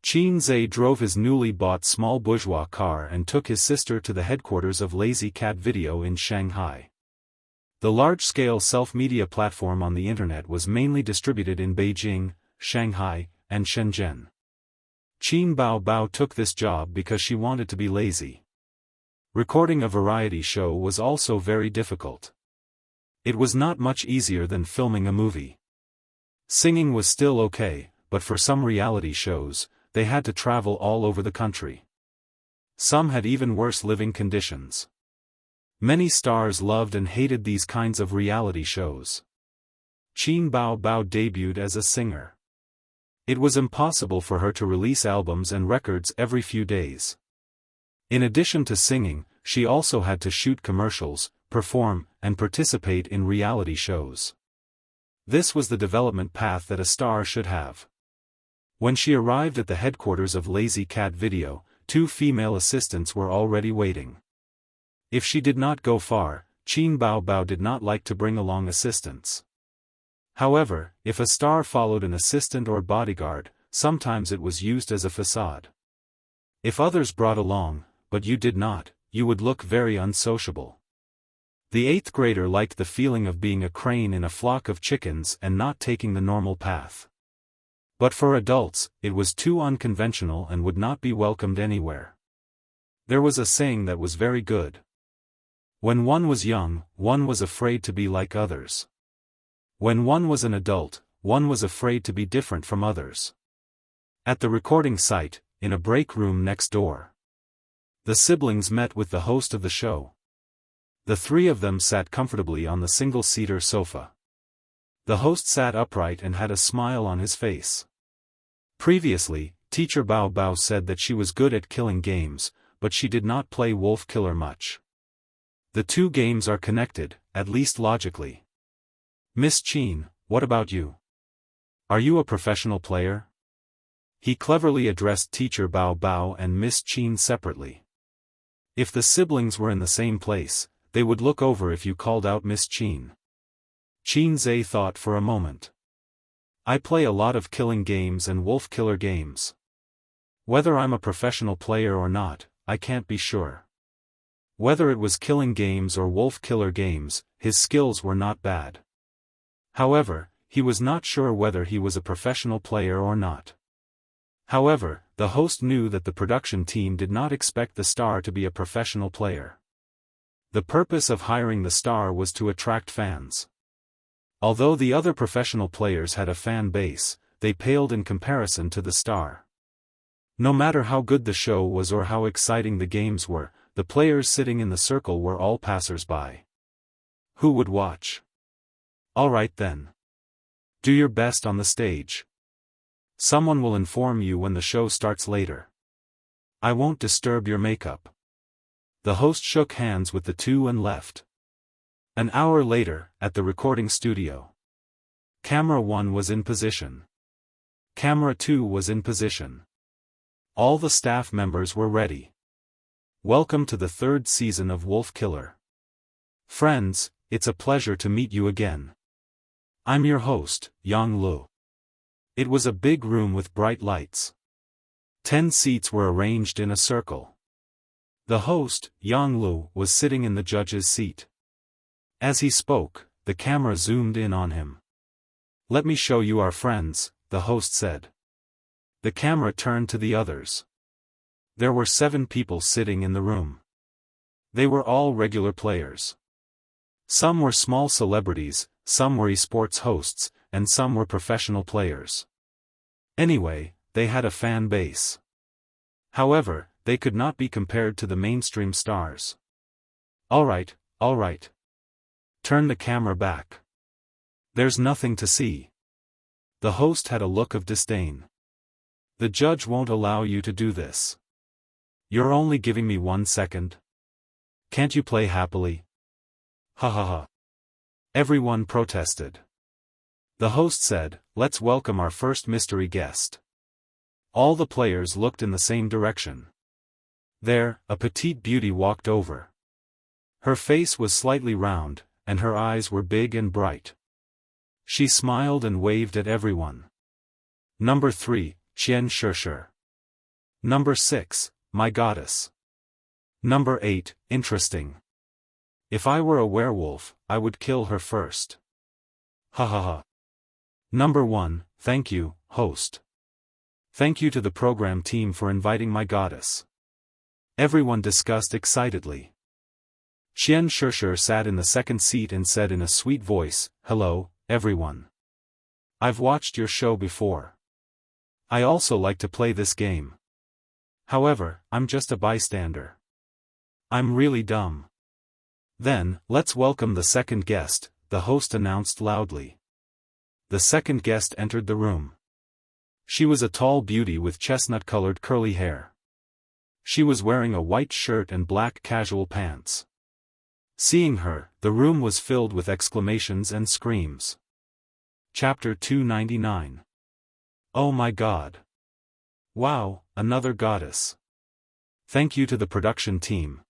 Qin Zhe drove his newly bought small bourgeois car and took his sister to the headquarters of Lazy Cat Video in Shanghai. The large-scale self-media platform on the internet was mainly distributed in Beijing, Shanghai, and Shenzhen. Qin Bao Bao took this job because she wanted to be lazy. Recording a variety show was also very difficult. It was not much easier than filming a movie. Singing was still okay, but for some reality shows, they had to travel all over the country. Some had even worse living conditions. Many stars loved and hated these kinds of reality shows. Qin Bao Bao debuted as a singer. It was impossible for her to release albums and records every few days. In addition to singing, she also had to shoot commercials, perform, and participate in reality shows. This was the development path that a star should have. When she arrived at the headquarters of Lazy Cat Video, 2 female assistants were already waiting. If she did not go far, Qin Bao Bao did not like to bring along assistants. However, if a star followed an assistant or bodyguard, sometimes it was used as a facade. If others brought along, but you did not, you would look very unsociable. The 8th grader liked the feeling of being a crane in a flock of chickens and not taking the normal path. But for adults, it was too unconventional and would not be welcomed anywhere. There was a saying that was very good. When one was young, one was afraid to be like others. When one was an adult, one was afraid to be different from others. At the recording site, in a break room next door. The siblings met with the host of the show. The three of them sat comfortably on the single-seater sofa. The host sat upright and had a smile on his face. Previously, Teacher Bao Bao said that she was good at killing games, but she did not play Wolf Killer much. The two games are connected, at least logically. Miss Qin, what about you? Are you a professional player? He cleverly addressed Teacher Bao Bao and Miss Qin separately. If the siblings were in the same place, they would look over if you called out Miss Qin. Qin Zhe thought for a moment. I play a lot of killing games and wolf killer games. Whether I'm a professional player or not, I can't be sure. Whether it was killing games or wolf killer games, his skills were not bad. However, he was not sure whether he was a professional player or not. However, the host knew that the production team did not expect the star to be a professional player. The purpose of hiring the star was to attract fans. Although the other professional players had a fan base, they paled in comparison to the star. No matter how good the show was or how exciting the games were, the players sitting in the circle were all passers-by. Who would watch? Alright then. Do your best on the stage. Someone will inform you when the show starts later. I won't disturb your makeup. The host shook hands with the two and left. An hour later, at the recording studio. Camera 1 was in position. Camera 2 was in position. All the staff members were ready. Welcome to the third season of Wolf Killer. Friends, it's a pleasure to meet you again. I'm your host, Yang Lu. It was a big room with bright lights. 10 seats were arranged in a circle. The host, Yang Lu, was sitting in the judge's seat. As he spoke, the camera zoomed in on him. Let me show you our friends, the host said. The camera turned to the others. There were 7 people sitting in the room. They were all regular players. Some were small celebrities, some were esports hosts, and some were professional players. Anyway, they had a fan base. However, they could not be compared to the mainstream stars. Alright. Turn the camera back. There's nothing to see. The host had a look of disdain. The judge won't allow you to do this. You're only giving me 1 second. Can't you play happily? Ha ha ha. Everyone protested. The host said, let's welcome our first mystery guest. All the players looked in the same direction. There, a petite beauty walked over. Her face was slightly round, and her eyes were big and bright. She smiled and waved at everyone. Number 3, Xianxia. Number 6, my goddess. Number 8, interesting. If I were a werewolf, I would kill her first. Ha ha ha. Number 1, thank you, host. Thank you to the program team for inviting my goddess. Everyone discussed excitedly. Xianxia sat in the second seat and said in a sweet voice, hello, everyone. I've watched your show before. I also like to play this game. However, I'm just a bystander. I'm really dumb. Then, let's welcome the second guest, the host announced loudly. The second guest entered the room. She was a tall beauty with chestnut-colored curly hair. She was wearing a white shirt and black casual pants. Seeing her, the room was filled with exclamations and screams. Chapter 299. Oh my God. Wow, another goddess. Thank you to the production team.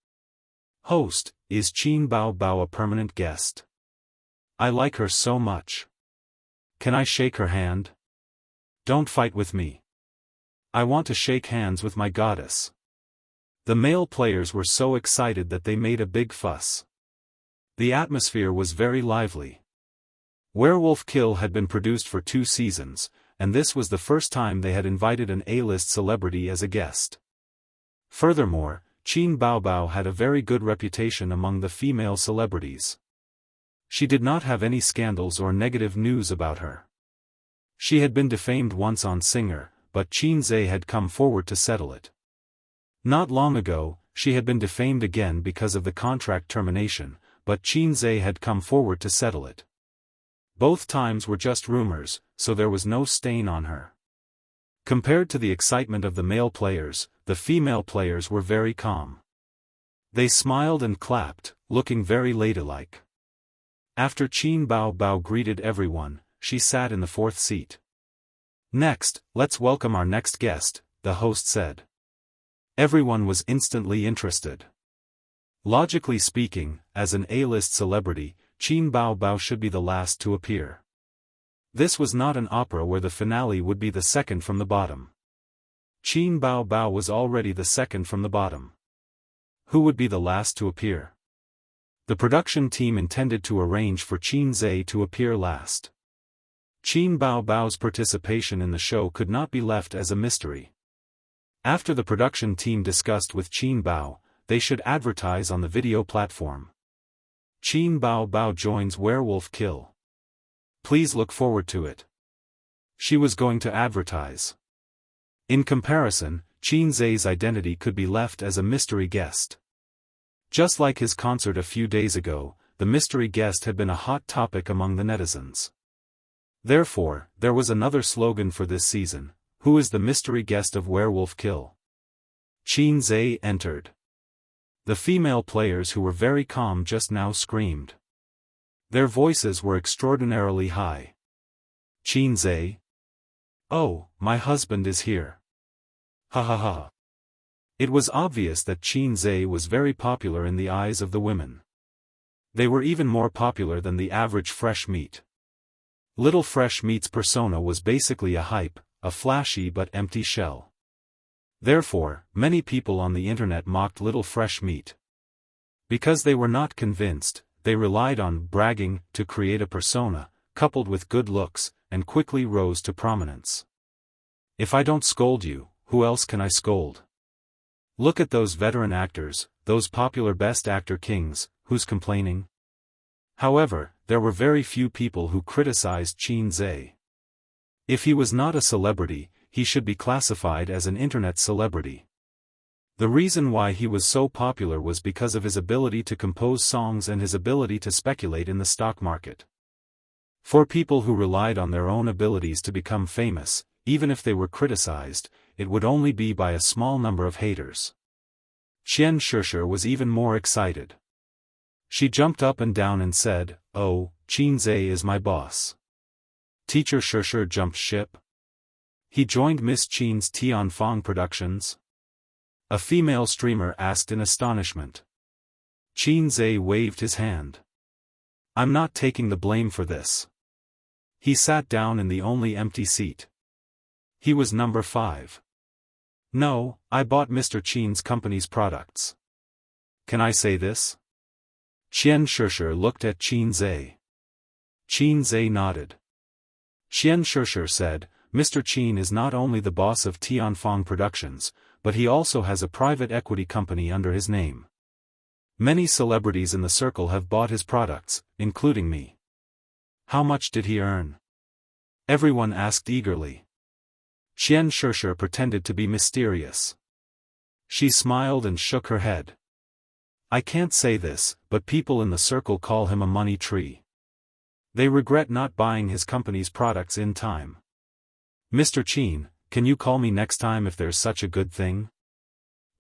Host, is Qin Bao Bao a permanent guest? I like her so much. Can I shake her hand? Don't fight with me. I want to shake hands with my goddess. The male players were so excited that they made a big fuss. The atmosphere was very lively. Werewolf Kill had been produced for 2 seasons, and this was the first time they had invited an A-list celebrity as a guest. Furthermore, Qin Bao Bao had a very good reputation among the female celebrities. She did not have any scandals or negative news about her. She had been defamed once on Singer, but Qin Zhe had come forward to settle it. Not long ago, she had been defamed again because of the contract termination, but Qin Zhe had come forward to settle it. Both times were just rumors, so there was no stain on her. Compared to the excitement of the male players, the female players were very calm. They smiled and clapped, looking very ladylike. After Qin Bao Bao greeted everyone, she sat in the fourth seat. "Next, let's welcome our next guest," the host said. Everyone was instantly interested. Logically speaking, as an A-list celebrity, Qin Bao Bao should be the last to appear. This was not an opera where the finale would be the second from the bottom. Qin Bao Bao was already the second from the bottom. Who would be the last to appear? The production team intended to arrange for Qin Zhe to appear last. Qin Bao Bao's participation in the show could not be left as a mystery. After the production team discussed with Qin Bao, they should advertise on the video platform. Qin Bao Bao joins Werewolf Kill. Please look forward to it. She was going to advertise. In comparison, Qin Zhe's identity could be left as a mystery guest. Just like his concert a few days ago, the mystery guest had been a hot topic among the netizens. Therefore, there was another slogan for this season: "Who is the mystery guest of Werewolf Kill?" Qin Zhe entered. The female players who were very calm just now screamed. Their voices were extraordinarily high. "Qin Zhe? Oh, my husband is here. Ha ha ha." It was obvious that Qin Zhe was very popular in the eyes of the women. They were even more popular than the average fresh meat. Little Fresh Meat's persona was basically a hype, a flashy but empty shell. Therefore, many people on the internet mocked Little Fresh Meat. Because they were not convinced, they relied on bragging to create a persona, coupled with good looks, and quickly rose to prominence. "If I don't scold you, who else can I scold? Look at those veteran actors, those popular Best Actor kings, who's complaining?" However, there were very few people who criticized Qin Zhe. If he was not a celebrity, he should be classified as an internet celebrity. The reason why he was so popular was because of his ability to compose songs and his ability to speculate in the stock market. For people who relied on their own abilities to become famous, even if they were criticized, it would only be by a small number of haters. Qian Shishir was even more excited. She jumped up and down and said, "Oh, Qin Zhe is my boss." Teacher Shishir jumped ship. He joined Miss Qin's Tianfang Productions? A female streamer asked in astonishment. Qin Zhe waved his hand. "I'm not taking the blame for this." He sat down in the only empty seat. He was number 5. "No, I bought Mr. Qin's company's products. Can I say this?" Qian Shishir looked at Qin Zhe. Qin Zhe nodded. Qian Shishir said, "Mr. Qin is not only the boss of Tianfang Productions, but he also has a private equity company under his name. Many celebrities in the circle have bought his products, including me." "How much did he earn?" everyone asked eagerly. Qian Shishir pretended to be mysterious. She smiled and shook her head. "I can't say this, but people in the circle call him a money tree. They regret not buying his company's products in time. Mr. Qin, can you call me next time if there's such a good thing?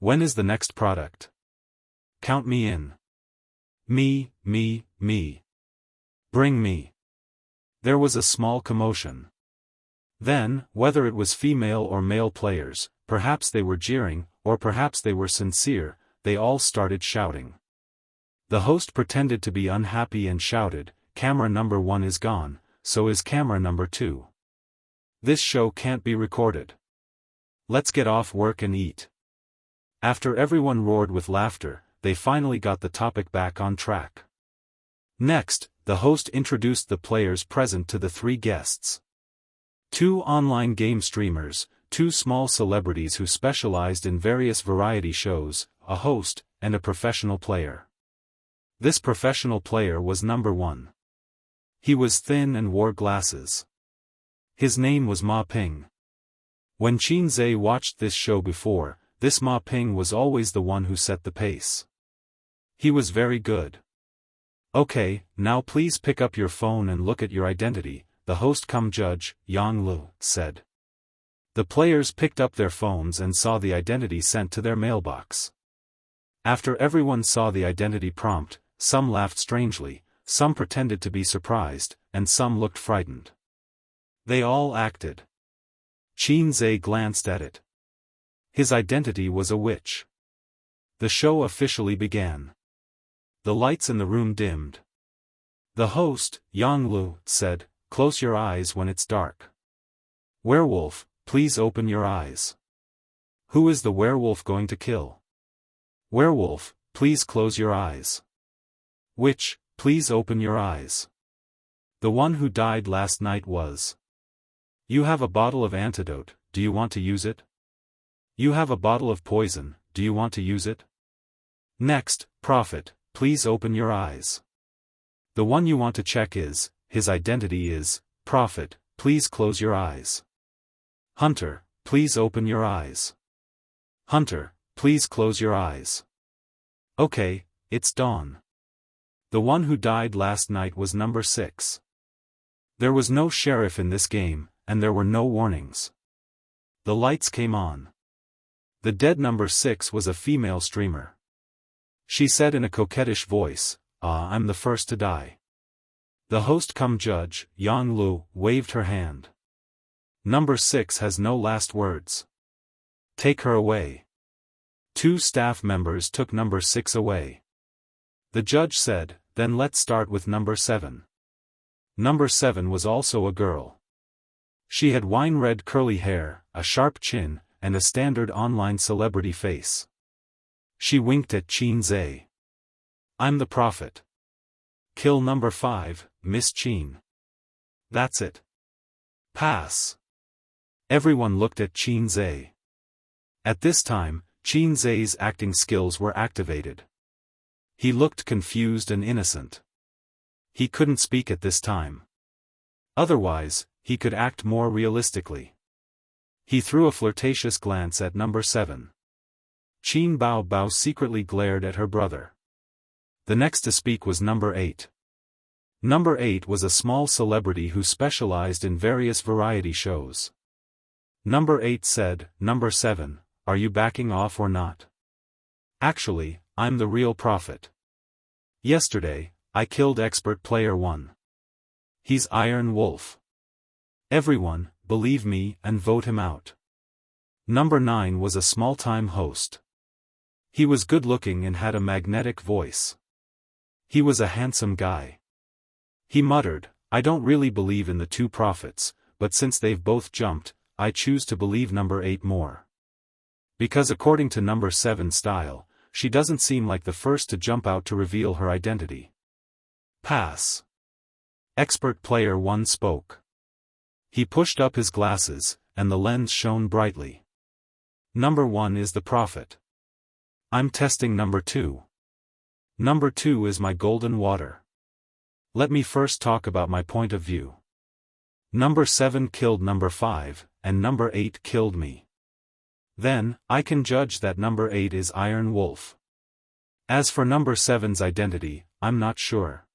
When is the next product? Count me in. Me. Bring me." There was a small commotion. Then, whether it was female or male players, perhaps they were jeering, or perhaps they were sincere, they all started shouting. The host pretended to be unhappy and shouted, "Camera number 1 is gone, so is camera number 2. This show can't be recorded. Let's get off work and eat." After everyone roared with laughter, they finally got the topic back on track. Next, the host introduced the players present to the 3 guests. 2 online game streamers, 2 small celebrities who specialized in various variety shows, a host, and a professional player. This professional player was number 1. He was thin and wore glasses. His name was Ma Ping. When Qin Zhe watched this show before, this Ma Ping was always the one who set the pace. He was very good. Okay, now please pick up your phone and look at your identity, the host cum judge, Yang Lu, said. The players picked up their phones and saw the identity sent to their mailbox. After everyone saw the identity prompt, some laughed strangely, some pretended to be surprised, and some looked frightened. They all acted. Qin Zhe glanced at it. His identity was a witch. The show officially began. The lights in the room dimmed. The host, Yang Lu, said, "Close your eyes when it's dark. Werewolf, please open your eyes. Who is the werewolf going to kill? Werewolf, please close your eyes. Witch, please open your eyes. The one who died last night was. You have a bottle of antidote, do you want to use it? You have a bottle of poison, do you want to use it? Next, prophet, please open your eyes. The one you want to check is, his identity is, prophet, please close your eyes. Hunter, please open your eyes. Hunter, please close your eyes. Okay, it's dawn. The one who died last night was number 6. There was no sheriff in this game, and there were no warnings. The lights came on. The dead number 6 was a female streamer. She said in a coquettish voice, I'm the first to die. The host cum judge, Yang Lu, waved her hand. Number 6 has no last words. Take her away. 2 staff members took number 6 away. The judge said, then let's start with number 7. Number 7 was also a girl. She had wine-red curly hair, a sharp chin, and a standard online celebrity face. She winked at Qin Zhe. I'm the prophet. Kill number 5, Miss Qin. That's it. Pass. Everyone looked at Qin Zhe. At this time, Qin Zhe's acting skills were activated. He looked confused and innocent. He couldn't speak at this time. Otherwise, he could act more realistically. He threw a flirtatious glance at number 7. Qin Bao Bao secretly glared at her brother. The next to speak was number 8. Number 8 was a small celebrity who specialized in various variety shows. Number 8 said, Number 7, are you backing off or not? Actually, I'm the real prophet. Yesterday, I killed expert player 1. He's Iron Wolf. Everyone, believe me and vote him out. Number 9 was a small-time host. He was good-looking and had a magnetic voice. He was a handsome guy. He muttered, I don't really believe in the 2 prophets, but since they've both jumped, I choose to believe number 8 more. Because according to number 7's style, she doesn't seem like the first to jump out to reveal her identity. Pass. Expert player 1 spoke. He pushed up his glasses, and the lens shone brightly. Number 1 is the prophet. I'm testing number 2. Number 2 is my golden water. Let me first talk about my point of view. Number 7 killed number 5, and number 8 killed me. Then, I can judge that number 8 is Iron Wolf. As for number 7's identity, I'm not sure.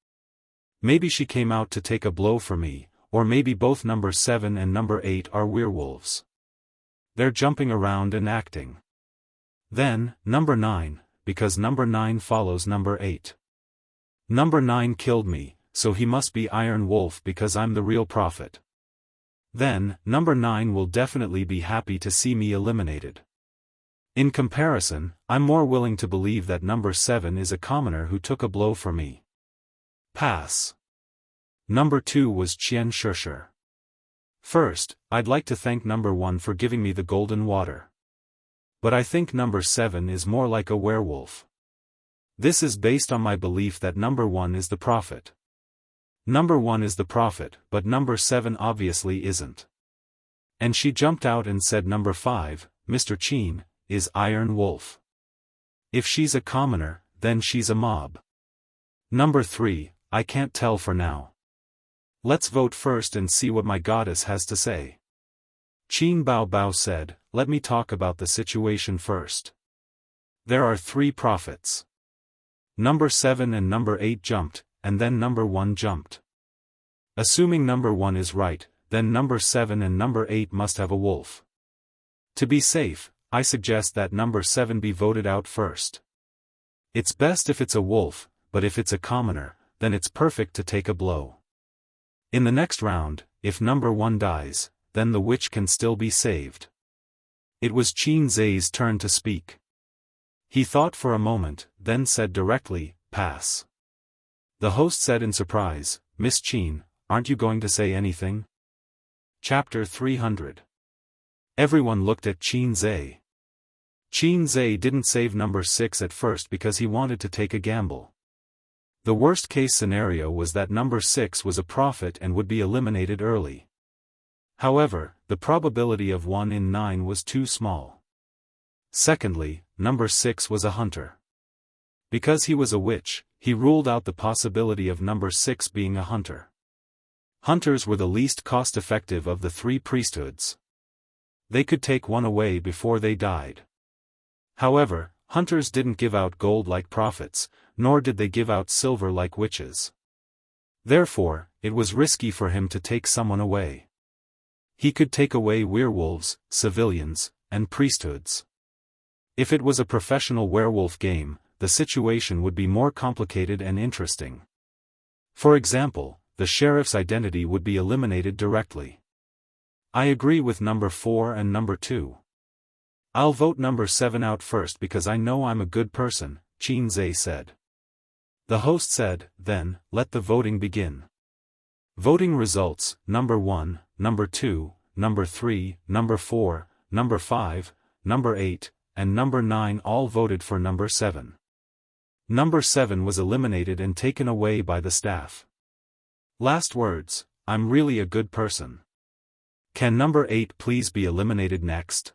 Maybe she came out to take a blow for me, or maybe both number 7 and number 8 are werewolves. They're jumping around and acting. Then, number 9, because number 9 follows number 8. Number 9 killed me, so he must be Iron Wolf because I'm the real prophet. Then, number 9 will definitely be happy to see me eliminated. In comparison, I'm more willing to believe that number 7 is a commoner who took a blow for me. Pass. Number 2 was Qian Shishir. First, I'd like to thank number 1 for giving me the golden water. But I think number 7 is more like a werewolf. This is based on my belief that number 1 is the prophet. Number 1 is the prophet, but number 7 obviously isn't. And she jumped out and said number 5, Mr. Qin, is Iron Wolf. If she's a commoner, then she's a mob. Number 3, I can't tell for now. Let's vote first and see what my goddess has to say. Qin Bao Bao said, "Let me talk about the situation first. There are 3 prophets. Number 7 and number 8 jumped, and then number 1 jumped. Assuming number 1 is right, then number 7 and number 8 must have a wolf. To be safe, I suggest that number 7 be voted out first. It's best if it's a wolf, but if it's a commoner, then it's perfect to take a blow. In the next round, if number 1 dies, then the witch can still be saved." It was Qin Zai's turn to speak. He thought for a moment, then said directly, "Pass." The host said in surprise, "Miss Qin, aren't you going to say anything?" Chapter 300. Everyone looked at Qin Zai. Qin Zai didn't save number 6 at first because he wanted to take a gamble. The worst-case scenario was that number 6 was a prophet and would be eliminated early. However, the probability of 1 in 9 was too small. Secondly, number 6 was a hunter. Because he was a witch, he ruled out the possibility of number 6 being a hunter. Hunters were the least cost-effective of the 3 priesthoods. They could take one away before they died. However, hunters didn't give out gold like prophets, nor did they give out silver like witches. Therefore, it was risky for him to take someone away. He could take away werewolves, civilians, and priesthoods. If it was a professional werewolf game, the situation would be more complicated and interesting. For example, the sheriff's identity would be eliminated directly. I agree with number 4 and number 2. I'll vote number 7 out first because I know I'm a good person, Qin Zai said. The host said, "Then, let the voting begin." Voting results: number 1, number 2, number 3, number 4, number 5, number 8, and number 9 all voted for number 7. Number 7 was eliminated and taken away by the staff. Last words: "I'm really a good person." Can number 8 please be eliminated next?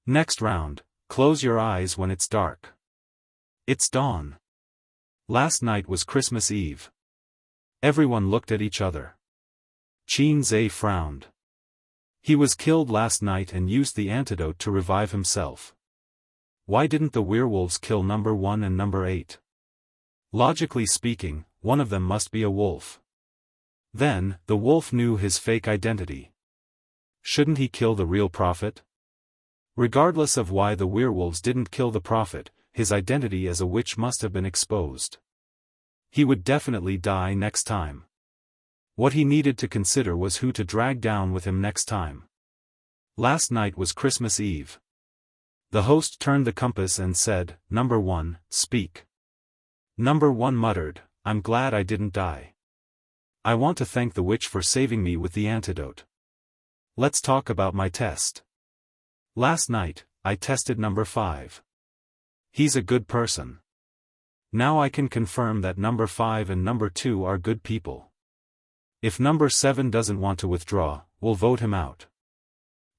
Next round, close your eyes when it's dark. It's dawn. Last night was Christmas Eve. Everyone looked at each other. Qin Zai frowned. He was killed last night and used the antidote to revive himself. Why didn't the werewolves kill number 1 and number 8? Logically speaking, one of them must be a wolf. Then, the wolf knew his fake identity. Shouldn't he kill the real prophet? Regardless of why the werewolves didn't kill the prophet, his identity as a witch must have been exposed. He would definitely die next time. What he needed to consider was who to drag down with him next time. Last night was Christmas Eve. The host turned the compass and said, "Number 1, speak." Number 1 muttered, "I'm glad I didn't die. I want to thank the witch for saving me with the antidote. Let's talk about my test. Last night, I tested number 5. He's a good person. Now I can confirm that number 5 and number 2 are good people. If number 7 doesn't want to withdraw, we'll vote him out.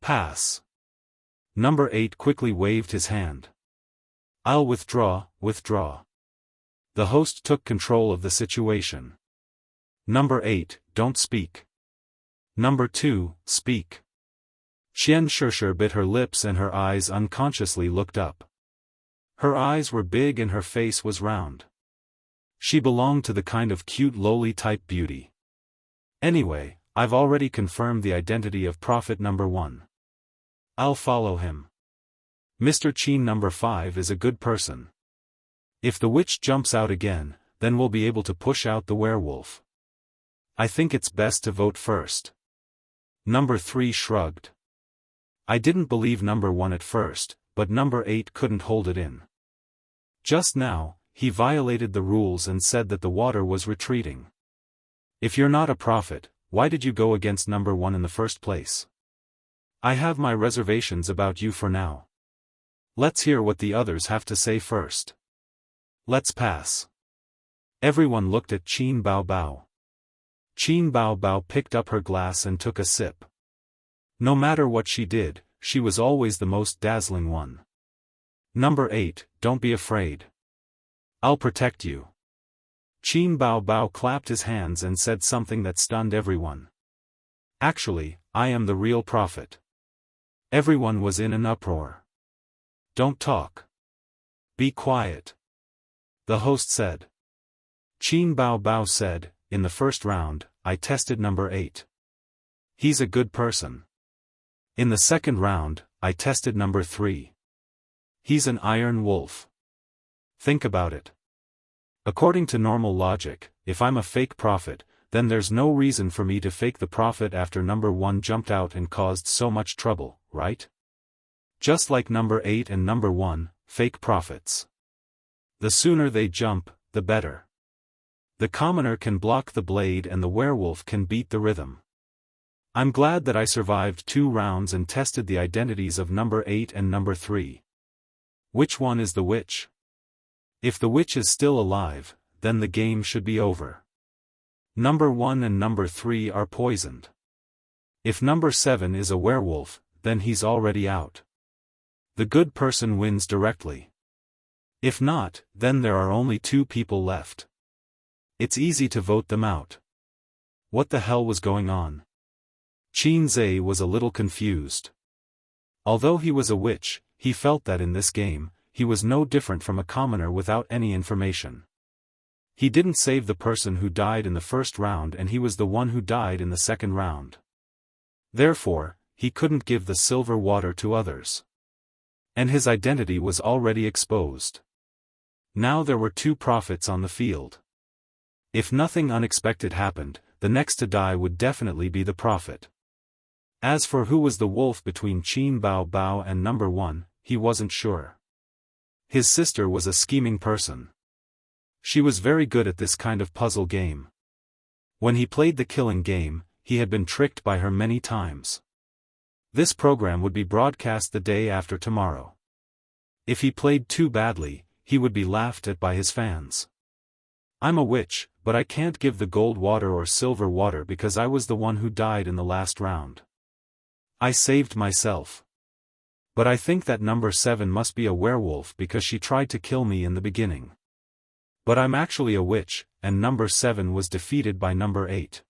Pass." Number 8 quickly waved his hand. "I'll withdraw." The host took control of the situation. Number 8, don't speak. Number 2, speak. Xianxia bit her lips and her eyes unconsciously looked up. Her eyes were big and her face was round. She belonged to the kind of cute lowly type beauty. Anyway, I've already confirmed the identity of prophet number 1. I'll follow him. Mr. Qin number 5 is a good person. If the witch jumps out again, then we'll be able to push out the werewolf. I think it's best to vote first. Number 3 shrugged. I didn't believe number 1 at first, but number 8 couldn't hold it in. Just now, he violated the rules and said that the water was retreating. If you're not a prophet, why did you go against number 1 in the first place? I have my reservations about you for now. Let's hear what the others have to say first. Let's pass. Everyone looked at Qin Bao Bao. Qin Bao Bao picked up her glass and took a sip. No matter what she did, she was always the most dazzling one. Number 8, don't be afraid. I'll protect you. Qin Bao Bao clapped his hands and said something that stunned everyone. Actually, I am the real prophet. Everyone was in an uproar. Don't talk. Be quiet. The host said. Qin Bao Bao said, in the first round, I tested number 8. He's a good person. In the second round, I tested number 3. He's an iron wolf. Think about it. According to normal logic, if I'm a fake prophet, then there's no reason for me to fake the prophet after number 1 jumped out and caused so much trouble, right? Just like number 8 and number 1, fake prophets. The sooner they jump, the better. The commoner can block the blade and the werewolf can beat the rhythm. I'm glad that I survived 2 rounds and tested the identities of number 8 and number 3. Which one is the witch? If the witch is still alive, then the game should be over. Number 1 and number 3 are poisoned. If number 7 is a werewolf, then he's already out. The good person wins directly. If not, then there are only 2 people left. It's easy to vote them out. What the hell was going on? Qin Zhe was a little confused. Although he was a witch, he felt that in this game, he was no different from a commoner without any information. He didn't save the person who died in the first round and he was the one who died in the second round. Therefore, he couldn't give the silver water to others. And his identity was already exposed. Now there were 2 prophets on the field. If nothing unexpected happened, the next to die would definitely be the prophet. As for who was the wolf between Qin Bao Bao and number 1, he wasn't sure. His sister was a scheming person. She was very good at this kind of puzzle game. When he played the killing game, he had been tricked by her many times. This program would be broadcast the day after tomorrow. If he played too badly, he would be laughed at by his fans. I'm a witch, but I can't give the gold water or silver water because I was the one who died in the last round. I saved myself. But I think that number 7 must be a werewolf because she tried to kill me in the beginning. But I'm actually a witch, and number 7 was defeated by number 8.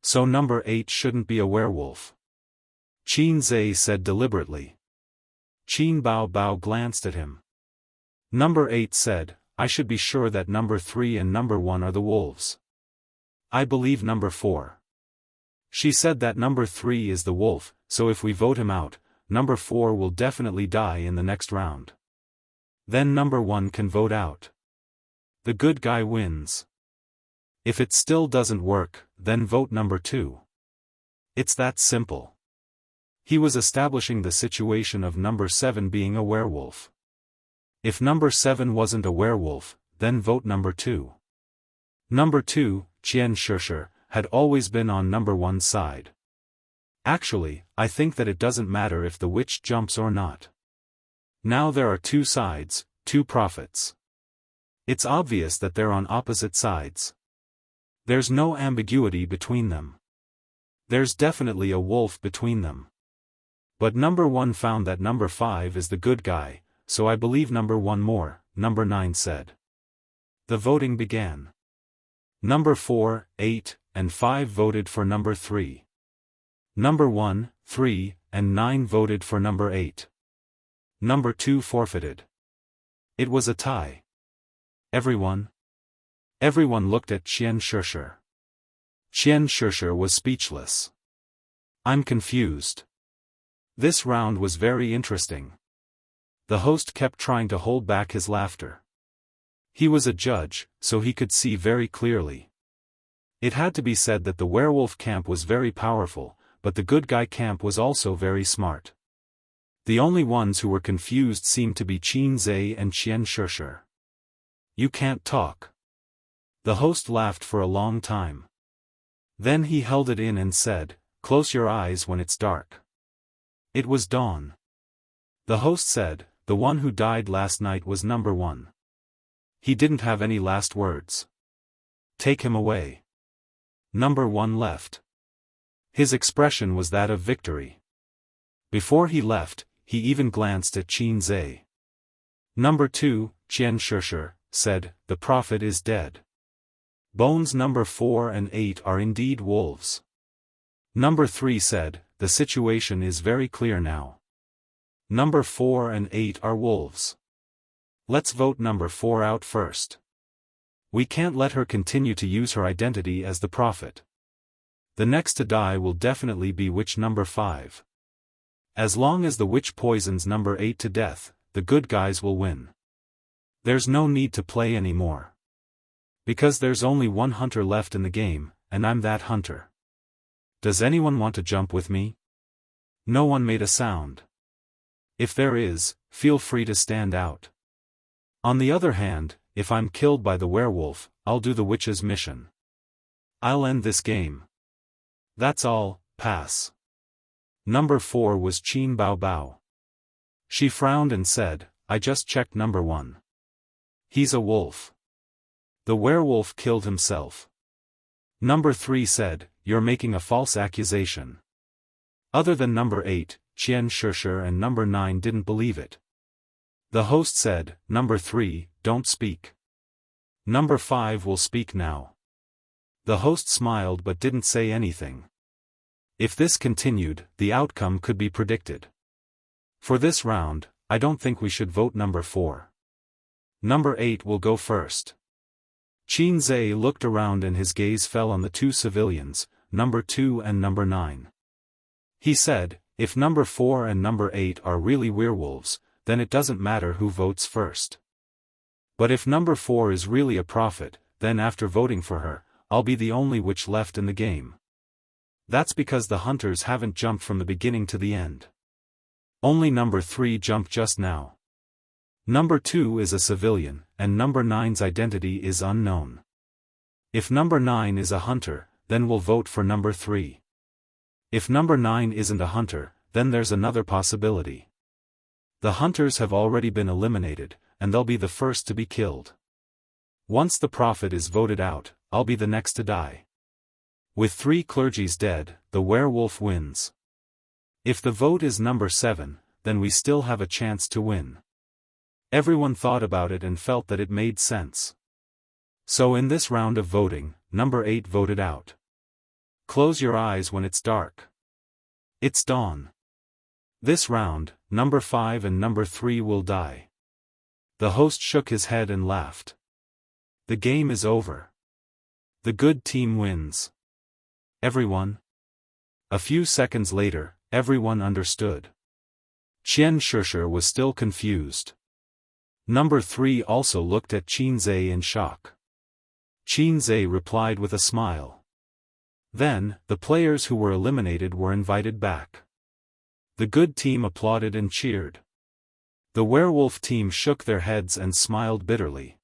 So number 8 shouldn't be a werewolf. Qin Zhe said deliberately. Qin Bao Bao glanced at him. Number 8 said, I should be sure that number 3 and number 1 are the wolves. I believe number 4. She said that number 3 is the wolf, so if we vote him out, number 4 will definitely die in the next round. Then number 1 can vote out. The good guy wins. If it still doesn't work, then vote number 2. It's that simple. He was establishing the situation of number 7 being a werewolf. If number 7 wasn't a werewolf, then vote number 2. Number 2, Xianxia, had always been on number 1's side. Actually, I think that it doesn't matter if the witch jumps or not. Now there are 2 sides, 2 prophets. It's obvious that they're on opposite sides. There's no ambiguity between them. There's definitely a wolf between them. But number 1 found that number 5 is the good guy, so I believe number 1 more, number 9 said. The voting began. Number 4, 8, and 5 voted for number 3. Number 1, 3, and 9 voted for number 8. Number 2 forfeited. It was a tie. Everyone looked at Xianxia. Xianxia was speechless. I'm confused. This round was very interesting. The host kept trying to hold back his laughter. He was a judge, so he could see very clearly. It had to be said that the werewolf camp was very powerful, but the good guy camp was also very smart. The only ones who were confused seemed to be Qin Zhe and Xianxia. You can't talk. The host laughed for a long time. Then he held it in and said, close your eyes when it's dark. It was dawn. The host said, the one who died last night was number 1. He didn't have any last words. Take him away. Number 1 left. His expression was that of victory. Before he left, he even glanced at Qin Zhe. Number 2, Xianxia, said, the prophet is dead. Bones number 4 and 8 are indeed wolves. Number 3 said, the situation is very clear now. Number 4 and 8 are wolves. Let's vote number 4 out first. We can't let her continue to use her identity as the prophet. The next to die will definitely be witch number 5. As long as the witch poisons number 8 to death, the good guys will win. There's no need to play anymore. Because there's only one hunter left in the game, and I'm that hunter. Does anyone want to jump with me? No one made a sound. If there is, feel free to stand out. On the other hand, if I'm killed by the werewolf, I'll do the witch's mission. I'll end this game. That's all, pass. Number 4 was Qin Bao Bao. She frowned and said, I just checked number 1. He's a wolf. The werewolf killed himself. Number 3 said, you're making a false accusation. Other than number 8, Xianxia and number 9 didn't believe it. The host said, number 3, don't speak. Number 5 will speak now. The host smiled but didn't say anything. If this continued, the outcome could be predicted. For this round, I don't think we should vote number 4. Number 8 will go first. Qin Zhe looked around and his gaze fell on the 2 civilians, number 2 and number 9. He said, if number 4 and number 8 are really werewolves, then it doesn't matter who votes first. But if number 4 is really a prophet, then after voting for her, I'll be the only witch left in the game. That's because the hunters haven't jumped from the beginning to the end. Only number 3 jumped just now. Number 2 is a civilian, and number 9's identity is unknown. If number 9 is a hunter, then we'll vote for number 3. If number 9 isn't a hunter, then there's another possibility. The hunters have already been eliminated, and they'll be the first to be killed. Once the prophet is voted out, I'll be the next to die. With 3 clergies dead, the werewolf wins. If the vote is number 7, then we still have a chance to win. Everyone thought about it and felt that it made sense. So in this round of voting, number 8 voted out. Close your eyes when it's dark. It's dawn. This round, number 5 and number 3 will die. The host shook his head and laughed. The game is over. The good team wins. Everyone? A few seconds later, everyone understood. Xianxia was still confused. Number 3 also looked at Qin Zhe in shock. Qin Zhe replied with a smile. Then, the players who were eliminated were invited back. The good team applauded and cheered. The werewolf team shook their heads and smiled bitterly.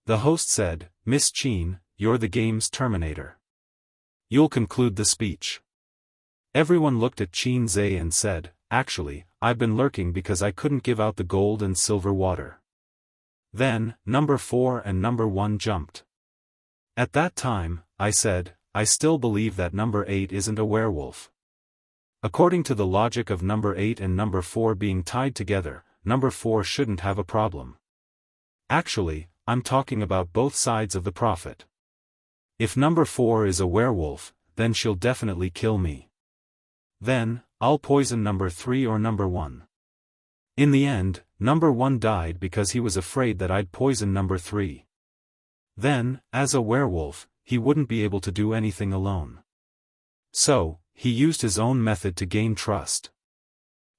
The host said, Miss Qin, you're the game's terminator. You'll conclude the speech. Everyone looked at Qin Zhe and said, actually, I've been lurking because I couldn't give out the gold and silver water. Then, number 4 and number 1 jumped. At that time, I said, I still believe that number 8 isn't a werewolf. According to the logic of number 8 and number 4 being tied together, number 4 shouldn't have a problem. Actually, I'm talking about both sides of the prophet. If number 4 is a werewolf, then she'll definitely kill me. Then, I'll poison number 3 or number 1. In the end, number 1 died because he was afraid that I'd poison number 3. Then, as a werewolf, he wouldn't be able to do anything alone. So, he used his own method to gain trust.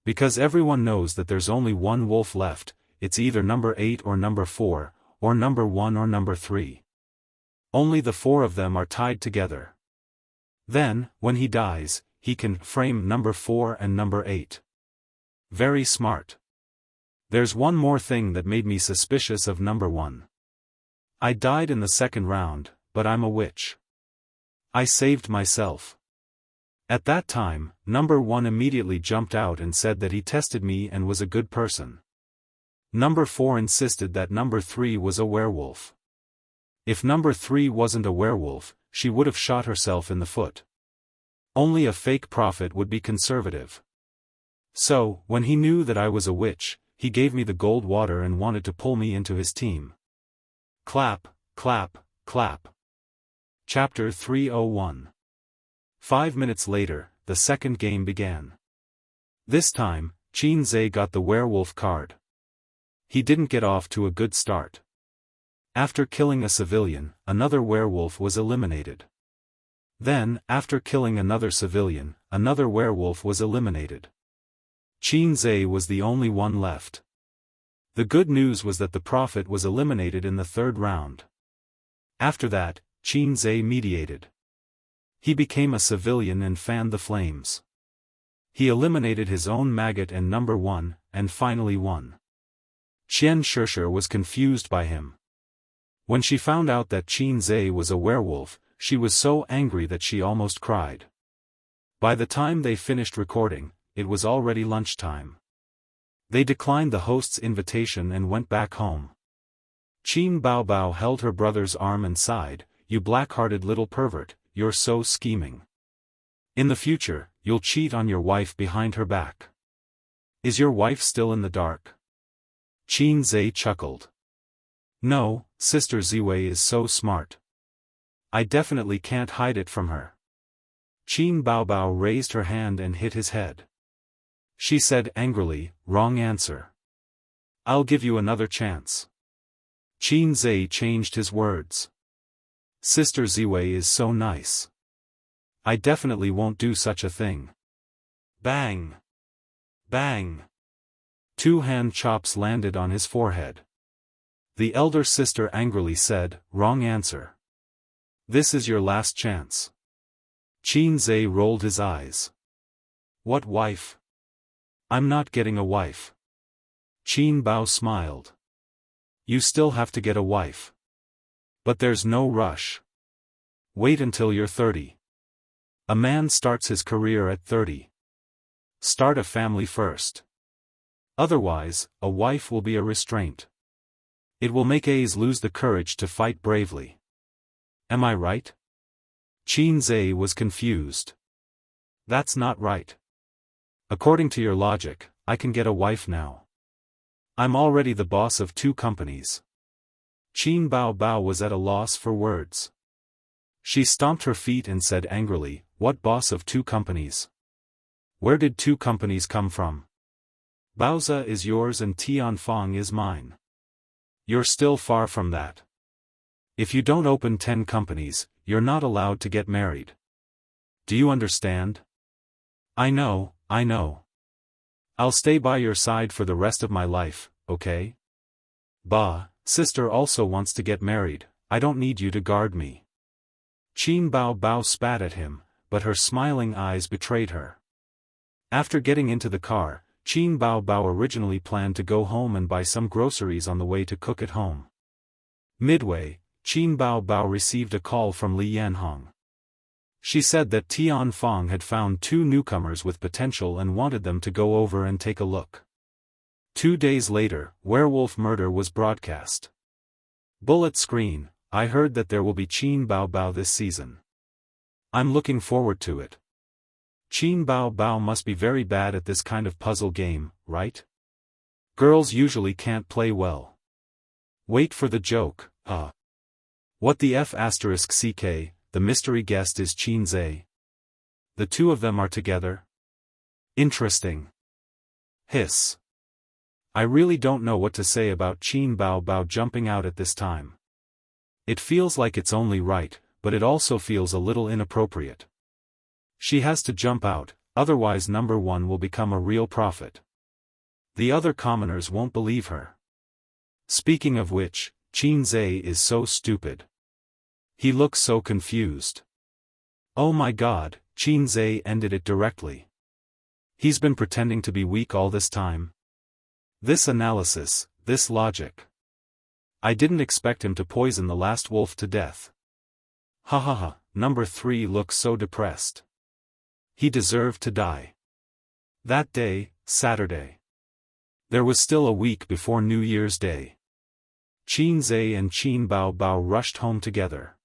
Because everyone knows that there's only one wolf left, it's either number 8 or number 4, or number 1 or number 3. Only the 4 of them are tied together. Then, when he dies, he can frame number 4 and number 8. Very smart. There's one more thing that made me suspicious of number 1. I died in the second round, but I'm a witch. I saved myself. At that time, number 1 immediately jumped out and said that he tested me and was a good person. Number 4 insisted that number 3 was a werewolf. If number 3 wasn't a werewolf, she would have shot herself in the foot. Only a fake prophet would be conservative. So, when he knew that I was a witch, he gave me the gold water and wanted to pull me into his team. Clap, clap, clap. Chapter 301. 5 minutes later, the second game began. This time, Qin Zhe got the werewolf card. He didn't get off to a good start. After killing a civilian, another werewolf was eliminated. Then, after killing another civilian, another werewolf was eliminated. Qin Zhe was the only one left. The good news was that the prophet was eliminated in the third round. After that, Qin Zhe mediated. He became a civilian and fanned the flames. He eliminated his own maggot and number 1, and finally won. Qian Shishir was confused by him. When she found out that Qin Zhe was a werewolf, she was so angry that she almost cried. By the time they finished recording, it was already lunchtime. They declined the host's invitation and went back home. Qin Baobao held her brother's arm and sighed, "You black-hearted little pervert, you're so scheming. In the future, you'll cheat on your wife behind her back. Is your wife still in the dark?" Qin Zhe chuckled. "No, Sister Ziwei is so smart. I definitely can't hide it from her." Qin Baobao raised her hand and hit his head. She said angrily, "Wrong answer. I'll give you another chance." Qin Zhe changed his words. "Sister Ziwei is so nice. I definitely won't do such a thing." Bang! Bang! 2 hand chops landed on his forehead. The elder sister angrily said, "Wrong answer. This is your last chance." Qin Zhe rolled his eyes. "What wife? I'm not getting a wife." Qin Bao smiled. "You still have to get a wife. But there's no rush. Wait until you're 30. A man starts his career at 30. Start a family first. Otherwise, a wife will be a restraint. It will make A's lose the courage to fight bravely. Am I right?" Qin Zhe was confused. "That's not right. According to your logic, I can get a wife now. I'm already the boss of 2 companies. Qin Baobao was at a loss for words. She stomped her feet and said angrily, "What boss of 2 companies? Where did 2 companies come from? Baoza is yours and Tianfang is mine. You're still far from that. If you don't open 10 companies, you're not allowed to get married. Do you understand?" I know. I'll stay by your side for the rest of my life, okay? Bah, sister also wants to get married, I don't need you to guard me." Qin Baobao spat at him, but her smiling eyes betrayed her. After getting into the car, Qin Baobao originally planned to go home and buy some groceries on the way to cook at home. Midway, Qin Baobao received a call from Li Yanhong. She said that Tianfang had found 2 newcomers with potential and wanted them to go over and take a look. 2 days later, werewolf murder was broadcast. Bullet screen, I heard that there will be Qin Baobao this season. I'm looking forward to it. Qin Baobao must be very bad at this kind of puzzle game, right? Girls usually can't play well. Wait for the joke, What the F***ck, the mystery guest is Qin Zhe. The 2 of them are together? Interesting. Hiss. I really don't know what to say about Qin Baobao jumping out at this time. It feels like it's only right, but it also feels a little inappropriate. She has to jump out, otherwise number 1 will become a real prophet. The other commoners won't believe her. Speaking of which, Qin Zhe is so stupid. He looks so confused. Oh my god, Qin Zhe ended it directly. He's been pretending to be weak all this time. This analysis, this logic. I didn't expect him to poison the last wolf to death. Ha ha ha, number 3 looks so depressed. He deserved to die. That day, Saturday. There was still a week before New Year's Day. Qin Zhe and Qin Baobao rushed home together.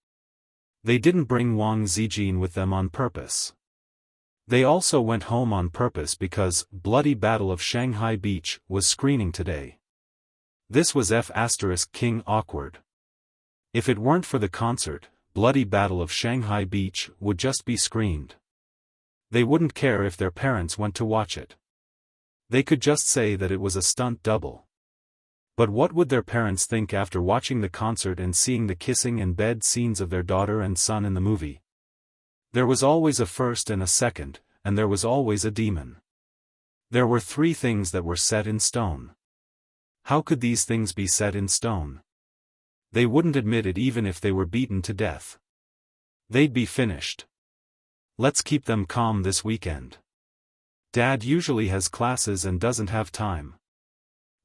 They didn't bring Wang Zijin with them on purpose. They also went home on purpose because Bloody Battle of Shanghai Beach was screening today. This was F***king awkward. If it weren't for the concert, Bloody Battle of Shanghai Beach would just be screened. They wouldn't care if their parents went to watch it. They could just say that it was a stunt double. But what would their parents think after watching the concert and seeing the kissing and bed scenes of their daughter and son in the movie? There was always a first and a second, and there was always a demon. There were 3 things that were set in stone. How could these things be set in stone? They wouldn't admit it even if they were beaten to death. They'd be finished. Let's keep them calm this weekend. Dad usually has classes and doesn't have time.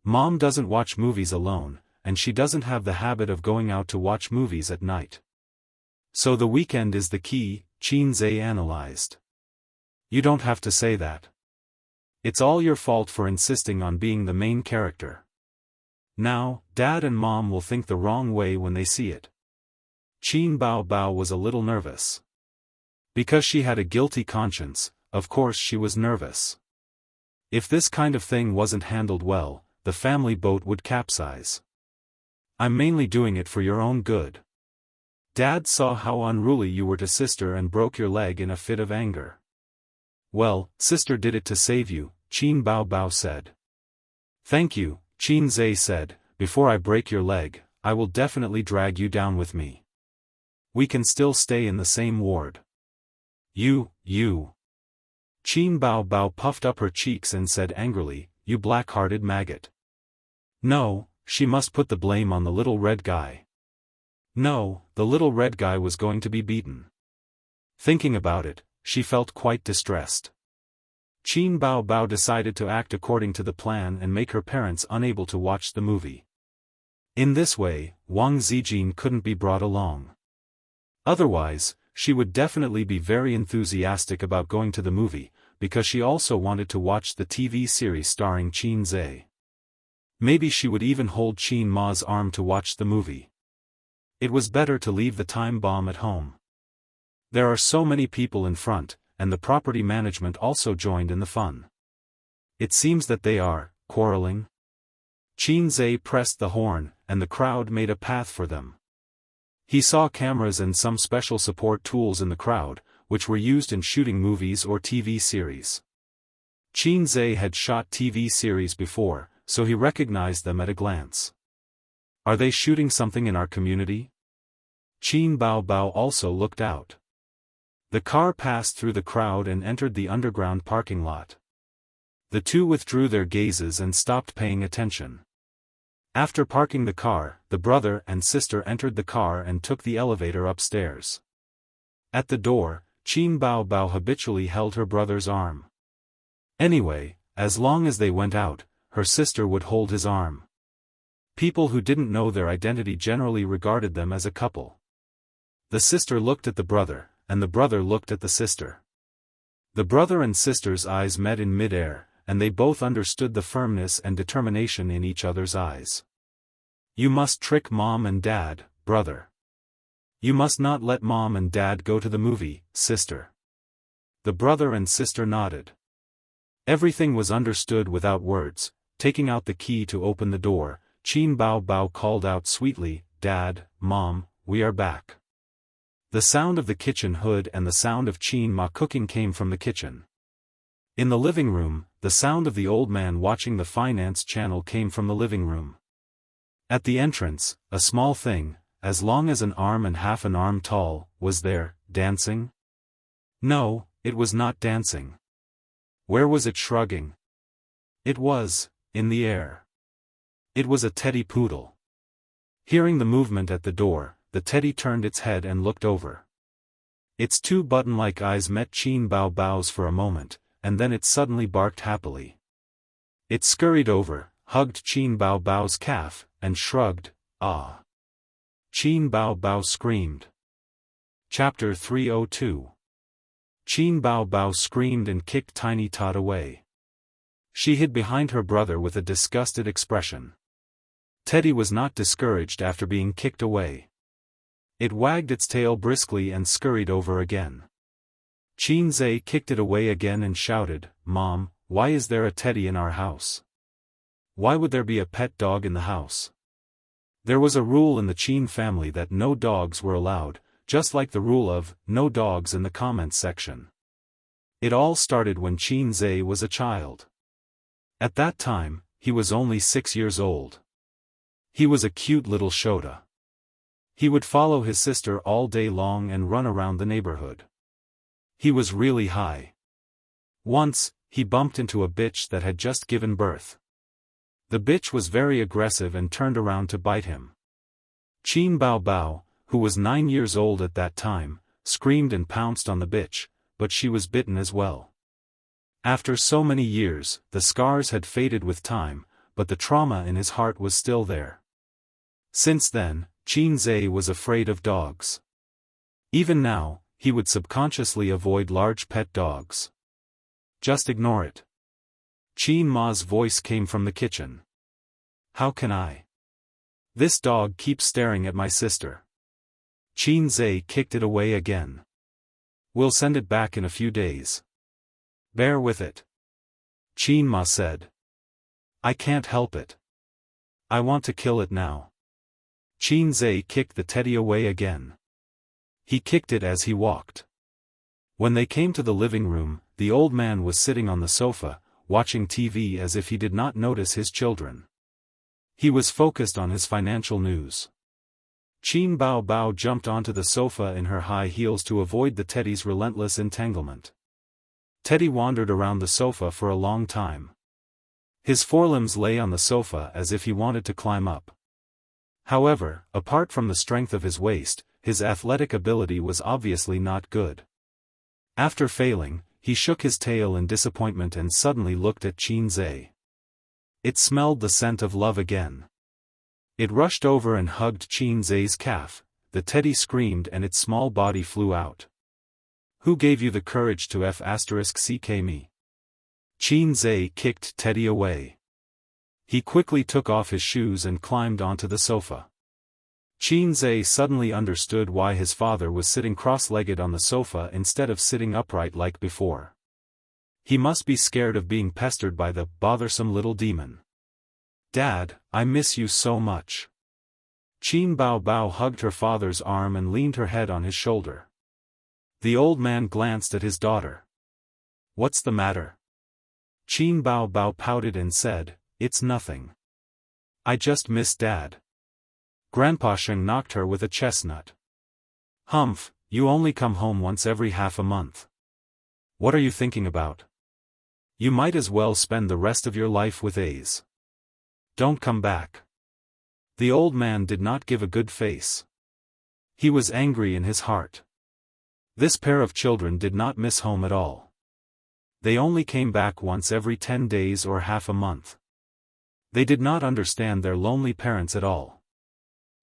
Mom doesn't watch movies alone, and she doesn't have the habit of going out to watch movies at night. So the weekend is the key, Xianxia analyzed. You don't have to say that. It's all your fault for insisting on being the main character. Now, Dad and Mom will think the wrong way when they see it. Qin Bao Bao was a little nervous. Because she had a guilty conscience, of course she was nervous. If this kind of thing wasn't handled well, the family boat would capsize. I'm mainly doing it for your own good. Dad saw how unruly you were to sister and broke your leg in a fit of anger. Well, sister did it to save you, Qin Bao Bao said. Thank you, Xianxia said, before I break your leg, I will definitely drag you down with me. We can still stay in the same ward. You. Qin Bao Bao puffed up her cheeks and said angrily, you black-hearted maggot. No, she must put the blame on the little red guy. No, the little red guy was going to be beaten. Thinking about it, she felt quite distressed. Qin Bao Bao decided to act according to the plan and make her parents unable to watch the movie. In this way, Wang Zijin couldn't be brought along. Otherwise, she would definitely be very enthusiastic about going to the movie, because she also wanted to watch the TV series starring Xianxia. Maybe she would even hold Qin Ma's arm to watch the movie. It was better to leave the time bomb at home. There are so many people in front, and the property management also joined in the fun. It seems that they are quarreling. Xianxia pressed the horn, and the crowd made a path for them. He saw cameras and some special support tools in the crowd, which were used in shooting movies or TV series. Xianxia had shot TV series before, so he recognized them at a glance. Are they shooting something in our community? Qin Bao Bao also looked out. The car passed through the crowd and entered the underground parking lot. The two withdrew their gazes and stopped paying attention. After parking the car, the brother and sister entered the car and took the elevator upstairs. At the door, Qin Bao Bao habitually held her brother's arm. Anyway, as long as they went out, her sister would hold his arm. People who didn't know their identity generally regarded them as a couple. The sister looked at the brother, and the brother looked at the sister. The brother and sister's eyes met in mid-air, and they both understood the firmness and determination in each other's eyes. You must trick Mom and Dad, brother. You must not let Mom and Dad go to the movie, sister. The brother and sister nodded. Everything was understood without words. Taking out the key to open the door, Qin Bao Bao called out sweetly, Dad, Mom, we are back. The sound of the kitchen hood and the sound of Qin Ma cooking came from the kitchen. In the living room, the sound of the old man watching the finance channel came from the living room. At the entrance, a small thing, as long as an arm and half an arm tall, was there, dancing? No, it was not dancing. Where was it shrugging? It was, in the air. It was a teddy poodle. Hearing the movement at the door, the teddy turned its head and looked over. Its two button-like eyes met Qin Bao Bao's for a moment, and then it suddenly barked happily. It scurried over, hugged Qin Bao Bao's calf, and shrugged, ah. Qin Bao Bao screamed. Chapter 302. Qin Bao Bao screamed and kicked Tiny Tot away. She hid behind her brother with a disgusted expression. Teddy was not discouraged after being kicked away. It wagged its tail briskly and scurried over again. Xianxia kicked it away again and shouted, Mom, why is there a teddy in our house? Why would there be a pet dog in the house? There was a rule in the Qin family that no dogs were allowed, just like the rule of, no dogs in the comments section. It all started when Qin Zhe was a child. At that time, he was only 6 years old. He was a cute little Shota. He would follow his sister all day long and run around the neighborhood. He was really high. Once, he bumped into a bitch that had just given birth. The bitch was very aggressive and turned around to bite him. Qin Bao Bao, who was 9 years old at that time, screamed and pounced on the bitch, but she was bitten as well. After so many years, the scars had faded with time, but the trauma in his heart was still there. Since then, Qin Zhe was afraid of dogs. Even now, he would subconsciously avoid large pet dogs. Just ignore it. Qin Ma's voice came from the kitchen. How can I? This dog keeps staring at my sister. Qin Zhe kicked it away again. We'll send it back in a few days. Bear with it. Qin Ma said. I can't help it. I want to kill it now. Qin Zhe kicked the teddy away again. He kicked it as he walked. When they came to the living room, the old man was sitting on the sofa, watching TV as if he did not notice his children. He was focused on his financial news. Qin Bao Bao jumped onto the sofa in her high heels to avoid the teddy's relentless entanglement. Teddy wandered around the sofa for a long time. His forelimbs lay on the sofa as if he wanted to climb up. However, apart from the strength of his waist, his athletic ability was obviously not good. After failing, he shook his tail in disappointment and suddenly looked at Qin Zhe. It smelled the scent of love again. It rushed over and hugged Qin Zhe's calf. The teddy screamed and its small body flew out. Who gave you the courage to *ck me? Qin Zhe kicked Teddy away. He quickly took off his shoes and climbed onto the sofa. Qin Zhe suddenly understood why his father was sitting cross-legged on the sofa instead of sitting upright like before. He must be scared of being pestered by the bothersome little demon. Dad, I miss you so much. Qin Bao Bao hugged her father's arm and leaned her head on his shoulder. The old man glanced at his daughter. What's the matter? Qin Bao Bao pouted and said, It's nothing. I just miss Dad. Grandpa Sheng knocked her with a chestnut. Humph, you only come home once every half a month. What are you thinking about? You might as well spend the rest of your life with A's. Don't come back. The old man did not give a good face. He was angry in his heart. This pair of children did not miss home at all. They only came back once every 10 days or half a month. They did not understand their lonely parents at all.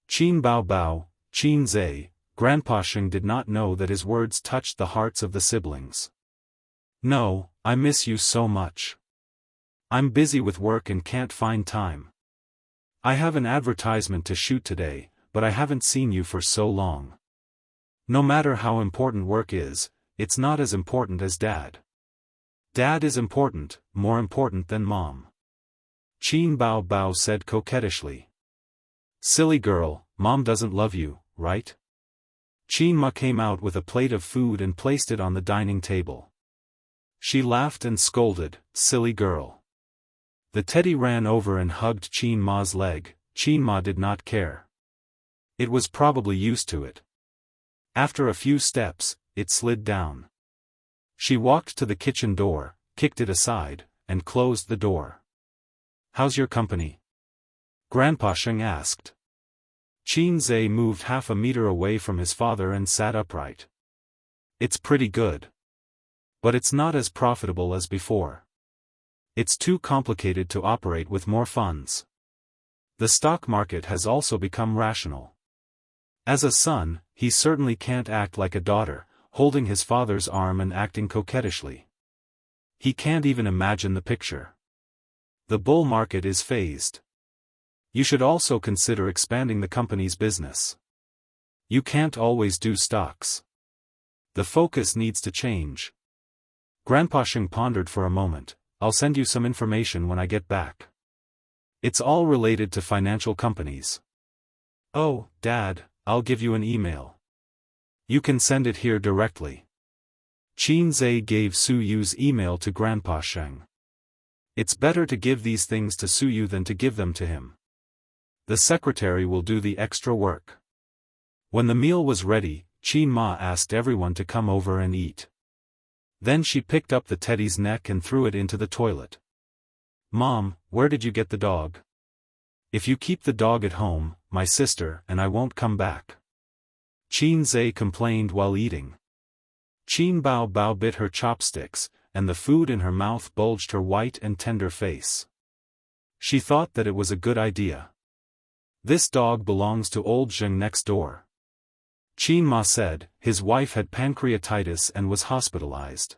Qin Bao Bao, Qin Zhe, Grandpa Sheng did not know that his words touched the hearts of the siblings. No, I miss you so much. I'm busy with work and can't find time. I have an advertisement to shoot today, but I haven't seen you for so long. No matter how important work is, it's not as important as Dad. Dad is important, more important than Mom. Qin Bao Bao said coquettishly. Silly girl, Mom doesn't love you, right? Qin Ma came out with a plate of food and placed it on the dining table. She laughed and scolded, silly girl. The teddy ran over and hugged Qin Ma's leg. Qin Ma did not care. It was probably used to it. After a few steps, it slid down. She walked to the kitchen door, kicked it aside, and closed the door. How's your company? Grandpa Sheng asked. Qin Zhe moved half a meter away from his father and sat upright. It's pretty good. But it's not as profitable as before. It's too complicated to operate with more funds. The stock market has also become rational. As a son, he certainly can't act like a daughter, holding his father's arm and acting coquettishly. He can't even imagine the picture. The bull market is phased. You should also consider expanding the company's business. You can't always do stocks. The focus needs to change. Grandpa Sheng pondered for a moment. I'll send you some information when I get back. It's all related to financial companies. Oh, Dad, I'll give you an email. You can send it here directly. Qin Zhe gave Su Yu's email to Grandpa Sheng. It's better to give these things to Su Yu than to give them to him. The secretary will do the extra work. When the meal was ready, Qin Ma asked everyone to come over and eat. Then she picked up the teddy's neck and threw it into the toilet. Mom, where did you get the dog? If you keep the dog at home, my sister and I won't come back. Qin Zhe complained while eating. Qin Bao Bao bit her chopsticks, and the food in her mouth bulged her white and tender face. She thought that it was a good idea. This dog belongs to old Zheng next door. Qin Ma said, his wife had pancreatitis and was hospitalized.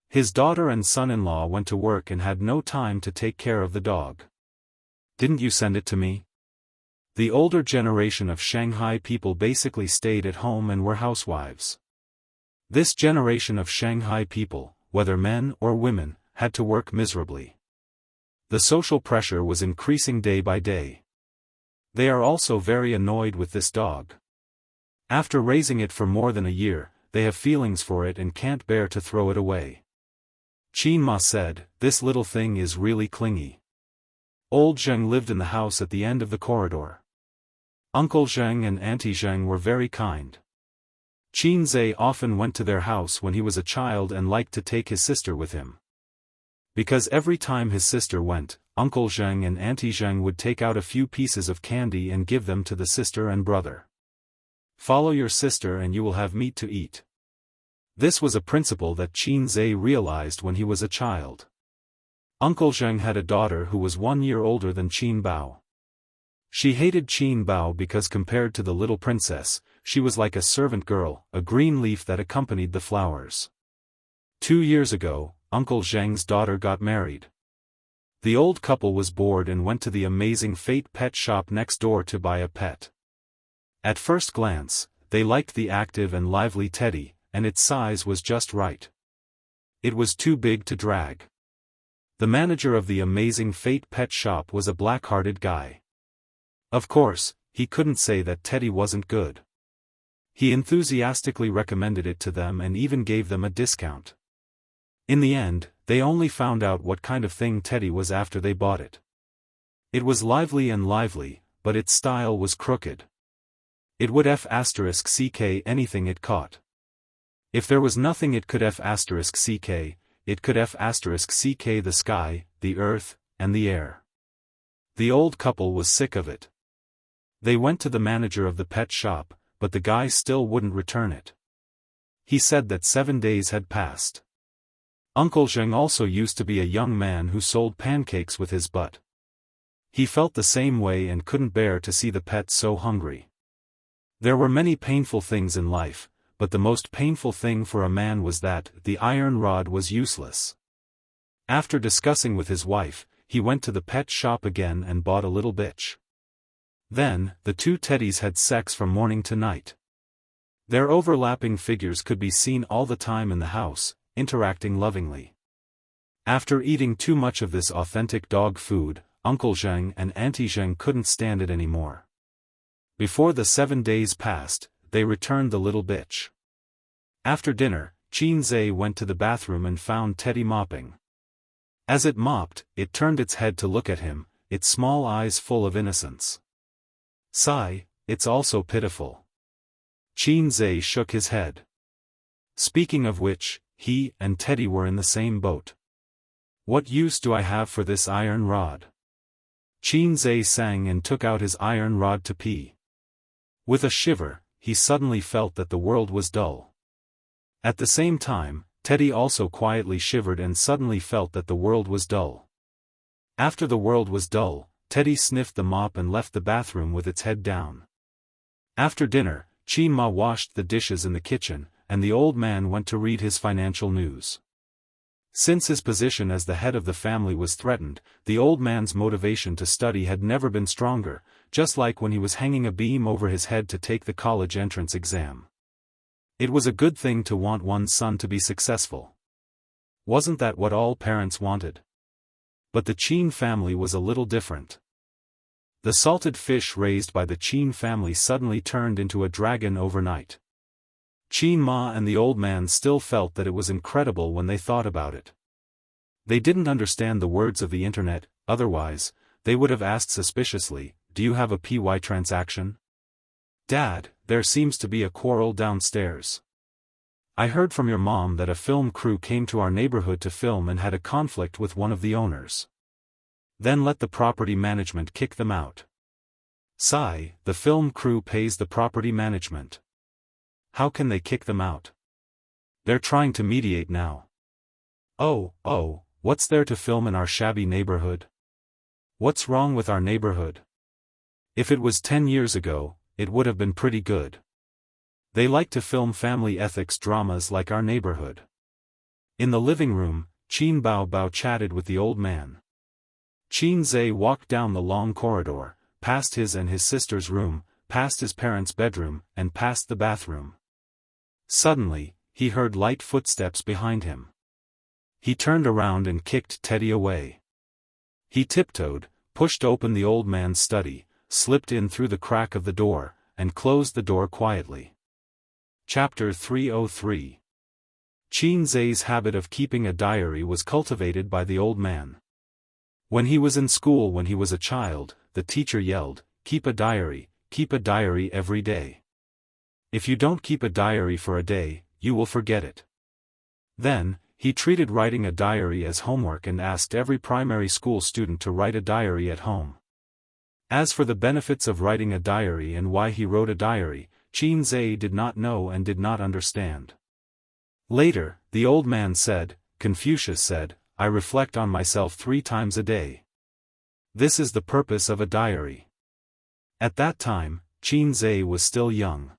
His daughter and son-in-law went to work and had no time to take care of the dog. Didn't you send it to me? The older generation of Shanghai people basically stayed at home and were housewives. This generation of Shanghai people, whether men or women, had to work miserably. The social pressure was increasing day by day. They are also very annoyed with this dog. After raising it for more than a year, they have feelings for it and can't bear to throw it away. Qin Ma said, this little thing is really clingy. Old Zheng lived in the house at the end of the corridor. Uncle Zheng and Auntie Zheng were very kind. Qin Zhe often went to their house when he was a child and liked to take his sister with him. Because every time his sister went, Uncle Zheng and Auntie Zheng would take out a few pieces of candy and give them to the sister and brother. Follow your sister and you will have meat to eat. This was a principle that Qin Zhe realized when he was a child. Uncle Zheng had a daughter who was 1 year older than Qin Bao. She hated Qin Bao because compared to the little princess, she was like a servant girl, a green leaf that accompanied the flowers. 2 years ago, Uncle Zheng's daughter got married. The old couple was bored and went to the amazing Fate pet shop next door to buy a pet. At first glance, they liked the active and lively teddy, and its size was just right. It was too big to drag. The manager of the amazing Fate pet shop was a black-hearted guy. Of course, he couldn't say that teddy wasn't good. He enthusiastically recommended it to them and even gave them a discount. In the end, they only found out what kind of thing teddy was after they bought it. It was lively, but its style was crooked. It would *ck anything it caught. If there was nothing it could *ck, it could *ck the sky, the earth, and the air. The old couple was sick of it. They went to the manager of the pet shop, but the guy still wouldn't return it. He said that 7 days had passed. Uncle Zheng also used to be a young man who sold pancakes with his butt. He felt the same way and couldn't bear to see the pet so hungry. There were many painful things in life, but the most painful thing for a man was that the iron rod was useless. After discussing with his wife, he went to the pet shop again and bought a little bitch. Then, the two teddies had sex from morning to night. Their overlapping figures could be seen all the time in the house, interacting lovingly. After eating too much of this authentic dog food, Uncle Zheng and Auntie Zheng couldn't stand it anymore. Before the 7 days passed, they returned the little bitch. After dinner, Qin Zhe went to the bathroom and found Teddy mopping. As it mopped, it turned its head to look at him, its small eyes full of innocence. Sigh, it's also pitiful. Qin Zhe shook his head. Speaking of which, he and Teddy were in the same boat. What use do I have for this iron rod? Qin Zhe sang and took out his iron rod to pee. With a shiver, he suddenly felt that the world was dull. At the same time, Teddy also quietly shivered and suddenly felt that the world was dull. After the world was dull, Teddy sniffed the mop and left the bathroom with its head down. After dinner, Qin Ma washed the dishes in the kitchen, and the old man went to read his financial news. Since his position as the head of the family was threatened, the old man's motivation to study had never been stronger, just like when he was hanging a beam over his head to take the college entrance exam. It was a good thing to want one's son to be successful. Wasn't that what all parents wanted? But the Qin family was a little different. The salted fish raised by the Qin family suddenly turned into a dragon overnight. Qin Ma and the old man still felt that it was incredible when they thought about it. They didn't understand the words of the internet, otherwise, they would have asked suspiciously, "Do you have a PY transaction? Dad, there seems to be a quarrel downstairs. I heard from your mom that a film crew came to our neighborhood to film and had a conflict with one of the owners. Then let the property management kick them out." Sigh, the film crew pays the property management. How can they kick them out? They're trying to mediate now. Oh, what's there to film in our shabby neighborhood? What's wrong with our neighborhood? If it was 10 years ago, it would have been pretty good. They like to film family ethics dramas like our neighborhood. In the living room, Qin Bao chatted with the old man. Qin Zhe walked down the long corridor, past his and his sister's room, past his parents' bedroom, and past the bathroom. Suddenly, he heard light footsteps behind him. He turned around and kicked Teddy away. He tiptoed, pushed open the old man's study, slipped in through the crack of the door, and closed the door quietly. Chapter 303. Qin Zhe's habit of keeping a diary was cultivated by the old man. When he was in school when he was a child, the teacher yelled, keep a diary every day. If you don't keep a diary for a day, you will forget it. Then, he treated writing a diary as homework and asked every primary school student to write a diary at home. As for the benefits of writing a diary and why he wrote a diary, Qin Zhe did not know and did not understand. Later, the old man said, Confucius said, I reflect on myself 3 times a day. This is the purpose of a diary. At that time, Qin Zhe was still young.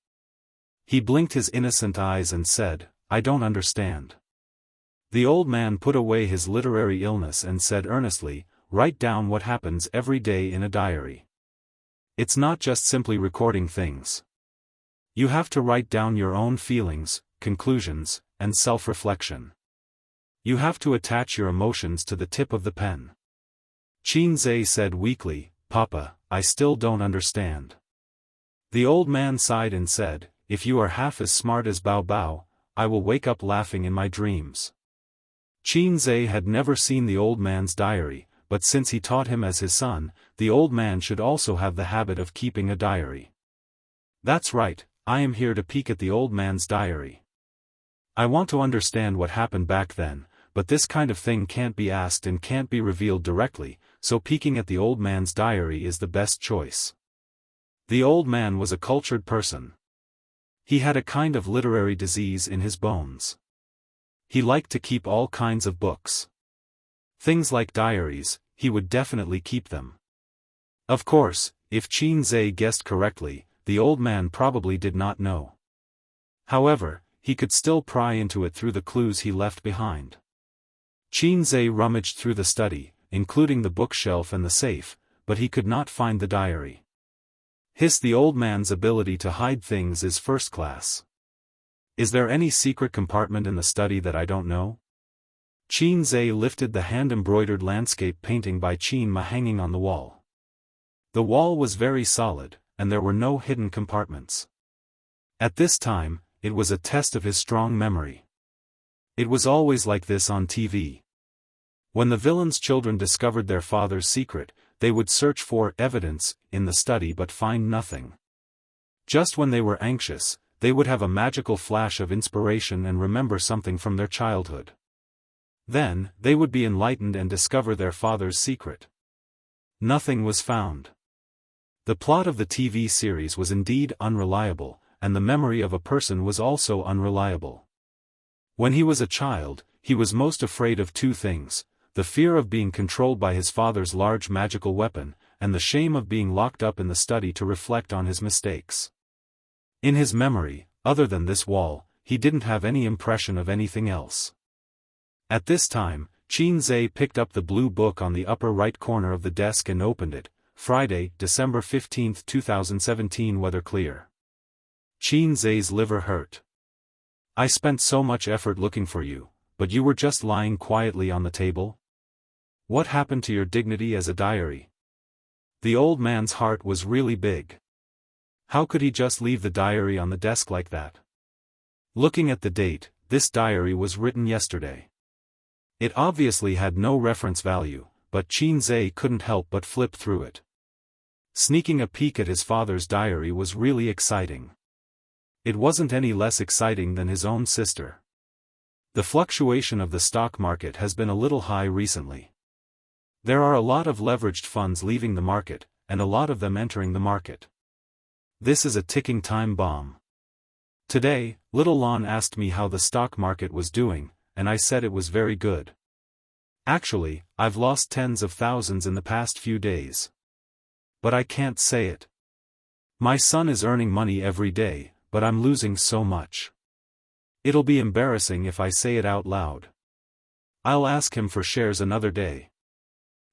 He blinked his innocent eyes and said, I don't understand. The old man put away his literary illness and said earnestly, write down what happens every day in a diary. It's not just simply recording things. You have to write down your own feelings, conclusions, and self-reflection. You have to attach your emotions to the tip of the pen. Qin Zhe said weakly, Papa, I still don't understand. The old man sighed and said, if you are half as smart as Bao Bao, I will wake up laughing in my dreams. Qin Zhe had never seen the old man's diary, but since he taught him as his son, the old man should also have the habit of keeping a diary. That's right, I am here to peek at the old man's diary. I want to understand what happened back then, but this kind of thing can't be asked and can't be revealed directly, so peeking at the old man's diary is the best choice. The old man was a cultured person. He had a kind of literary disease in his bones. He liked to keep all kinds of books. Things like diaries, he would definitely keep them. Of course, if Qin Zhe guessed correctly, the old man probably did not know. However, he could still pry into it through the clues he left behind. Qin Zhe rummaged through the study, including the bookshelf and the safe, but he could not find the diary. The old man's ability to hide things is first class. Is there any secret compartment in the study that I don't know? Qin Zhe lifted the hand-embroidered landscape painting by Qin Ma hanging on the wall. The wall was very solid, and there were no hidden compartments. At this time, it was a test of his strong memory. It was always like this on TV. When the villain's children discovered their father's secret, they would search for evidence in the study but find nothing. Just when they were anxious, they would have a magical flash of inspiration and remember something from their childhood. Then, they would be enlightened and discover their father's secret. Nothing was found. The plot of the TV series was indeed unreliable, and the memory of a person was also unreliable. When he was a child, he was most afraid of 2 things, the fear of being controlled by his father's large magical weapon, and the shame of being locked up in the study to reflect on his mistakes. In his memory, other than this wall, he didn't have any impression of anything else. At this time, Qin Zhe picked up the blue book on the upper right corner of the desk and opened it. Friday, December 15, 2017. Weather clear. Qin Zhe's liver hurt. I spent so much effort looking for you, but you were just lying quietly on the table? What happened to your dignity as a diary? The old man's heart was really big. How could he just leave the diary on the desk like that? Looking at the date, this diary was written yesterday. It obviously had no reference value, but Qin Zhe couldn't help but flip through it. Sneaking a peek at his father's diary was really exciting. It wasn't any less exciting than his own sister. The fluctuation of the stock market has been a little high recently. There are a lot of leveraged funds leaving the market, and a lot of them entering the market. This is a ticking time bomb. Today, little Lon asked me how the stock market was doing, and I said it was very good. Actually, I've lost tens of thousands in the past few days. But I can't say it. My son is earning money every day, but I'm losing so much. It'll be embarrassing if I say it out loud. I'll ask him for shares another day.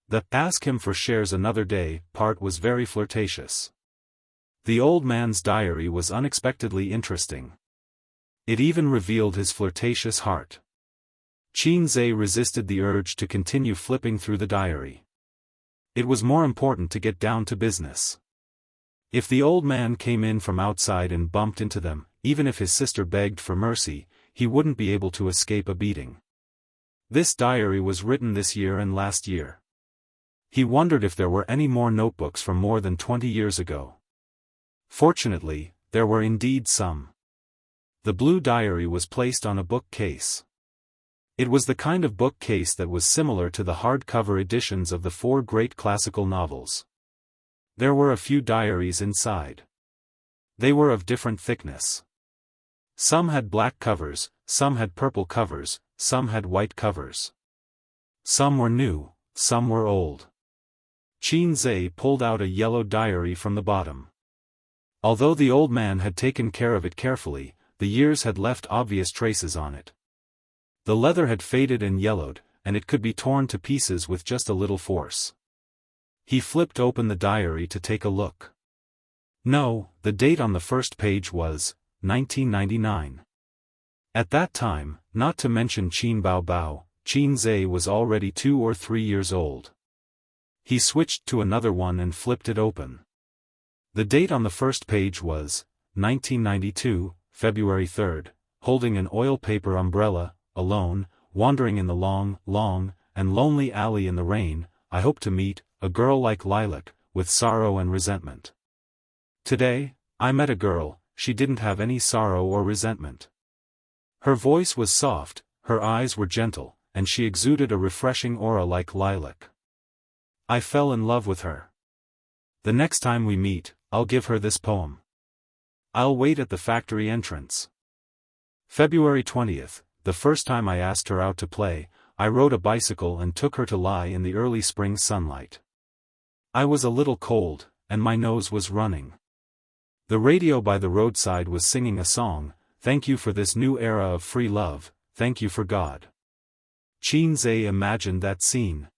The "ask him for shares another day" part was very flirtatious. The old man's diary was unexpectedly interesting. It even revealed his flirtatious heart. Qin Zhe resisted the urge to continue flipping through the diary. It was more important to get down to business. If the old man came in from outside and bumped into them, even if his sister begged for mercy, he wouldn't be able to escape a beating. This diary was written this year and last year. He wondered if there were any more notebooks from more than 20 years ago. Fortunately, there were indeed some. The blue diary was placed on a bookcase. It was the kind of bookcase that was similar to the hardcover editions of the 4 great classical novels. There were a few diaries inside. They were of different thickness. Some had black covers, some had purple covers, some had white covers. Some were new, some were old. Qin Zhe pulled out a yellow diary from the bottom. Although the old man had taken care of it carefully, the years had left obvious traces on it. The leather had faded and yellowed, and it could be torn to pieces with just a little force. He flipped open the diary to take a look. No, the date on the first page was 1999. At that time, not to mention Qin Baobao, Qin Zhe was already 2 or 3 years old. He switched to another one and flipped it open. The date on the first page was 1992, February 3rd, holding an oil paper umbrella, alone, wandering in the long, long, and lonely alley in the rain, I hope to meet a girl like lilac, with sorrow and resentment. Today, I met a girl, she didn't have any sorrow or resentment. Her voice was soft, her eyes were gentle, and she exuded a refreshing aura like lilac. I fell in love with her. The next time we meet, I'll give her this poem. I'll wait at the factory entrance. February 20th, the first time I asked her out to play, I rode a bicycle and took her to lie in the early spring sunlight. I was a little cold, and my nose was running. The radio by the roadside was singing a song, "Thank you for this new era of free love, thank you for God." Qin Zhe imagined that scene.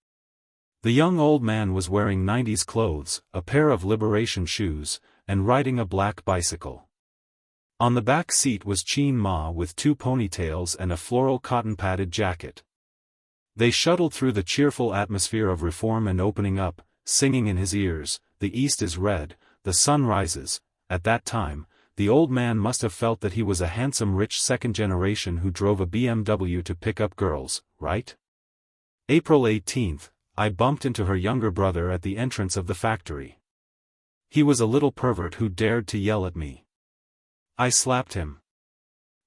The young old man was wearing 90s clothes, a pair of liberation shoes, and riding a black bicycle. On the back seat was Qin Ma with 2 ponytails and a floral cotton-padded jacket. They shuttled through the cheerful atmosphere of reform and opening up, singing in his ears, "The East is red, the sun rises." At that time, the old man must have felt that he was a handsome rich second generation who drove a BMW to pick up girls, right? April 18th, I bumped into her younger brother at the entrance of the factory. He was a little pervert who dared to yell at me. I slapped him.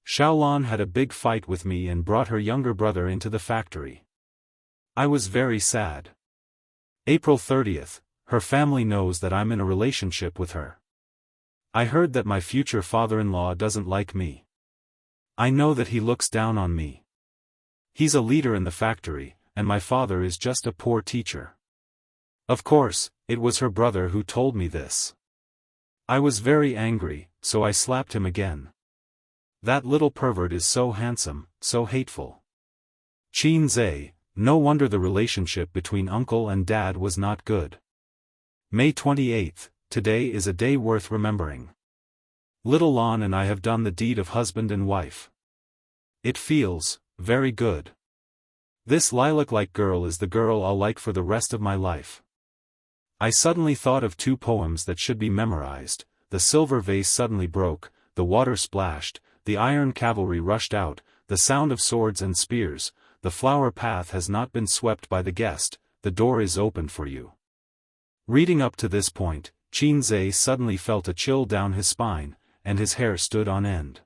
Xiaolan had a big fight with me and brought her younger brother into the factory. I was very sad. April 30th, her family knows that I'm in a relationship with her. I heard that my future father-in-law doesn't like me. I know that he looks down on me. He's a leader in the factory, and my father is just a poor teacher. Of course, it was her brother who told me this. I was very angry, so I slapped him again. That little pervert is so handsome, so hateful. Qin Zhe, no wonder the relationship between uncle and dad was not good. May 28th, today is a day worth remembering. Little Lon and I have done the deed of husband and wife. It feels very good. This lilac-like girl is the girl I'll like for the rest of my life. I suddenly thought of 2 poems that should be memorized. The silver vase suddenly broke, the water splashed, the iron cavalry rushed out, the sound of swords and spears, the flower path has not been swept by the guest, the door is open for you. Reading up to this point, Qin Zhe suddenly felt a chill down his spine, and his hair stood on end.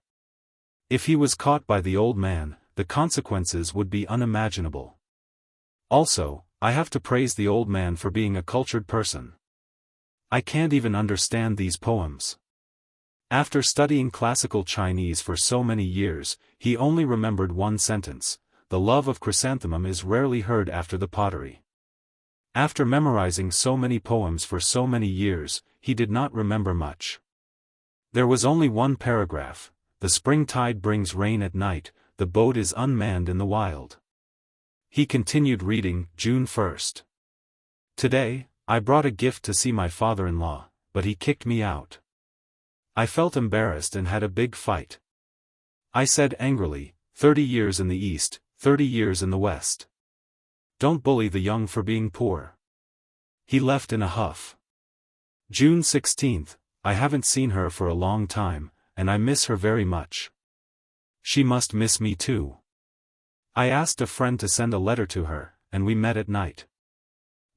If he was caught by the old man, the consequences would be unimaginable. Also, I have to praise the old man for being a cultured person. I can't even understand these poems. After studying classical Chinese for so many years, he only remembered one sentence: the love of chrysanthemum is rarely heard after the pottery. After memorizing so many poems for so many years, he did not remember much. There was only one paragraph: the spring tide brings rain at night, the boat is unmanned in the wild. He continued reading, June 1st. Today, I brought a gift to see my father-in-law, but he kicked me out. I felt embarrassed and had a big fight. I said angrily, 30 years in the East, 30 years in the West. Don't bully the young for being poor. He left in a huff. June 16th, I haven't seen her for a long time, and I miss her very much. She must miss me too. I asked a friend to send a letter to her, and we met at night.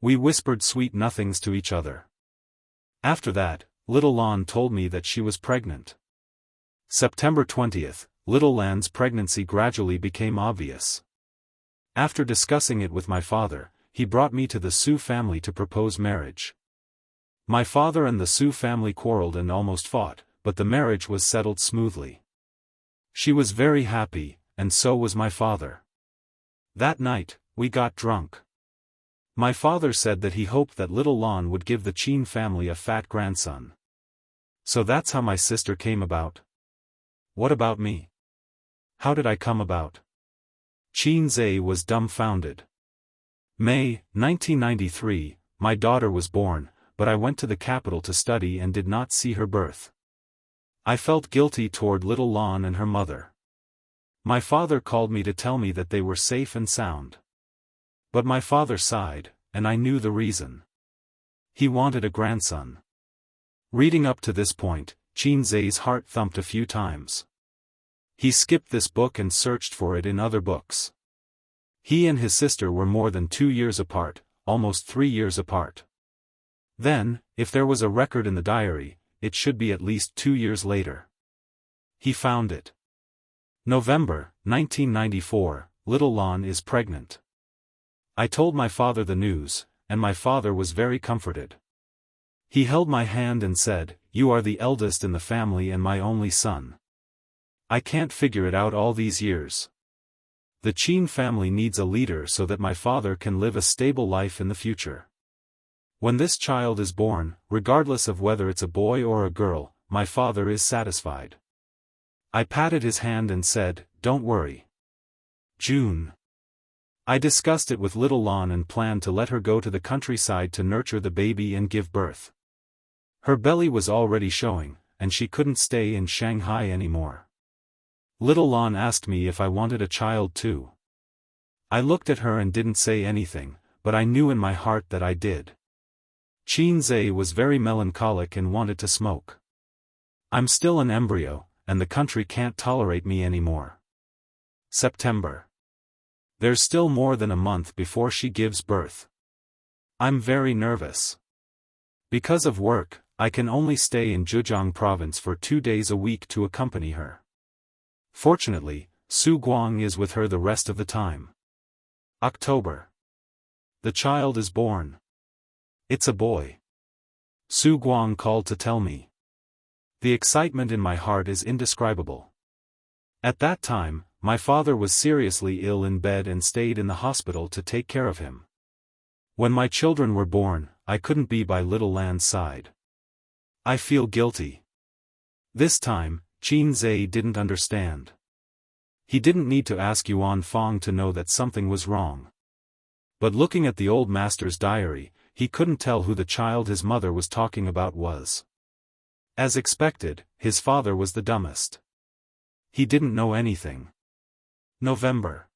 We whispered sweet nothings to each other. After that, Little Lan told me that she was pregnant. September 20th, Little Lan's pregnancy gradually became obvious. After discussing it with my father, he brought me to the Su family to propose marriage. My father and the Su family quarreled and almost fought, but the marriage was settled smoothly. She was very happy, and so was my father. That night, we got drunk. My father said that he hoped that Little Lan would give the Qin family a fat grandson. So that's how my sister came about. What about me? How did I come about? Qin Zhe was dumbfounded. May, 1993, my daughter was born, but I went to the capital to study and did not see her birth. I felt guilty toward Little Lan and her mother. My father called me to tell me that they were safe and sound. But my father sighed, and I knew the reason. He wanted a grandson. Reading up to this point, Qin Zhe's heart thumped a few times. He skipped this book and searched for it in other books. He and his sister were more than 2 years apart, almost 3 years apart. Then, if there was a record in the diary, it should be at least 2 years later. He found it. November, 1994, Little Lan is pregnant. I told my father the news, and my father was very comforted. He held my hand and said, "You are the eldest in the family and my only son. I can't figure it out all these years. The Qin family needs a leader so that my father can live a stable life in the future. When this child is born, regardless of whether it's a boy or a girl, my father is satisfied." I patted his hand and said, "Don't worry." June. I discussed it with Little Lan and planned to let her go to the countryside to nurture the baby and give birth. Her belly was already showing, and she couldn't stay in Shanghai anymore. Little Lan asked me if I wanted a child too. I looked at her and didn't say anything, but I knew in my heart that I did. Qin Zhe was very melancholic and wanted to smoke. I'm still an embryo, and the country can't tolerate me anymore. September. There's still more than a month before she gives birth. I'm very nervous. Because of work, I can only stay in Zhejiang province for 2 days a week to accompany her. Fortunately, Su Guang is with her the rest of the time. October. The child is born. It's a boy. Su Guang called to tell me. The excitement in my heart is indescribable. At that time, my father was seriously ill in bed and stayed in the hospital to take care of him. When my children were born, I couldn't be by Little Lan's side. I feel guilty. This time, Qin Zhe didn't understand. He didn't need to ask Yuan Fong to know that something was wrong. But looking at the old master's diary, he couldn't tell who the child his mother was talking about was. As expected, his father was the dumbest. He didn't know anything. November.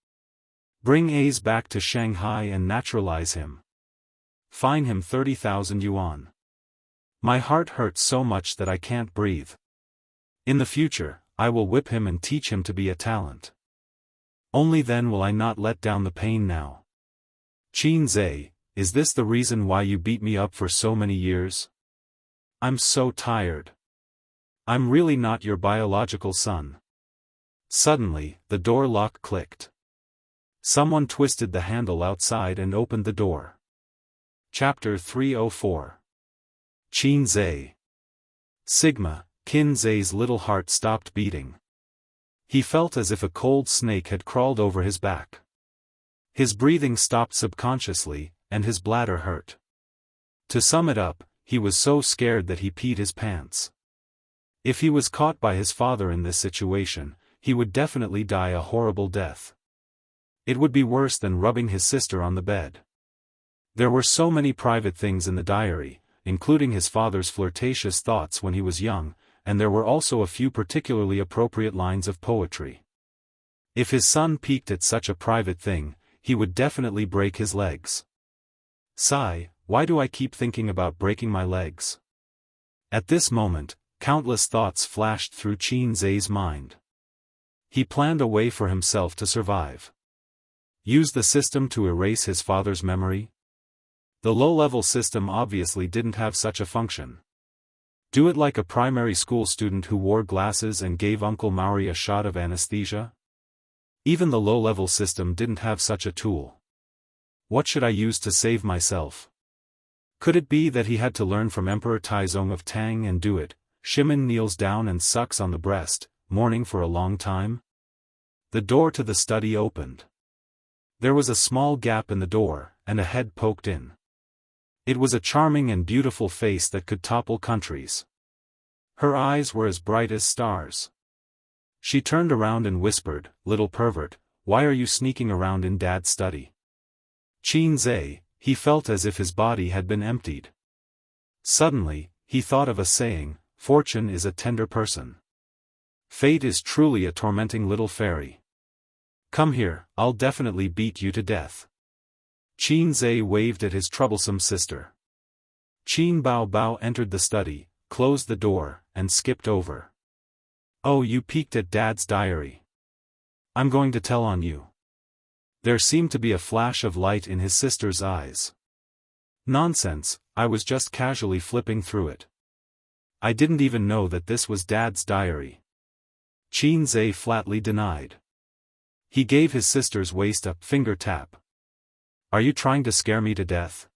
Bring A's back to Shanghai and naturalize him. Fine him 30,000 yuan. My heart hurts so much that I can't breathe. In the future, I will whip him and teach him to be a talent. Only then will I not let down the pain now. Qin Zhe, is this the reason why you beat me up for so many years? I'm so tired. I'm really not your biological son. Suddenly, the door lock clicked. Someone twisted the handle outside and opened the door. Chapter 304. Qin Zhe. Sigma, Qin Zhe's little heart stopped beating. He felt as if a cold snake had crawled over his back. His breathing stopped subconsciously, and his bladder hurt. To sum it up, he was so scared that he peed his pants. If he was caught by his father in this situation, he would definitely die a horrible death. It would be worse than rubbing his sister on the bed. There were so many private things in the diary, including his father's flirtatious thoughts when he was young, and there were also a few particularly appropriate lines of poetry. If his son peeked at such a private thing, he would definitely break his legs. Sigh, why do I keep thinking about breaking my legs? At this moment, countless thoughts flashed through Qin Zhe's mind. He planned a way for himself to survive. Use the system to erase his father's memory? The low-level system obviously didn't have such a function. Do it like a primary school student who wore glasses and gave Uncle Maori a shot of anesthesia? Even the low-level system didn't have such a tool. What should I use to save myself? Could it be that he had to learn from Emperor Taizong of Tang and do it? Shimin kneels down and sucks on the breast, mourning for a long time? The door to the study opened. There was a small gap in the door, and a head poked in. It was a charming and beautiful face that could topple countries. Her eyes were as bright as stars. She turned around and whispered, "Little pervert, why are you sneaking around in Dad's study?" Qin Zhe, he felt as if his body had been emptied. Suddenly, he thought of a saying, "Fortune is a tender person. Fate is truly a tormenting little fairy. Come here, I'll definitely beat you to death." Qin Zhe waved at his troublesome sister. Qin Bao Bao entered the study, closed the door, and skipped over. "Oh, you peeked at Dad's diary. I'm going to tell on you." There seemed to be a flash of light in his sister's eyes. "Nonsense, I was just casually flipping through it. I didn't even know that this was Dad's diary." Qin Zhe flatly denied. He gave his sister's waist a finger tap. "Are you trying to scare me to death?"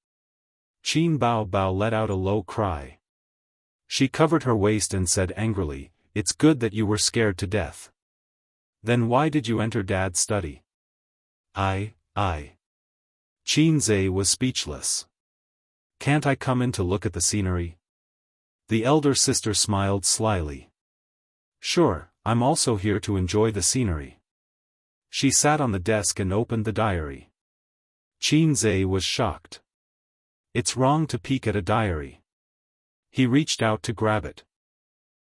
Qin Bao Bao let out a low cry. She covered her waist and said angrily, "It's good that you were scared to death. Then why did you enter Dad's study?" I. Qin Zhe was speechless. "Can't I come in to look at the scenery?" The elder sister smiled slyly. "Sure, I'm also here to enjoy the scenery." She sat on the desk and opened the diary. Qin Zhe was shocked. It's wrong to peek at a diary. He reached out to grab it.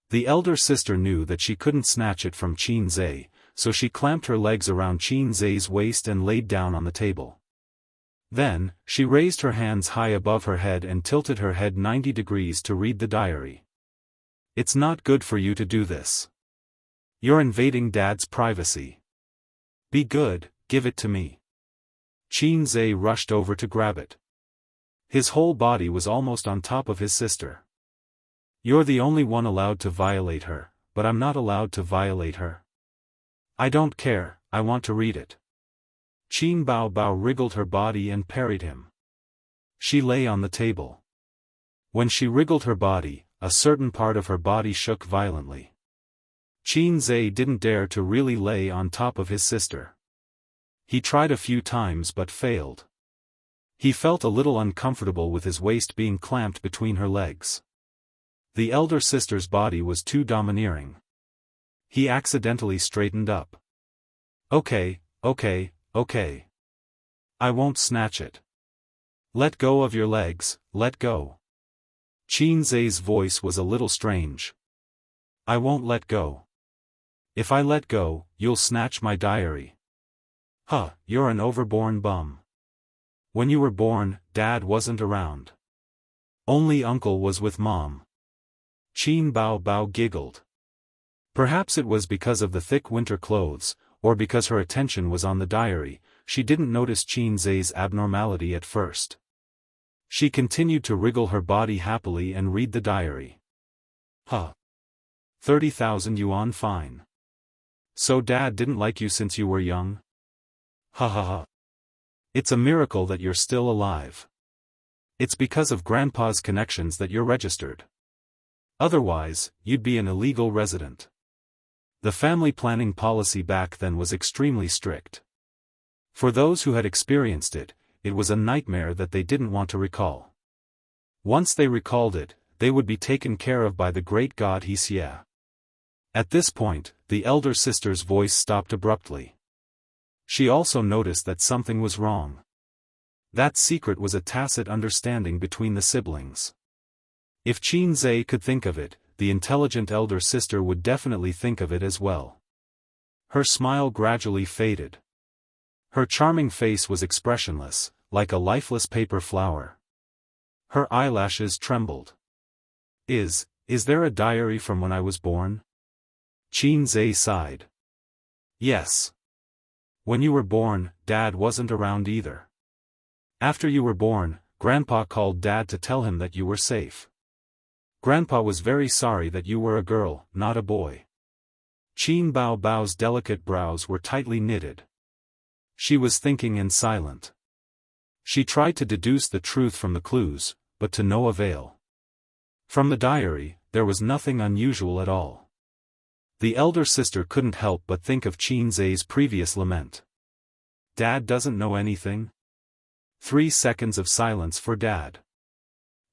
The elder sister knew that she couldn't snatch it from Qin Zhe, so she clamped her legs around Qin Zhe's waist and laid down on the table. Then, she raised her hands high above her head and tilted her head 90 degrees to read the diary. "It's not good for you to do this. You're invading Dad's privacy. Be good, give it to me." Qin Zhe rushed over to grab it. His whole body was almost on top of his sister. "You're the only one allowed to violate her, but I'm not allowed to violate her." "I don't care, I want to read it." Qin Bao Bao wriggled her body and parried him. She lay on the table. When she wriggled her body, a certain part of her body shook violently. Qin Zhe didn't dare to really lay on top of his sister. He tried a few times but failed. He felt a little uncomfortable with his waist being clamped between her legs. The elder sister's body was too domineering. He accidentally straightened up. Okay. I won't snatch it. Let go of your legs, let go." Qin Zhe's voice was a little strange. "I won't let go. If I let go, you'll snatch my diary." "Huh, you're an overborn bum. When you were born, Dad wasn't around. Only Uncle was with Mom." Qin Bao Bao giggled. Perhaps it was because of the thick winter clothes, or because her attention was on the diary, she didn't notice Qin Zai's abnormality at first. She continued to wriggle her body happily and read the diary. 30,000 yuan fine. So Dad didn't like you since you were young? Ha ha ha. It's a miracle that you're still alive. It's because of Grandpa's connections that you're registered. Otherwise, you'd be an illegal resident. The family planning policy back then was extremely strict. For those who had experienced it, it was a nightmare that they didn't want to recall. Once they recalled it, they would be taken care of by the great god Xie. At this point, the elder sister's voice stopped abruptly. She also noticed that something was wrong. That secret was a tacit understanding between the siblings. If Qin Zai could think of it, the intelligent elder sister would definitely think of it as well. Her smile gradually faded. Her charming face was expressionless, like a lifeless paper flower. Her eyelashes trembled. Is there a diary from when I was born? Qin Zai sighed. Yes. When you were born, Dad wasn't around either. After you were born, Grandpa called Dad to tell him that you were safe. Grandpa was very sorry that you were a girl, not a boy. Qin Bao Bao's delicate brows were tightly knitted. She was thinking and silent. She tried to deduce the truth from the clues, but to no avail. From the diary, there was nothing unusual at all. The elder sister couldn't help but think of Qin Zai's previous lament. Dad doesn't know anything? 3 seconds of silence for Dad.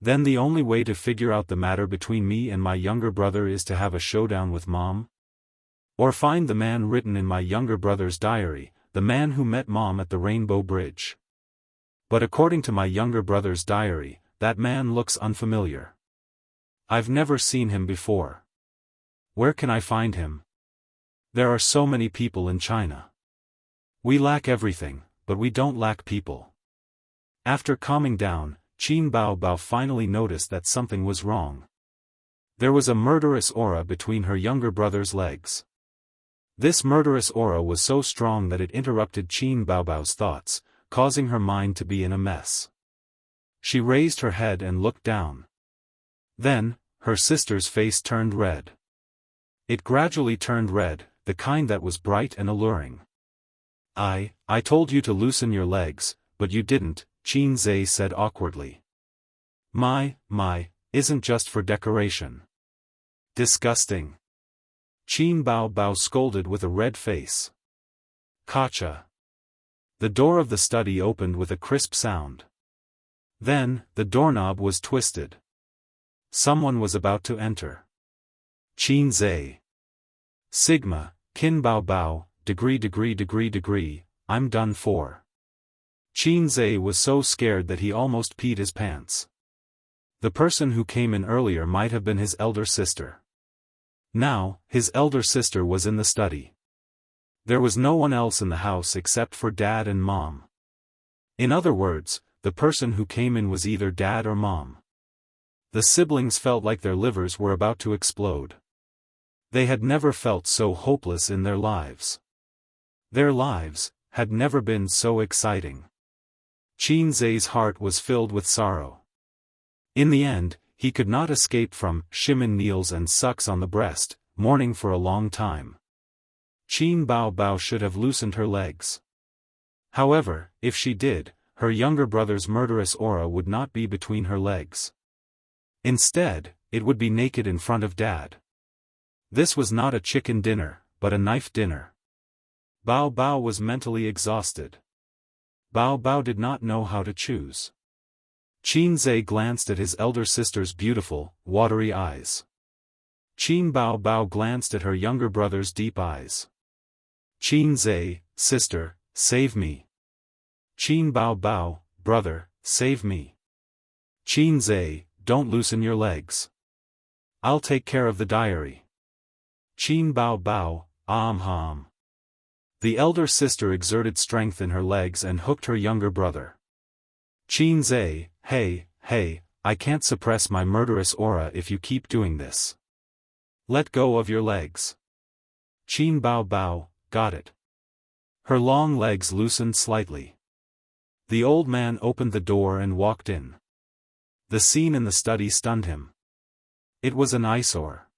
Then the only way to figure out the matter between me and my younger brother is to have a showdown with Mom? Or find the man written in my younger brother's diary, the man who met Mom at the Rainbow Bridge. But according to my younger brother's diary, that man looks unfamiliar. I've never seen him before. Where can I find him? There are so many people in China. We lack everything, but we don't lack people. After calming down, Qin Bao Bao finally noticed that something was wrong. There was a murderous aura between her younger brother's legs. This murderous aura was so strong that it interrupted Qin Bao Bao's thoughts, causing her mind to be in a mess. She raised her head and looked down. Then, her sister's face turned red. It gradually turned red, the kind that was bright and alluring. I told you to loosen your legs, but you didn't, Qin Zai said awkwardly. My, isn't just for decoration. Disgusting. Qin Bao Bao scolded with a red face. Gotcha. The door of the study opened with a crisp sound. Then, the doorknob was twisted. Someone was about to enter. Qin Zai. Sigma, Qin Bao Bao, degree, I'm done for. Qin Zai was so scared that he almost peed his pants. The person who came in earlier might have been his elder sister. Now, his elder sister was in the study. There was no one else in the house except for Dad and Mom. In other words, the person who came in was either Dad or Mom. The siblings felt like their livers were about to explode. They had never felt so hopeless in their lives. Their lives had never been so exciting. Qin Zai's heart was filled with sorrow. In the end, he could not escape from Shimin kneels and sucks on the breast, mourning for a long time. Qin Bao Bao should have loosened her legs. However, if she did, her younger brother's murderous aura would not be between her legs. Instead, it would be naked in front of Dad. This was not a chicken dinner, but a knife dinner. Bao Bao was mentally exhausted. Bao Bao did not know how to choose. Qin Zai glanced at his elder sister's beautiful, watery eyes. Qin Bao Bao glanced at her younger brother's deep eyes. Qin Zai, sister, save me. Qin Bao Bao, brother, save me. Qin Zai, don't loosen your legs. I'll take care of the diary. Qin Bao Bao, hum. The elder sister exerted strength in her legs and hooked her younger brother. Qin Zai, hey, I can't suppress my murderous aura if you keep doing this. Let go of your legs. Qin Bao Bao, got it. Her long legs loosened slightly. The old man opened the door and walked in. The scene in the study stunned him. It was an eyesore.